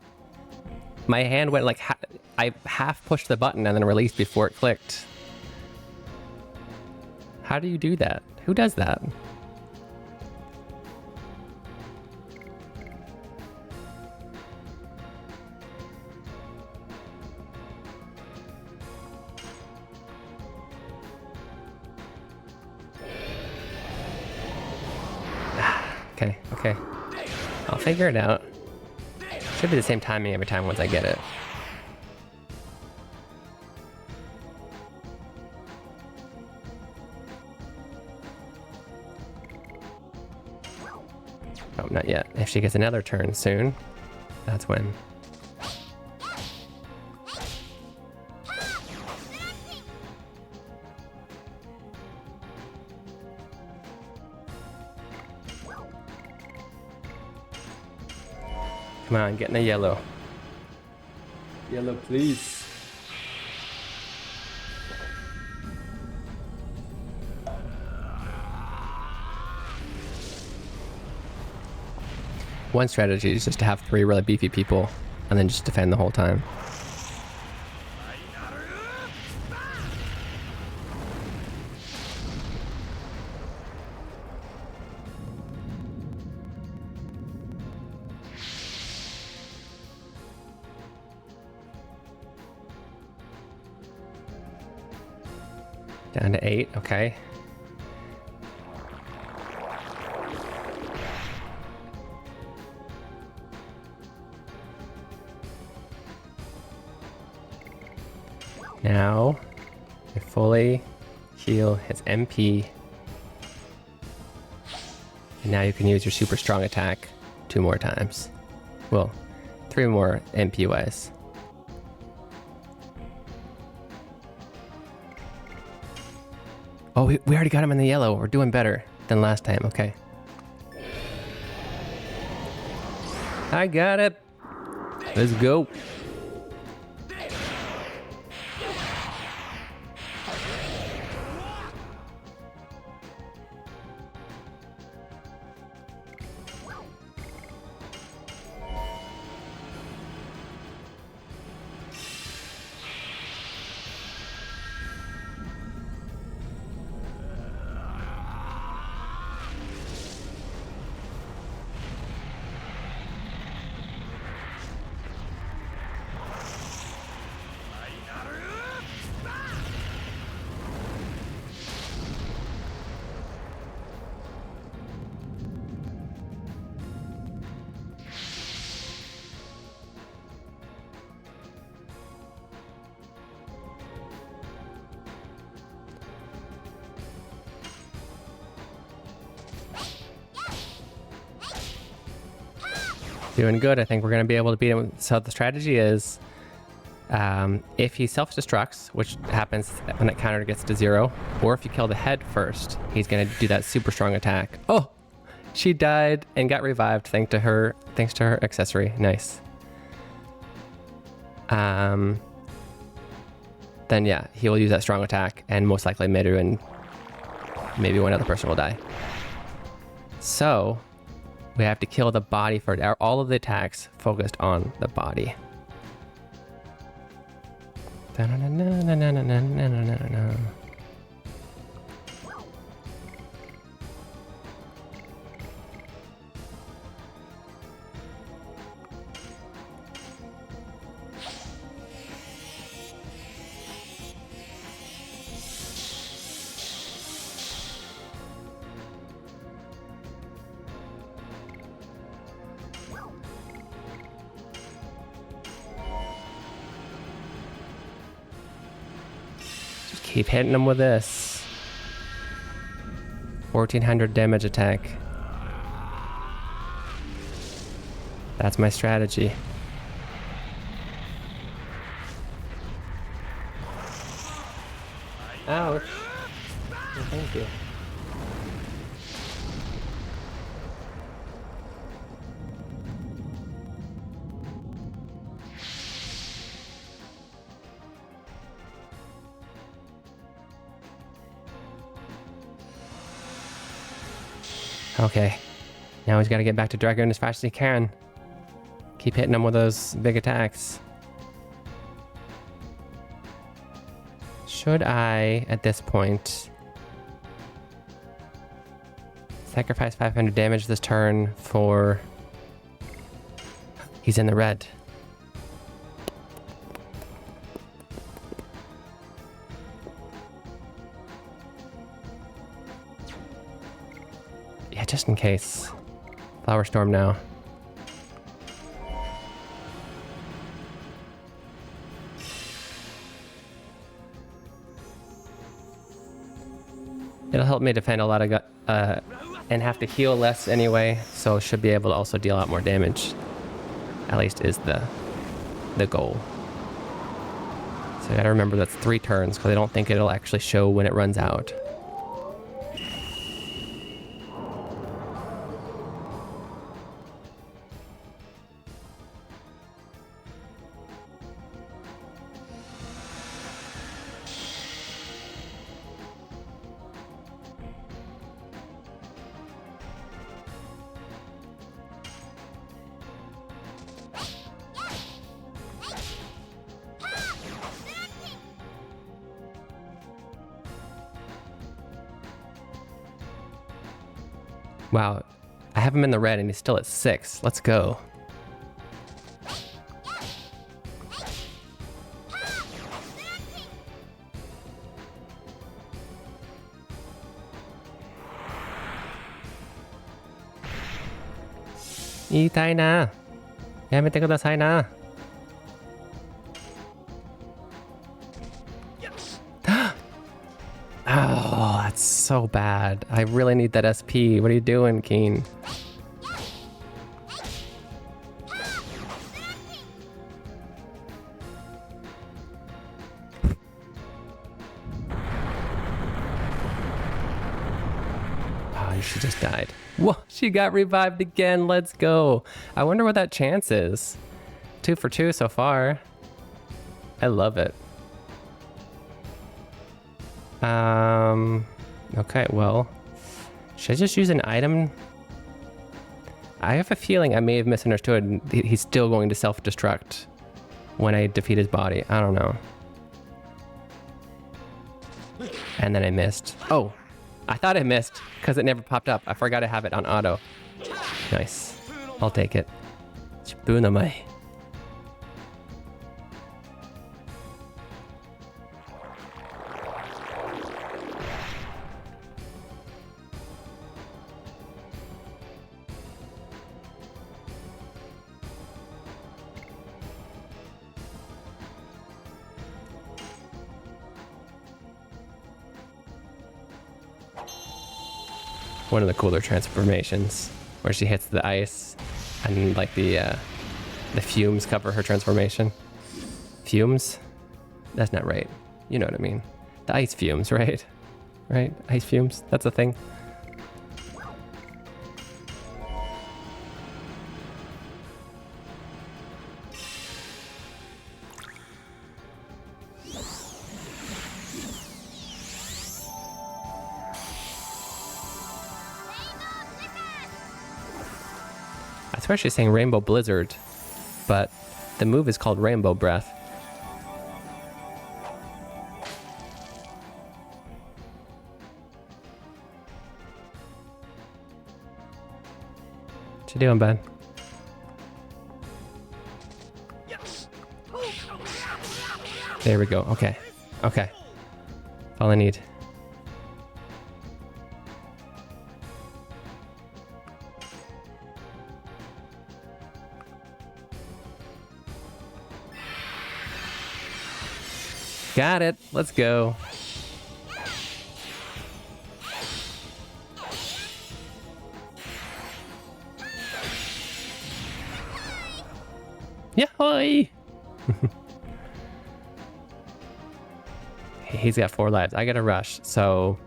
My hand went like I half pushed the button and then released before it clicked. How do you do that? Who does that? Okay. I'll figure it out. Should be the same timing every time once I get it. Oh, not yet. If she gets another turn soon, that's when. Come on, get in the yellow. Yellow, please. One strategy is just to have 3 really beefy people and then just defend the whole time. Down to 8, okay. Now, I fully heal his MP. And now you can use your super strong attack 2 more times. Well, 3 more MP wise. Oh, we already got him in the yellow. We're doing better than last time. Okay. I got it. Let's go. Doing good. I think we're going to be able to beat him. So the strategy is, if he self-destructs, which happens when that counter gets to 0, or if you kill the head first, he's going to do that super strong attack. Oh, she died and got revived thanks to her accessory. Nice. Then yeah, he will use that strong attack, and most likely Miru and maybe one other person will die. So we have to kill the body for all of the attacks focused on the body. Keep hitting them with this. 1400 damage attack. That's my strategy. Ouch. Oh, thank you. Okay. Now he's got to get back to Dragoon as fast as he can. Keep hitting him with those big attacks. Should I, at this point, sacrifice 500 damage this turn for... He's in the red. Yeah, just in case. Flower Storm now. It'll help me defend a lot of and have to heal less anyway, so should be able to also deal out more damage. At least is the goal. So I gotta remember that's 3 turns because I don't think it'll actually show when it runs out. Wow, I have him in the red and he's still at 6. Let's go. Itai na. Yamete kudasai na. Oh, that's so bad. I really need that SP. What are you doing, Keen? Oh, she just died. Whoa, she got revived again. Let's go. I wonder what that chance is. 2 for 2 so far. I love it. Okay, well, should I just use an item? I have a feeling I may have misunderstood. He's still going to self-destruct when I defeat his body. I don't know. And then I missed. Oh, I thought I missed because it never popped up. I forgot to have it on auto. Nice. I'll take it. Bunamai. One of the cooler transformations where she hits the ice and like the fumes cover her transformation. Fumes? That's not right. You know what I mean. The ice fumes, right? Right? Ice fumes? That's a thing. I swear she's saying Rainbow Blizzard, but the move is called Rainbow Breath. What you doing, bud? There we go. Okay. Okay. That's all I need. Got it. Let's go. Yahoo! He's got 4 lives. I gotta rush, so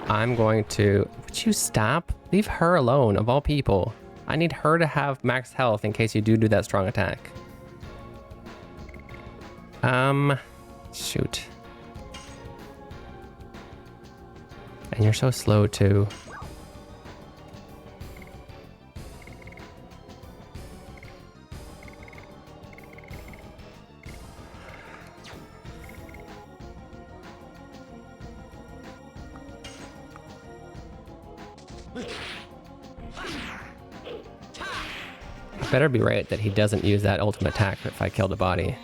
I'm going to... Would you stop? Leave her alone, of all people. I need her to have max health in case you do that strong attack. Shoot. And you're so slow too. Better be right that he doesn't use that ultimate attack if I kill the body.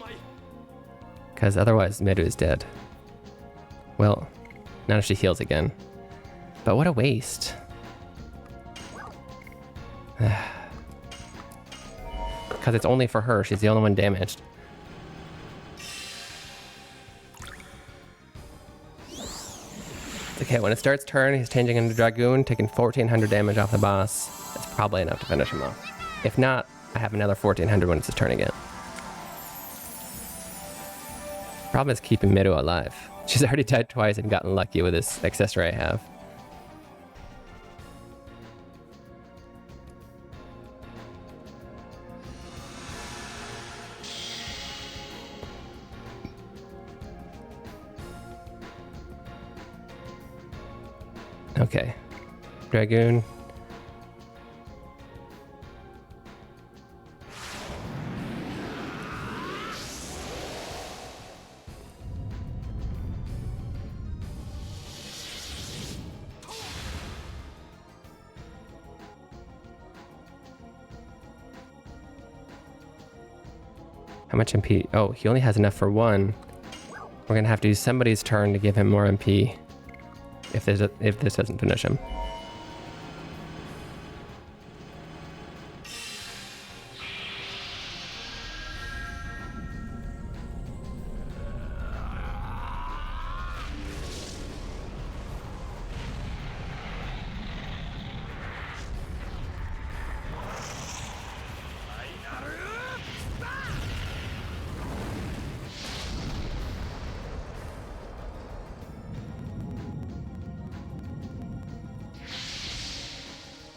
Because otherwise Miru is dead. Well, not if she heals again. But what a waste. Because it's only for her. She's the only one damaged. Okay, when it starts turn, he's changing into Dragoon, taking 1400 damage off the boss. That's probably enough to finish him off. If not, I have another 1400 when it's his turn again. Problem is keeping Miru alive. She's already died twice and gotten lucky with this accessory I have. Okay. Dragoon. How much MP? Oh, he only has enough for one. We're gonna have to use somebody's turn to give him more MP. If this doesn't finish him.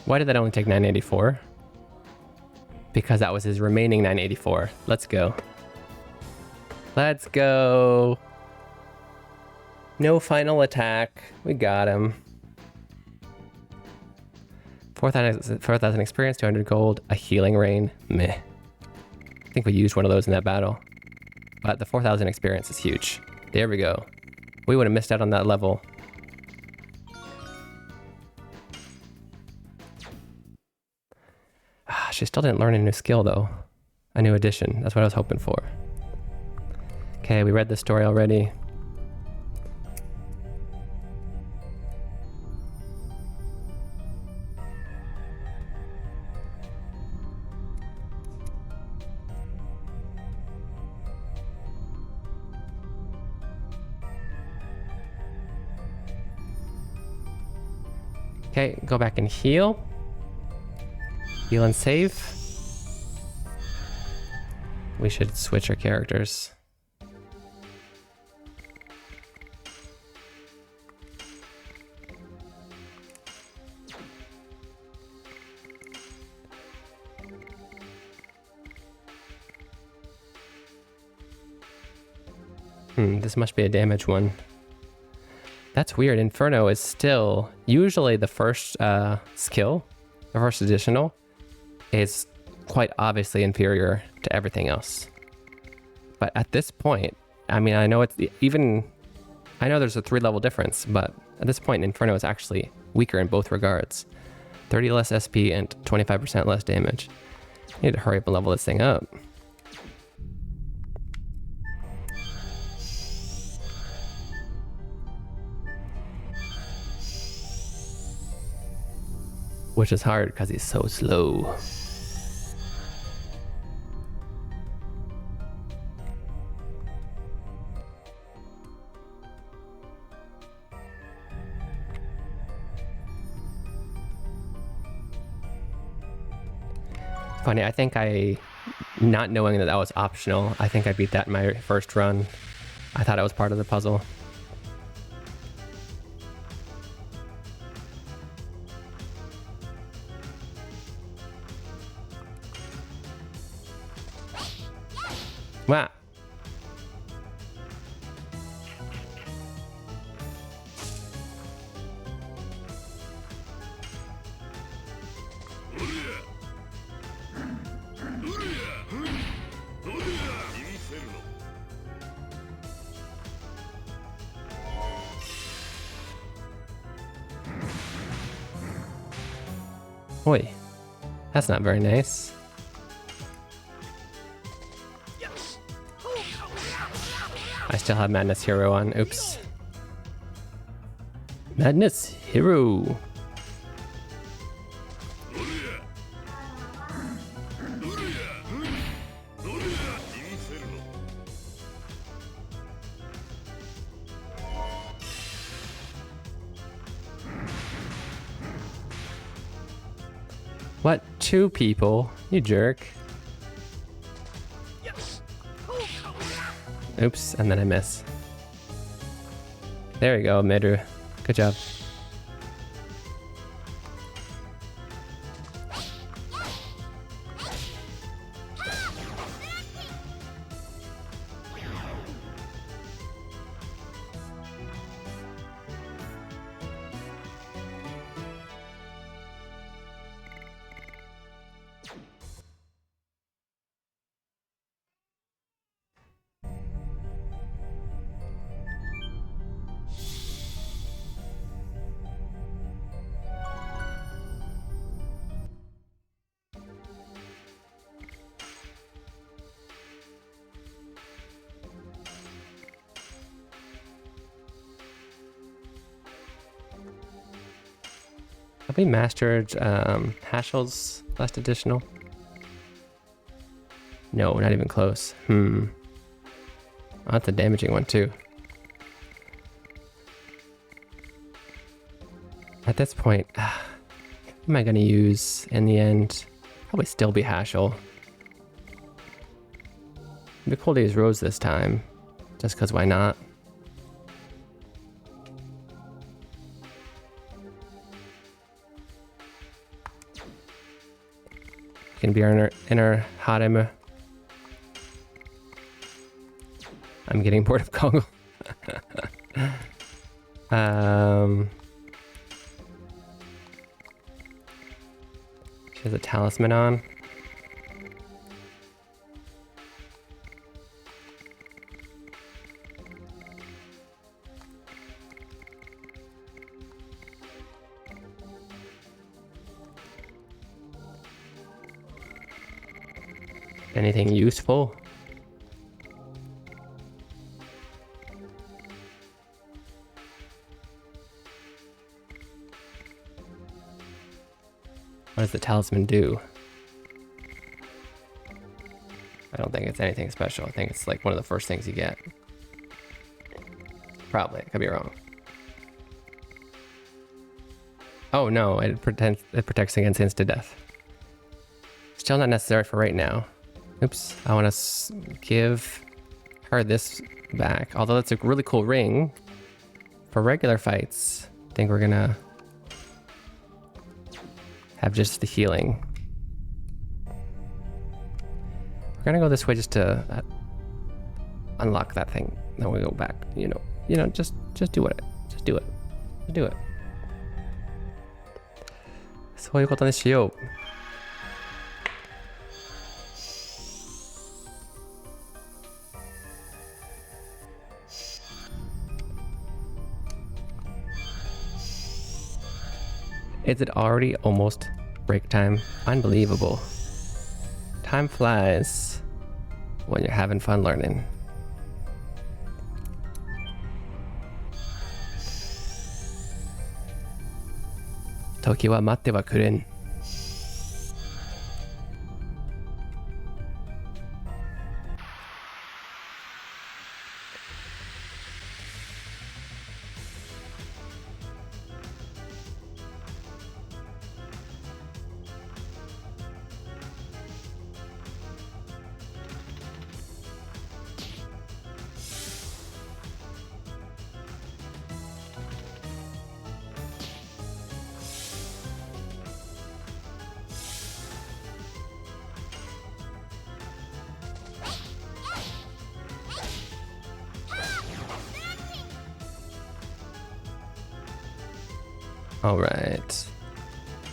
Why did that only take 984? Because that was his remaining 984. Let's go. Let's go. No final attack. We got him. 4,000 experience, 200 gold, a healing rain. Meh. I think we used one of those in that battle. But the 4,000 experience is huge. There we go. We would have missed out on that level. She still didn't learn a new skill though. A new addition. That's what I was hoping for. Okay, we read the story already. Okay, go back and heal. Heal and save. We should switch our characters. This must be a damage one. That's weird. Inferno is still usually the first skill, the first additional, is quite obviously inferior to everything else. But at this point, I mean, I know it's I know there's a 3-level difference, but at this point, Inferno is actually weaker in both regards. 30 less SP and 25% less damage. I need to hurry up and level this thing up. Which is hard because he's so slow. Funny, I think not knowing that was optional, I think I beat that in my first run. I thought it was part of the puzzle. Wow. Oi. That's not very nice. I still have Madness Hero on. Oops. Madness Hero. What? 2 people? You jerk. Oops, and then I miss. There you go, Midru. Good job. Have we mastered Hashel's last additional? No, not even close. Oh, that's a damaging one too. At this point, what am I gonna use in the end? Probably still be Hashel. It'd be cool to use Rose this time, just cause why not? Can be our inner harem. I'm getting bored of Kongo. She has a talisman on. Anything useful? What does the talisman do? I don't think it's anything special. I think it's like one of the first things you get. Probably. I could be wrong. Oh no, it protects against instant death. Still not necessary for right now. Oops, I want to give her this back. Although that's a really cool ring. For regular fights, I think we're gonna have just the healing. We're gonna go this way just to unlock that thing. Then we go back. You know, just do it. Just do it. Just do it. そういうことにしよう。Is it already almost break time? Unbelievable. Time flies when you're having fun learning. Toki wa matte wa kuren. All right.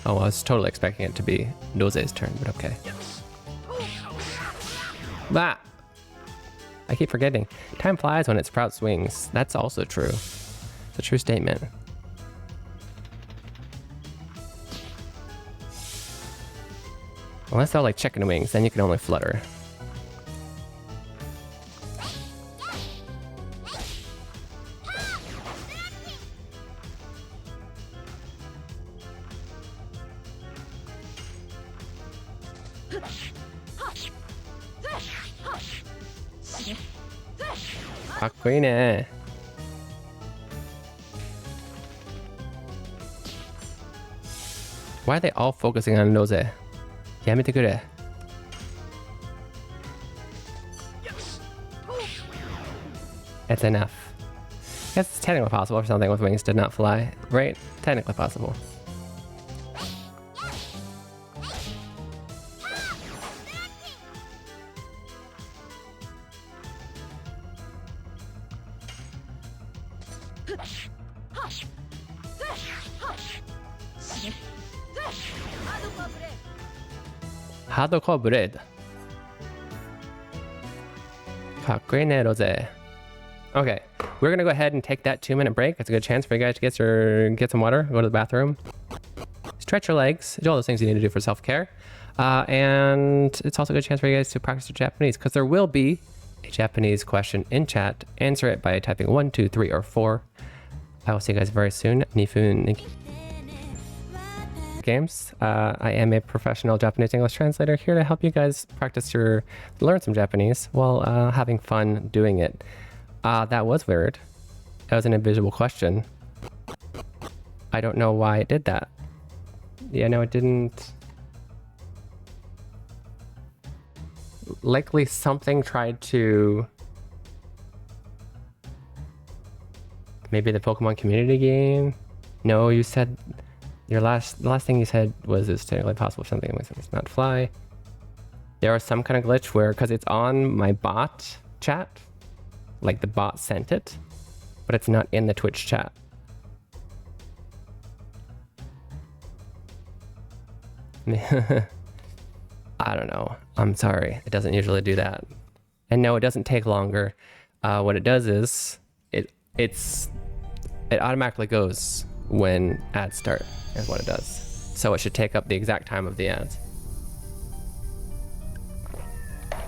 Oh, I was totally expecting it to be Noze's turn, but okay. Bah! I keep forgetting. Time flies when it Sprout swings. That's also true. It's a true statement. Unless they're like chicken wings, then you can only flutter. 바꾸이네. Why are they all focusing on Nose? 야미테 그래. It's enough. Guess it's technically possible for something with wings to not fly, right? Technically possible. 하드코어 브레드. 바꾸이네 로제. Okay, we're gonna go ahead and take that 2-minute break. It's a good chance for you guys to get some water, go to the bathroom, stretch your legs, do all those things you need to do for self-care. And it's also a good chance for you guys to practice your Japanese, because there will be a Japanese question in chat. Answer it by typing 1, 2, 3, or 4. I will see you guys very soon. Nifun Games. I am a professional Japanese English translator here to help you guys learn some Japanese while having fun doing it. That was weird. That was an invisible question. I don't know why it did that. Yeah, no, it didn't. Likely something tried to... Maybe the Pokemon community game? No, you said... the last thing you said was it's technically possible if something makes it not fly. There was some kind of glitch where, because it's on my bot chat, like the bot sent it, but it's not in the Twitch chat. I don't know. I'm sorry. It doesn't usually do that. And no, it doesn't take longer. What it does is it automatically goes when ads start, is what it does. So it should take up the exact time of the ads.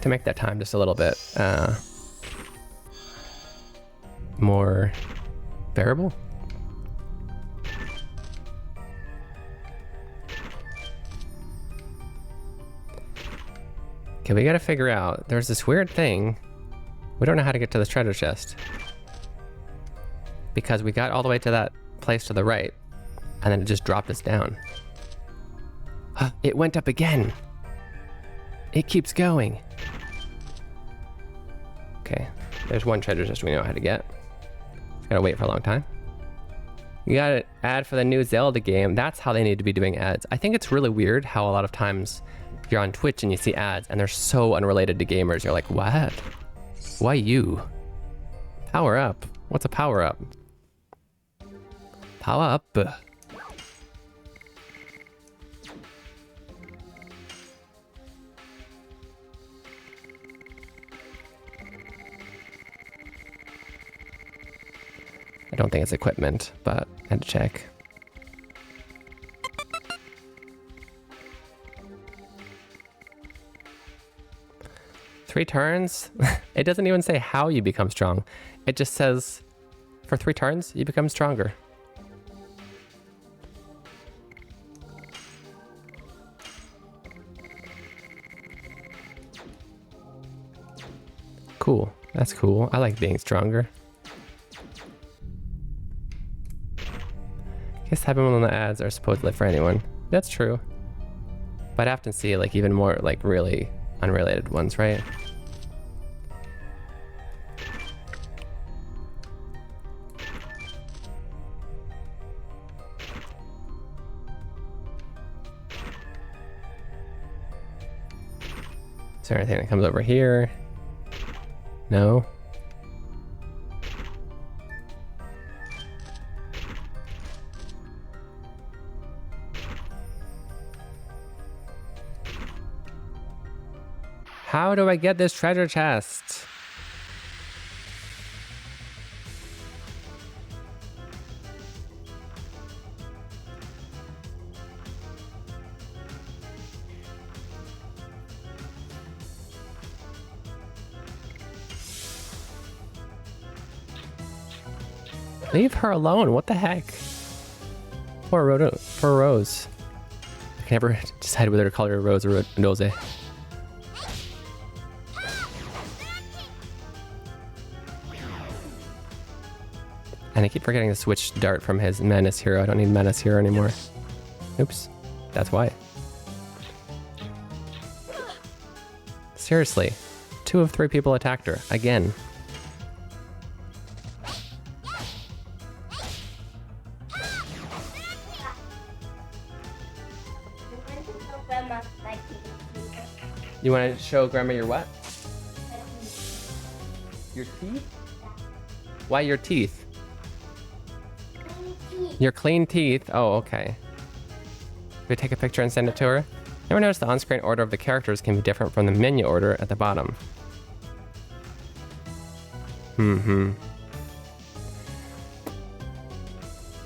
To make that time just a little bit more bearable. Okay, we gotta figure out, there's this weird thing. We don't know how to get to this treasure chest. Because we got all the way to that place to the right, and then it just dropped us down. It went up again. It keeps going. Okay, there's one treasure chest we know how to get. Gotta wait for a long time. You gotta add for the new Zelda game. That's how they need to be doing ads. I think it's really weird how a lot of times you're on Twitch and you see ads and they're so unrelated to gamers. You're like, what? Why you? Power up. What's a power up? Power up. I don't think it's equipment, but I had to check. Three turns? It doesn't even say how you become strong. It just says for 3 turns, you become stronger. Cool. That's cool. I like being stronger. I guess having one of the ads are supposedly for anyone. That's true. But I often see like even more like really unrelated ones, right? Is there anything that comes over here? No. How do I get this treasure chest? Leave her alone. What the heck? Poor Rose. I can never decide whether to call her Rose or Rose. And I keep forgetting to switch Dart from his Menace Hero. I don't need Menace Hero anymore. Oops. That's why. Seriously. 2 of 3 people attacked her. Again. You want to show Grandma your what? Your teeth? Why your teeth? Your clean teeth? Oh, okay. We take a picture and send it to her? Ever notice the on-screen order of the characters can be different from the menu order at the bottom?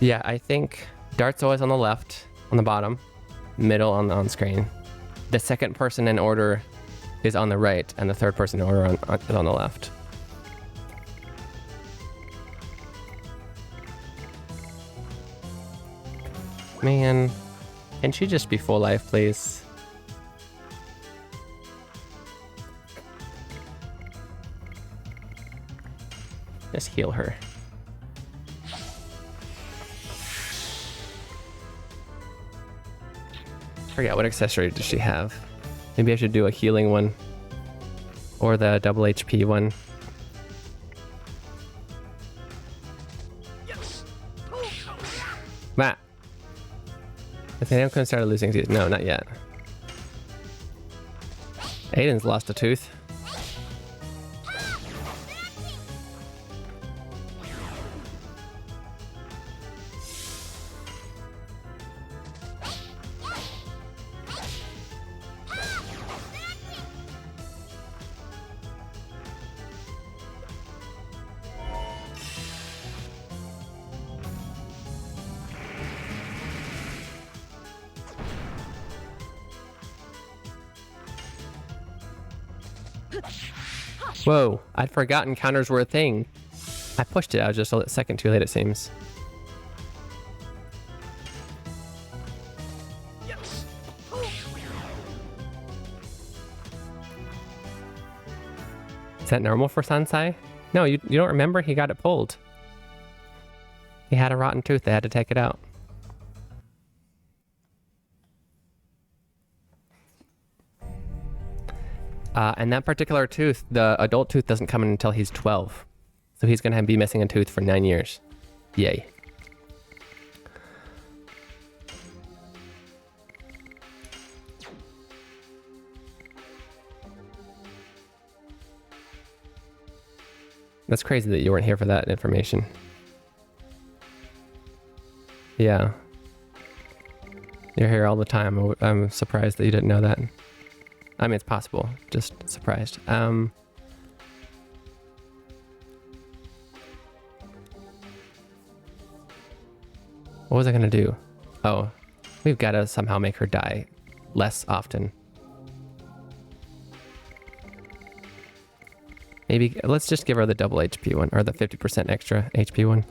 Yeah, I think Dart's always on the left, on the bottom, middle on the on-screen. The second person in order is on the right, and the third person in order is on the left. Man, can she just be full life, please? Just heal her. Forget what accessory does she have. Maybe I should do a healing one. Or the double HP one. Matt. I think I'm gonna start losing teeth. No, not yet. Aiden's lost a tooth. Whoa, I'd forgotten counters were a thing. I pushed it, I was just a second too late, it seems. Is that normal for Sansai? No, you don't remember? He got it pulled. He had a rotten tooth, they had to take it out. And that particular tooth, the adult tooth, doesn't come in until he's 12. So he's going to be missing a tooth for 9 years. Yay. That's crazy that you weren't here for that information. Yeah. You're here all the time. I'm surprised that you didn't know that. I mean, it's possible. Just surprised. What was I gonna do? Oh, we've got to somehow make her die less often. Maybe let's just give her the double HP one, or the 50% extra HP one.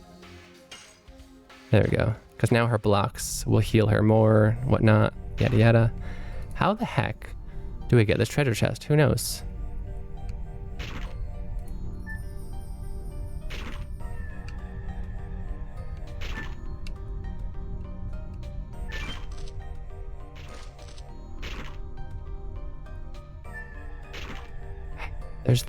There we go. Because now her blocks will heal her more, whatnot, yada yada. How the heck do we get this treasure chest? Who knows? There's...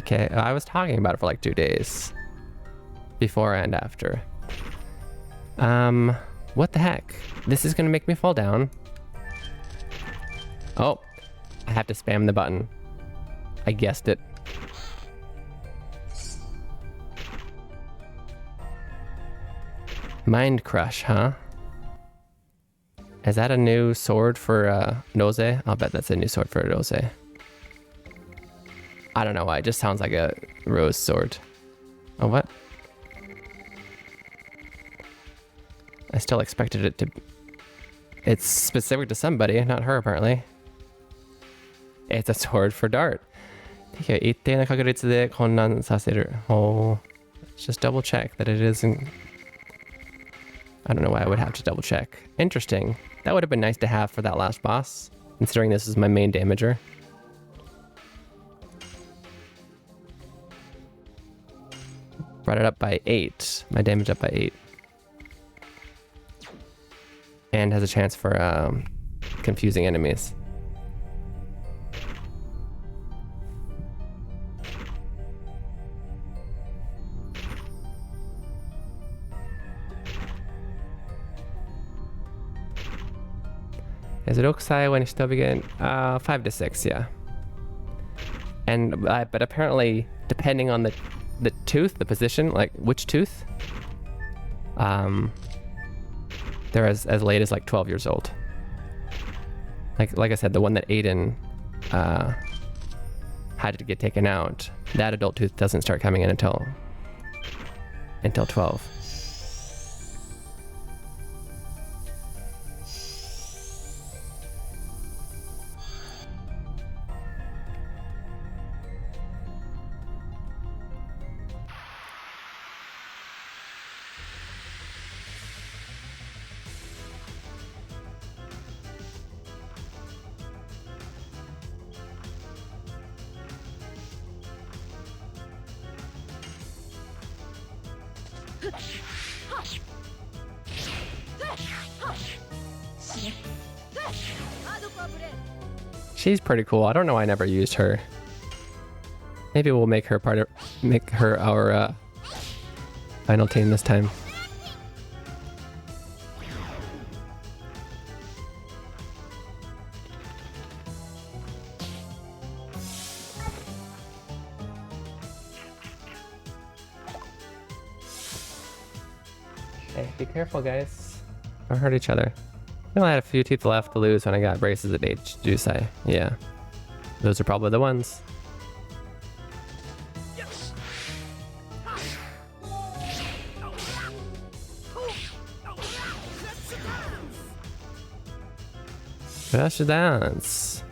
Okay, I was talking about it for like 2 days. Before and after. What the heck? This is gonna make me fall down. Oh, I have to spam the button. I guessed it. Mind Crush, huh? Is that a new sword for Nose? I'll bet that's a new sword for Nose. I don't know why, it just sounds like a rose sword. Oh, what? I still expected it to... It's specific to somebody, not her apparently. It's a sword for dart. 敵が一定な確率で混乱させる。Oh, just double check that it isn't. I don't know why I would have to double check. Interesting. That would have been nice to have for that last boss, considering this is my main damager. Brought it up by 8. My damage up by 8. And has a chance for confusing enemies. Is it Okusai when you still begin? 5 to 6, yeah. And but apparently, depending on the tooth, the position, like which tooth, they're as late as like 12 years old. Like I said, the one that Aiden had to get taken out, that adult tooth doesn't start coming in until 12. She's pretty cool. I don't know why I never used her. Maybe we'll make her our final team this time. Hey, be careful, guys. Don't hurt each other. I only had a few teeth left to lose when I got braces at H. Jusai. Yeah. Those are probably the ones. Just dance.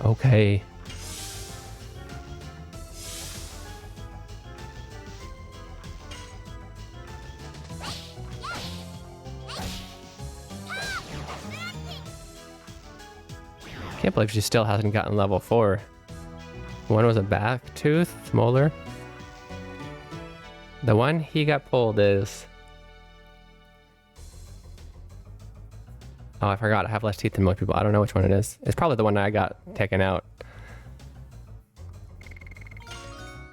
Okay. Can't believe she still hasn't gotten level 4. One was a back tooth, molar. The one he got pulled is... Oh, I forgot. I have less teeth than most people. I don't know which one it is. It's probably the one I got taken out.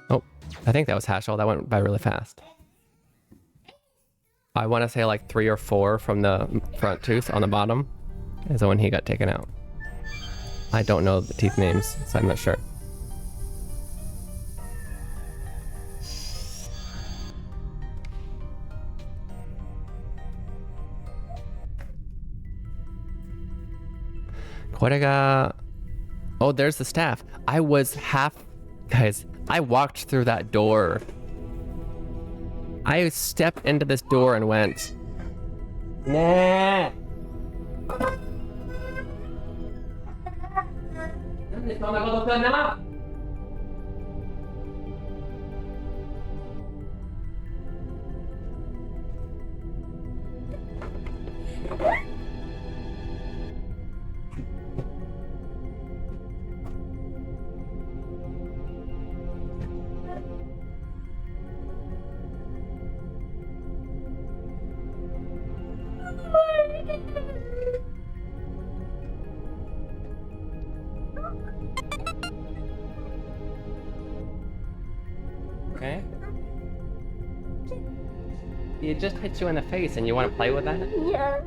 Oh, I think that was Hashel. That went by really fast. I want to say like 3 or 4 from the front tooth on the bottom is the one he got taken out. I don't know the teeth names, so I'm not sure. Oh, there's the staff. I was guys, I walked through that door. I stepped into this door and went, nah. Okay. It just hits you in the face and you want to play with that? Yeah.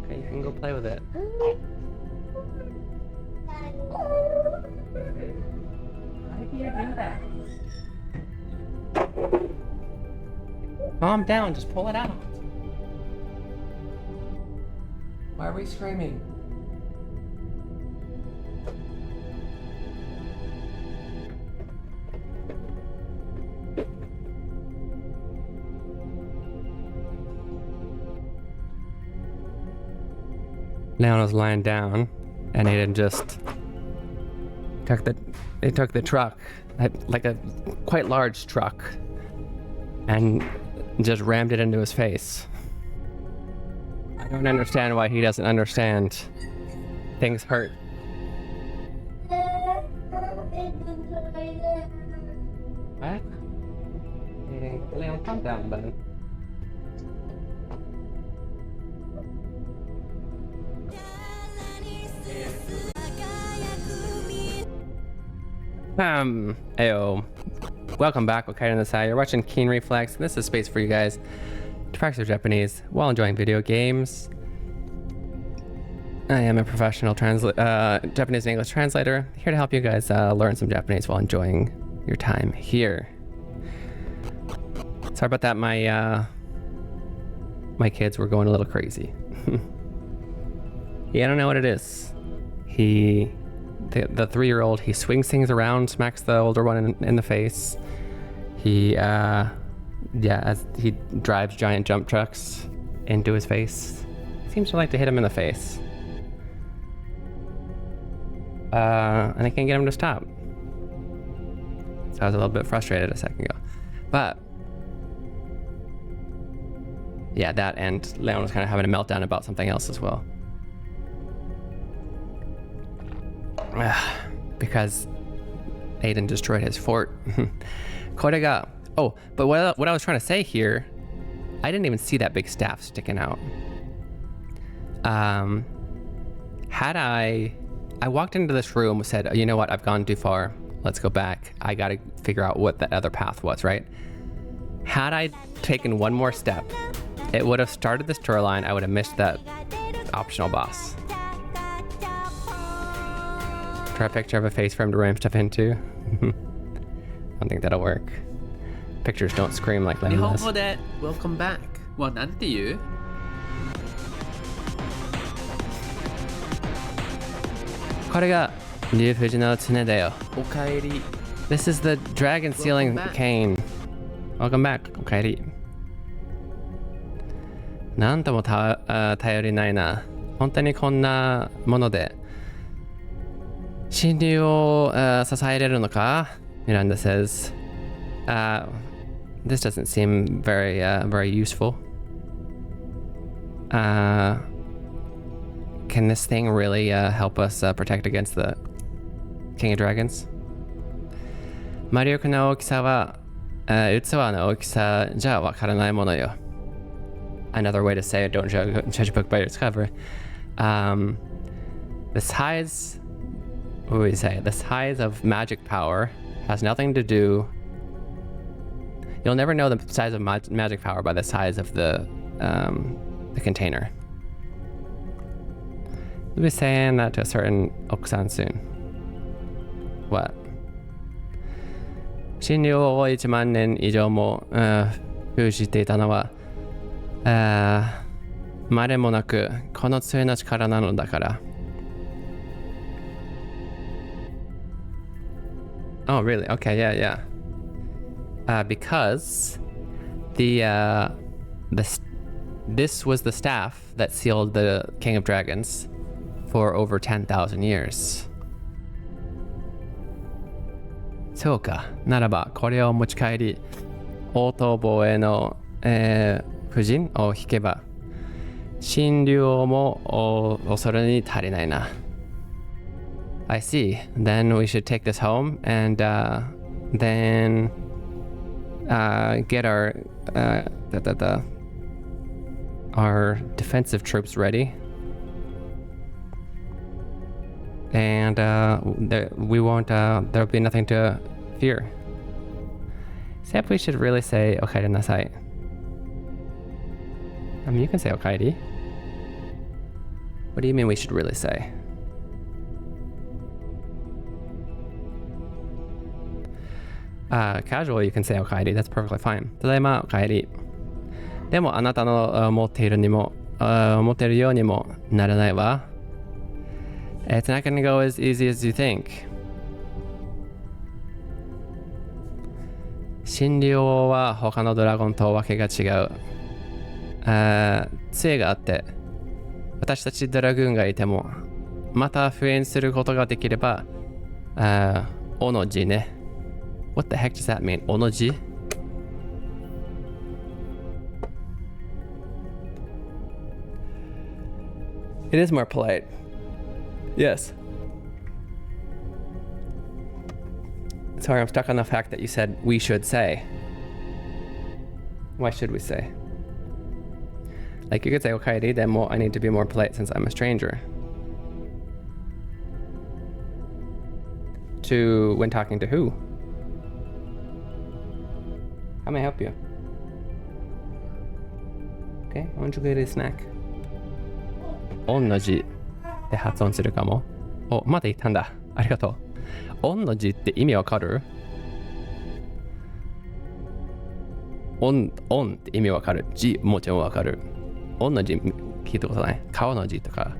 Okay, you can go play with it. Why do you do that? Calm down, just pull it out. Why are we screaming? Leon was lying down, and Aiden just took the truck, like a quite large truck, and just rammed it into his face. I don't understand why he doesn't understand. Things hurt. What? Leon, calm down, bud. Ayo. Welcome back, Okaida on the side. You're watching Keen Reflex, and this is space for you guys to practice your Japanese while enjoying video games. I am a professional Japanese and English translator, here to help you guys learn some Japanese while enjoying your time here. Sorry about that, my kids were going a little crazy. Yeah, I don't know what it is. The 3-year-old, he swings things around, smacks the older one in the face. He, as he drives giant jump trucks into his face. He seems to like to hit him in the face. And I can't get him to stop. So I was a little bit frustrated a second ago. But, yeah, that and Leon was kind of having a meltdown about something else as well. Because Aiden destroyed his fort. Korega. Oh, but what I was trying to say here, I didn't even see that big staff sticking out. Had I walked into this room and said, you know what, I've gone too far. Let's go back. I got to figure out what that other path was, right? Had I taken one more step, it would have started the storyline. I would have missed that optional boss. Try a picture of a face for him to ram stuff into. I don't think that'll work. Pictures don't scream like that. 日本語で Welcome back はなんて言う？これが竜富士の常だよ。おかえり。This is the dragon sealing Welcome back. cane. Welcome back. おかえり。なんとも頼りないな。本当にこんなもので神竜を支えれるのか? Miranda says, this doesn't seem very useful. Can this thing really help us protect against the King of Dragons? 魔力の大きさは、器の大きさじゃわからないものよ。Another way to say it, don't judge a book by its cover. The size, what would we say? The size of magic power has nothing to do. You'll never know the size of magic power by the size of the container. We'll be saying that to a certain Okusan soon. What? 神竜を1万年以上も封じていたのはまれもなくこの杖の力なのだから。Oh, really? Okay, yeah. Because this was the staff that sealed the King of Dragons for over 10,000 years. そうか。ならばこれを持ち帰り、応答防衛の、夫人を引けば、神竜王も恐れに足りないな。I see. Then we should take this home and then get our defensive troops ready. And we won't. There'll be nothing to fear. Except we should really say "Okaide nasai." I mean, you can say "Okaide." What do you mean we should really say? Casual, you can say "Okaide." That's perfectly fine. Tadaima, okaide. でもあなたの思っているようにもならないわ。It's not gonna go as easy as you think. 診療は他のドラゴンとわけが違う。杖があって、私たちドラグーンがいても、また復縁することができれば、おの字ね。What the heck does that mean? おの字It is more polite. Yes. Sorry, I'm stuck on the fact that you said we should say. Why should we say? Like you could say okairi, then I need to be more polite since I'm a stranger. To when talking to who? How may I help you? Okay, why don't you get a snack? 同じで発音するかも。お、まだ言ったんだ。ありがとう。同じって意味わかる？オンって意味わかる。字もちろんわかる。同じ聞いたことない。顔の字とか、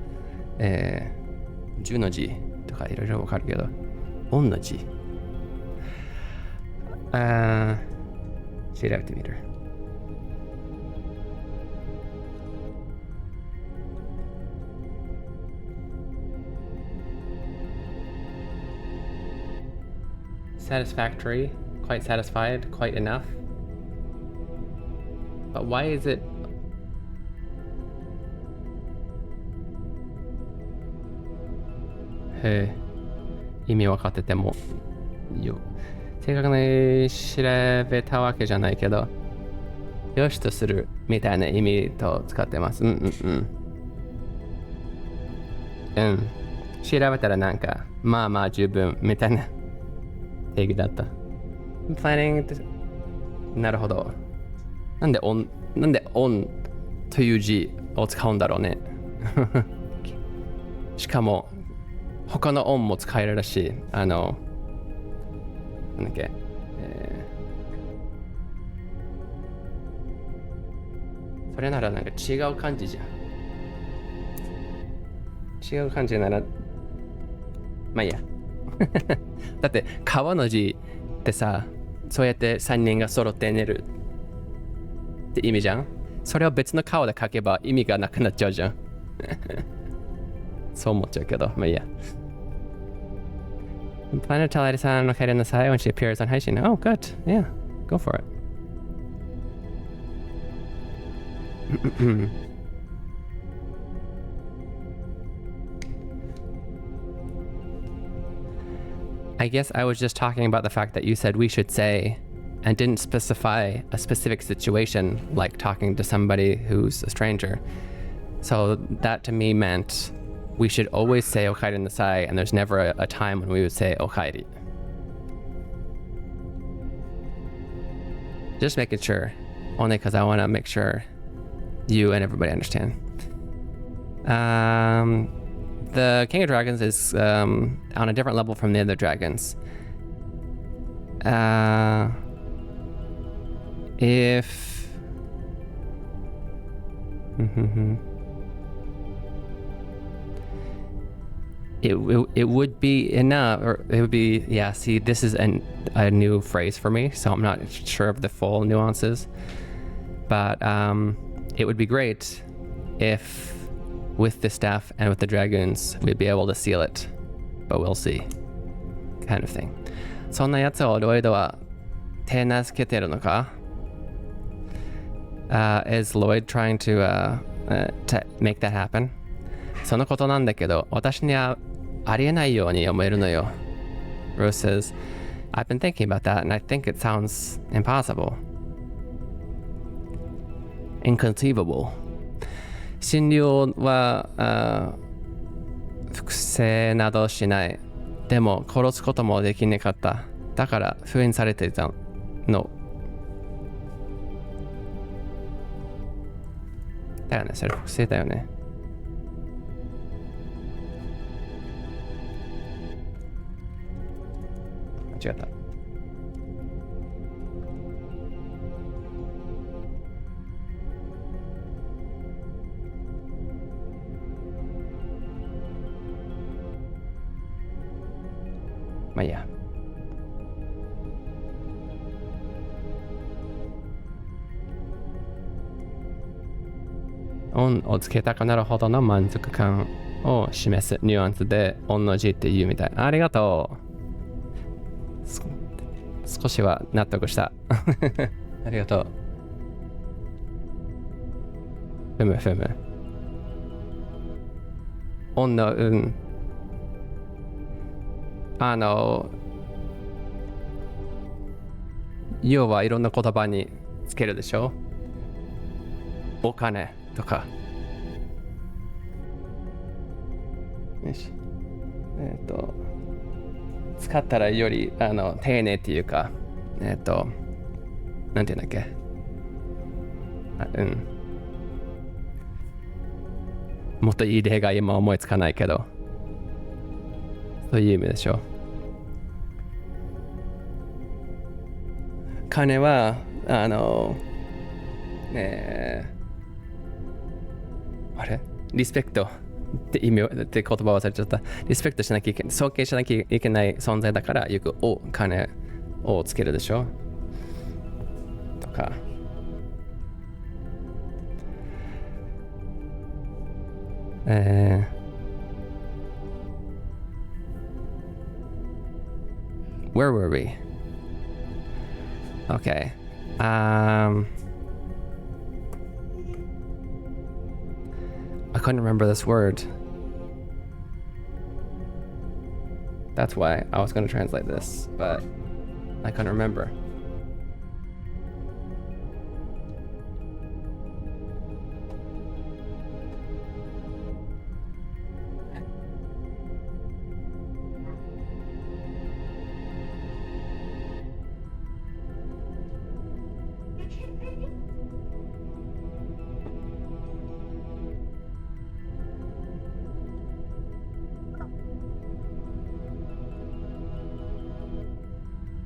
十の字とかいろいろわかるけど、同じ。調べてみる。Satisfactory, quite satisfied, quite enough. But why is it? Hey, 意味分かっててもよ。正確に調べたわけじゃないけど、よしとするみたいな意味と使ってます。調べたらなんか、まあまあ十分みたいな。定義だった。planning ってなるほど。なんで on という字を使うんだろうね。しかも他の on も使えるらしい。なんだっけ、それならなんか違う感じじゃん。違う感じならまあいいや。だって川の字ってさ、そうやって3人が揃って寝るって意味じゃん。それを別の顔で書けば意味がなくなっちゃうじゃん。そう思っちゃうけど、まあいいや。Plan to tell Eri-san to look in the side when she appears on Haishin. Oh, good. Yeah, go for it. I guess I was just talking about the fact that you said we should say and didn't specify a specific situation like talking to somebody who's a stranger. So that to me meant we should always say okaeri in the sai, and there's never a time when we would say okaeri. Just making sure, only because I want to make sure you and everybody understand. The King of Dragons is on a different level from the other dragons. If it would be enough, or it would be, yeah, see, this is a new phrase for me, so I'm not sure of the full nuances. But it would be great if with the staff and with the dragoons, we'd be able to seal it. But we'll see. Kind of thing. そんなやつをロイドは手なずけてるのか? Is Lloyd trying to make that happen? そのことなんだけど、私にはありえないように思えるのよ。Rose says, I've been thinking about that and I think it sounds impossible. Inconceivable. 診療は複製などしない。でも殺すこともできなかった。だから封印されていたの。だよね、それ複製だよね。間違った。まあいいや。オンをつけたくなるほどの満足感を示すニュアンスでオンの字って言うみたい。ありがとう。少しは納得した。ありがとう。ふむふむ。オンの要はいろんな言葉につけるでしょ。お金とか。よし。使ったらより丁寧っていうか、なんていうんだっけ。もっといい例が今思いつかないけど、そういう意味でしょ。金はあれリスペクトって意味って言葉忘れちゃった。リスペクトしなきゃいけない、尊敬しなきゃいけない存在だからよくお金をつけるでしょとか。Where were we? Okay. I couldn't remember this word. That's why I was going to translate this, but I couldn't remember.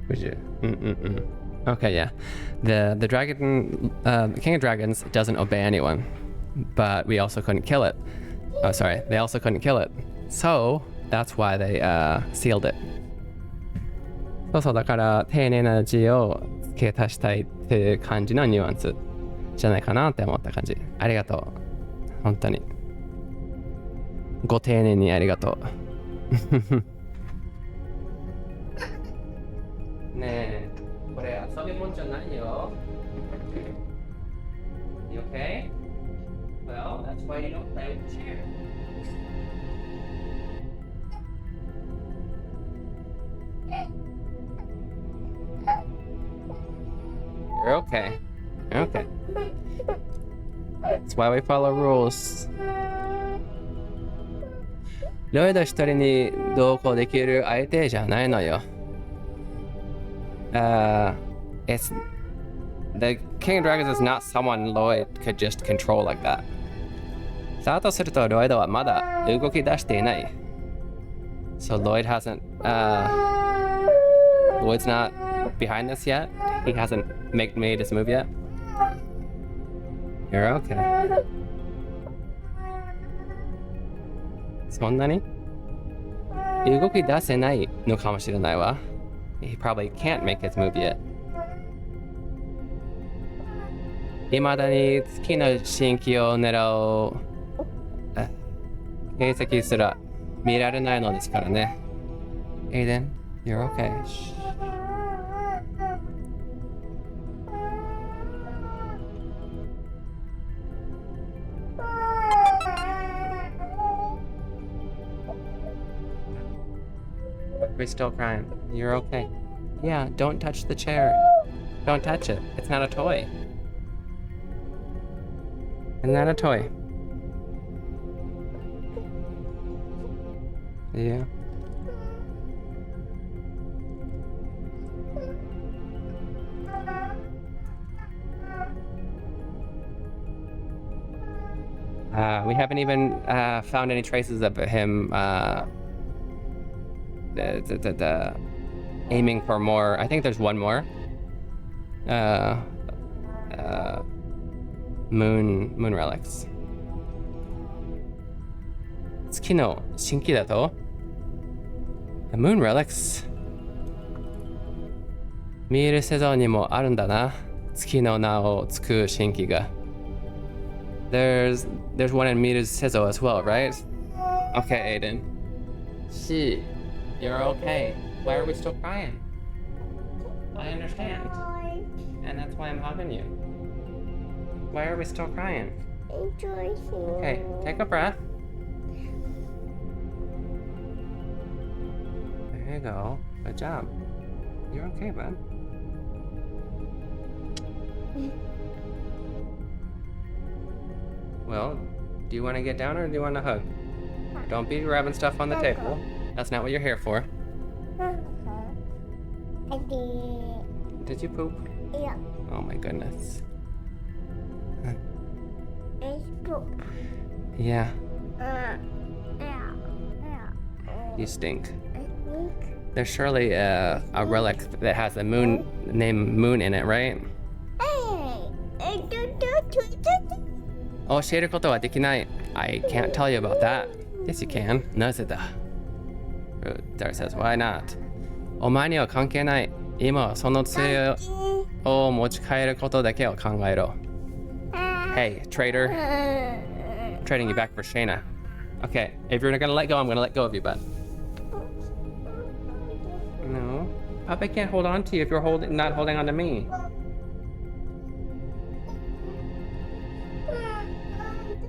Would you? Okay, yeah. The dragon, the King of Dragons doesn't obey anyone, but we also couldn't kill it. Oh, sorry, they also couldn't kill it. So that's why they sealed it. そうそう、だから丁寧な字を付け足したいっていう感じのニュアンスじゃないかなって思った感じ。ありがとう。本当に。ご丁寧にありがとう。ねえ、これ遊びもんじゃないよ。You okay? Well, that's why you don't play with the chair. You're okay. You're okay. That's why we follow rules. ロイド一人に同行できる相手じゃないのよ。It's the King of Dragons is not someone Lloyd could just control like that. だとするとロイドはまだ動き出していない。So Lloyd hasn't, Lloyd's not behind this yet. He hasn't made his move yet. You're okay. そんなに動き出せないのかもしれないわ。He probably can't make his move yet. 未だに月の新規を狙う形跡すら見られないのですからね。Aiden, you're okay. We're still crying. You're okay. Yeah, don't touch the chair. Don't touch it. It's not a toy. It's not a toy. Yeah. We haven't even found any traces of him aiming for more. I think there's one more. Moon relics. 月の新規だと Moon relics 見える世像にもあるんだな。月の名をつく神器が。There's one in Mira's Sezo as well, right? Okay, Aiden. She, you're okay. Why are we still crying? I understand. And that's why I'm hugging you. Why are we still crying? Okay, take a breath. There you go. Good job. You're okay, bud. Well, do you want to get down or do you want to hug? Don't be grabbing stuff on the table. That's not what you're here for. I did. Did you poop? Yeah. Oh my goodness. It's poop. Yeah, Yeah. Yeah. you stink. I think. There's surely a relic that has a moon named Moon in it, right? Hey.教えることはできない. I can't tell you about that. Yes, you can. なぜだ? Dar says, why not? お前には関係ない. 今はその杖を持ち帰ることだけを考えろ. Hey, traitor. Trading you back for Shayna. Okay, if you're gonna let go, I'm gonna let go of you, bud. No. Papa can't hold on to you if you're not holding on to me.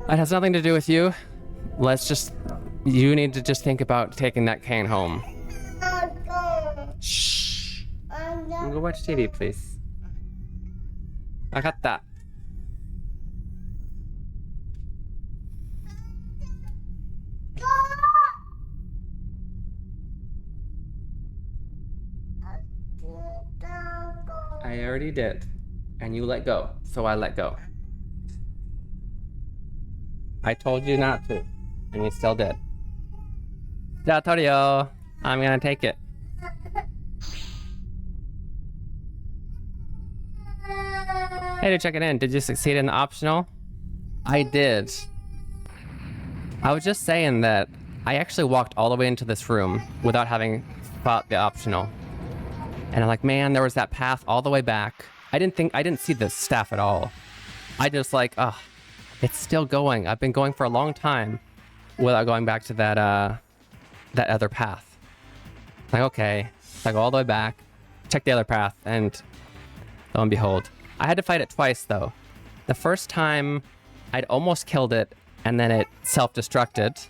It has nothing to do with you. You need to just think about taking that cane home. Shh. Go watch TV, please. わかった. I already did. And you let go, so I let go. I told you not to, and you still did. じゃあ取るよ. I'm gonna take it. Hey, to check it in. Did you succeed in the optional? I did. I was just saying that I actually walked all the way into this room without having fought the optional. And I'm like, man, there was that path all the way back. I didn't see the staff at all. I just like, oh, it's still going. I've been going for a long time without going back to that other path. Like, okay. So I go all the way back, check the other path, and lo and behold. I had to fight it twice, though. The first time, I'd almost killed it, and then it self-destructed.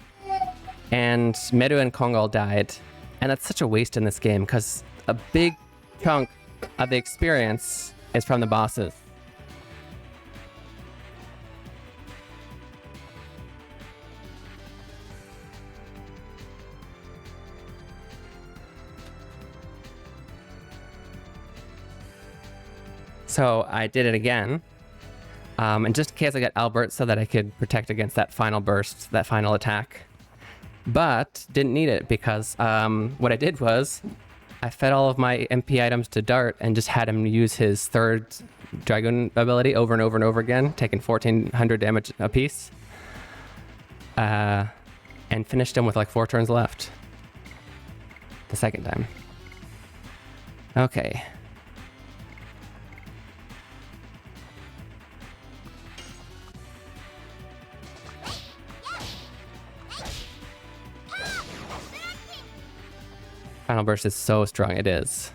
And Meru and Kongol died. And that's such a waste in this game, because a big chunk of the experience is from the bosses. So I did it again, and just in case I got Albert so that I could protect against that final burst, that final attack. But didn't need it because what I did was I fed all of my MP items to Dart and just had him use his third Dragoon ability over and over and over again, taking 1400 damage apiece, and finished him with like 4 turns left. The second time. Okay. Final burst is so strong, it is.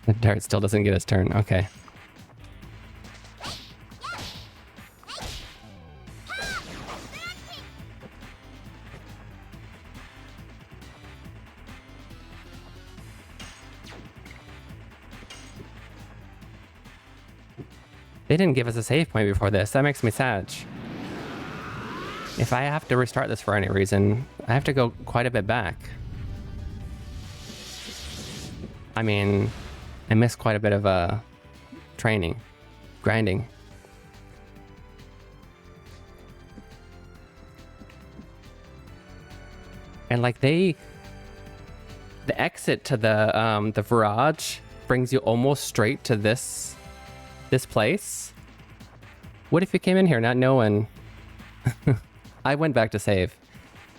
The Dart still doesn't get his turn. Okay. They didn't give us a save point before this. That makes me sad. If I have to restart this for any reason, I have to go quite a bit back. I mean, I missed quite a bit of training, grinding. And like the exit to the garage brings you almost straight to this place. What if you came in here not knowing? I went back to save.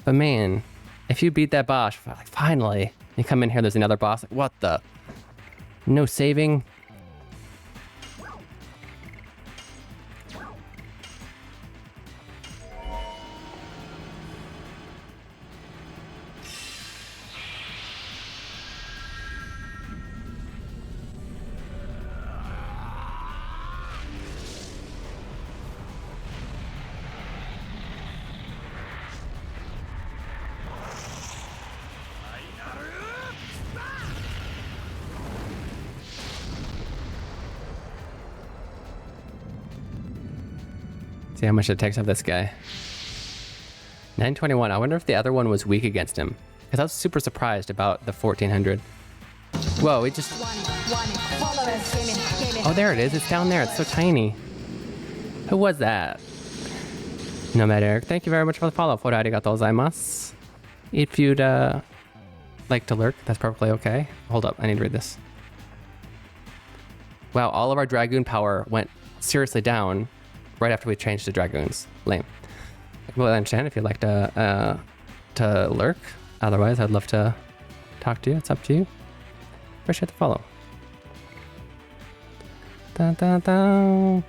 But man, if you beat that boss, like finally, you come in here, there's another boss. Like, what the? No saving? See how much it takes off this guy. 921. I wonder if the other one was weak against him. Because I was super surprised about the 1400. Whoa, it just... Oh, there it is. It's down there. It's so tiny. Who was that? Nomad Eric, thank you very much for the follow. Arigatou gozaimasu. If you'd like to lurk, that's perfectly okay. Hold up, I need to read this. Wow, all of our Dragoon power went seriously down right after we changed to Dragoons. Lame. I completely understand if you'd like to lurk. Otherwise, I'd love to talk to you. It's up to you. Appreciate the follow. Dun, dun, dun.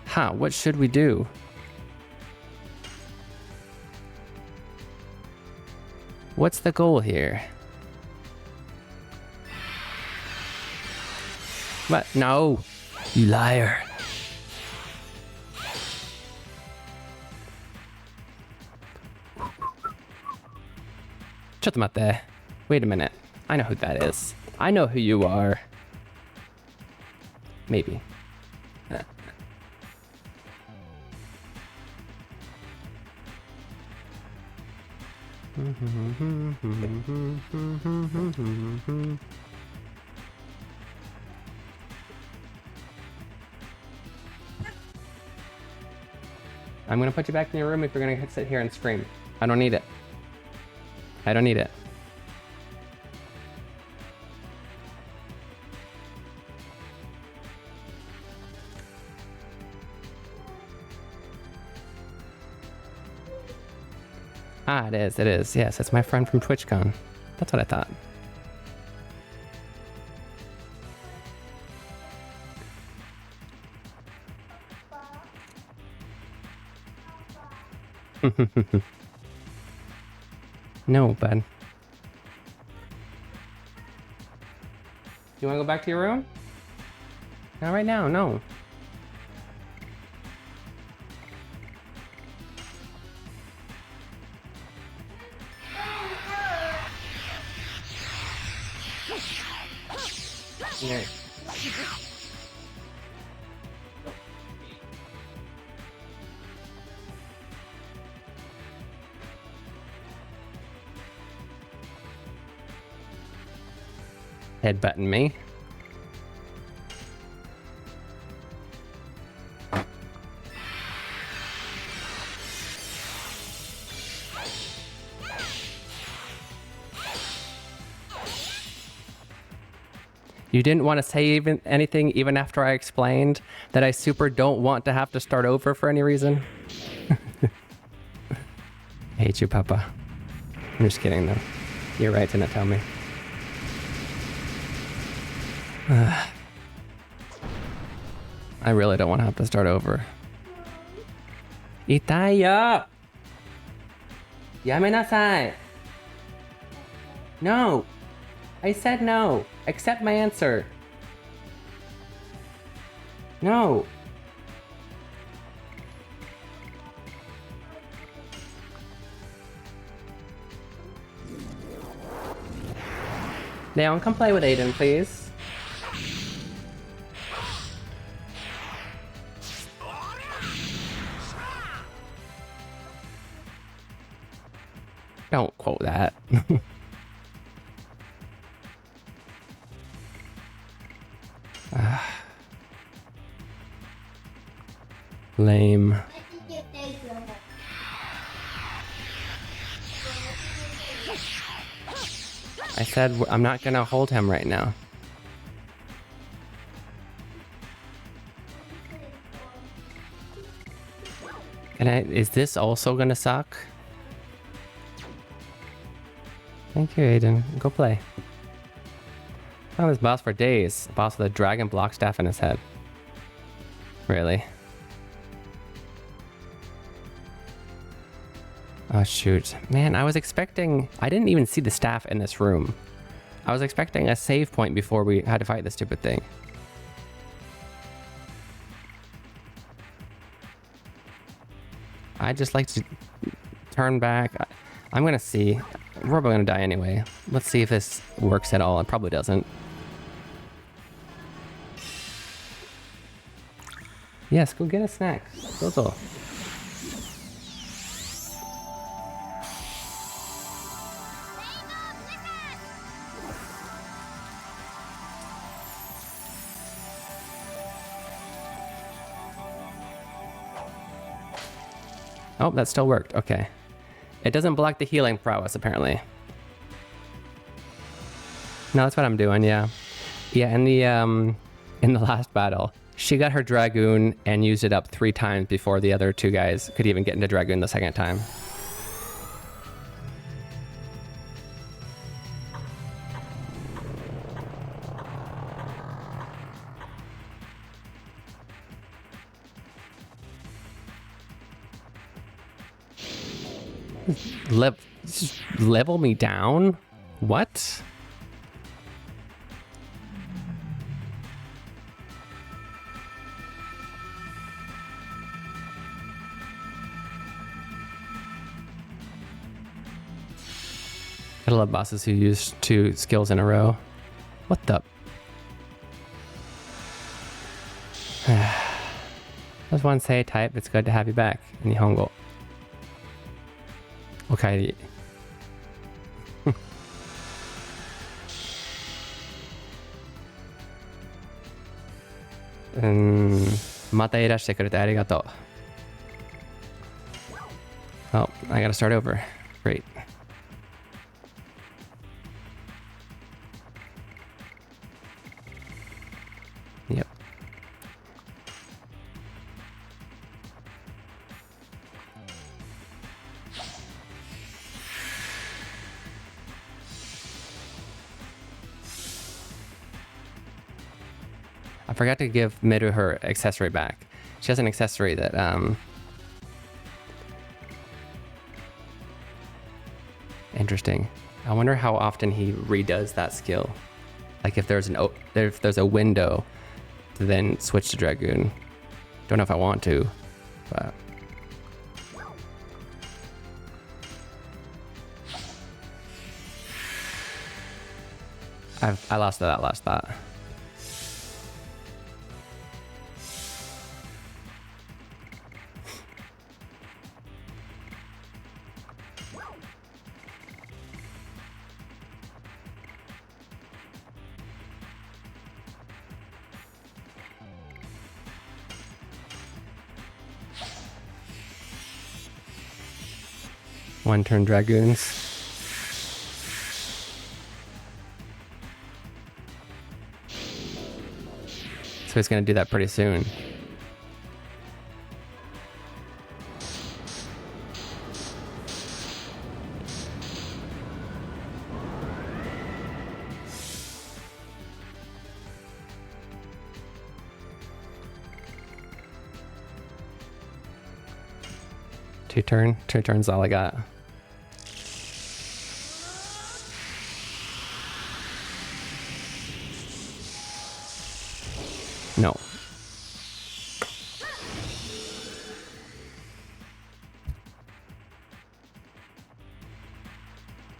Huh, what should we do? What's the goal here? What? No! You liar. Shut them up there. Wait a minute. I know who that is. I know who you are. Maybe. I'm gonna put you back in your room if you're gonna sit here and scream. I don't need it. I don't need it. Ah, it is, it is. Yes, it's my friend from TwitchCon. That's what I thought. No, bud. You want to go back to your room? Not right now, no. Here. Headbutting me. You didn't want to say anything even after I explained that I super don't want to have to start over for any reason? I hate you, Papa. I'm just kidding, though. You're right to not tell me. I really don't want to have to start over. Itai yo! Yamenasai! No! I said no! Accept my answer! No! Leon, come play with Aiden, please. Don't quote that. Lame. I said I'm not gonna hold him right now. Is this also gonna suck? Thank you, Aiden. Go play. Found this boss for days. A boss with a dragon block staff in his head. Really? Oh shoot. Man, I was expecting... I didn't even see the staff in this room. I was expecting a save point before we had to fight this stupid thing. I just like to turn back. I'm gonna see. We're probably gonna die anyway. Let's see if this works at all. It probably doesn't. Yes, go get a snack. Go. Oh, that still worked. Okay. It doesn't block the healing prowess, apparently. No, that's what I'm doing, yeah. Yeah, in the last battle, she got her Dragoon and used it up 3 times before the other 2 guys could even get into Dragoon the second time. Level me down? What? Gotta love bosses who use 2 skills in a row. What the? Just one say type, it's good to have you back. Nihongo. Okay. またいらしてくれてありがとう。Oh, I gotta start over. Great. Yep. I forgot to give Miru her accessory back. She has an accessory that interesting. I wonder how often he redoes that skill. Like if there's a window to then switch to Dragoon. Don't know if I want to, but I lost that last thought. One turn Dragoons. So he's gonna do that pretty soon. Two turns all I got. No.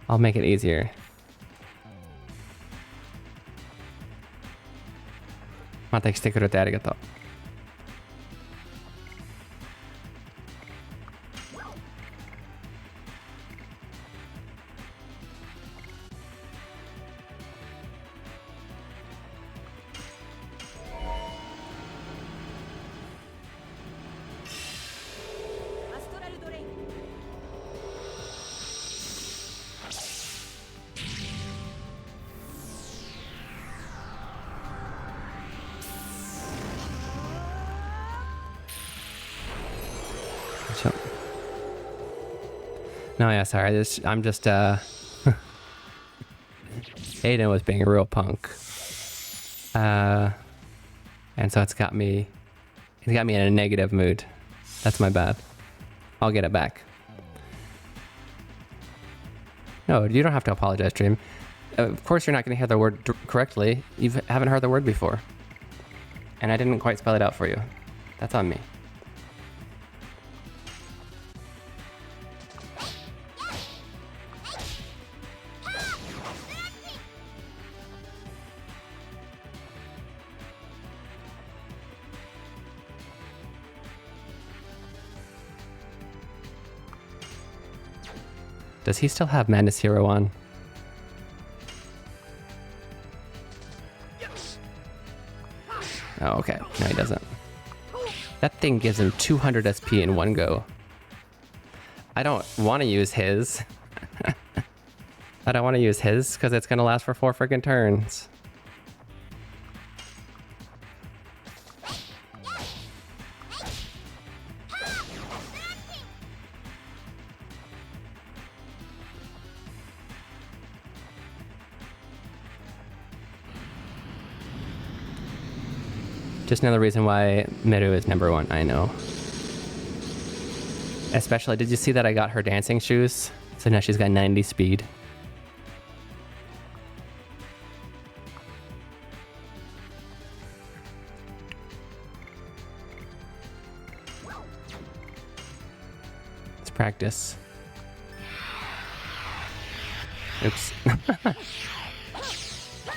I'll make it easier. また来てくれてありがとう。Chill. No, yeah, sorry. I'm just Aiden was being a real punk. And so it's got me in a negative mood. That's my bad. I'll get it back. No, you don't have to apologize, Dream. Of course you're not going to hear the word correctly. You haven't heard the word before. And I didn't quite spell it out for you. That's on me. Does he still have Madness Hero on? Oh, okay. No, he doesn't. That thing gives him 200 SP in one go. I don't want to use his. I don't want to use his because it's going to last for 4 freaking turns. Just another reason why Miru is number 1, I know. Especially, did you see that I got her dancing shoes? So now she's got 90 speed. Let's practice. Oops.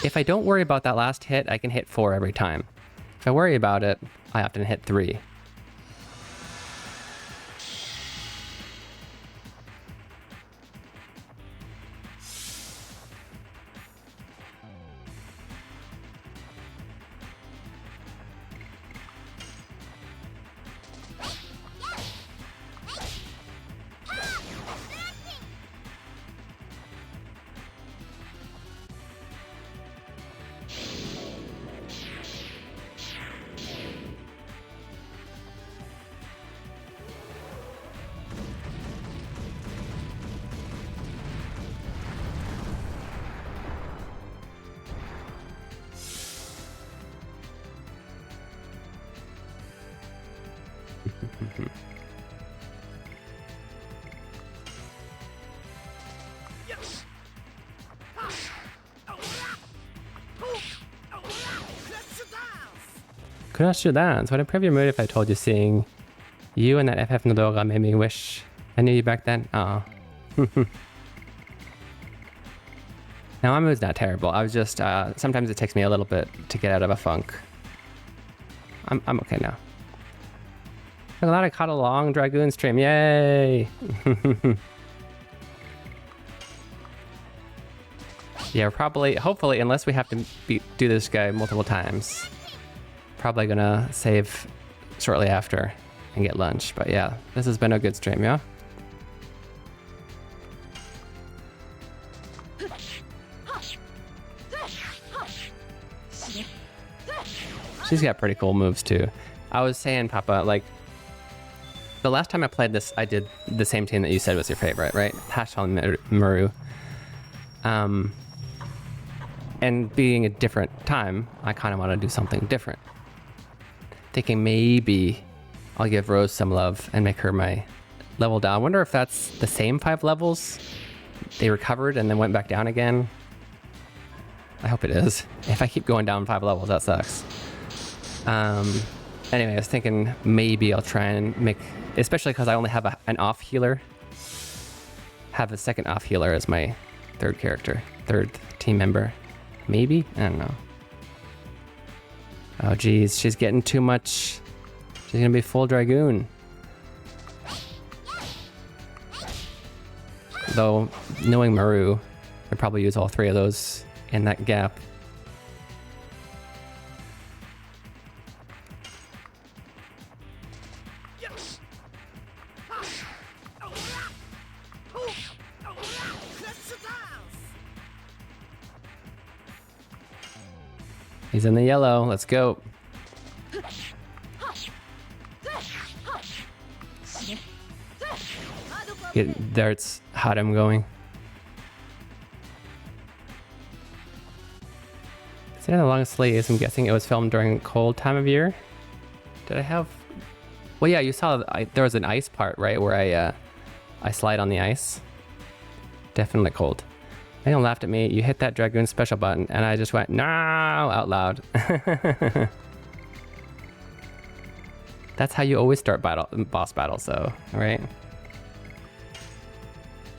If I don't worry about that last hit, I can hit 4 every time. If I worry about it, I often hit 3. Couldn't dance. Would it improve your mood if I told you seeing you and that FF Nodoga made me wish I knew you back then? Aw. Now my mood's not terrible. I was just sometimes it takes me a little bit to get out of a funk. I'm okay now. I'm glad I caught a long Dragoon stream. Yay! Yeah, we're probably, hopefully, unless we have to do this guy multiple times, probably gonna save shortly after and get lunch. But yeah, this has been a good stream, yeah? She's got pretty cool moves too. I was saying, Papa, like, the last time I played this, I did the same team that you said was your favorite, right? Hashtag Maru. And being a different time, I kind of want to do something different. Thinking maybe I'll give Rose some love and make her my level down. I wonder if that's the same 5 levels. They recovered and then went back down again. I hope it is. If I keep going down 5 levels, that sucks. Anyway, I was thinking maybe I'll try and make, especially because I only have an off healer, have a second off healer as my third character, third team member. Maybe? I don't know. Oh geez, she's getting too much. She's gonna be full Dragoon. Though, knowing Maru, I'd probably use all 3 of those in that gap. He's in the yellow. Let's go. That's how I'm going. Is it the long sleeves? I'm guessing it was filmed during cold time of year. Did I have? Well, yeah, you saw there was an ice part, right, where I slide on the ice. Definitely cold. Megan laughed at me. You hit that Dragoon special button, and I just went no out loud. That's how you always start boss battles, though, right?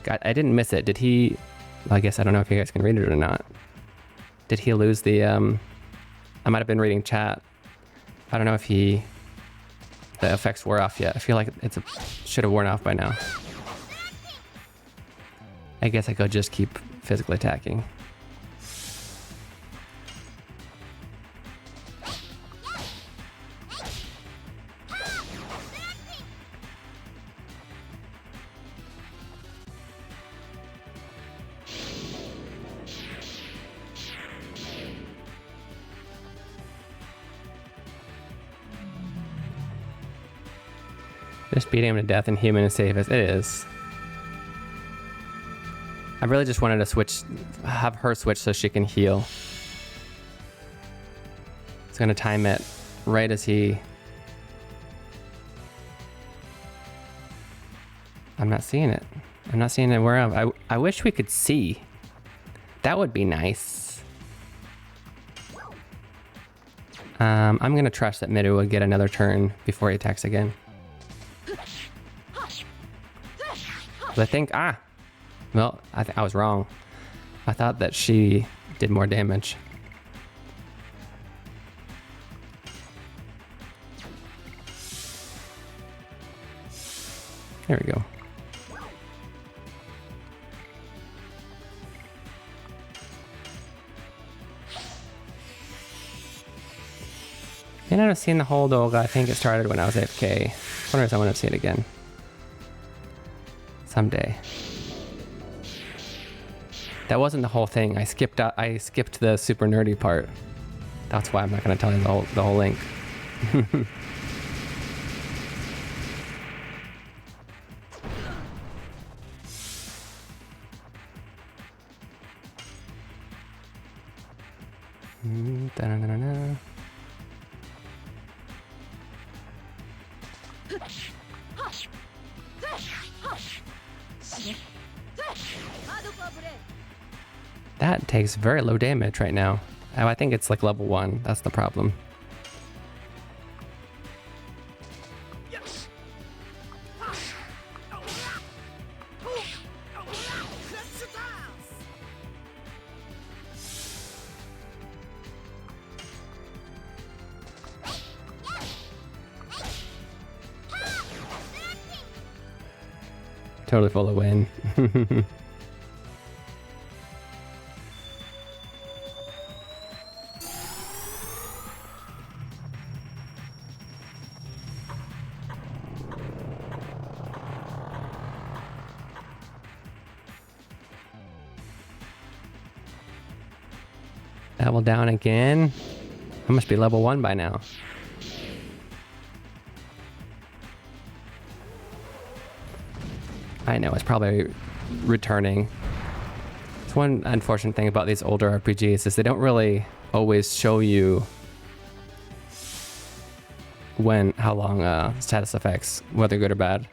God, I didn't miss it. Did he? Well, I guess I don't know if you guys can read it or not. Did he lose the? I might have been reading chat. I don't know if the effects wore off yet. I feel like should have worn off by now. I guess I could just keep physically attacking. Just beating him to death and human is safest. It is. I really just wanted to have her switch so she can heal. It's gonna time it right as he... I'm not seeing it. I'm not seeing it where I wish we could see. That would be nice. I'm gonna trust that Miru will get another turn before he attacks again. I think, well, I was wrong. I thought that she did more damage. There we go. May not have seen the whole Doga. I think it started when I was AFK. I wonder if I want to see it again. Someday. That wasn't the whole thing. I skipped the super nerdy part. That's why I'm not going to tell you the whole link. Da-na-na-na-na. That takes very low damage right now. Oh, I think it's like level 1. That's the problem. Totally full of win. Level down again. I must be level 1 by now. I know, it's probably returning. It's one unfortunate thing about these older RPGs is they don't really always show you how long status effects, whether good or bad,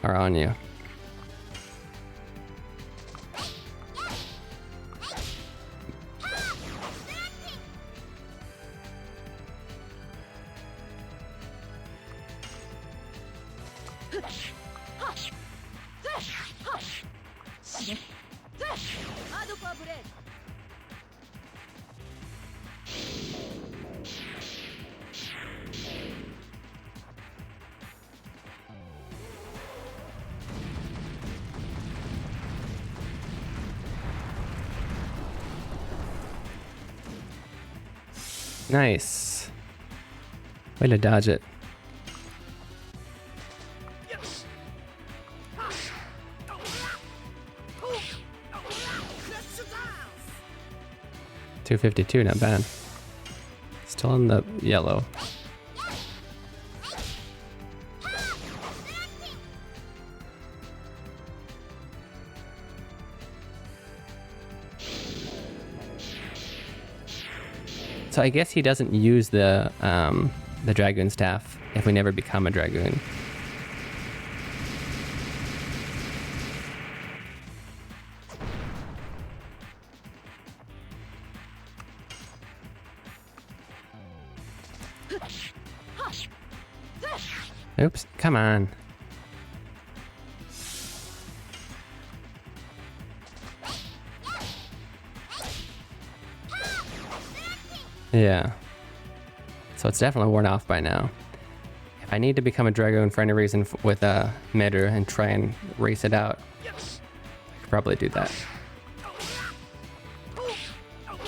are on you. Nice. Way to dodge it. $252, not bad. Still in the yellow. So I guess he doesn't use the Dragoon staff if we never become a Dragoon. Oops, come on. Yeah. So it's definitely worn off by now. If I need to become a Dragoon for any reason with a Midu and try and race it out, I could probably do that.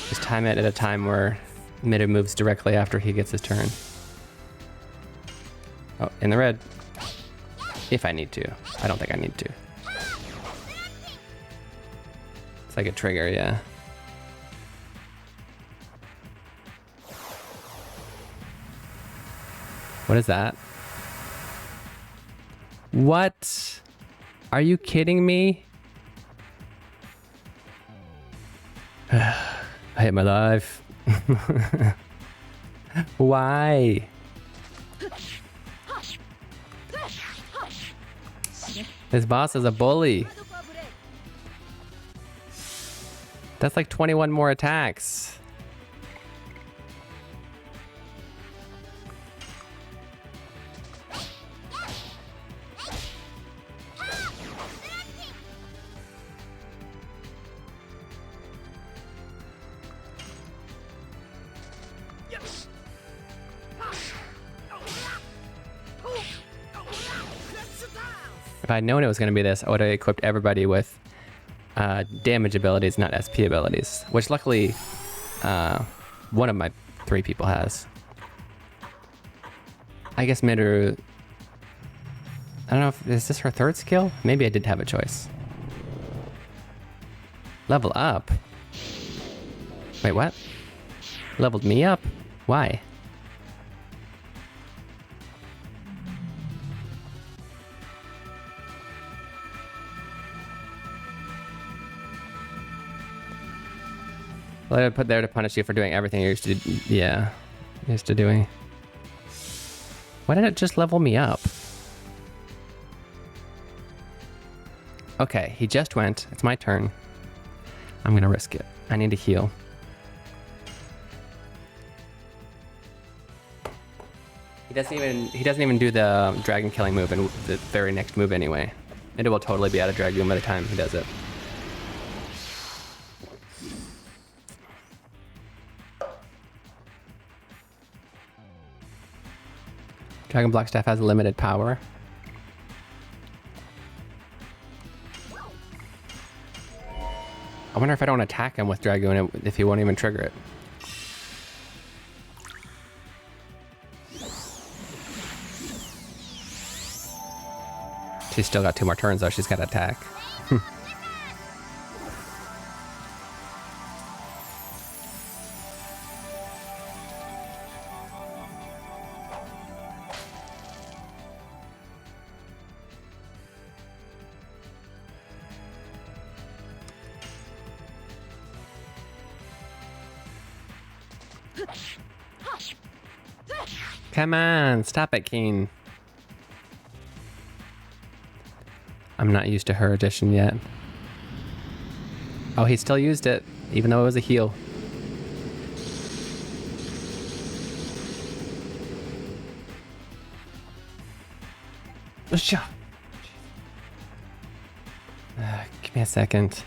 Just time it at a time where Midu moves directly after he gets his turn. Oh, in the red. If I need to. I don't think I need to. It's like a trigger, yeah. What is that? What? Are you kidding me? I hate my life. Why? This boss is a bully. That's like 21 more attacks. If I'd known it was going to be this, I would have equipped everybody with damage abilities, not SP abilities, which luckily one of my 3 people has. I guess Midu, I don't know if, is this her 3rd skill? Maybe I did have a choice. Level up? Wait, what? Leveled me up? Why? Well, I put there to punish you for doing everything you're used to, used to doing. Why did it just level me up? Okay, he just went. It's my turn. I'm gonna risk it. I need to heal. He doesn't even do the dragon killing move in the very next move anyway. It will totally be out of Dragoon by the time he does it. Dragon Block Staff has limited power. I wonder if I don't attack him with Dragoon, if he won't even trigger it. She's still got 2 more turns though, she's got to attack. Come on, stop it, Keen. I'm not used to her addition yet. Oh, he still used it, even though it was a heal. Give me a second.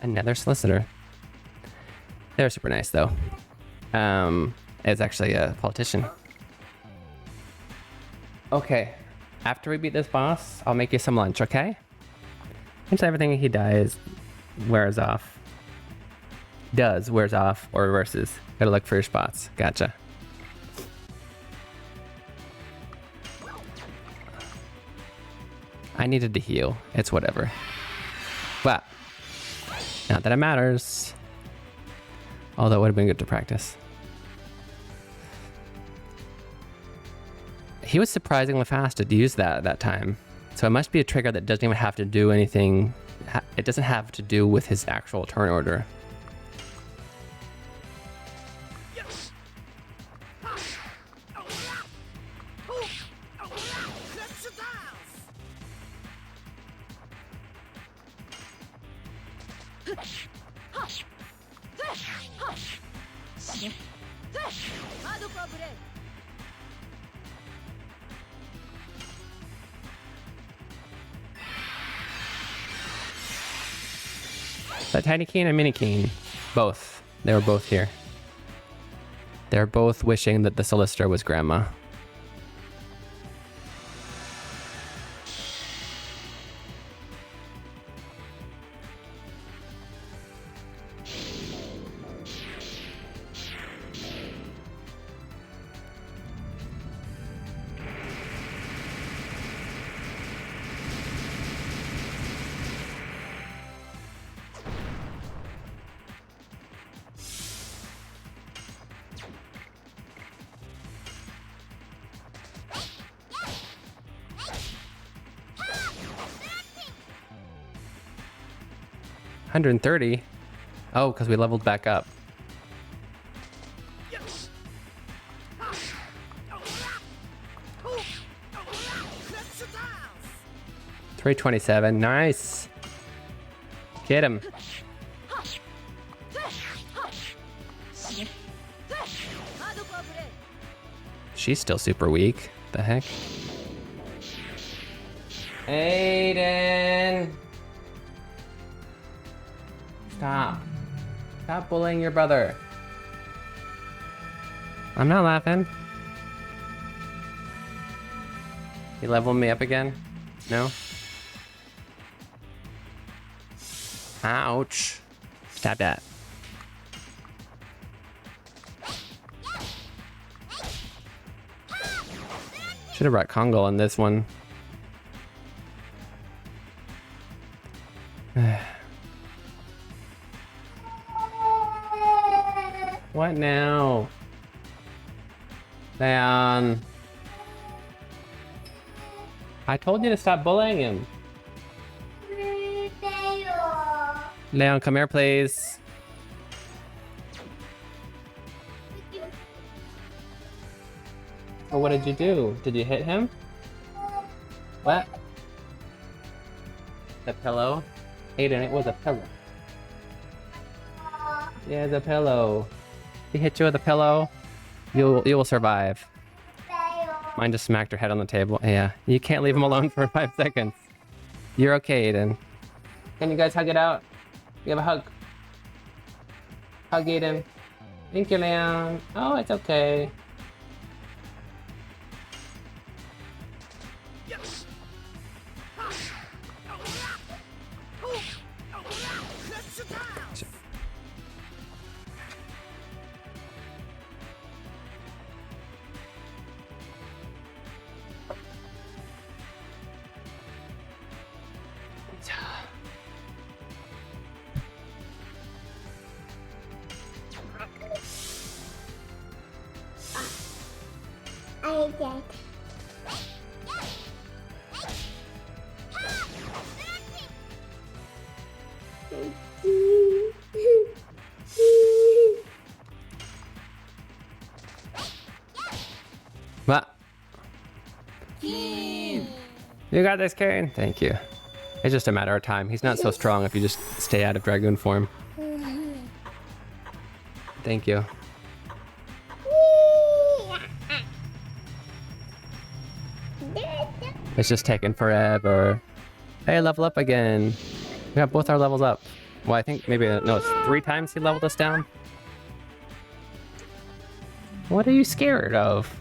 Another solicitor. They're super nice though. It's actually a politician. Okay, after we beat this boss, I'll make you some lunch, okay? Once everything he dies, wears off. Does wears off or reverses. Gotta look for your spots. Gotcha. I needed to heal. It's whatever. But not that it matters. Although it would have been good to practice. He was surprisingly fast to use that time. So it must be a trigger that doesn't even have to do anything. It doesn't have to do with his actual turn order. That Tiny Keen and Mini Keen, both. They were both here. They're both wishing that the Solicitor was Grandma. $130? Oh, because we leveled back up. $327. Nice. Get him. She's still super weak. The heck? Aiden! Stop. Stop bullying your brother. I'm not laughing. You leveled me up again? No? Ouch. Stop that. Should have brought Kongo on this one. What now? Leon. I told you to stop bullying him. Leon, come here, please. Oh, what did you do? Did you hit him? What? The pillow? Aiden, it was a pillow. Yeah, the pillow. He hit you with a pillow. You will survive. Mine just smacked her head on the table. Yeah, you can't leave him alone for 5 seconds. You're okay, Aiden. Can you guys hug it out? Give a hug. Hug Aiden. Thank you, Leon. Oh, it's okay. I did. What? You got this, Karen. Thank you. It's just a matter of time. He's not so strong if you just stay out of Dragoon form. Thank you. It's just taking forever. Hey, level up again. We got both our levels up. Well, I think maybe, no, it's 3 times he leveled us down. What are you scared of?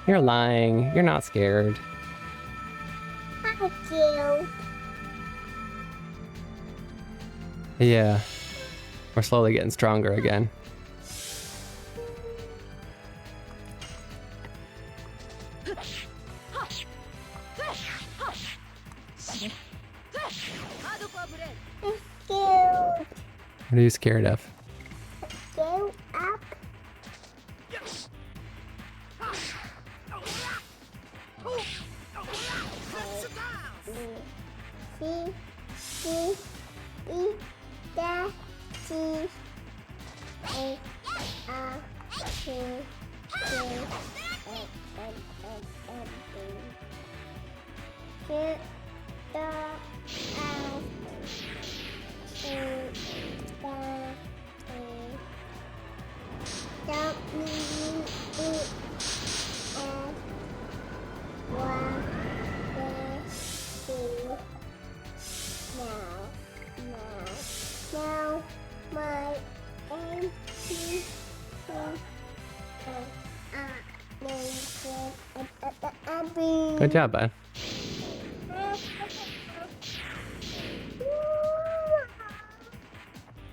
You're lying. You're not scared. Thank you. Yeah. We're slowly getting stronger again. What are you scared of? Go up. C, E, da, C, A, R, C, D, A, N, D. Q, da, S, E, da, E, W, E, F, Y, Z, now, my aim is Good job, bud.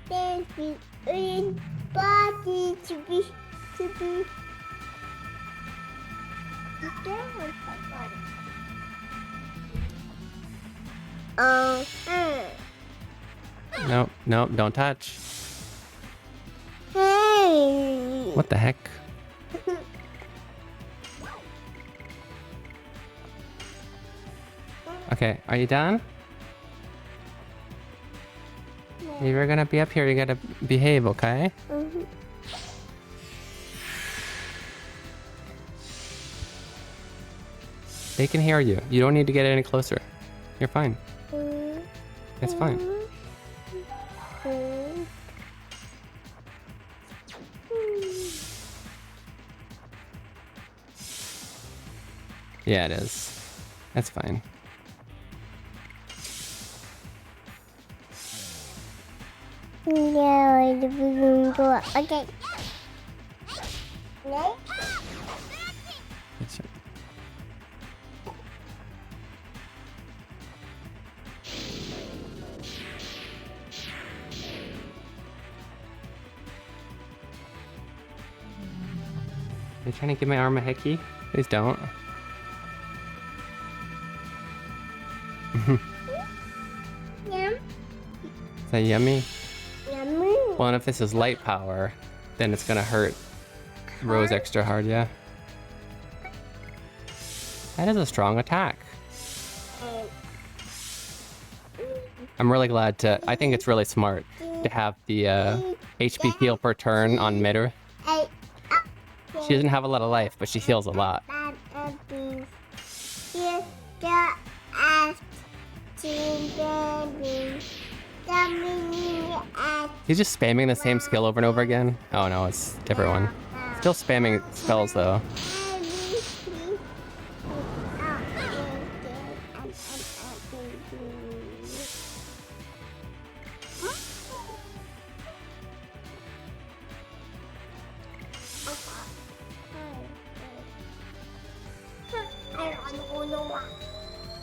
There's the in body to be Nope, nope, don't touch. Hey. What the heck? Okay, are you done? If you're gonna be up here, you gotta behave, okay? Mhm. They can hear you. You don't need to get any closer. You're fine. It's fine. Yeah, it is. That's fine. No, the balloon go up. Okay. No? It's- Are you trying to give my arm a hickey? Please don't. Yum. Is that yummy? Yummy. Well, and if this is light power, then it's gonna hurt Rose extra hard, yeah. That is a strong attack. I'm really glad to, I think it's really smart to have the HP heal per turn on Mitter. She doesn't have a lot of life, but she heals a lot. He's just spamming the same skill over and over again. Oh no, it's a different one. Still spamming spells though.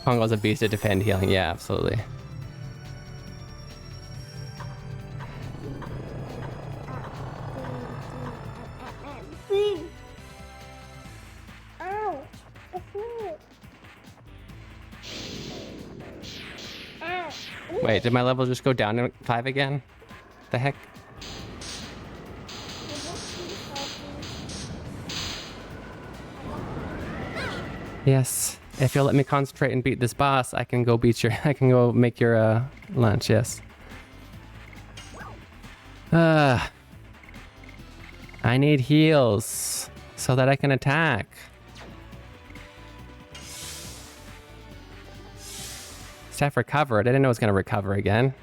Pongo's a beast at defend healing. Yeah, absolutely. Wait, did my level just go down to 5 again? The heck? Yes. If you'll let me concentrate and beat this boss, I can go beat your I can go make your lunch, yes. I need heals so that I can attack. Staff recovered. I didn't know it was gonna recover again.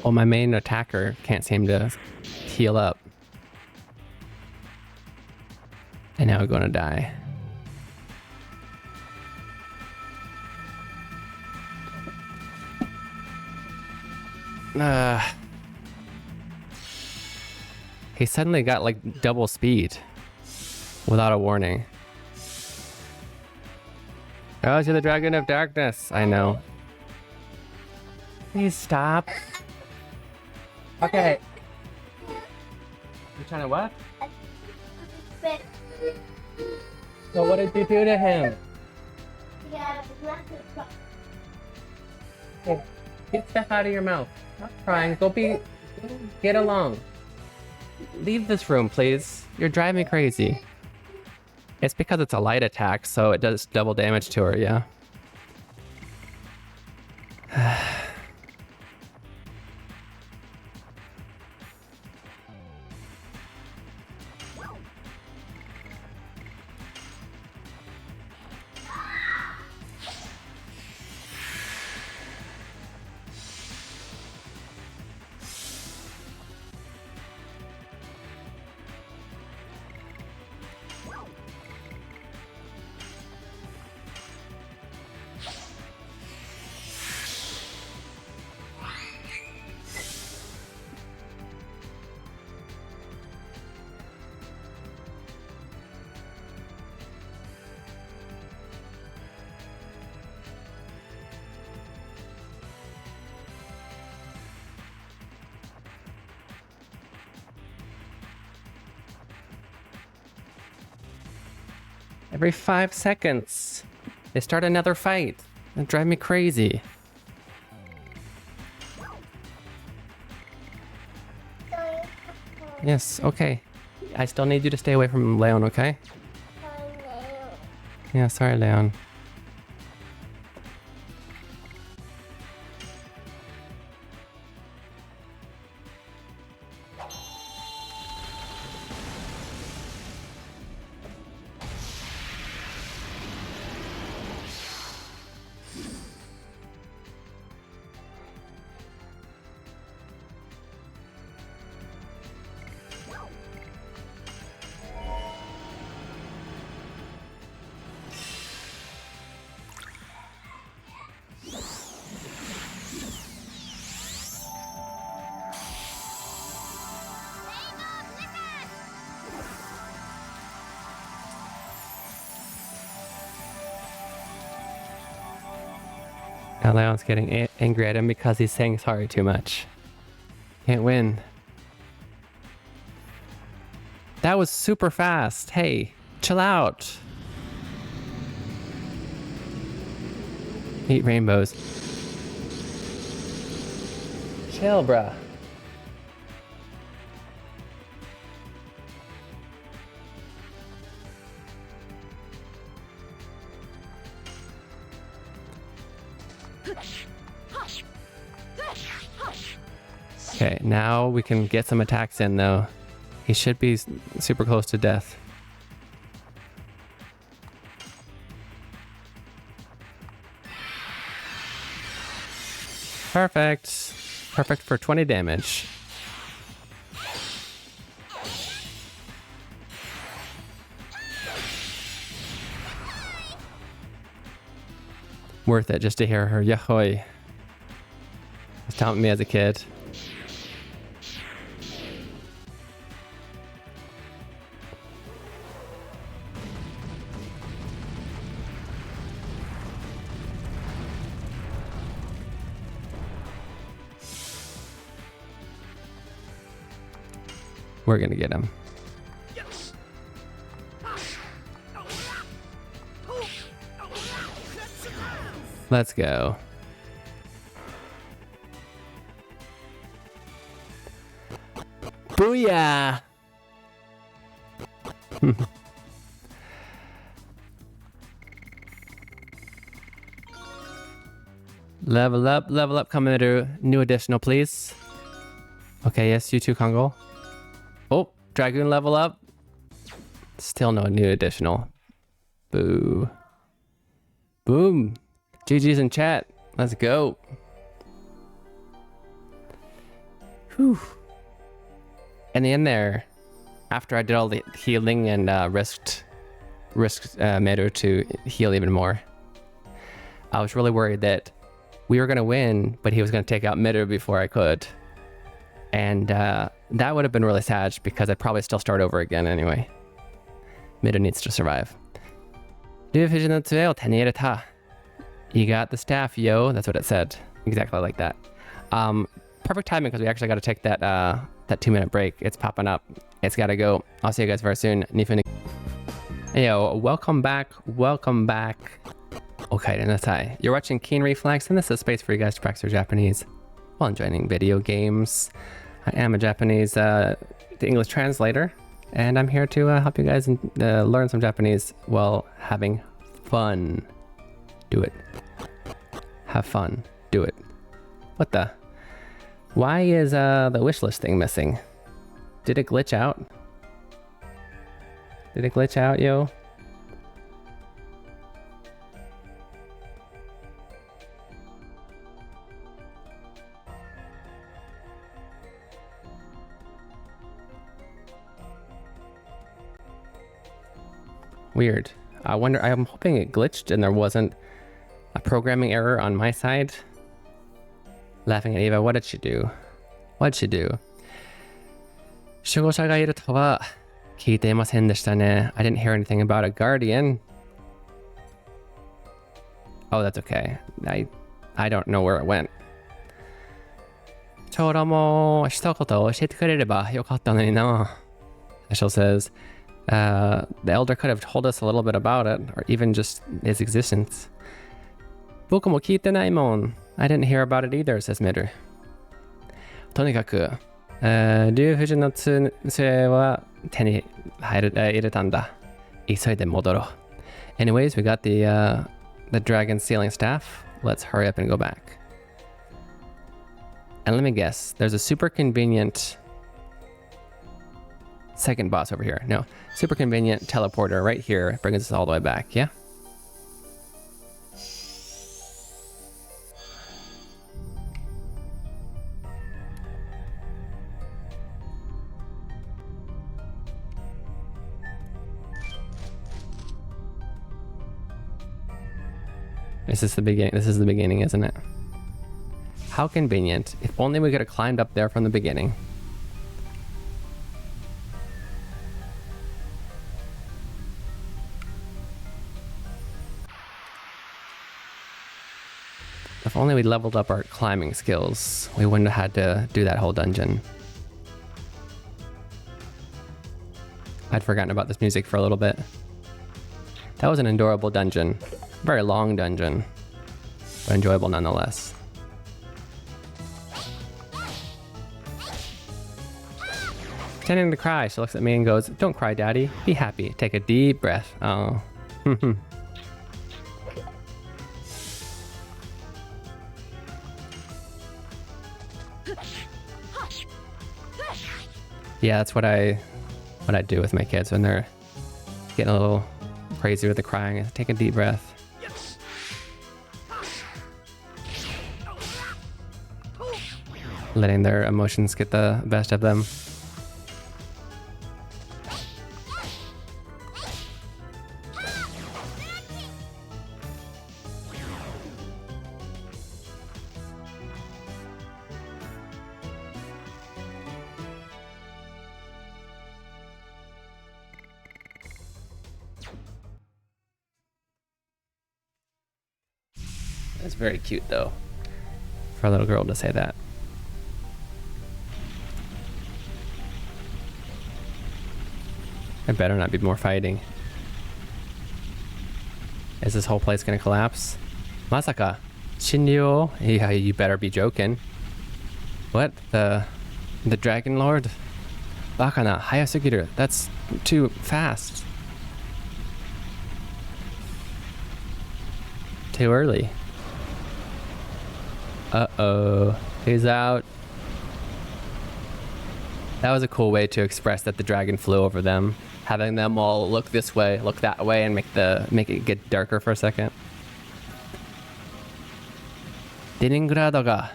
Well, my main attacker can't seem to heal up. And now we're gonna die. He suddenly got like double speed without a warning. Oh, you're the Dragon of Darkness. I know. Please stop. Okay. You're trying to what? So what did you do to him? Hey, get stuff out of your mouth. Stop crying. Get along. Leave this room, please. You're driving me crazy. It's because it's a light attack, so it does double damage to her, yeah. Every 5 seconds, they start another fight. They drive me crazy. Yes, okay. I still need you to stay away from Leon, okay? Yeah, sorry, Leon. Now Leon's getting angry at him because he's saying sorry too much. Can't win. That was super fast. Hey, chill out. Eat rainbows. Chill, bruh. Okay, now we can get some attacks in though. He should be super close to death. Perfect. Perfect for 20 damage. Worth it just to hear her yahoy. Was telling me as a kid. We're gonna get him. Let's go. Booyah! Level up, coming to new additional, please. Okay, yes, you too, Kongo. Oh, Dragoon level up. Still no new additional. Boo. Boom. GG's in chat. Let's go. Whew. And in there, after I did all the healing and risked Meadow to heal even more, I was really worried that we were going to win, but he was going to take out Mitter before I could. And that would have been really sad because I'd probably still start over again anyway. Mitter needs to survive. You got the staff, yo. That's what it said. Exactly like that. Perfect timing because we actually got to take that 2-minute break. It's popping up. It's got to go. I'll see you guys very soon. Yo, welcome back. Welcome back. Okay, Natai. You're watching Keen Reflex, and this is a space for you guys to practice your Japanese while enjoying video games. I am a Japanese the English translator, and I'm here to help you guys learn some Japanese while having fun. Do it. Have fun. Do it. What the? Why is the wish list thing missing? Did it glitch out? Did it glitch out, yo? Weird. I wonder, I'm hoping it glitched and there wasn't a programming error on my side. Laughing at Eva, what did she do? What did she do? 守護者がいるとは聞いていませんでしたね. I didn't hear anything about a guardian. Oh, that's okay. I don't know where it went. ちょうども一言教えてくれればよかったのにな. Eshel says, the elder could have told us a little bit about it, or even just its existence. 僕も聞いてないもん. I didn't hear about it either, says Mitter. とにかく、竜富士の杖は手に入れたんだ. 急いで戻ろう. Anyways, we got the dragon sealing staff. Let's hurry up and go back. And let me guess, there's a super convenient second boss over here. No, super convenient teleporter right here. Brings us all the way back, yeah? This is the beginning, isn't it? How convenient. If only we could have climbed up there from the beginning. If only we leveled up our climbing skills, we wouldn't have had to do that whole dungeon. I'd forgotten about this music for a little bit. That was an adorable dungeon. Very long dungeon, but enjoyable nonetheless. Pretending to cry, she looks at me and goes, "Don't cry, Daddy. Be happy. Take a deep breath." Oh. Yeah, that's what I do with my kids when they're getting a little crazy with the crying. Take a deep breath. Letting their emotions get the best of them. That's very cute though, for a little girl to say that. There better not be more fighting. Is this whole place gonna collapse? Masaka, Shinryo? Yeah, you better be joking. What? The Dragon Lord? Bakana, Hayasugiru, that's too fast. Too early. Uh-oh, he's out. That was a cool way to express that the dragon flew over them. Having them all look this way, look that way, and make it get darker for a second. Leningrad.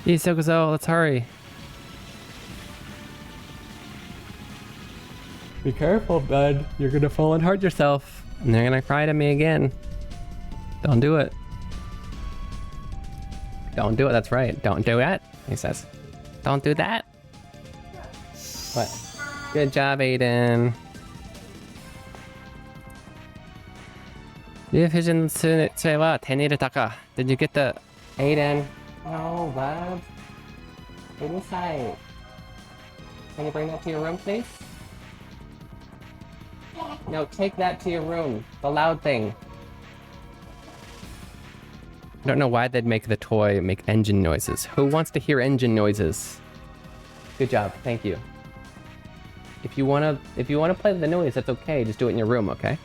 Isokuzo, let's hurry. Be careful, bud. You're gonna fall and hurt yourself. And they're gonna cry to me again. Don't do it. Don't do it, that's right. Don't do it, he says. Don't do that. What? Good job, Aiden. Did you get the Aiden? No, bub. Inside. Can you bring that to your room, please? No, take that to your room. The loud thing. I don't know why they'd make the toy make engine noises. Who wants to hear engine noises? Good job, thank you. If you wanna play the noise, that's okay. Just do it in your room, okay?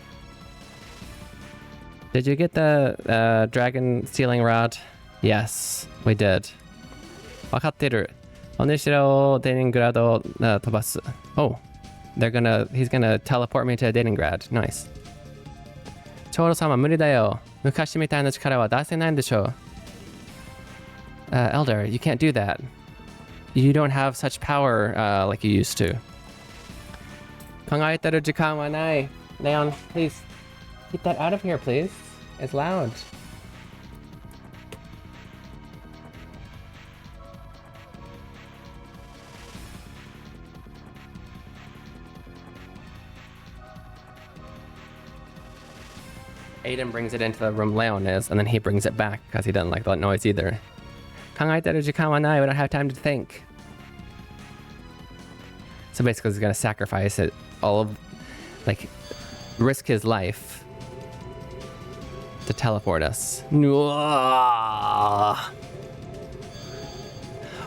Did you get the dragon stealing rod? Yes, we did. わかってる。おねしろをデニングラードを飛ばす。Oh, he's gonna teleport me to Leningrad. Nice. ちょうど様無理だよ。昔みたいな力は出せないんでしょう。Elder, you can't do that. You don't have such power like you used to. 考えてる時間はない。Leon, please keep that out of here, please. It's loud. Aiden brings it into the room Leon is, and then he brings it back because he doesn't like that noise either. 考えてる時間はない. We don't have time to think. So basically he's gonna sacrifice it, risk his life to teleport us.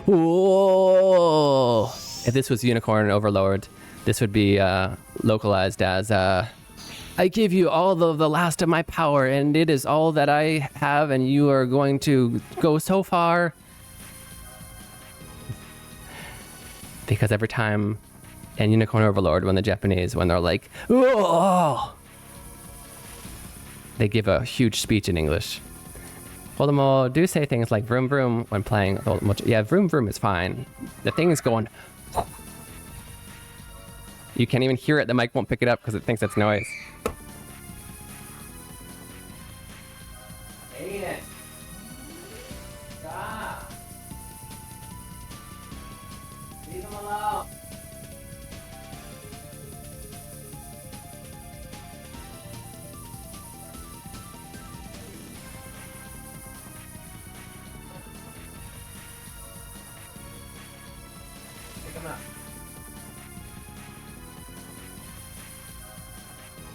Whoa! If this was Unicorn Overlord, this would be localized as I give you all of the last of my power, and it is all that I have, and you are going to go so far. Because every time in Unicorn Overlord, when they're like, oh, they give a huge speech in English. Voldemort do say things like vroom vroom when playing. Yeah, vroom vroom is fine. The thing is going. You can't even hear it. The mic won't pick it up because it thinks it's noise. Aiden. Stop. Leave him alone. Pick him up.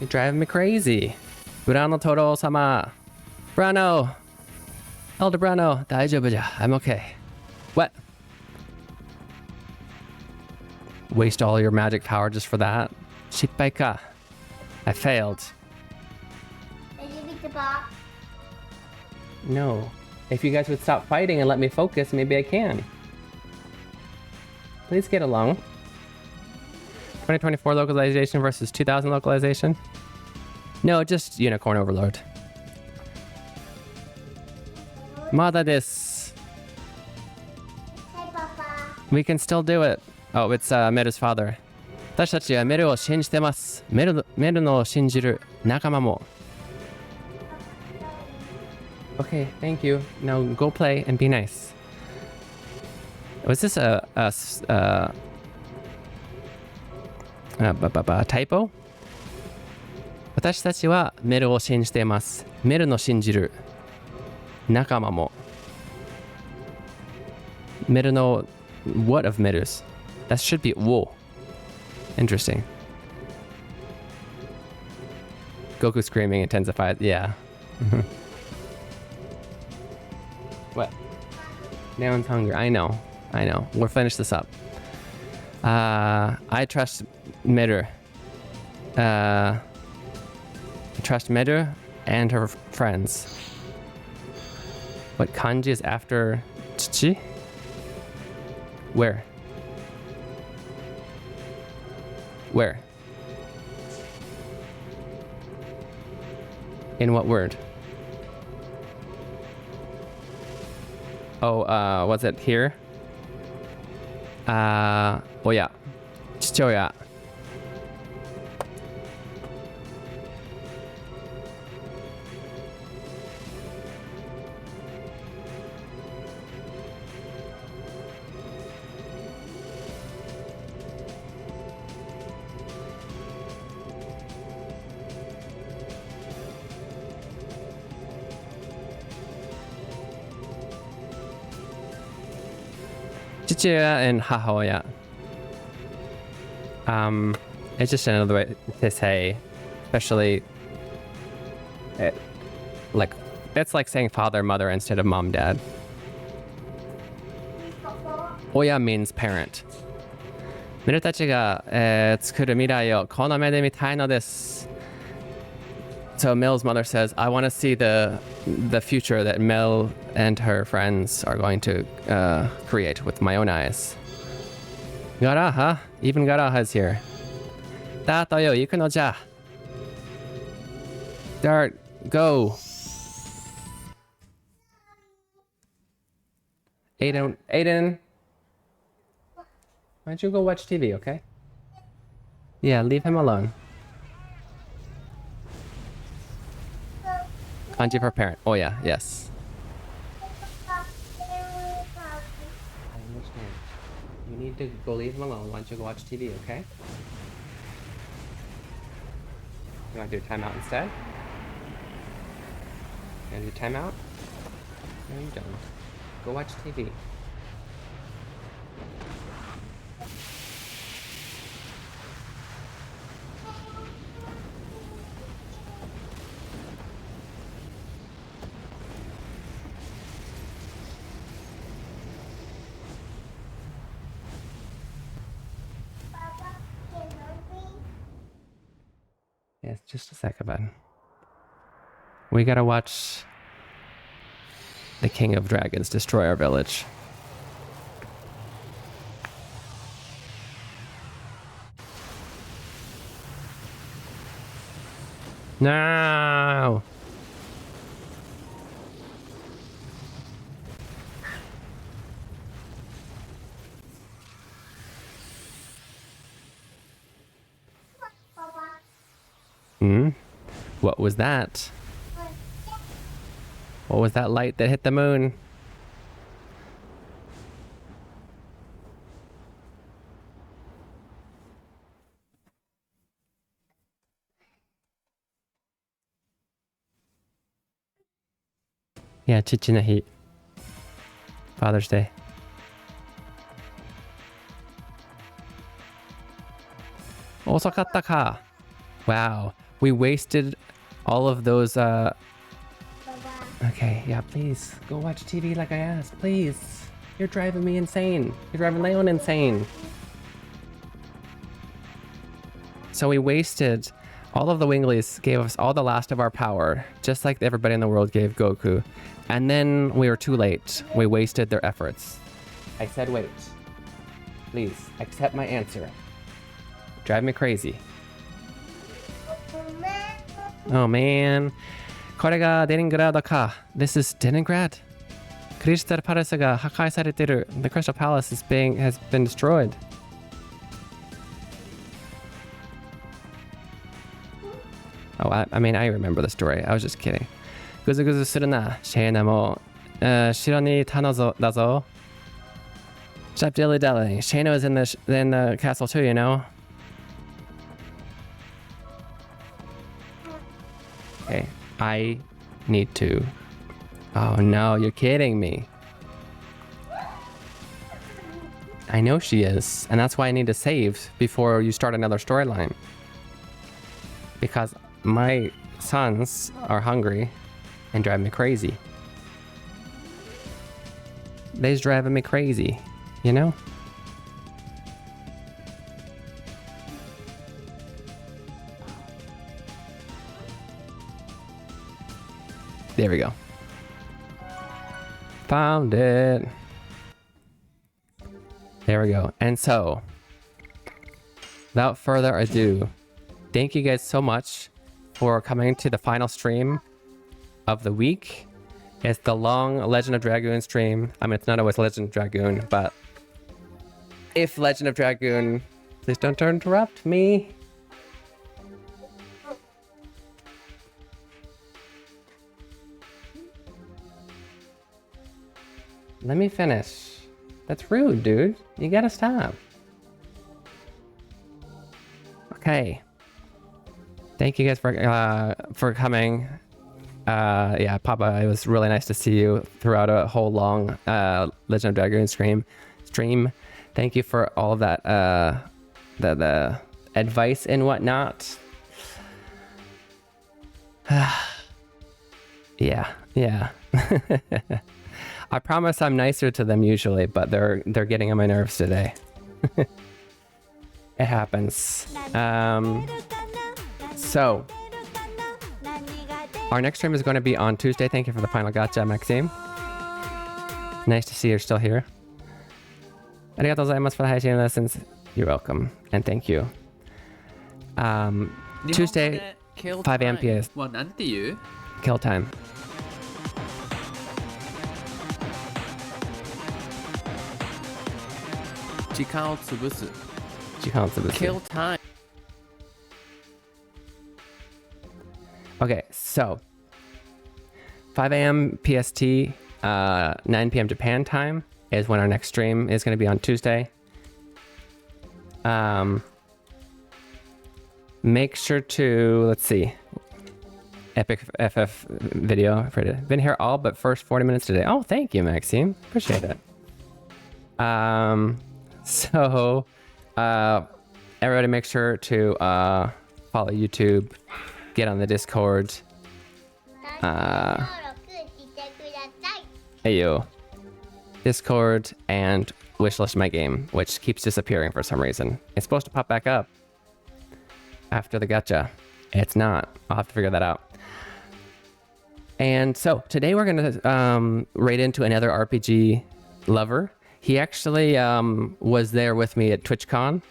You're driving me crazy. Brano Toro-sama. Brano. Elder Brano. Daijoubu. I'm okay. What? Waste all your magic power just for that? Shippai ka. I failed. Did you beat the box? No. If you guys would stop fighting and let me focus, maybe I can. Please get along. 2024 localization versus 2000 localization? No, just Unicorn Overlord. Mada desu. Hey, Papa. We can still do it. Oh, it's Meru's father. 私たちはメルを信じてます。メルのを信じる仲間も。Okay, thank you. Now go play and be nice. Was this a typo? 私たちはメルを信じています。メルの信じる仲間も。メルの what of Merus? That should be wo. Interesting. Goku screaming intensified. Yeah. What? Leon's hungry. I know. We'll finish this up. I trust Meru. I trust Meru and her friends. What kanji is after Chichi? Where? Where? In what word? Oh, was it here? Oya. Chichoya. Chichia and hahoya. It's just another way to say, especially, it's like saying father, mother instead of mom, dad. Oya means parent. メルたちが、作る未来をこの目で見たいのです。So Mil's mother says, I want to see the future that Mil and her friends are going to create with my own eyes. Garaha, even Garaha's here. Tatayo, you can ja. Dart, go. Aiden. Why don't you go watch TV, okay? Yeah, leave him alone. Kanji for parent. Oh yeah, yes. I understand. You need to go leave him alone. Why don't you go watch TV, okay? You want to do timeout instead? You want to do timeout? No, you don't. Go watch TV. Yes, just a second, bud. We gotta watch the King of Dragons destroy our village. No! What was that? What was that light that hit the moon? Yeah, Chichi no Hi. Father's Day. Osakatta ka. Wow. We wasted all of those, Okay, yeah, please. Go watch TV like I asked, please. You're driving me insane. You're driving Leon insane. So we wasted... All of the Winglies gave us all the last of our power, just like everybody in the world gave Goku. And then we were too late. We wasted their efforts. I said wait. Please, accept my answer. Drive me crazy. Oh man. これがデニングラードか. This is Leningrad. Crystal Palace が破壊されてる. The Crystal Palace has been destroyed. Oh, I mean, I remember the story. I was just kidding. ぐずぐずするな. シェーナも、城にいたのだぞ. Stop dilly-dallying. Shayna is in the castle too, you know? Okay, I need to... Oh no, you're kidding me. I know she is, and that's why I need to save before you start another storyline. Because my sons are hungry and drive me crazy. They's driving me crazy, you know? There we go. Found it. There we go. And so, without further ado, thank you guys so much for coming to the final stream of the week. It's the long Legend of Dragoon stream. I mean, it's not always Legend of Dragoon, but if Legend of Dragoon, please don't interrupt me. Let me finish. That's rude, dude. You gotta stop. Okay. Thank you guys for coming. Yeah, Papa, it was really nice to see you throughout a whole long Legend of Dragoon stream. stream. Thank you for all of that, the advice and whatnot. Yeah. I promise I'm nicer to them usually, but they're getting on my nerves today. It happens. So our next stream is going to be on Tuesday. Thank you for the final gacha, Maxime. Nice to see you're still here. Arigatou gozaimasu for the hygiene lessons. You're welcome, and thank you. Tuesday, 5 a.m. PS. はなんて言う Kill time. 時間を潰す。時間を潰す。 Kill time. Okay, so 5 a.m. PST, 9 p.m. Japan time is when our next stream is going to be on Tuesday. Make sure to, let's see, Epic FF video. Been here all but first 40 minutes today. Oh, thank you, Maxime. Appreciate it. So, everybody make sure to follow YouTube, get on the Discord. Ayo. Discord and wishlist my game, which keeps disappearing for some reason. It's supposed to pop back up after the gacha. It's not. I'll have to figure that out. And so today we're going to raid into another RPG lover. He actually was there with me at TwitchCon.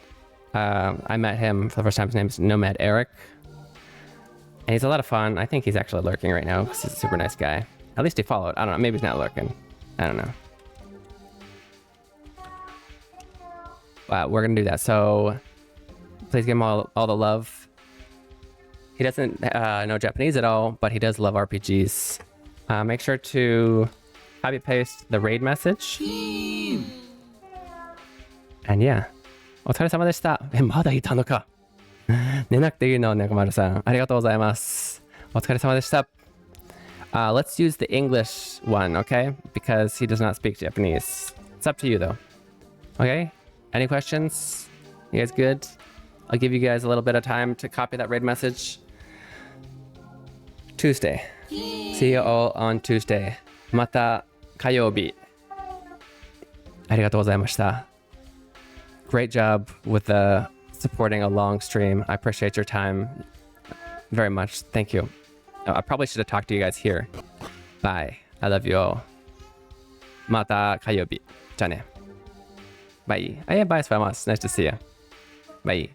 I met him for the first time. His name's Nomad Eric. And he's a lot of fun. I think he's actually lurking right now because he's a super nice guy. At least he followed. I don't know. Maybe he's not lurking. I don't know. Wow, we're going to do that. So please give him all the love. He doesn't know Japanese at all, but he does love RPGs. Make sure to copy paste the raid message. And yeah. お疲れ様でした。まだいたのか。寝なくていいの、猫丸さん。ありがとうございます。お疲れ様でした。Let's use the English one, okay? Because he does not speak Japanese. It's up to you, though. Okay? Any questions? You guys good? I'll give you guys a little bit of time to copy that raid message. Tuesday. See you all on Tuesday. また火曜日。ありがとうございました。Great job with supporting a long stream. I appreciate your time very much. Thank you. I probably should have talked to you guys here. Bye. I love you all. また火曜日。じゃあね。Bye. あ、いや、bye します。Nice to see you. Bye.